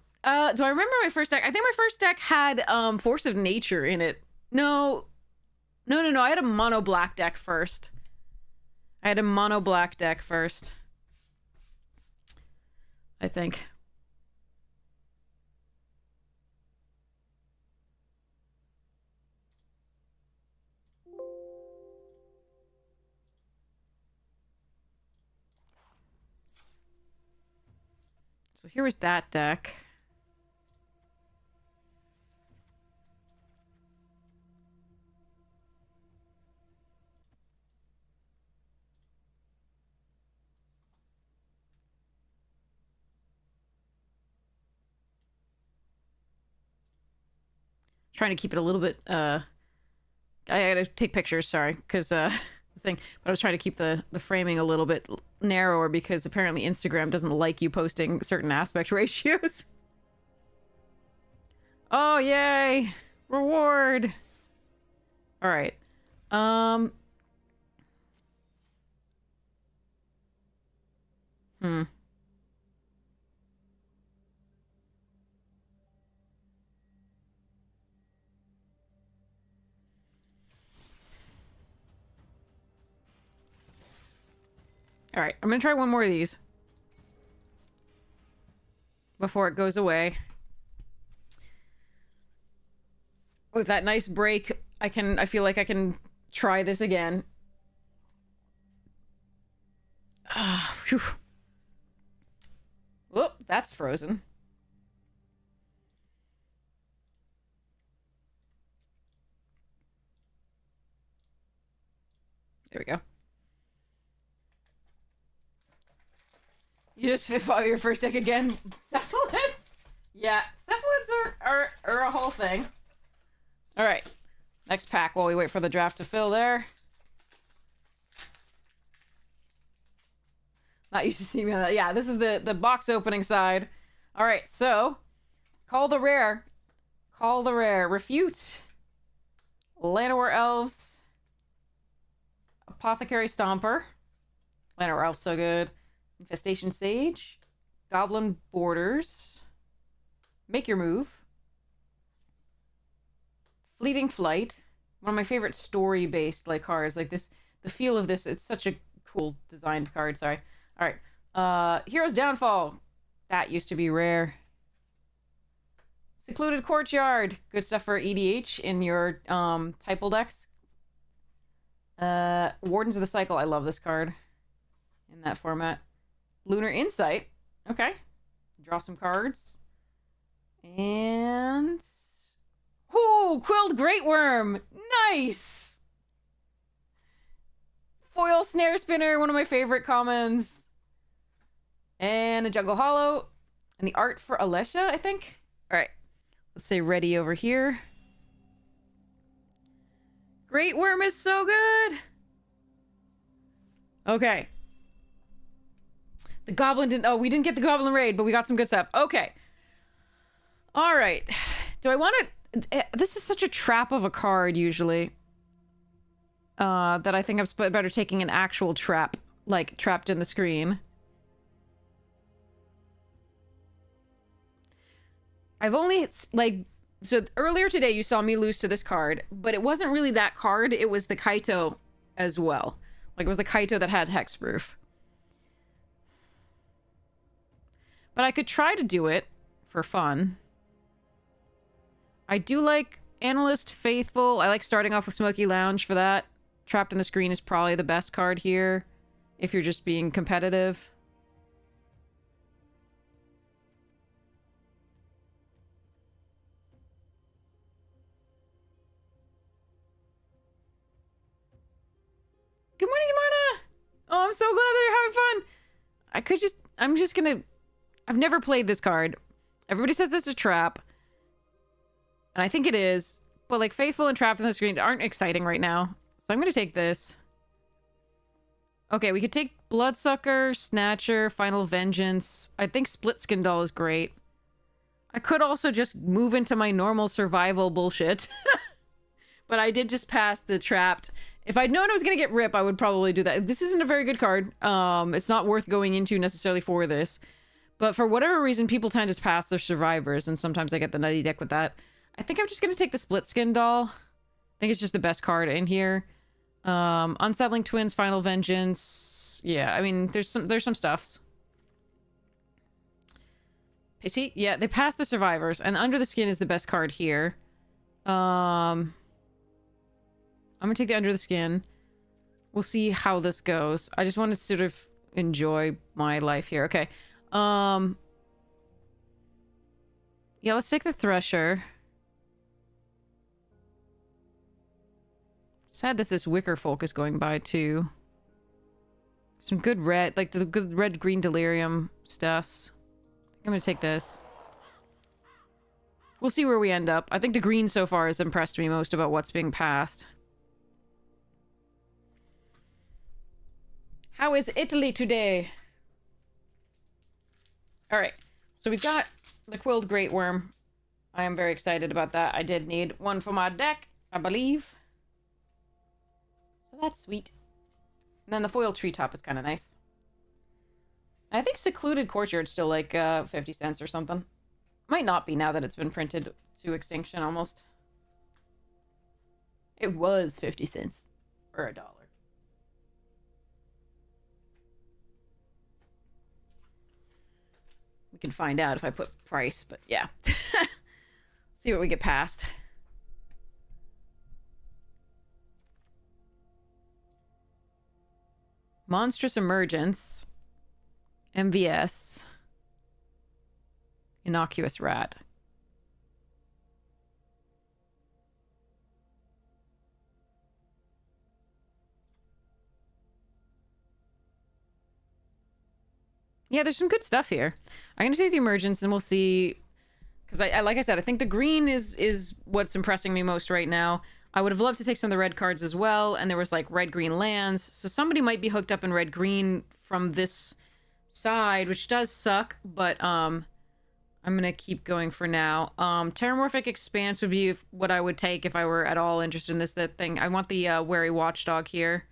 do I remember my first deck? I think my first deck had, Force of Nature in it. No. No. I had a mono black deck first. I think. So here was that deck. Trying to keep it a little bit, I gotta take pictures, sorry, because, the thing, but I was trying to keep the framing a little bit narrower because apparently Instagram doesn't like you posting certain aspect ratios. Oh, yay! Reward! Alright. Alright, I'm gonna try one more of these before it goes away. With that nice break, I feel like I can try this again. Whew. Whoop, that's frozen. There we go. You just fought your first deck again? Cephalids? Yeah, cephalids are a whole thing. Alright. Next pack while we wait for the draft to fill there. Not used to seeing me on that. Yeah, this is the box opening side. Alright, so call the rare. Call the rare. Refute. Llanowar Elves. Apothecary Stomper. Llanowar Elves so good. Infestation Sage. Goblin Borders. Make Your Move. Fleeting Flight. One of my favorite story-based like cards. Like this, the feel of this, it's such a cool designed card. Sorry. All right. Hero's Downfall. That used to be rare. Secluded Courtyard. Good stuff for EDH in your Typal decks. Wardens of the Cycle. I love this card in that format. Lunar Insight. Okay. Draw some cards. And... Ooh, Quilled Great Worm. Nice! Foil Snare Spinner, one of my favorite commons. And a Jungle Hollow. And the art for Alesha, I think. All right. Let's say ready over here. Great Worm is so good. Okay. The Goblin didn't... Oh, we didn't get the Goblin Raid, but we got some good stuff. Okay. All right. Do I want to... This is such a trap of a card, usually. That I think I'm better taking an actual trap. Like, trapped in the screen. I've only, like... So, earlier today, you saw me lose to this card. But it wasn't really that card. It was the Kaito as well. Like, it was the Kaito that had Hexproof. But I could try to do it for fun. I do like Analyst Faithful. I like starting off with Smoky Lounge for that. Trapped in the Screen is probably the best card here if you're just being competitive. Good morning, Marna! Oh, I'm so glad that you're having fun! I'm just gonna... I've never played this card. Everybody says this is a trap. And I think it is. But like Faithful and Trapped in the Screen aren't exciting right now. So I'm going to take this. Okay, we could take Bloodsucker, Snatcher, Final Vengeance. I think Split Skin Doll is great. I could also just move into my normal survival bullshit. But I did just pass the Trapped. If I'd known I was going to get Rip, I would probably do that. This isn't a very good card. It's not worth going into necessarily for this. But for whatever reason, people tend to pass their survivors. And sometimes I get the nutty deck with that. I think I'm just going to take the Split Skin Doll. I think it's just the best card in here. Unsettling Twins, Final Vengeance. Yeah, I mean, there's some stuffs. See, yeah, they passed the survivors, and Under the Skin is the best card here. I'm gonna take the Under the Skin. We'll see how this goes. I just want to sort of enjoy my life here. Okay. Yeah, let's take the Thresher. Sad that this Wicker Folk is going by, too. Some good red, like the good red-green Delirium stuffs. I'm gonna take this. We'll see where we end up. I think the green so far has impressed me most about what's being passed. How is Italy today? Alright, so we've got the Quilled Great Worm. I am very excited about that. I did need one for my deck, I believe. So that's sweet. And then the foil treetop is kind of nice. I think Secluded Courtyard's still like 50 cents or something. Might not be now that it's been printed to extinction almost. It was 50 cents. Or $1. We can find out if I put price, but yeah. See what we get past. Monstrous Emergence. MVS. Innocuous Rat. Yeah, there's some good stuff here. I'm going to take the Emergence and we'll see. Because I like I said, I think the green is what's impressing me most right now. I would have loved to take some of the red cards as well. And there was like red-green lands. So somebody might be hooked up in red-green from this side, which does suck. But I'm going to keep going for now. Terramorphic Expanse would be what I would take if I were at all interested in that thing. I want the Wary Watchdog here.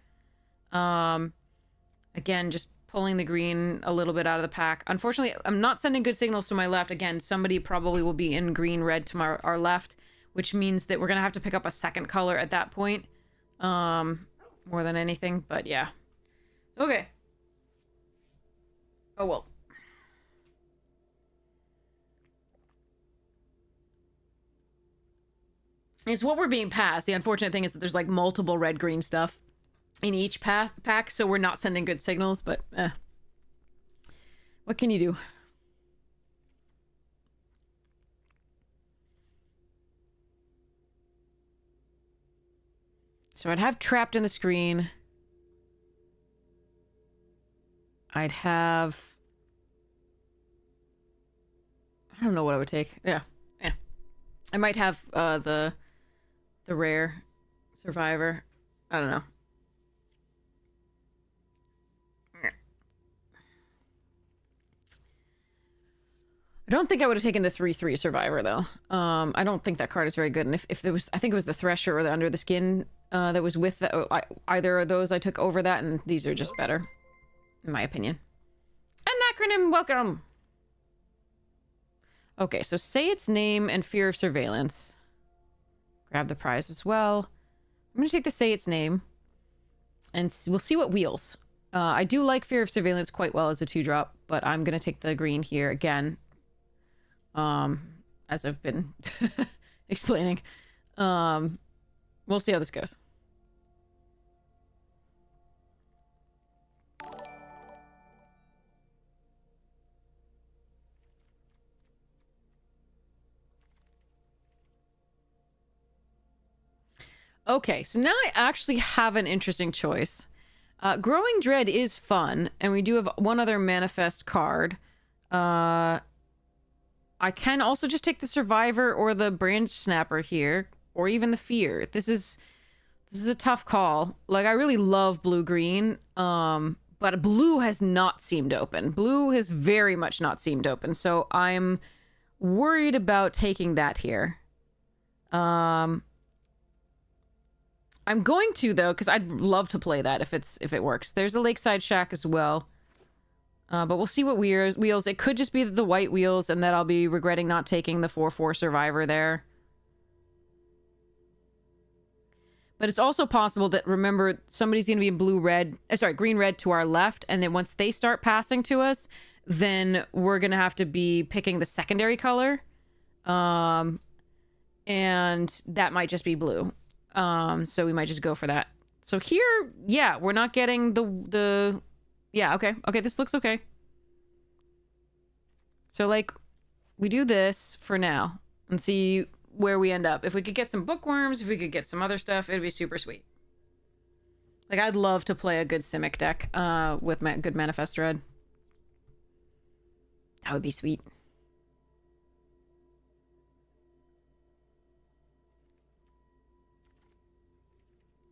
Again, just pulling the green a little bit out of the pack. Unfortunately, I'm not sending good signals to my left. Again, somebody probably will be in green-red to our left, which means that we're going to have to pick up a second color at that point. More than anything, but yeah. Okay. Oh, well. It's what we're being passed. The unfortunate thing is that there's like multiple red-green stuff in each pack, so we're not sending good signals, but what can you do? So I'd have trapped in the screen. I'd have... I don't know what I would take. Yeah. I might have the rare survivor. I don't know. I don't think I would have taken the 3/3 survivor though. I don't think that card is very good. And if there was, I think it was the Thresher or the Under the Skin that was with the, either of those I took over that, and these are just better, in my opinion. Anacronym, welcome. Okay, so say its name and fear of surveillance. Grab the prize as well. I'm gonna take the say its name, and we'll see what wheels. I do like fear of surveillance quite well as a 2-drop, but I'm gonna take the green here again. As I've been explaining. We'll see how this goes. Okay, so now I actually have an interesting choice. Growing Dread is fun, and we do have one other manifest card. I can also just take the Survivor or the Branch Snapper here, or even the Fear. This is a tough call. Like, I really love blue-green, but blue has not seemed open. Blue has very much not seemed open, so I'm worried about taking that here. I'm going to, though, because I'd love to play that if it works. There's a Lakeside Shack as well. But we'll see what wheels. It could just be the white wheels, and that I'll be regretting not taking the 4/4 Survivor there. But it's also possible that, remember, somebody's going to be in green-red to our left, and then once they start passing to us, then we're going to have to be picking the secondary color. And that might just be blue. So we might just go for that. So here, yeah, we're not getting the... Yeah, okay. Okay, this looks okay. So, like, we do this for now and see where we end up. If we could get some bookworms, if we could get some other stuff, it'd be super sweet. Like, I'd love to play a good Simic deck with good Manifest Dread. That would be sweet.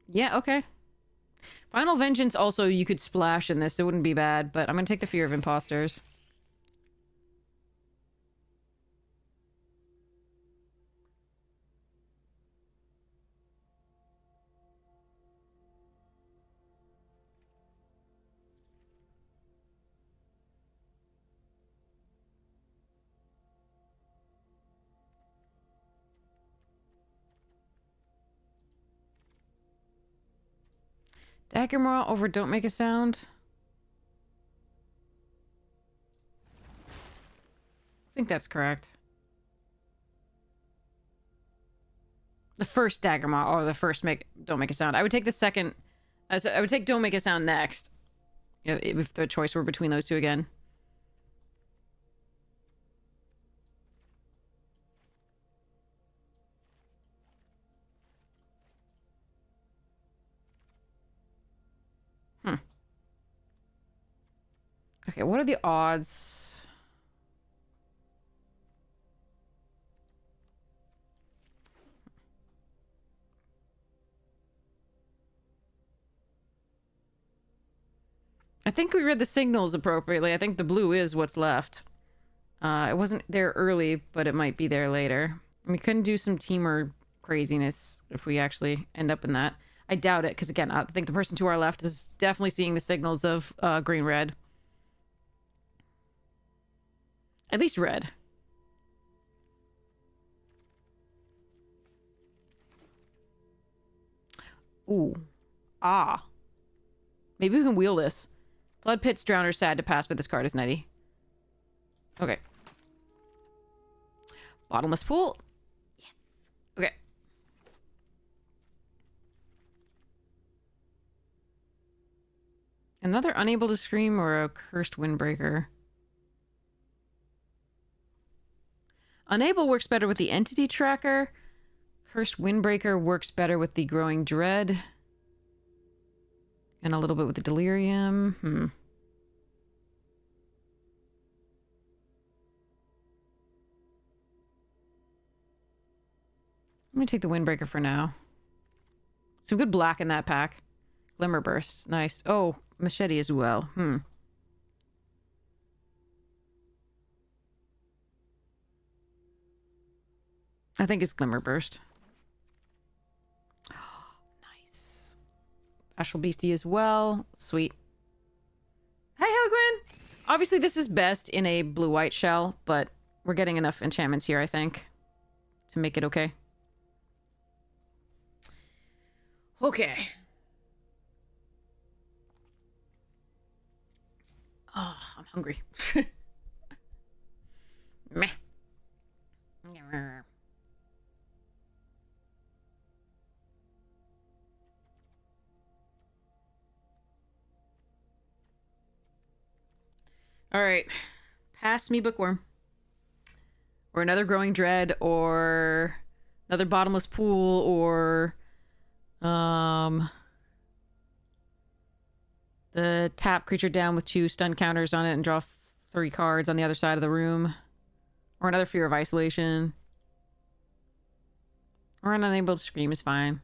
Yeah, okay. Final Vengeance also, you could splash in this. It wouldn't be bad, but I'm going to take the Fear of Imposters. Daggermaw over Don't Make a Sound. I think that's correct. The first Daggermaw or the first Don't Make a Sound. I would take the second. So I would take Don't Make a Sound next. If the choice were between those two again. Okay, what are the odds? I think we read the signals appropriately. I think the blue is what's left. It wasn't there early, but it might be there later. We couldn't do some teamer craziness if we actually end up in that. I doubt it, because again, I think the person to our left is definitely seeing the signals of green-red. At least red. Ooh. Ah. Maybe we can wheel this. Flood Pit's Drowner sad to pass, but this card is nutty. Okay. Bottomless Pool. Yes. Okay. Another Unable to Scream or a Cursed Windbreaker. Unable works better with the Entity Tracker. Cursed Windbreaker works better with the Growing Dread. And a little bit with the Delirium. Let me take the Windbreaker for now. Some good black in that pack. Glimmer Burst. Nice. Oh, Machete as well. I think it's Glimmer Burst. Nice. Ashel Beastie as well. Sweet. Hi, Helgwyn! Obviously, this is best in a blue-white shell, but we're getting enough enchantments here, I think, to make it okay. Okay. Oh, I'm hungry. Meh. All right. Pass me Bookworm. Or another Growing Dread, or another Bottomless Pool, or the tap creature down with 2 stun counters on it and draw 3 cards on the other side of the room. Or another Fear of Isolation. Or an Unable to Scream is fine.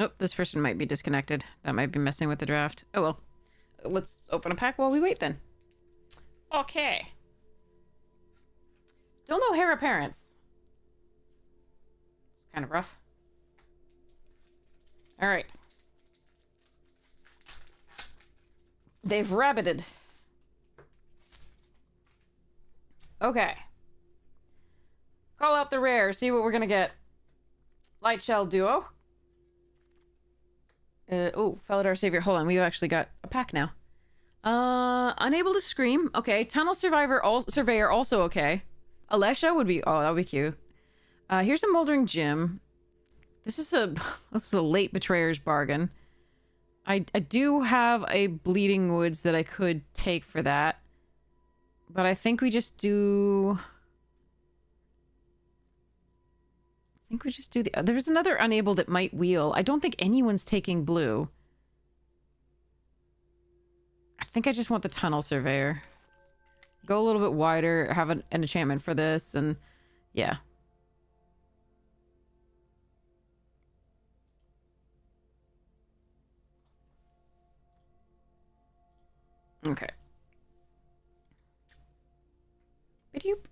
Oh, this person might be disconnected. That might be messing with the draft. Oh well. Let's open a pack while we wait then. Okay. Still no heir appearance. It's kind of rough. Alright. They've rabbited. Okay. Call out the rare. See what we're gonna get. Light Shell Duo. Oh, Felidar Savior. Hold on, we've actually got a pack now. Unable to Scream. Okay. Tunnel Survivor, Surveyor, also okay. Alesha would be... Oh, that would be cute. Here's a Moldering Gym. This is a late Betrayer's Bargain. I do have a Bleeding Woods that I could take for that. But I think we just do... There's another Unable that might wheel. I don't think anyone's taking blue. I think I just want the Tunnel Surveyor. Go a little bit wider, have an enchantment for this, and yeah. Okay. Bidoop.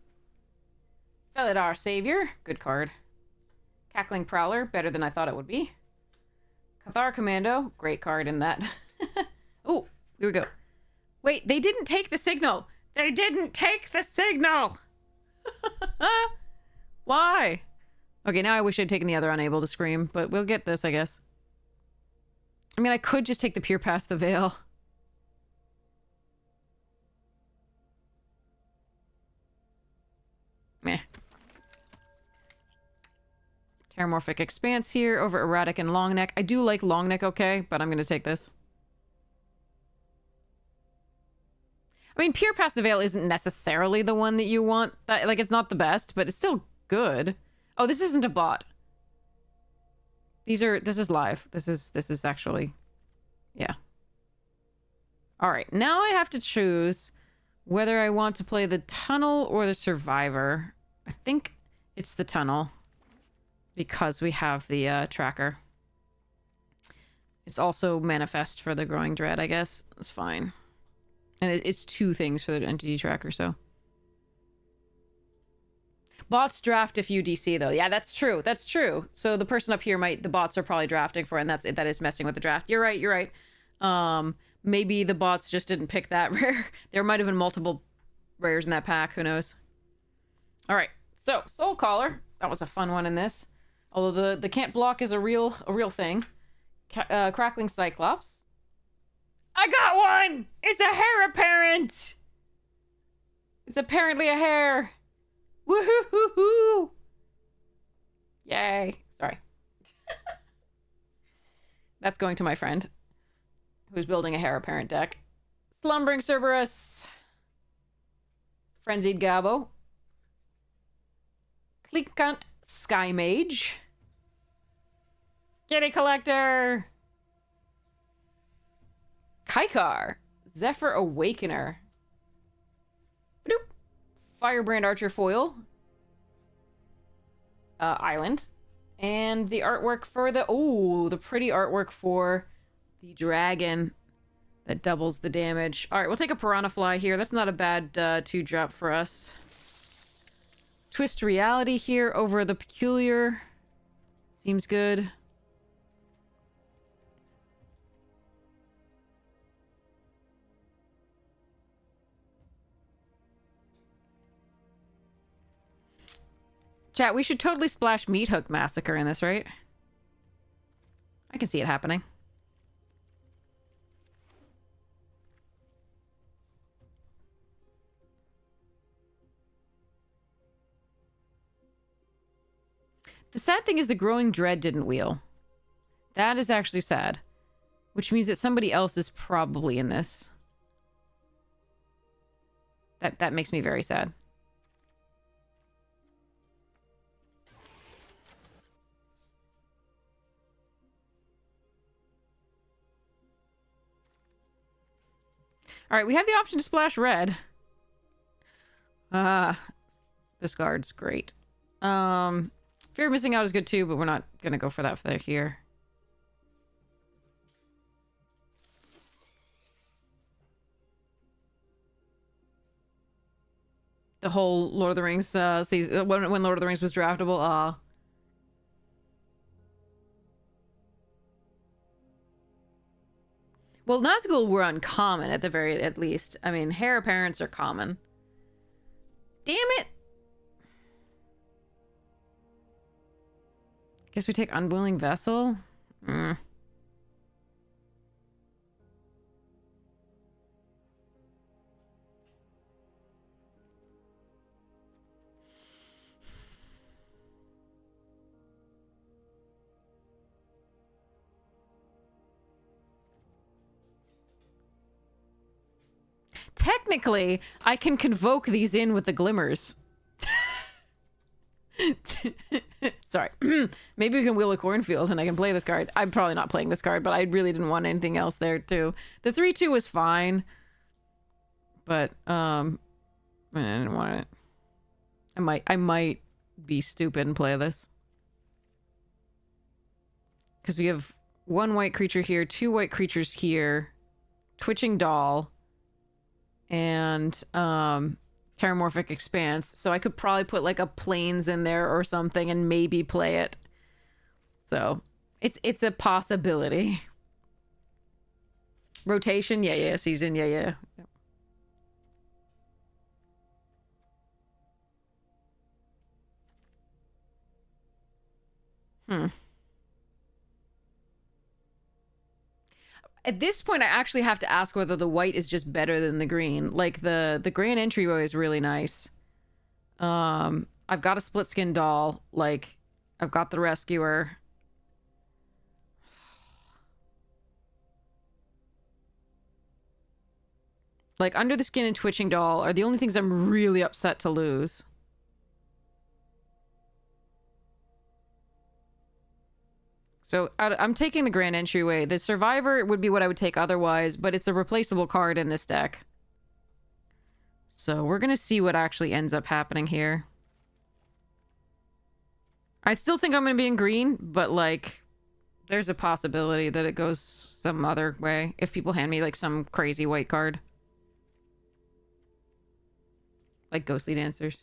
Felidar Savior. Good card. Cackling Prowler, better than I thought it would be. Cathar Commando, great card in that. Oh, here we go. Wait, they didn't take the signal. They didn't take the signal. Why? Okay, now I wish I'd taken the other Unable to Scream, but we'll get this, I guess. I mean, I could just take the Peer Past the Veil. Meh. Terramorphic Expanse here over Erratic and Longneck. I do like Longneck okay, but I'm going to take this. I mean, Peer Past the Veil isn't necessarily the one that you want. That, like, it's not the best, but it's still good. Oh, this isn't a bot. This is live. This is actually, yeah. All right, now I have to choose whether I want to play the Tunnel or the Survivor. I think it's the Tunnel. Because we have the tracker. It's also manifest for the Growing Dread, I guess. It's fine. And it's 2 things for the entity tracker, so. Bots draft if you DC, though. Yeah, that's true. That's true. So the person up here the bots are probably drafting for it, and that is messing with the draft. You're right. Maybe the bots just didn't pick that rare. There might have been multiple rares in that pack. Who knows? All right. So, Soul Caller. That was a fun one in this. Although the can't block is a real thing. Crackling Cyclops. I got one! It's a hair apparent! It's apparently a hair. Woohoo-hoo-hoo! Yay. Sorry. That's going to my friend, who's building a hair apparent deck. Slumbering Cerberus. Frenzied Gabo. Cleakant Sky Mage. Kitty Collector. Kaikar. Zephyr Awakener. Bloop. Firebrand Archer Foil. Island. And the artwork for the pretty artwork for the dragon that doubles the damage. All right, we'll take a Piranha Fly here. That's not a bad 2-drop for us. Twist Reality here over the Peculiar. Seems good. Chat, we should totally splash Meat Hook Massacre in this, right? I can see it happening. The sad thing is the Growing Dread didn't wheel. That is actually sad. Which means that somebody else is probably in this. That makes me very sad. All right, we have the option to splash red. This card's great. Fear of Missing Out is good too, but we're not gonna go for that here. The whole Lord of the Rings season, when Lord of the Rings was draftable. Well, Nazgul were uncommon at least. I mean, Heir Apparents are common. Damn it! Guess we take Unwilling Vessel? Technically, I can convoke these in with the Glimmers. Sorry. Maybe we can wheel a Cornfield and I can play this card. I'm probably not playing this card, but I really didn't want anything else there too. The 3/2 was fine. But I didn't want it. I might be stupid and play this. Because we have 1 white creature here, 2 white creatures here, Twitching Doll, and Terramorphic Expanse. So I could probably put like a Plains in there or something and maybe play it. So it's a possibility. Rotation, yeah. Season, yeah. At this point, I actually have to ask whether the white is just better than the green. Like, the Grand Entryway is really nice. I've got a Split Skin Doll. Like, I've got the Rescuer. Like, Under the Skin and Twitching Doll are the only things I'm really upset to lose. So I'm taking the Grand Entryway. The Survivor would be what I would take otherwise, but it's a replaceable card in this deck. So we're going to see what actually ends up happening here. I still think I'm going to be in green, but like There's a possibility that it goes some other way if people hand me, like, some crazy white card. Like Ghostly Dancers.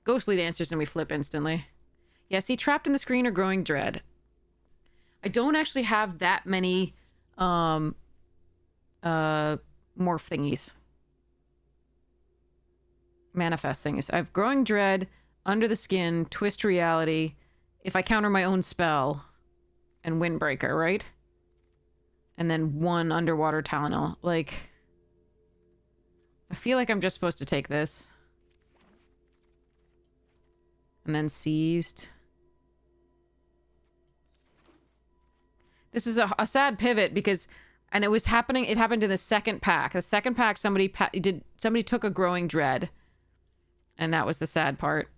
Ghostly Dancers and we flip instantly. Yeah, see, Trapped in the Screen or Growing Dread. I don't actually have that many morph thingies. Manifest things. I have Growing Dread, Under the Skin, Twist Reality, if I counter my own spell, and Windbreaker, right? And then 1 Underwater Talonal. Like, I feel like I'm just supposed to take this. And then Seized. This is a sad pivot because, and it happened in the second pack. The second pack, somebody took a Growing Dread. And that was the sad part.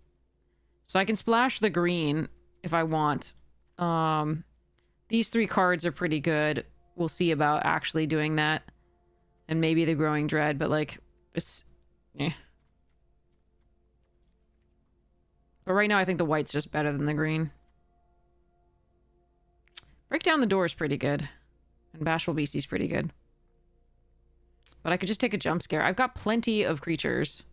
So I can splash the green if I want. These 3 cards are pretty good. We'll see about actually doing that. And maybe the Growing Dread, but like, it's... eh. But right now I think the white's just better than the green. Break Down the Door is pretty good. And Bashful Beastie's pretty good. But I could just take a jump scare. I've got plenty of creatures.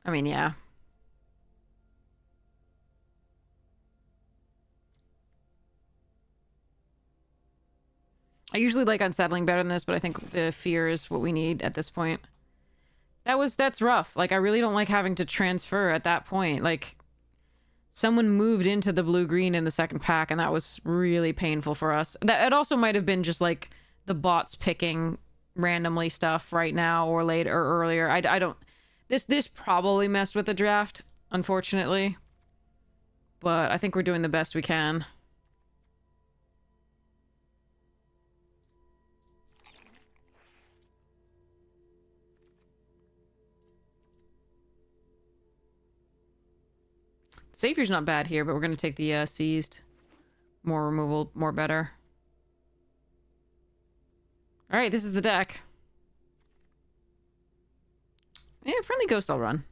I mean, yeah. I usually like Unsettling better than this, but I think the Fear is what we need at this point. That's rough. Like, I really don't like having to transfer at that point. Like, someone moved into the blue-green in the second pack, and that was really painful for us. It also might have been just, like, the bots picking randomly stuff right now or later or earlier. I don't... This probably messed with the draft, unfortunately. But I think we're doing the best we can. Savior's not bad here, but we're going to take the Seized. More removal, more better. Alright, this is the deck. Yeah, Friendly Ghost I'll run.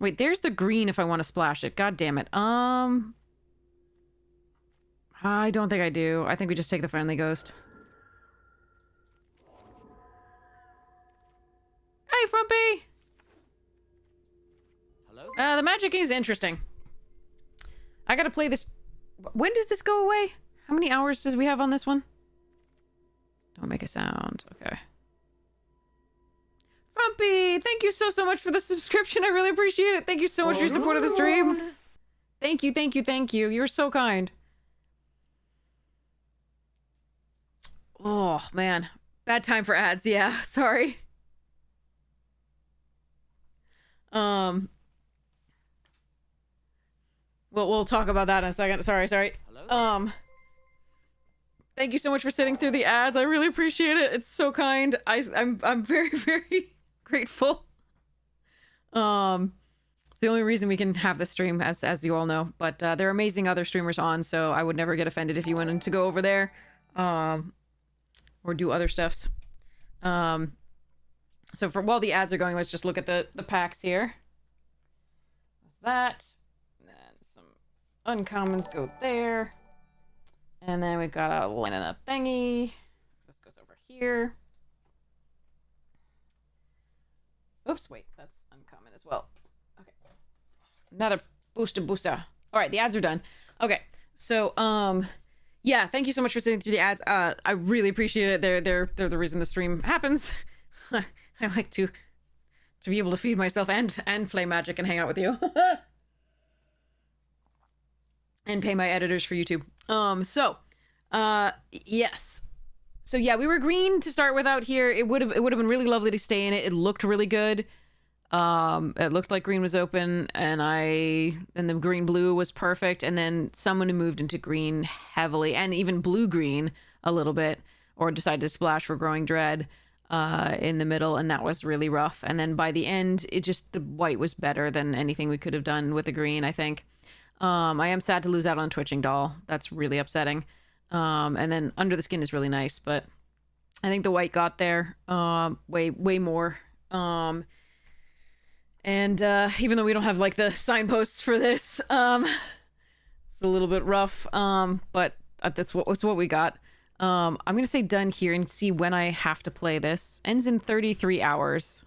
Wait, there's the green if I want to splash it. God damn it. I don't think I do. I think we just take the Friendly Ghost. Hey, Frumpy! Hello? The Magic is interesting. I gotta play this... When does this go away? How many hours does we have on this one? Don't make a sound. Okay. Frumpy! Thank you so much for the subscription. I really appreciate it. Thank you so much for your support of the stream. Thank you, thank you, thank you. You're so kind. Oh, man. Bad time for ads. Yeah, sorry. We'll talk about that in a second. Sorry. Hello? Thank you so much for sitting through the ads. I really appreciate it. It's so kind. I'm very, very grateful. It's the only reason we can have this stream, as you all know. But there are amazing other streamers on, so I would never get offended if you wanted to go over there, or do other stuffs. So while the ads are going, let's just look at the packs here. That. And some uncommons go there. And then we've got a line and a thingy. This goes over here. Oops, wait, that's uncommon as well. Okay. Not a booster. All right, the ads are done. Okay, so, yeah, thank you so much for sitting through the ads. I really appreciate it. They're the reason the stream happens. I like to be able to feed myself and play Magic and hang out with you. And pay my editors for YouTube. Yes. So yeah, we were green to start with out here. It would have been really lovely to stay in it. It looked really good. It looked like green was open, and the green blue was perfect. And then someone who moved into green heavily, and even blue green a little bit. or decided to splash for Growing Dread in the middle, and that was really rough. And then by the end, the white was better than anything we could have done with the green, I think. I am sad to lose out on Twitching Doll. That's really upsetting. And then Under the Skin is really nice, but I think the white got there way more. And even though we don't have like the signposts for this, it's a little bit rough. But that's what we got. I'm gonna say done here and see when I have to play this. Ends in 33 hours.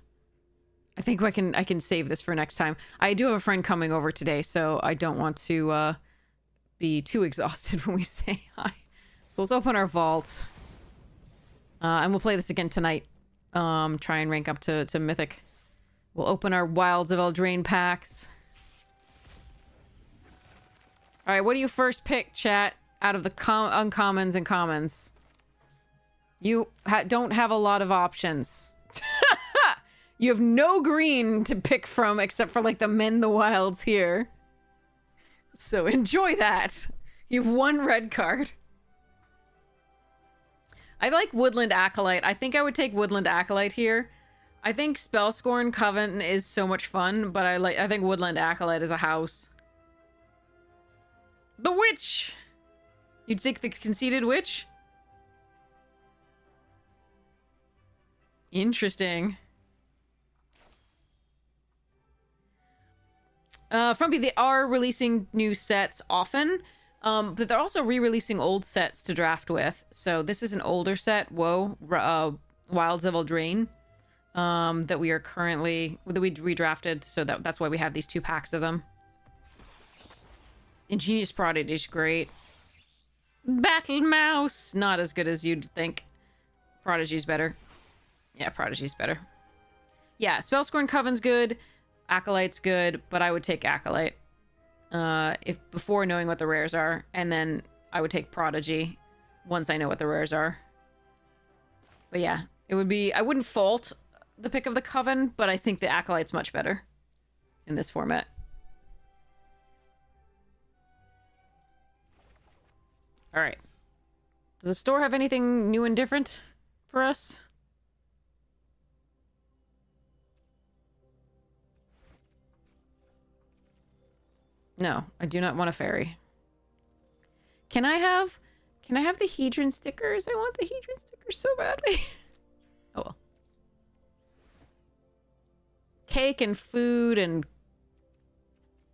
I think I can save this for next time. I do have a friend coming over today, so I don't want to be too exhausted when we say hi. So let's open our vault. And we'll play this again tonight. Try and rank up to Mythic. We'll open our Wilds of Eldraine packs. Alright, what do you first pick, chat? Out of the uncommons and commons. You don't have a lot of options. You have no green to pick from except for like the Mend the Wilds here. So enjoy that. You have one red card. I like Woodland Acolyte. I think I would take Woodland Acolyte here. I think Spellscorn Coven is so much fun, but I think Woodland Acolyte is a house. The Witch! You'd take the Conceited Witch? Interesting. Frumpy, they are releasing new sets often, but they're also re-releasing old sets to draft with. So this is an older set, Wilds of Eldraine, that we redrafted, so that's why we have these 2 packs of them. Ingenious Prodigy is great. Battle Mouse, not as good as you'd think. Prodigy's better. Yeah, Prodigy's better. Yeah, Spellscorn Coven's good. Acolyte's good, but I would take Acolyte if before knowing what the rares are, and then I would take Prodigy once I know what the rares are. But yeah, it would be, I wouldn't fault the pick of the Coven, but I think the Acolyte's much better in this format. All right. Does the store have anything new and different for us? No, I do not want a fairy. Can I have the Hedron stickers? I want the Hedron stickers so badly. Oh well. Cake and food and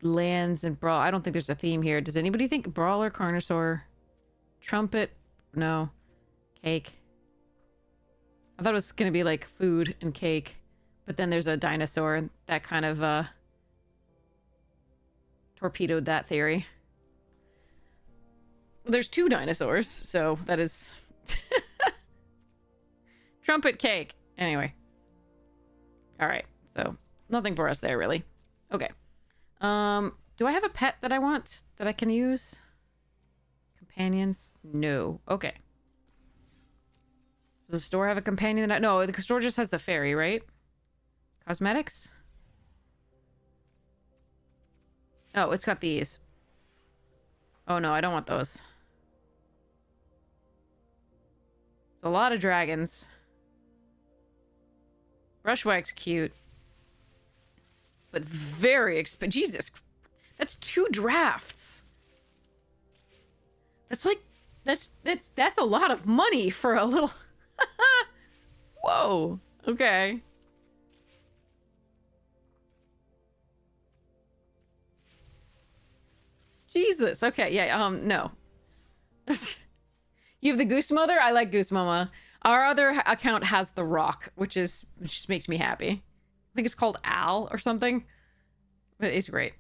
lands and brawl. I don't think there's a theme here. Does anybody think brawler, carnosaur, trumpet? No. Cake. I thought it was gonna be like food and cake, but then there's a dinosaur that kind of torpedoed that theory. There's 2 dinosaurs, so that is trumpet cake. Anyway. All right. So nothing for us there really. Okay. Do I have a pet that I want that I can use? Companions? No. Okay. Does the store have a companion that no, the store just has the fairy, right? Cosmetics? Oh, it's got these. Oh no, I don't want those. There's a lot of dragons. Brushwhack's cute. But very expensive. Jesus. That's 2 drafts. That's like... That's a lot of money for a little... Whoa. Okay. Jesus. Okay, yeah, no. You have the Goose Mother? I like Goose Mama. Our other account has the Rock, which just makes me happy. I think it's called Al or something. But it's great.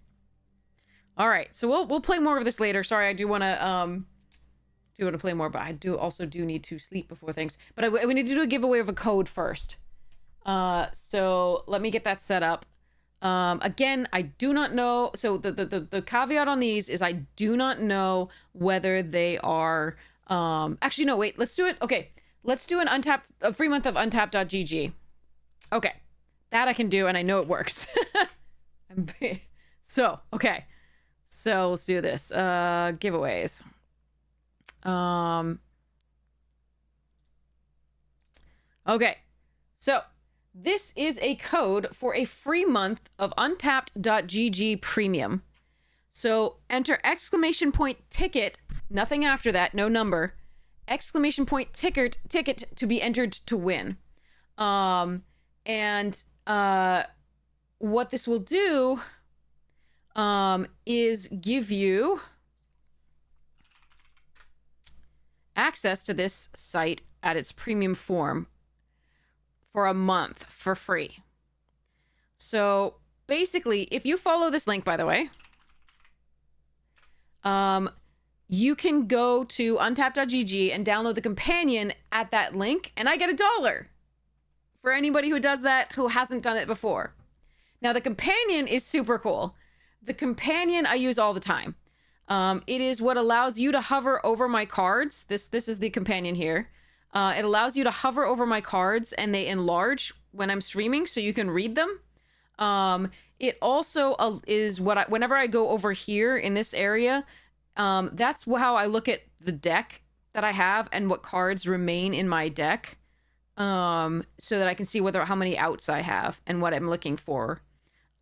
All right, so we'll play more of this later. Sorry, I do want to play more, but I also need to sleep before things. But we need to do a giveaway of a code first. So let me get that set up. Again, I do not know. So the caveat on these is I do not know whether they are, actually, no, wait, let's do it. Okay. Let's do a free month of untapped.gg. Okay. That I can do. And I know it works. So, okay. So let's do this. Giveaways. Okay, so this is a code for a free month of untapped.gg premium. So enter exclamation point ticket, nothing after that, no number, exclamation point ticket to be entered to win. And what this will do is give you access to this site at its premium form for a month for free. So basically, if you follow this link, by the way, you can go to untapped.gg and download the companion at that link, and I get $1 for anybody who does that who hasn't done it before. Now, the companion is super cool. The companion I use all the time. It is what allows you to hover over my cards. This is the companion here. It allows you to hover over my cards and they enlarge when I'm streaming so you can read them. It also is what whenever I go over here in this area, that's how I look at the deck that I have and what cards remain in my deck, so that I can see how many outs I have and what I'm looking for.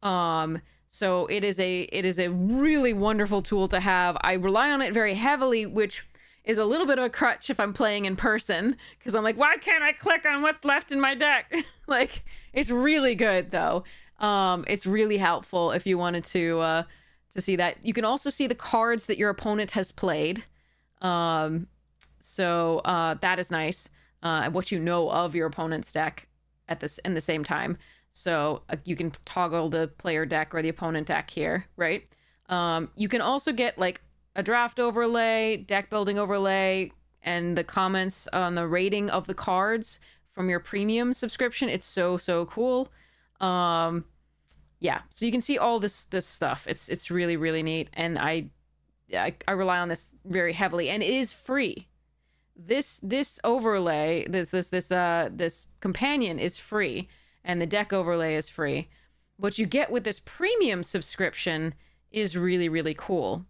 So it is a really wonderful tool to have. I rely on it very heavily, which is a little bit of a crutch if I'm playing in person, because I'm like, why can't I click on what's left in my deck? Like, it's really good though. It's really helpful if you wanted to see that. You can also see the cards that your opponent has played. So that is nice. What you know of your opponent's deck in the same time. So you can toggle the player deck or the opponent deck here, right? You can also get like a draft overlay, deck building overlay, and the comments on the rating of the cards from your premium subscription. It's so cool. Yeah, so you can see all this stuff. It's really, really neat, and I rely on this very heavily, and it is free. This overlay, this companion is free, and the deck overlay is free. What you get with this premium subscription is really, really cool.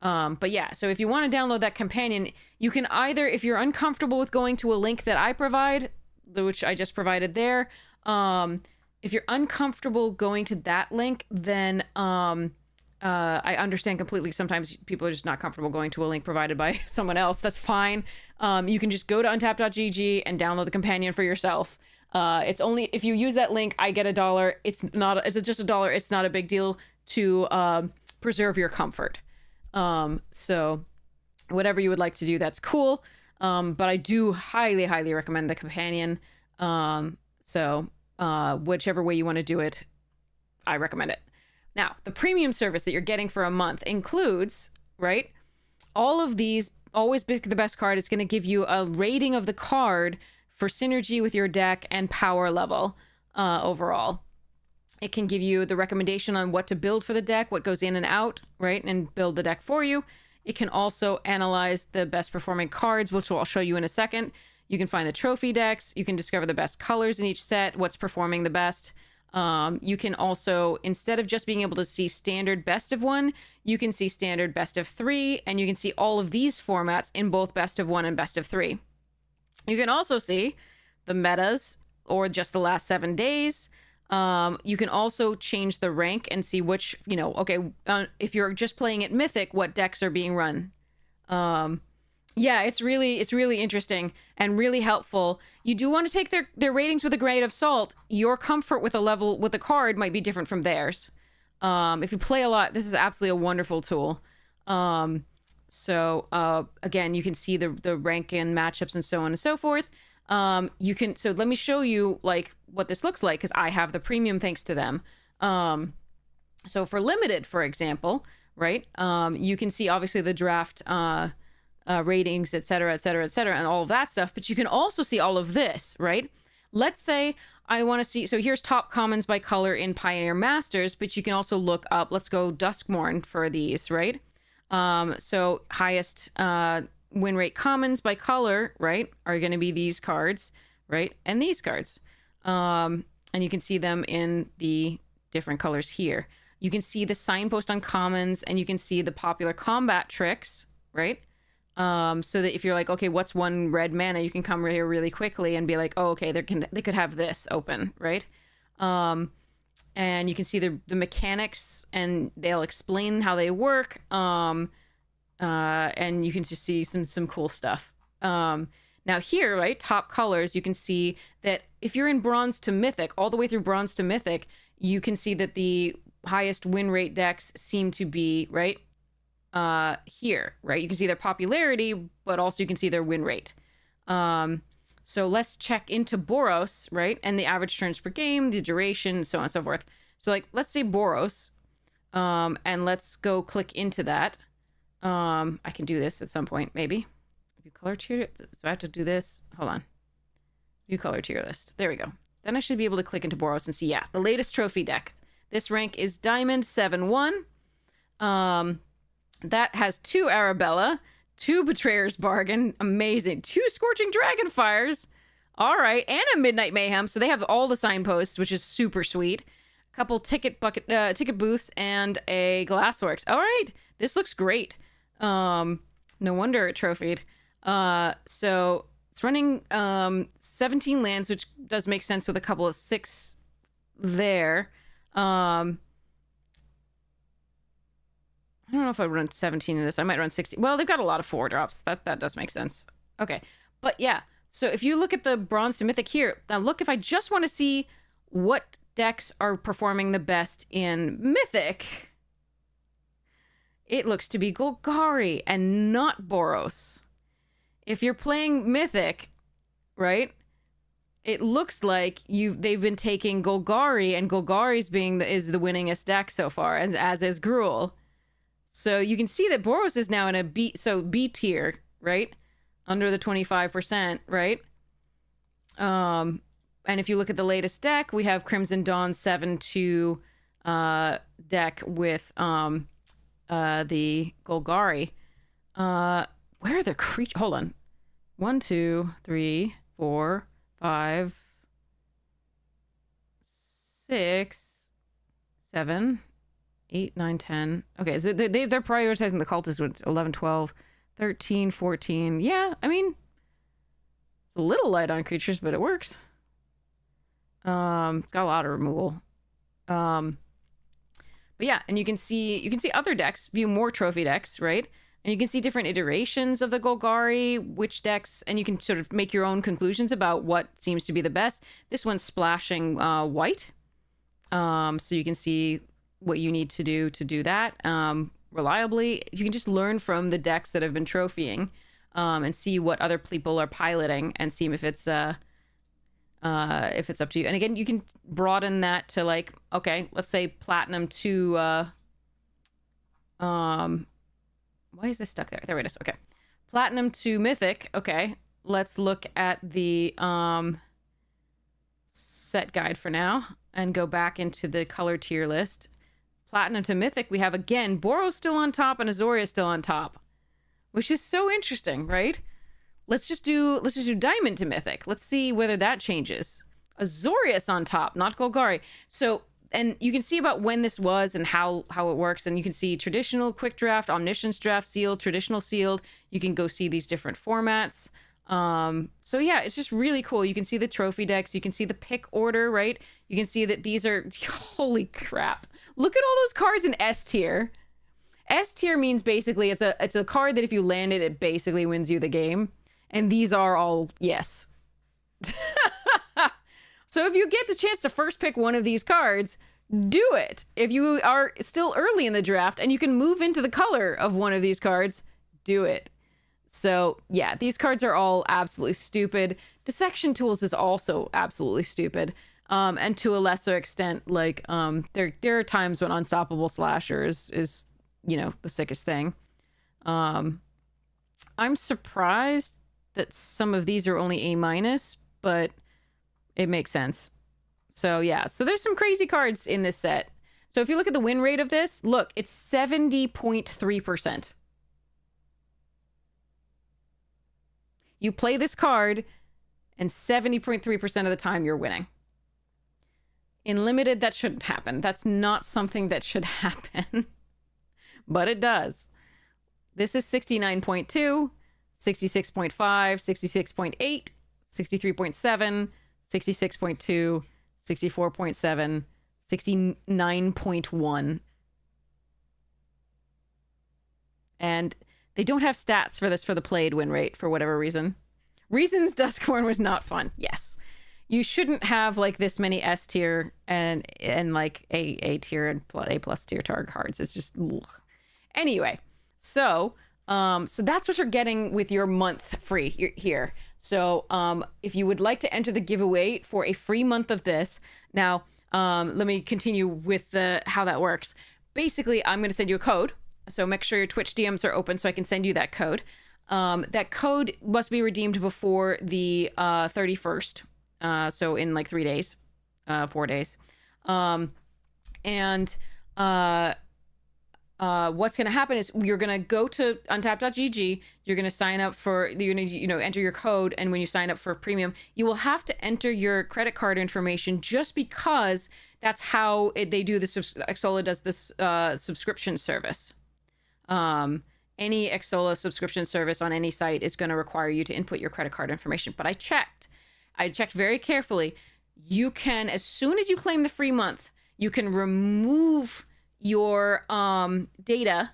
But yeah, so if you want to download that companion, you can either, if you're uncomfortable with going to a link that I provide, which I just provided there, if you're uncomfortable going to that link, then I understand completely. Sometimes people are just not comfortable going to a link provided by someone else. That's fine. You can just go to untapped.gg and download the companion for yourself. It's only if you use that link, I get $1. It's just $1. It's not a big deal to preserve your comfort. So whatever you would like to do, that's cool. But I do highly, highly recommend the companion. So whichever way you want to do it, I recommend it. Now, the premium service that you're getting for a month includes, right, all of these. Always pick the best card. It's going to give you a rating of the card for synergy with your deck and power level overall. It can give you the recommendation on what to build for the deck, what goes in and out, right, and build the deck for you. It can also analyze the best performing cards, which I'll show you in a second. You can find the trophy decks. You can discover the best colors in each set, what's performing the best. You can also, instead of just being able to see standard best of one, you can see standard best of three, and you can see all of these formats in both best of one and best of three. You can also see the metas or just the last 7 days. You can also change the rank and see which, if you're just playing at Mythic, what decks are being run. Yeah, it's really interesting and really helpful. You do want to take their ratings with a grain of salt. Your comfort with a card might be different from theirs. If you play a lot, this is absolutely a wonderful tool. So again, you can see the rank and matchups and so on and so forth. So let me show you like what this looks like, because I have the premium thanks to them. So for limited, for example, right, you can see obviously the draft ratings, et cetera, and all of that stuff. But you can also see all of this, right? Let's say I want to see, so here's top commons by color in Pioneer Masters, but you can also look up, let's go Duskmorn for these, right? So highest win rate commons by color, right, are going to be these cards, right? And these cards. And you can see them in the different colors here. You can see the signpost on commons, and you can see the popular combat tricks, right? So that if you're like, okay, what's one red mana, you can come here really quickly and be like, oh, okay, they could have this open, right? And you can see the mechanics, and they'll explain how they work. And you can just see some cool stuff. Now here, right, top colors, you can see that if you're in bronze to mythic, all the way through bronze to mythic, you can see that the highest win rate decks seem to be, right, here, right? You can see their popularity, but also you can see their win rate. So let's check into Boros, right? And the average turns per game, the duration, so on and so forth. So like, let's say Boros, and let's go click into that. I can do this at some point, maybe. View color tier, so I have to do this. Hold on. View color tier list. There we go. Then I should be able to click into Boros and see, yeah, the latest trophy deck. This rank is Diamond 7-1. That has 2 Arabella, 2 Betrayer's Bargain, amazing, 2 Scorching Dragonfires, all right, and a Midnight Mayhem, so they have all the signposts, which is super sweet. A couple ticket booths, and a Glassworks. All right, this looks great. No wonder it trophied. So it's running 17 lands, which does make sense with a couple of 6 there. I don't know if I run 17 of this. I might run 16. Well, they've got a lot of 4 drops. That does make sense. Okay. But yeah, so if you look at the bronze to mythic here, now look, if I just want to see what decks are performing the best in mythic, it looks to be Golgari and not Boros. If you're playing mythic, right, it looks like they've been taking Golgari, and Golgari's is the winningest deck so far, and as is Gruul. So you can see that Boros is now in a B tier, right? Under the 25%, right? And if you look at the latest deck, we have Crimson Dawn 7-2 deck with the Golgari. Where are the creatures? Hold on. 1, 2, 3, 4, 5, 6, 7, 8, 9, 10. Okay, so they're prioritizing the cultists with 11, 12, 13, 14. Yeah, I mean, it's a little light on creatures, but it works. Got a lot of removal. But yeah, and you can see other decks, view more trophy decks, right? And you can see different iterations of the Golgari, which decks, and you can sort of make your own conclusions about what seems to be the best. This one's splashing white. So you can see what you need to do that reliably. You can just learn from the decks that have been trophying, and see what other people are piloting, and see if it's up to you. And again, you can broaden that to, like, okay, let's say platinum to why is this stuck there? There it is. Okay, platinum to mythic. Okay, let's look at the set guide for now and go back into the color tier list. Platinum to mythic, we have again Boros still on top and Azoria still on top, which is so interesting, right? Let's just do diamond to mythic. Let's see whether that changes. Azorius on top, not Golgari. So, and you can see about when this was and how it works, and you can see traditional, quick draft, omniscience draft, sealed, traditional, sealed. You can go see these different formats. So yeah, it's just really cool. You can see the trophy decks, you can see the pick order, right? You can see that these are, holy crap. Look at all those cards in S tier. S tier means basically it's a card that if you land it, it basically wins you the game. And these are all yes. So if you get the chance to first pick one of these cards, do it. If you are still early in the draft and you can move into the color of one of these cards, do it. So yeah, these cards are all absolutely stupid. Dissection Tools is also absolutely stupid. And to a lesser extent, like, there are times when Unstoppable Slasher is the sickest thing. I'm surprised that some of these are only A-, but it makes sense. So yeah, so there's some crazy cards in this set. So if you look at the win rate of this, look, it's 70.3%. You play this card, and 70.3% of the time you're winning. In limited, that shouldn't happen. That's not something that should happen. But it does. This is 69.2. 66.5, 66.8, 63.7, 66.2, 64.7, 69.1. And they don't have stats for this for the played win rate for whatever reason. Reasons Duskborn was not fun. Yes. You shouldn't have like this many S tier and like A tier and A plus tier target cards. It's just ugh. Anyway, so that's what you're getting with your month free here. So if you would like to enter the giveaway for a free month of this, now let me continue with how that works. Basically, I'm going to send you a code. So make sure your Twitch DMs are open so I can send you that code. That code must be redeemed before the 31st. So in like 3 days, 4 days. What's going to happen is you're going to go to untap.gg. You're going to sign up for, you're going to, enter your code. And when you sign up for premium, you will have to enter your credit card information just because that's how they do this. Xsolla does this subscription service. Any Xsolla subscription service on any site is going to require you to input your credit card information. But I checked very carefully. You can, as soon as you claim the free month, you can remove your data,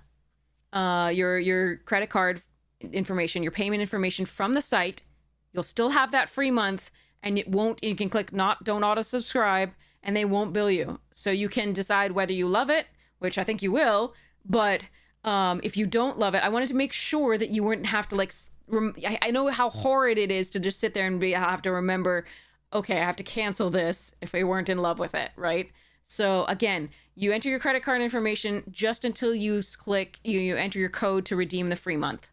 your credit card information, your payment information from the site. You'll still have that free month, and you can click don't auto subscribe, and they won't bill you. So you can decide whether you love it, which I think you will, but if you don't love it, I wanted to make sure that you wouldn't have to like, I know how horrid it is to just sit there and have to remember, okay, I have to cancel this if I weren't in love with it, right? So again, you enter your credit card information just until you click, you enter your code to redeem the free month.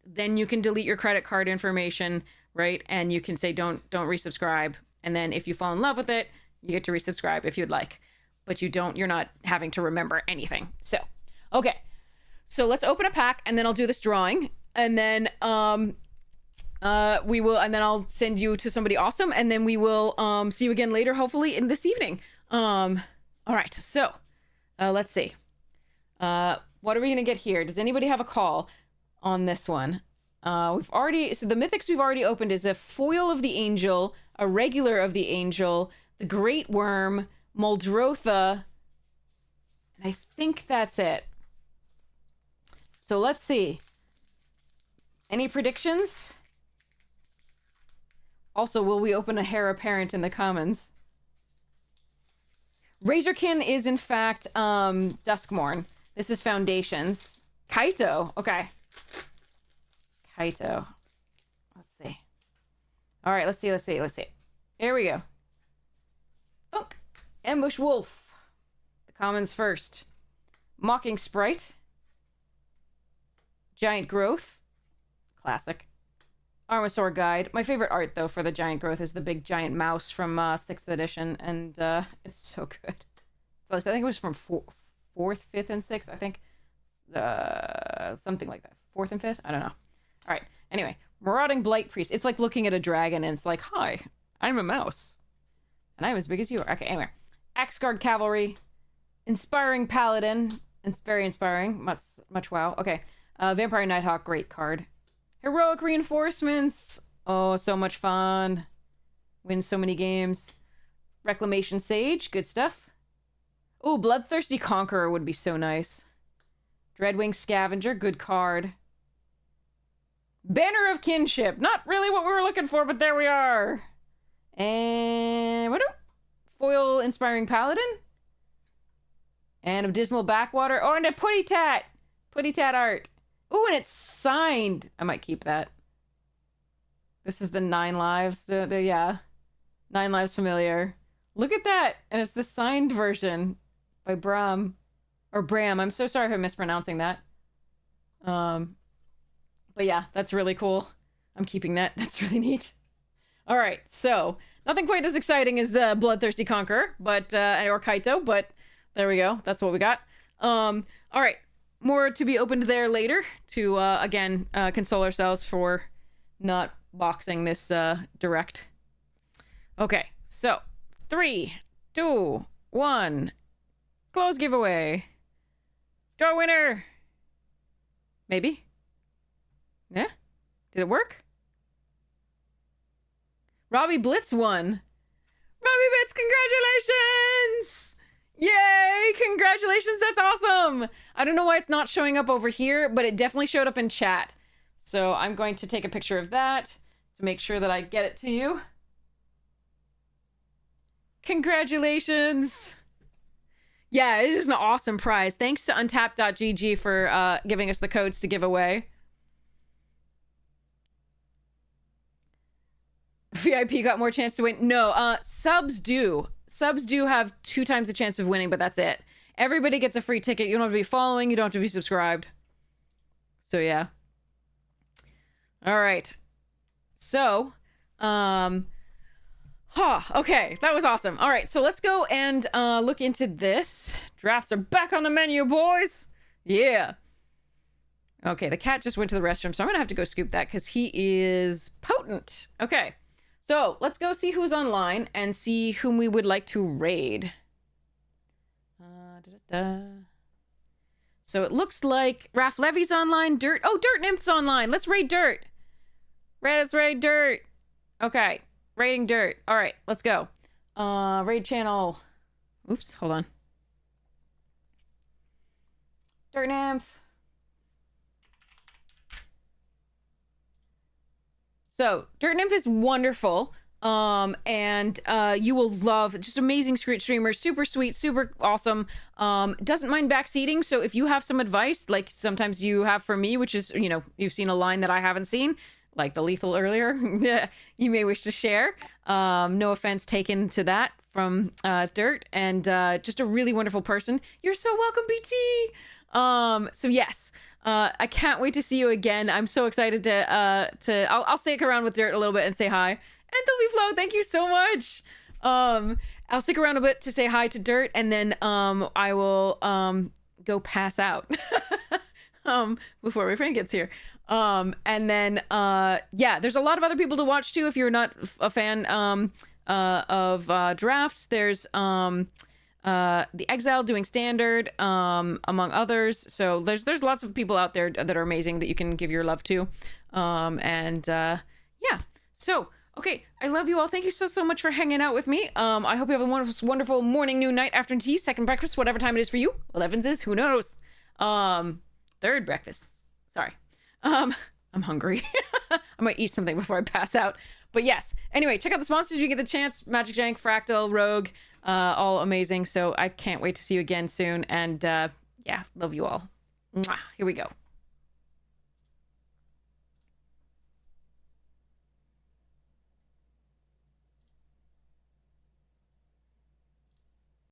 Then you can delete your credit card information, right? And you can say, don't resubscribe. And then if you fall in love with it, you get to resubscribe if you'd like, but you're not having to remember anything. So, okay. So let's open a pack and then I'll do this drawing and then, we will, and then I'll send you to somebody awesome. And then we will, see you again later, hopefully in this evening. All right. So, let's see. What are we going to get here? Does anybody have a call on this one? So the mythics we've already opened is a foil of the angel, a regular of the angel, the great worm, Muldrotha, and I think that's it. So let's see. Any predictions? Also, will we open a Hera Parent in the commons? Razorkin is in fact Duskmorn. This is Foundations. Kaito. Okay. Kaito. Let's see. All right, let's see. Here we go. Thunk. Ambush Wolf. The commons first. Mocking Sprite. Giant Growth. Classic. Armasaur Guide. My favorite art, though, for the Giant Growth is the big giant mouse from 6th edition, and it's so good. I think it was from 4th, 5th, and 6th, I think. Something like that. 4th and 5th? I don't know. All right. Anyway, Marauding Blight Priest. It's like looking at a dragon, and it's like, hi, I'm a mouse. And I'm as big as you are. Okay, anyway. Axguard Cavalry. Inspiring Paladin. It's very inspiring. Much wow. Okay. Vampire Nighthawk, great card. Heroic Reinforcements. Oh, so much fun. Wins so many games. Reclamation Sage, good stuff. Oh, Bloodthirsty Conqueror would be so nice. Dreadwing Scavenger, good card. Banner of Kinship, not really what we were looking for, but there we are. And what? Foil Inspiring Paladin. And Abysmal Backwater. Oh, and a Putty Tat art. Oh, and it's signed. I might keep that. This is the 9 lives. Yeah. 9 lives familiar. Look at that. And it's the signed version by Bram. Or Bram. I'm so sorry if I'm mispronouncing that. But yeah, that's really cool. I'm keeping that. That's really neat. All right. So, nothing quite as exciting as Bloodthirsty Conqueror, but, or Kaito, but there we go. That's what we got. All right. More to be opened there later to, again, console ourselves for not boxing this direct. Okay, so 3, 2, 1. Close giveaway. Draw winner. Maybe. Yeah? Did it work? Robbie Blitz won. Robbie Blitz, congratulations! Yay! Congratulations, that's awesome! I don't know why it's not showing up over here, but it definitely showed up in chat. So I'm going to take a picture of that to make sure that I get it to you. Congratulations! Yeah, it is an awesome prize. Thanks to untapped.gg for giving us the codes to give away. VIP got more chance to win. No, subs do. Subs do have 2 times the chance of winning, but that's it. Everybody gets a free ticket. You don't have to be following. You don't have to be subscribed. So, yeah. All right. So, okay, that was awesome. All right, so let's go and look into this. Drafts are back on the menu, boys. Yeah. Okay, the cat just went to the restroom, so I'm gonna have to go scoop that because he is potent. Okay, so let's go see who's online and see whom we would like to raid. So it looks like Raph Levy's online. Dirt. Oh, Dirt Nymph's online. Let's raid Dirt. Let's raid Dirt. Okay. Raiding Dirt. All right, let's go. Raid channel. Oops, hold on. Dirt Nymph. So, Dirt Nymph is wonderful. And you will love, just amazing streamer, super sweet, super awesome. Doesn't mind backseating. So if you have some advice, like sometimes you have for me, which is, you know, you've seen a line that I haven't seen, like the lethal earlier, you may wish to share. No offense taken to that from Dirt, and just a really wonderful person. You're so welcome, BT. So yes, I can't wait to see you again. I'm so excited I'll stick around with Dirt a little bit and say hi. And the Flow, thank you so much. I'll stick around a bit to say hi to Dirt, and then I will go pass out before my friend gets here. And then yeah, there's a lot of other people to watch too if you're not a fan of drafts. There's the Exile doing standard, among others. So there's lots of people out there that are amazing that you can give your love to. Yeah, so okay, I love you all. Thank you so much for hanging out with me. I hope you have a wonderful, wonderful morning, noon, night, afternoon tea, second breakfast, whatever time it is for you. 11's is, who knows? Third breakfast. Sorry. I'm hungry. I might eat something before I pass out. But yes. Anyway, check out the sponsors if you get the chance. Magic Jank, Fractal, Rogue, all amazing. So I can't wait to see you again soon. And yeah, love you all. Mwah. Here we go.